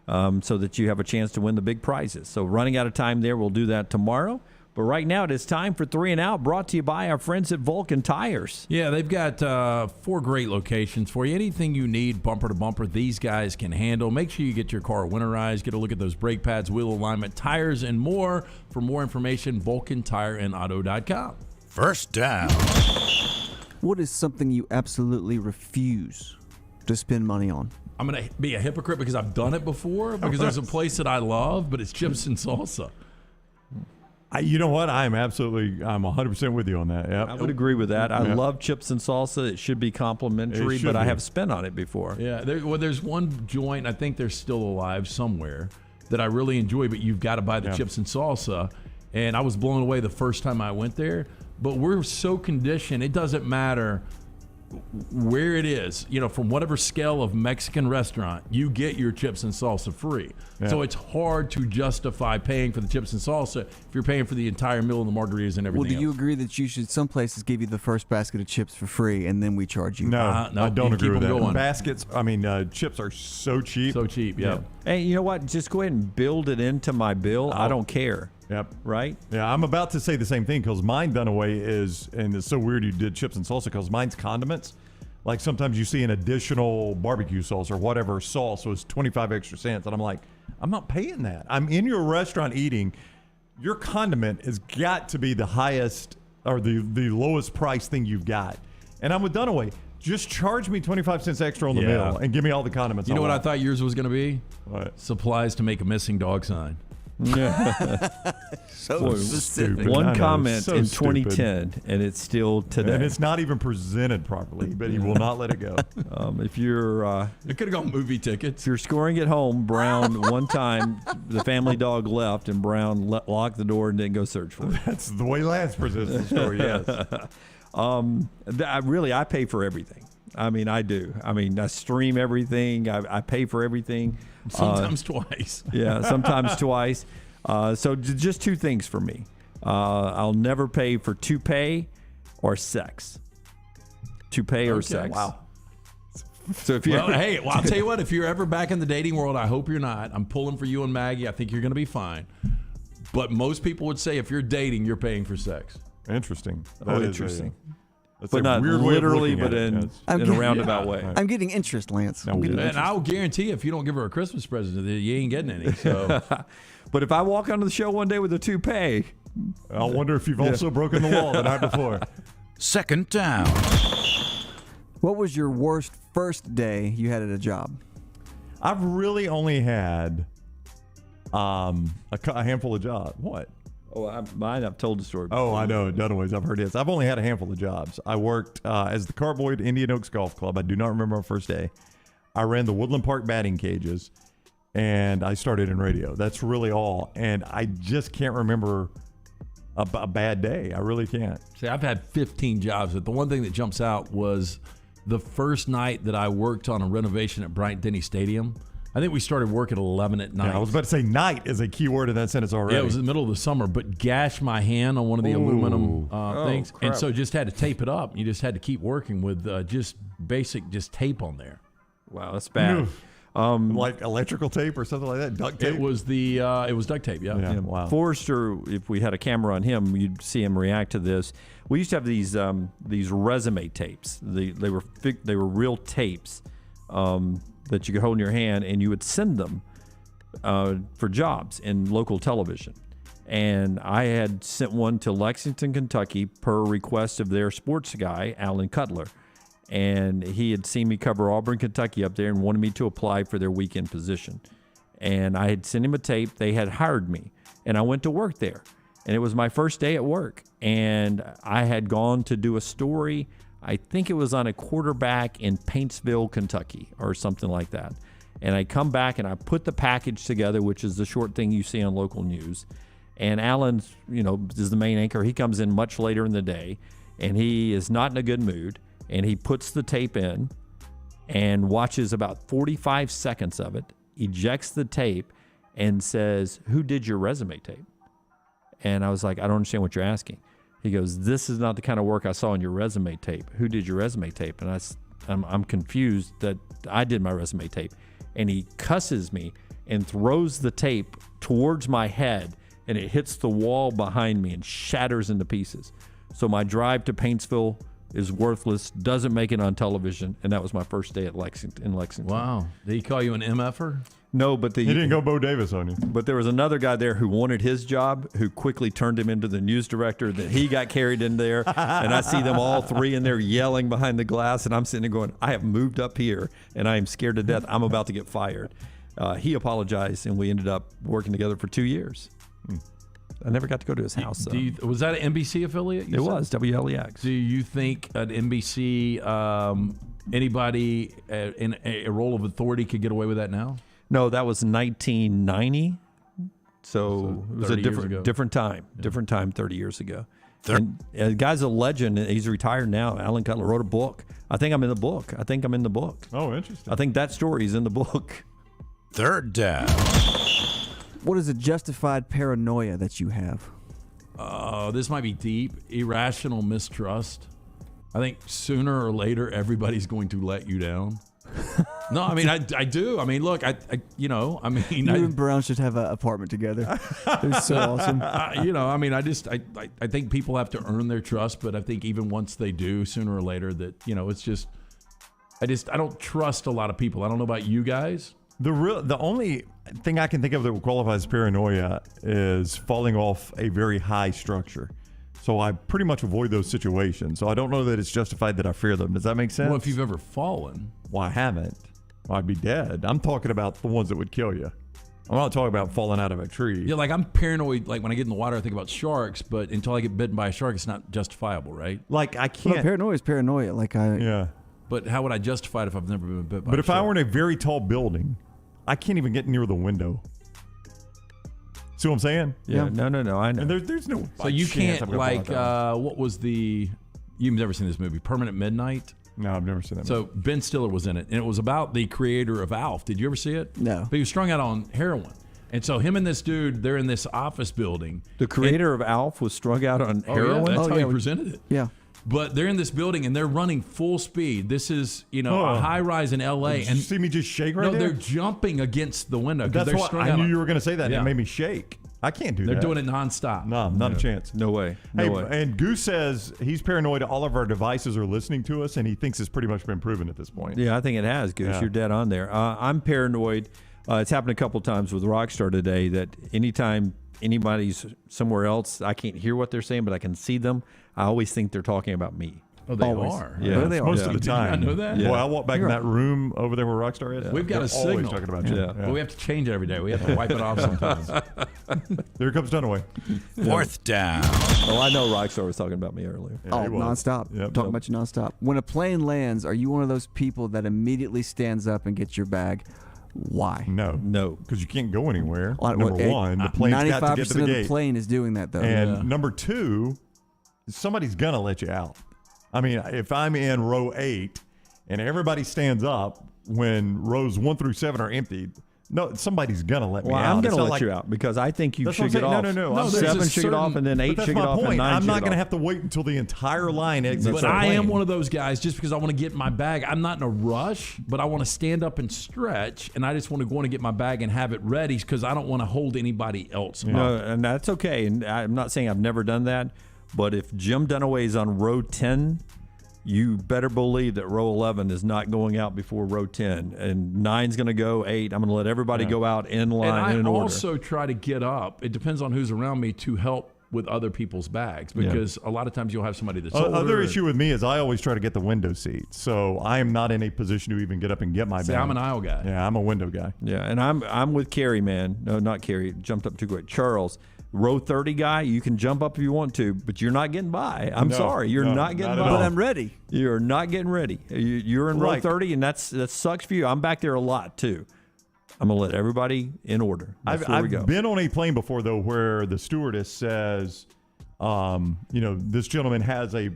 so that you have a chance to win the big prizes. So running out of time there, we'll do that tomorrow. But right now it is time for 3 and Out, brought to you by our friends at Vulcan Tires. Yeah, they've got 4 great locations for you. Anything you need, bumper to bumper, these guys can handle. Make sure you get your car winterized. Get a look at those brake pads, wheel alignment, tires, and more. For more information, VulcanTireandAuto.com. First down. What is something you absolutely refuse to spend money on? I'm going to be a hypocrite because I've done it before, because there's a place that I love, but it's chips and salsa. You know what? I'm 100% with you on that. Yep. I would agree with that. I love chips and salsa. It should be complimentary, but I have spent on it before. Yeah, there's one joint, I think they're still alive somewhere, that I really enjoy, but you've got to buy the chips and salsa. And I was blown away the first time I went there. But we're so conditioned, it doesn't matter where it is, from whatever scale of Mexican restaurant, you get your chips and salsa free. Yeah. So it's hard to justify paying for the chips and salsa if you're paying for the entire meal and the margaritas and everything. Well, do you agree that some places give you the first basket of chips for free and then we charge you? No, no, I don't you agree keep with that. them going. Baskets, chips are so cheap. So cheap, yeah. Hey, you know what? Just go ahead and build it into my bill. I don't care. Yep. Right? Yeah, I'm about to say the same thing because mine done away is, and it's so weird you did chips and salsa because mine's condiments. Like sometimes you see an additional barbecue sauce or whatever sauce, so it's 25 extra cents. And I'm like, I'm not paying that. I'm in your restaurant eating. Your condiment has got to be the highest or the lowest price thing you've got. And I'm with Dunaway. Just charge me 25 cents extra on the meal and give me all the condiments. You know what want. I thought yours was going to be? What? Supplies to make a missing dog sign. So specific. One comment so in stupid. 2010, and it's still today. And it's not even presented properly, but he will not let it go. If you're, it could have gone movie tickets. If you're scoring at home, Brown one time the family dog left, and Brown locked the door and didn't go search for it. That's the way Lance presents the story. Yes. I pay for everything. I do. I stream everything. I pay for everything. Sometimes twice. Yeah, sometimes twice. So just two things for me. I'll never pay for toupee or sex. Toupee or sex. Wow. So if you I'll tell you what. If you're ever back in the dating world, I hope you're not. I'm pulling for you and Maggie. I think you're going to be fine. But most people would say if you're dating, you're paying for sex. Interesting. Interesting. That's But a not weird way of literally, looking but at it. in a roundabout way. I'm getting interest, Lance. I'm getting And interest. I'll guarantee if you don't give her a Christmas present, you ain't getting any. So, But if I walk onto the show one day with a toupee, I wonder if you've also broken the wall the night before. Second down. What was your worst first day you had at a job? I've really only had a handful of jobs. What? I've told the story before. Oh, I know. Dunaway's. I've heard this. I've only had a handful of jobs. I worked as the cartboy at Indian Oaks Golf Club. I do not remember my first day. I ran the Woodland Park batting cages, and I started in radio. That's really all. And I just can't remember a bad day. I really can't. see, I've had 15 jobs, but the one thing that jumps out was the first night that I worked on a renovation at Bryant-Denny Stadium. I think we started work at 11 at night. Yeah, I was about to say night is a key word in that sentence already. Yeah, it was in the middle of the summer, but gashed my hand on one of the aluminum things. crap. And so just had to tape it up. You just had to keep working with just basic tape on there. Wow, that's bad. Like electrical tape or something like that? Duct tape? It was duct tape, yeah. Wow. Forrester, if we had a camera on him, you'd see him react to this. We used to have these resume tapes. They were real tapes that you could hold in your hand, and you would send them for jobs in local television. And I had sent one to Lexington, Kentucky, per request of their sports guy, Alan Cutler. And he had seen me cover Auburn, Kentucky up there and wanted me to apply for their weekend position. And I had sent him a tape. They had hired me, and I went to work there. And it was my first day at work. And I had gone to do a story. I think it was on a quarterback in Paintsville, Kentucky, or something like that. And I come back and I put the package together, which is the short thing you see on local news. And Alan, is the main anchor. He comes in much later in the day, and he is not in a good mood. And he puts the tape in and watches about 45 seconds of it, ejects the tape, and says, "Who did your resume tape?" And I was like, "I don't understand what you're asking." He goes, "This is not the kind of work I saw on your resume tape. Who did your resume tape?" And I'm confused that I did my resume tape. And he cusses me and throws the tape towards my head, and it hits the wall behind me and shatters into pieces. So my drive to Paintsville is worthless, doesn't make it on television, and that was my first day at Lexington. Wow. Did he call you an MFer? No, but he didn't go Bo Davis on you. But there was another guy there who wanted his job, who quickly turned him into the news director. That he got carried in there, and I see them all three in there yelling behind the glass, and I'm sitting there going, "I have moved up here, and I am scared to death. I'm about to get fired." He apologized, and we ended up working together for 2 years. I never got to go to his house. Was that an NBC affiliate? It was WLEX. Do you think at NBC anybody in a role of authority could get away with that now? No, that was 1990. So it was a different time. Yeah. Different time 30 years ago. And the guy's a legend. He's retired now. Alan Cutler wrote a book I think I'm in the book. Oh, interesting. I think that story is in the book. Third down. What is a justified paranoia that you have? This might be deep. Irrational mistrust. I think sooner or later everybody's going to let you down. No, I mean I do. I mean, look, you and Brown should have an apartment together. It's so awesome. I think people have to earn their trust, but I think even once they do, sooner or later, that it's just I don't trust a lot of people. I don't know about you guys. The only thing I can think of that would qualify as paranoia is falling off a very high structure. So I pretty much avoid those situations. So I don't know that it's justified that I fear them. Does that make sense? Well, if you've ever fallen. Well, I haven't. Well, I'd be dead. I'm talking about the ones that would kill you. I'm not talking about falling out of a tree. Yeah, like I'm paranoid. Like when I get in the water, I think about sharks. But until I get bitten by a shark, it's not justifiable, right? Like I can't. Well, paranoia is paranoia. Yeah. But how would I justify it if I've never been bit by a shark? But if I were in a very tall building, I can't even get near the window. See what I'm saying? Yeah. No. I know. And there's no. So you can't what was the? You've never seen this movie, Permanent Midnight? No, I've never seen that. So Ben Stiller was in it, and it was about the creator of Alf. Did you ever see it? No. But he was strung out on heroin, and so him and this dude, they're in this office building. The creator of Alf was strung out on heroin. Yeah, that's how he presented it. Yeah. But they're in this building and they're running full speed. This is, a high rise in LA. Did you see me just shake right no, there? they're jumping against the window. That's they're what I knew you were going to say that. And Yeah. it made me shake. I can't do They're that. doing it nonstop. No, not a chance. No way. No way. And Goose says he's paranoid all of our devices are listening to us, and he thinks it's pretty much been proven at this point. Yeah, I think it has, Goose. Yeah. You're dead on there. I'm paranoid. It's happened a couple times with Rockstar today that anytime anybody's somewhere else, I can't hear what they're saying, but I can see them. I always think they're talking about me. Oh, they Always. are. Yeah, they are. Most of the time. Did you not know that? Yeah. Boy, I walk back in that room over there where Rockstar is. We've got They're a signal. always talking about you. Yeah. But we have to change it every day. We have to wipe it off sometimes. There comes Dunaway. Fourth down. Oh, I know Rockstar was talking about me earlier. Yeah, he was. Nonstop. Yep. Talking about you nonstop. When a plane lands, are you one of those people that immediately stands up and gets your bag? Why? No. No. Because you can't go anywhere. Well, Number one, the plane's got to get to the 95% of gate. the plane is doing that, though. And number two, somebody's going to let you out. I mean, if I'm in row 8 and everybody stands up when rows 1 through 7 are emptied, no, somebody's going to let me out. I'm going It's to not let you out because I think you That's should what get I'm off. saying. No. No, there's 7 a should get off, and then 8 But that's should get my off, and point. 9 I'm should not get going to off. have to wait until the entire line exits. But the I plane. am one of those guys just because I want to get my bag. I'm not in a rush, but I want to stand up and stretch, and I just want to go in and get my bag and have it ready because I don't want to hold anybody else No, up. and that's okay. And I'm not saying I've never done that, but if Jim Dunaway's on row 10, you better believe that row 11 is not going out before row 10, and 9's going to go 8. I'm going to let everybody go out in line And I and in order. also try to get up. It depends on who's around me to help with other people's bags because a lot of times you'll have somebody that's older. Other issue with me is I always try to get the window seat, so I am not in a position to even get up and get my See, bag. I'm an aisle guy. Yeah, I'm a window guy. Yeah, and I'm with Kerry, man. No, not Kerry. Jumped up too quick. Charles, row 30 guy, you can jump up if you want to, but you're not getting by. I'm No, sorry, you're no, not getting not at by. all. But I'm ready. You're not getting ready. You're in row Like- 30, and that sucks for you. I'm back there a lot too. I'm gonna let everybody in order. Before we go. I've been on a plane before though, where the stewardess says, this gentleman has a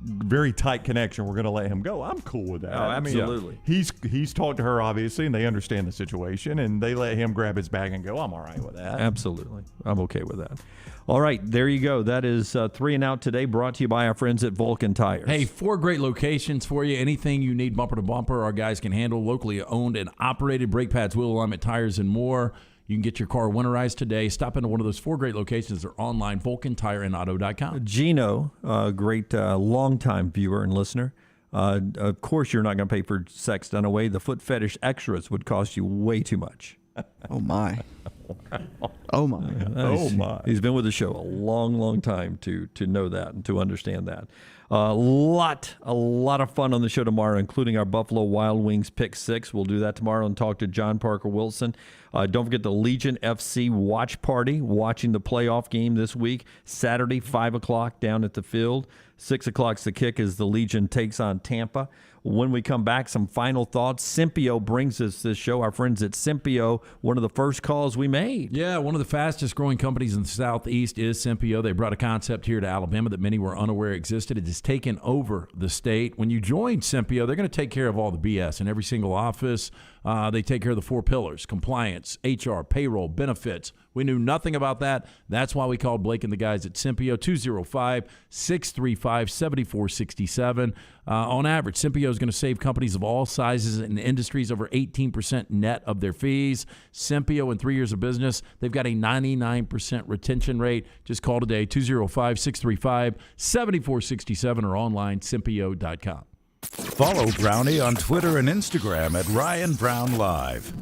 very tight connection. We're going to let him go. I'm cool with that. Oh, absolutely. I mean, he's talked to her obviously, and they understand the situation, and they let him grab his bag and go. I'm all right with that. Absolutely. I'm okay with that. All right, there you go. That is 3 and Out today, brought to you by our friends at Vulcan Tires. Hey, 4 great locations for you. Anything you need bumper to bumper, our guys can handle. Locally owned and operated, brake pads, wheel alignment, tires, and more. You can get your car winterized today. Stop into one of those 4 great locations. They're online, VulcanTireandAuto.com. Gino, a great longtime viewer and listener. Of course, you're not going to pay for sex done away. The foot fetish extras would cost you way too much. Oh, my. Oh, my. Oh, my. He's been with the show a long, long time to know that and to understand that. A lot of fun on the show tomorrow, including our Buffalo Wild Wings Pick 6. We'll do that tomorrow and talk to John Parker Wilson. Don't forget the Legion FC watch party, watching the playoff game this week, Saturday, 5 o'clock down at the field. 6 o'clock's the kick as the Legion takes on Tampa. When we come back, some final thoughts. Simpio brings us this show. Our friends at Simpio, one of the first calls we made. Yeah, one of the fastest growing companies in the Southeast is Simpio. They brought a concept here to Alabama that many were unaware existed. It is has taken over the state. When you join Simpio, they're going to take care of all the BS in every single office. They take care of the 4 pillars: compliance, HR, payroll, benefits. We knew nothing about that. That's why we called Blake and the guys at Simpio, 205-635-7467. On average, Simpio is going to save companies of all sizes and industries over 18% net of their fees. Simpio, in 3 years of business, they've got a 99% retention rate. Just call today, 205-635-7467 or online, simpio.com. Follow Brownie on Twitter and Instagram at Ryan Brown Live.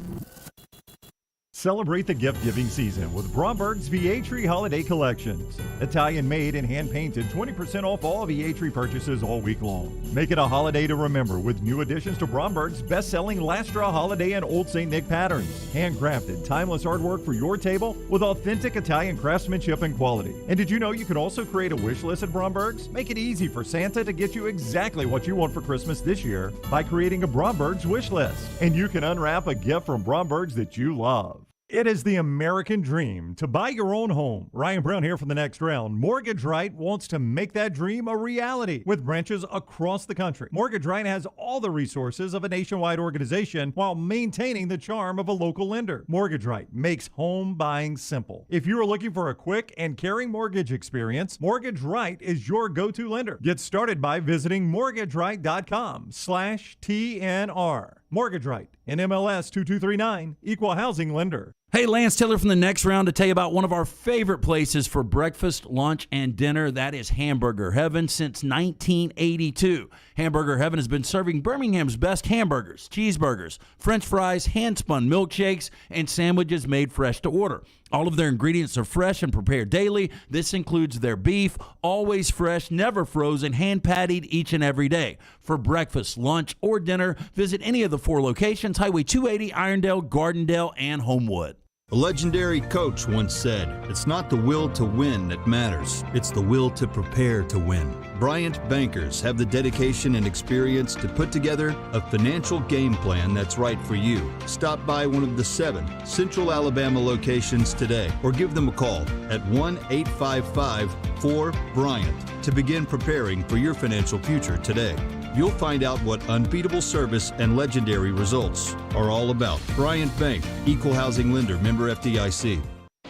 Celebrate the gift-giving season with Bromberg's Vietri Holiday Collections. Italian-made and hand-painted, 20% off all Vietri purchases all week long. Make it a holiday to remember with new additions to Bromberg's best-selling Lastra Holiday and Old St. Nick patterns. Handcrafted, timeless artwork for your table with authentic Italian craftsmanship and quality. And did you know you can also create a wish list at Bromberg's? Make it easy for Santa to get you exactly what you want for Christmas this year by creating a Bromberg's wish list. And you can unwrap a gift from Bromberg's that you love. It is the American dream to buy your own home. Ryan Brown here for the next round. Mortgage Right wants to make that dream a reality with branches across the country. Mortgage Right has all the resources of a nationwide organization while maintaining the charm of a local lender. Mortgage Right makes home buying simple. If you are looking for a quick and caring mortgage experience, Mortgage Right is your go-to lender. Get started by visiting mortgageright.com/TNR. Mortgage Right, NMLS 2239, Equal Housing Lender. Hey, Lance Taylor from the next round to tell you about one of our favorite places for breakfast, lunch, and dinner. That is Hamburger Heaven since 1982. Hamburger Heaven has been serving Birmingham's best hamburgers, cheeseburgers, French fries, hand-spun milkshakes, and sandwiches made fresh to order. All of their ingredients are fresh and prepared daily. This includes their beef, always fresh, never frozen, hand-pattied each and every day. For breakfast, lunch, or dinner, visit any of the 4 locations: Highway 280, Irondale, Gardendale, and Homewood. A legendary coach once said, "It's not the will to win that matters, it's the will to prepare to win." Bryant bankers have the dedication and experience to put together a financial game plan that's right for you. Stop by one of the 7 Central Alabama locations today or give them a call at 1-855-4-BRYANT to begin preparing for your financial future today. You'll find out what unbeatable service and legendary results are all about. Bryant Bank, Equal Housing Lender, member FDIC.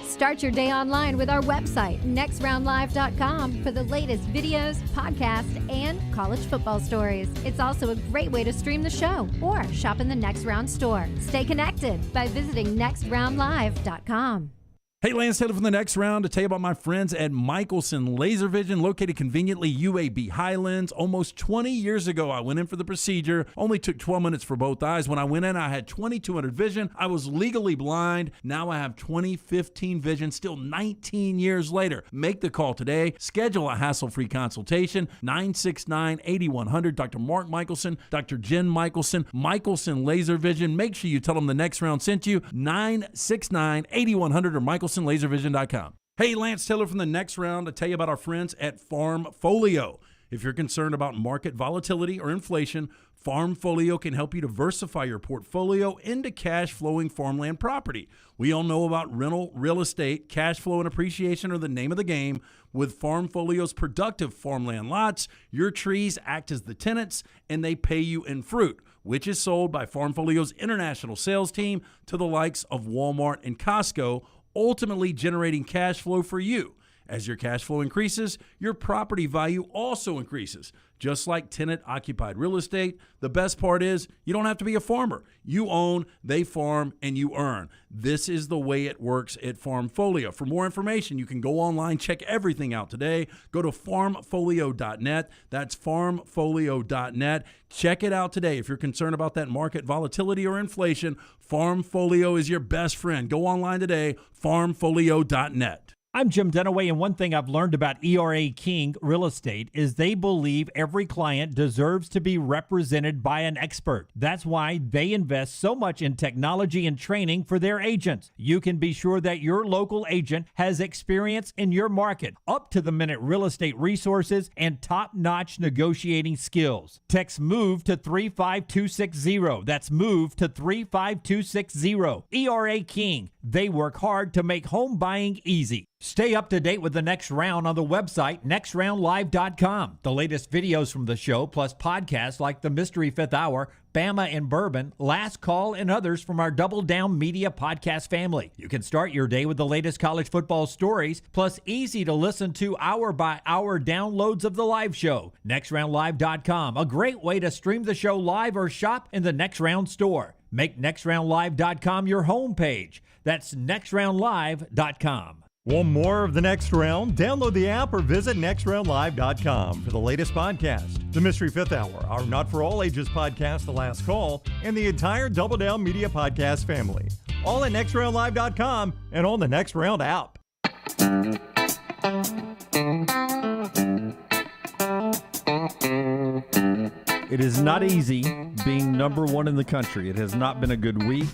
Start your day online with our website, nextroundlive.com, for the latest videos, podcasts, and college football stories. It's also a great way to stream the show or shop in the Next Round store. Stay connected by visiting nextroundlive.com. Hey, Lance Taylor from the next round to tell you about my friends at Michelson Laser Vision, located conveniently UAB Highlands. Almost 20 years ago, I went in for the procedure. Only took 12 minutes for both eyes. When I went in, I had 2200 vision. I was legally blind. Now I have 20/15 vision, still 19 years later. Make the call today. Schedule a hassle-free consultation, 969-8100. Dr. Mark Michelson, Dr. Jen Michelson, Michelson Laser Vision. Make sure you tell them the next round sent you, 969-8100 or MichelsonLaserVision.com. Hey, Lance Taylor from the next round to tell you about our friends at Farmfolio. If you're concerned about market volatility or inflation, Farmfolio can help you diversify your portfolio into cash-flowing farmland property. We all know about rental real estate. Cash flow and appreciation are the name of the game. With Farmfolio's productive farmland lots, your trees act as the tenants, and they pay you in fruit, which is sold by Farmfolio's international sales team to the likes of Walmart and Costco, ultimately generating cash flow for you. As your cash flow increases, your property value also increases. Just like tenant-occupied real estate, the best part is you don't have to be a farmer. You own, they farm, and you earn. This is the way it works at Farmfolio. For more information, you can go online, check everything out today. Go to farmfolio.net. That's farmfolio.net. Check it out today. If you're concerned about that market volatility or inflation, Farmfolio is your best friend. Go online today, farmfolio.net. I'm Jim Dunaway, and one thing I've learned about ERA King Real Estate is they believe every client deserves to be represented by an expert. That's why they invest so much in technology and training for their agents. You can be sure that your local agent has experience in your market, up-to-the-minute real estate resources, and top-notch negotiating skills. Text MOVE to 35260. That's MOVE to 35260. ERA King. They work hard to make home buying easy. Stay up to date with the Next Round on the website, nextroundlive.com. The latest videos from the show, plus podcasts like The Mystery Fifth Hour, Bama and Bourbon, Last Call, and others from our Double Down Media podcast family. You can start your day with the latest college football stories, plus easy to listen to hour-by-hour downloads of the live show. Nextroundlive.com, a great way to stream the show live or shop in the Next Round store. Make nextroundlive.com your homepage. That's nextroundlive.com. Want more of the Next Round? Download the app or visit nextroundlive.com for the latest podcast, The Mystery Fifth Hour, our Not For All Ages podcast, The Last Call, and the entire Double Down Media podcast family. All at nextroundlive.com and on the Next Round app. It is not easy being number one in the country. It has not been a good week.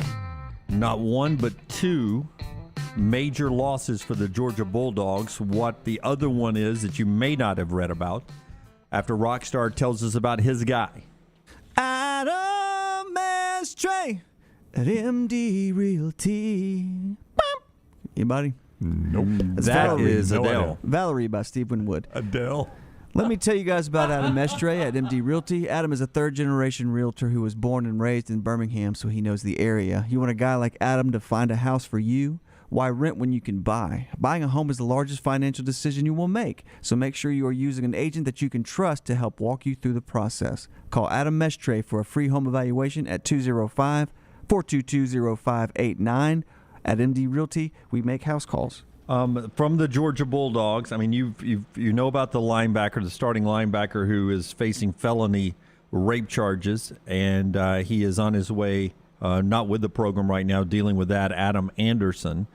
Not one, but two major losses for the Georgia Bulldogs. What the other one is that you may not have read about after Rockstar tells us about his guy. Adam Mestre at MD Realty. Anybody? Nope. That's That Valerie. is Adele. Valerie by Steve Winwood. Adele. Let me tell you guys about Adam Mestre at MD Realty. Adam is a third-generation realtor who was born and raised in Birmingham, so he knows the area. You want a guy like Adam to find a house for you? Why rent when you can buy? Buying a home is the largest financial decision you will make, so make sure you are using an agent that you can trust to help walk you through the process. Call Adam Mestre for a free home evaluation at 205-422-0589. At MD Realty, we make house calls. From the Georgia Bulldogs, I mean, you know about the linebacker, the starting linebacker who is facing felony rape charges, and he is on his way, not with the program right now, dealing with that, Adam Anderson.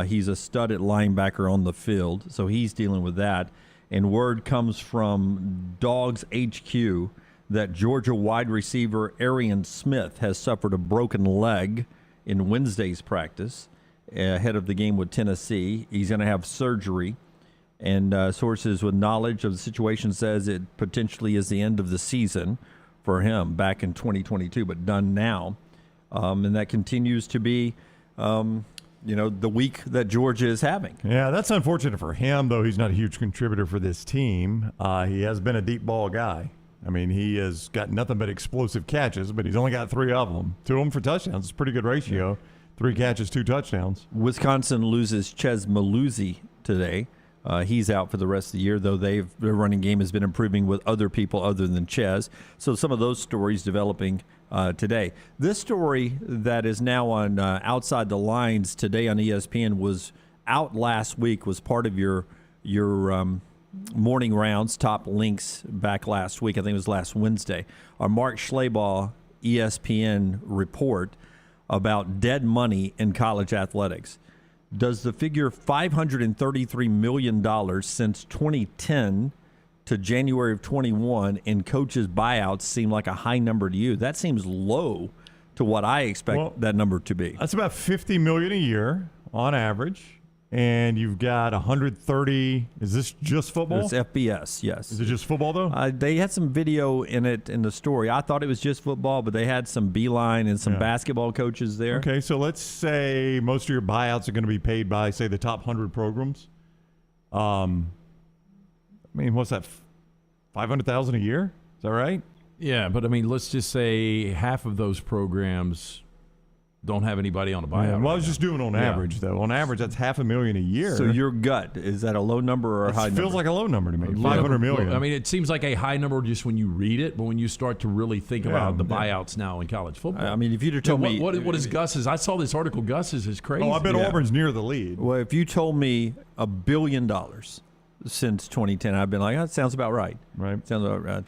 He's a stud at linebacker on the field, so he's dealing with that. And word comes from Dogs HQ that Georgia wide receiver Arian Smith has suffered a broken leg in Wednesday's practice ahead of the game with Tennessee. He's going to have surgery, and sources with knowledge of the situation says it potentially is the end of the season for him back in 2022, but done now. And that continues to be the week that Georgia is having. Yeah, that's unfortunate for him, though. He's not a huge contributor for this team. He has been a deep ball guy. I mean, he has got nothing but explosive catches, but he's only got 3 of them. 2 of them for touchdowns. It's a pretty good ratio. 3 catches, 2 touchdowns. Wisconsin loses Ches Maluzzi today. He's out for the rest of the year, though their running game has been improving with other people other than Ches. So some of those stories developing today. This story that is now on Outside the Lines today on ESPN was out last week, was part of your morning rounds, top links back last week. I think it was last Wednesday. Our Mark Schleybaugh ESPN report about dead money in college athletics. Does the figure $533 million since 2010 to January of 21 in coaches' buyouts seem like a high number to you? That seems low to what I expect that number to be. That's about $50 million a year on average. And you've got 130. Is this just football? It's FBS, yes. Is it just football, though? They had some video in it in the story. I thought it was just football, but they had some Beeline and some basketball coaches there. Okay, so let's say most of your buyouts are going to be paid by, say, the top 100 programs. I mean, what's that, $500,000 a year? Is that right? Yeah, but I mean, let's just say half of those programs don't have anybody on a buyout. Yeah, well, I was right just now. doing on average, though. On average, that's $500,000 a year. So your gut, is that a low number or a high number? It feels like a low number to me, $500 million. I mean, it seems like a high number just when you read it, but when you start to really think about the buyouts now in college football. I mean, if you'd have told me... What is Gus's? I saw this article. Gus's is crazy. Oh, I bet Auburn's near the lead. Well, if you told me $1 billion since 2010, I'd been like, that sounds about right. Right. Sounds about right.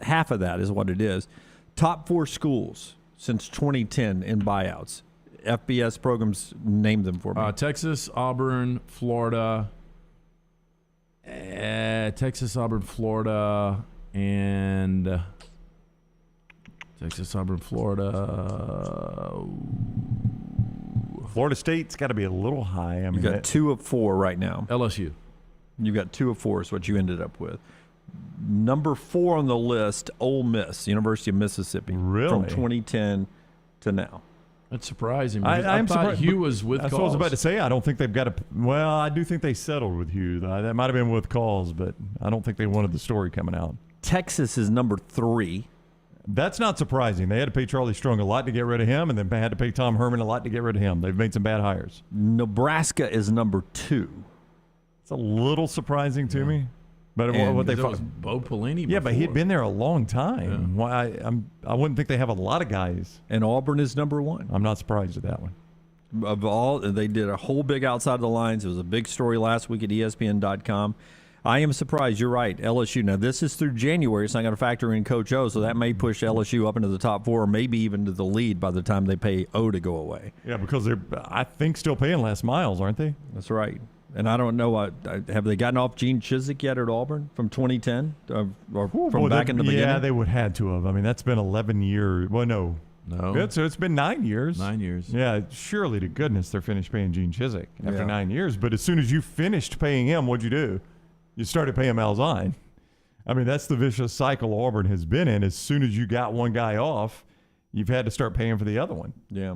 Half of that is what it is. Top 4 schools since 2010 in buyouts. FBS programs, name them for me. Texas, Auburn, Florida. Texas, Auburn, Florida, and Texas, Auburn, Florida. Florida State's got to be a little high. I mean, you got 2 of 4 right now. LSU. You've got 2 of 4 is what you ended up with. Number 4 on the list, Ole Miss, University of Mississippi. Really? From 2010 to now. That's surprising. I'm thought surprised. Hugh was with That's calls. what I was about to say. I don't think they've got a. Well, I do think they settled with Hugh. That might have been with calls, but I don't think they wanted the story coming out. Texas is number 3. That's not surprising. They had to pay Charlie Strong a lot to get rid of him, and then had to pay Tom Herman a lot to get rid of him. They've made some bad hires. Nebraska is number 2. It's a little surprising to me. But what they was Bo Pelini. Yeah, but he'd before. been there a long time. Yeah. Why I wouldn't think they have a lot of guys. And Auburn is number 1. I'm not surprised at that one. Of all, they did a whole big outside the lines. It was a big story last week at ESPN.com. I am surprised. You're right. LSU. Now, this is through January. It's not going to factor in Coach O, so that may push LSU up into the top 4 or maybe even to the lead by the time they pay O to go away. Yeah, because they're, I think, still paying Les Miles, aren't they? That's right. And I don't know, have they gotten off Gene Chizik yet at Auburn from 2010 or from back in the beginning? Yeah, they would had to have. I mean, that's been 11 years. Well, no. So it's been 9 years. 9 years. Yeah, surely to goodness they're finished paying Gene Chizik after Yeah. 9 years. But as soon as you finished paying him, what'd you do? You started paying Malzahn. I mean, that's the vicious cycle Auburn has been in. As soon as you got one guy off, you've had to start paying for the other one. Yeah.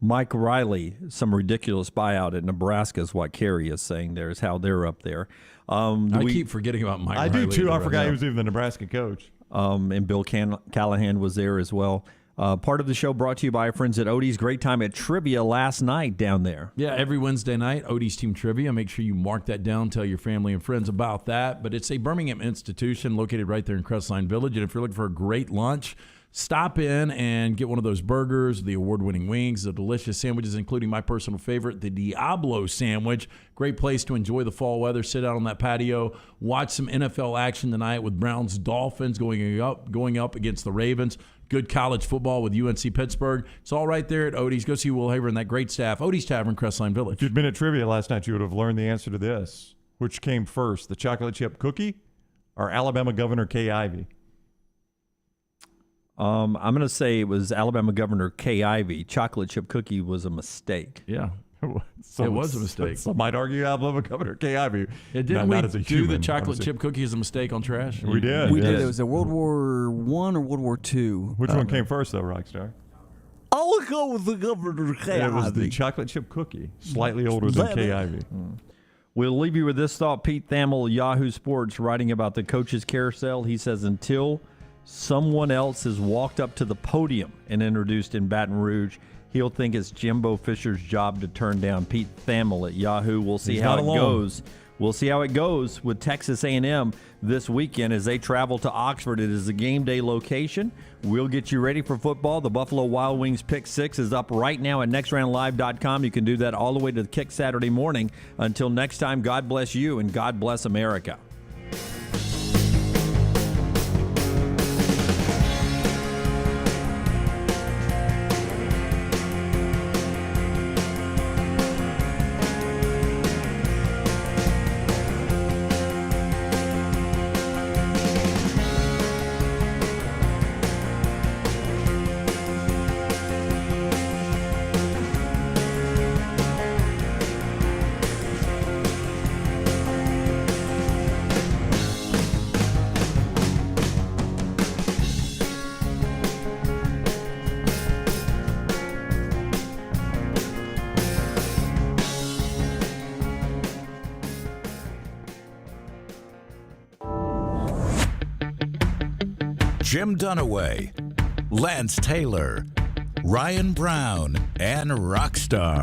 Mike Riley, some ridiculous buyout at Nebraska is what Kerry is saying there, is how they're up there. I keep forgetting about Mike I Riley. do, too. I forgot he was even the Nebraska coach. And Bill Callahan was there as well. Part of the show brought to you by our friends at Odie's. Great time at trivia last night down there. Yeah, every Wednesday night, Odie's Team Trivia. Make sure you mark that down. Tell your family and friends about that. But it's a Birmingham institution located right there in Crestline Village. And if you're looking for a great lunch, stop in and get one of those burgers, the award-winning wings, the delicious sandwiches, including my personal favorite, the Diablo sandwich. Great place to enjoy the fall weather, sit out on that patio, watch some NFL action tonight with Browns Dolphins going up against the Ravens. Good college football with UNC Pittsburgh. It's all right there at Odie's. Go see Will Haver and that great staff. Odie's Tavern, Crestline Village. If you'd been at trivia last night, you would have learned the answer to this. Which came first, the chocolate chip cookie or Alabama Governor Kay Ivey? I'm going to say it was Alabama Governor Kay Ivey. Chocolate chip cookie was a mistake. Yeah. It was a mistake. Some might argue Alabama Governor Kay Ivey. Didn't we not as a do human, the chocolate obviously. chip cookie as a mistake on trash? We did. We did. yes. It was a World War I or World War II. Which one came first, though, Rockstar? I'll go with the Governor Kay It was the Ivey. chocolate chip cookie, slightly older than Kay Ivey. We'll leave you with this thought. Pete Thamel, Yahoo Sports, writing about the coaches carousel. He says, until someone else has walked up to the podium and introduced in Baton Rouge, he'll think it's Jimbo Fisher's job to turn down. Pete Thamel at Yahoo. We'll see He's how not it alone. goes. We'll see how it goes with Texas A&M this weekend as they travel to Oxford. It is a game day location. We'll get you ready for football. The Buffalo Wild Wings Pick 6 is up right now at nextroundlive.com. You can do that all the way to the kick Saturday morning. Until next time, God bless you and God bless America. Jim Dunaway, Lance Taylor, Ryan Brown, and Rockstar.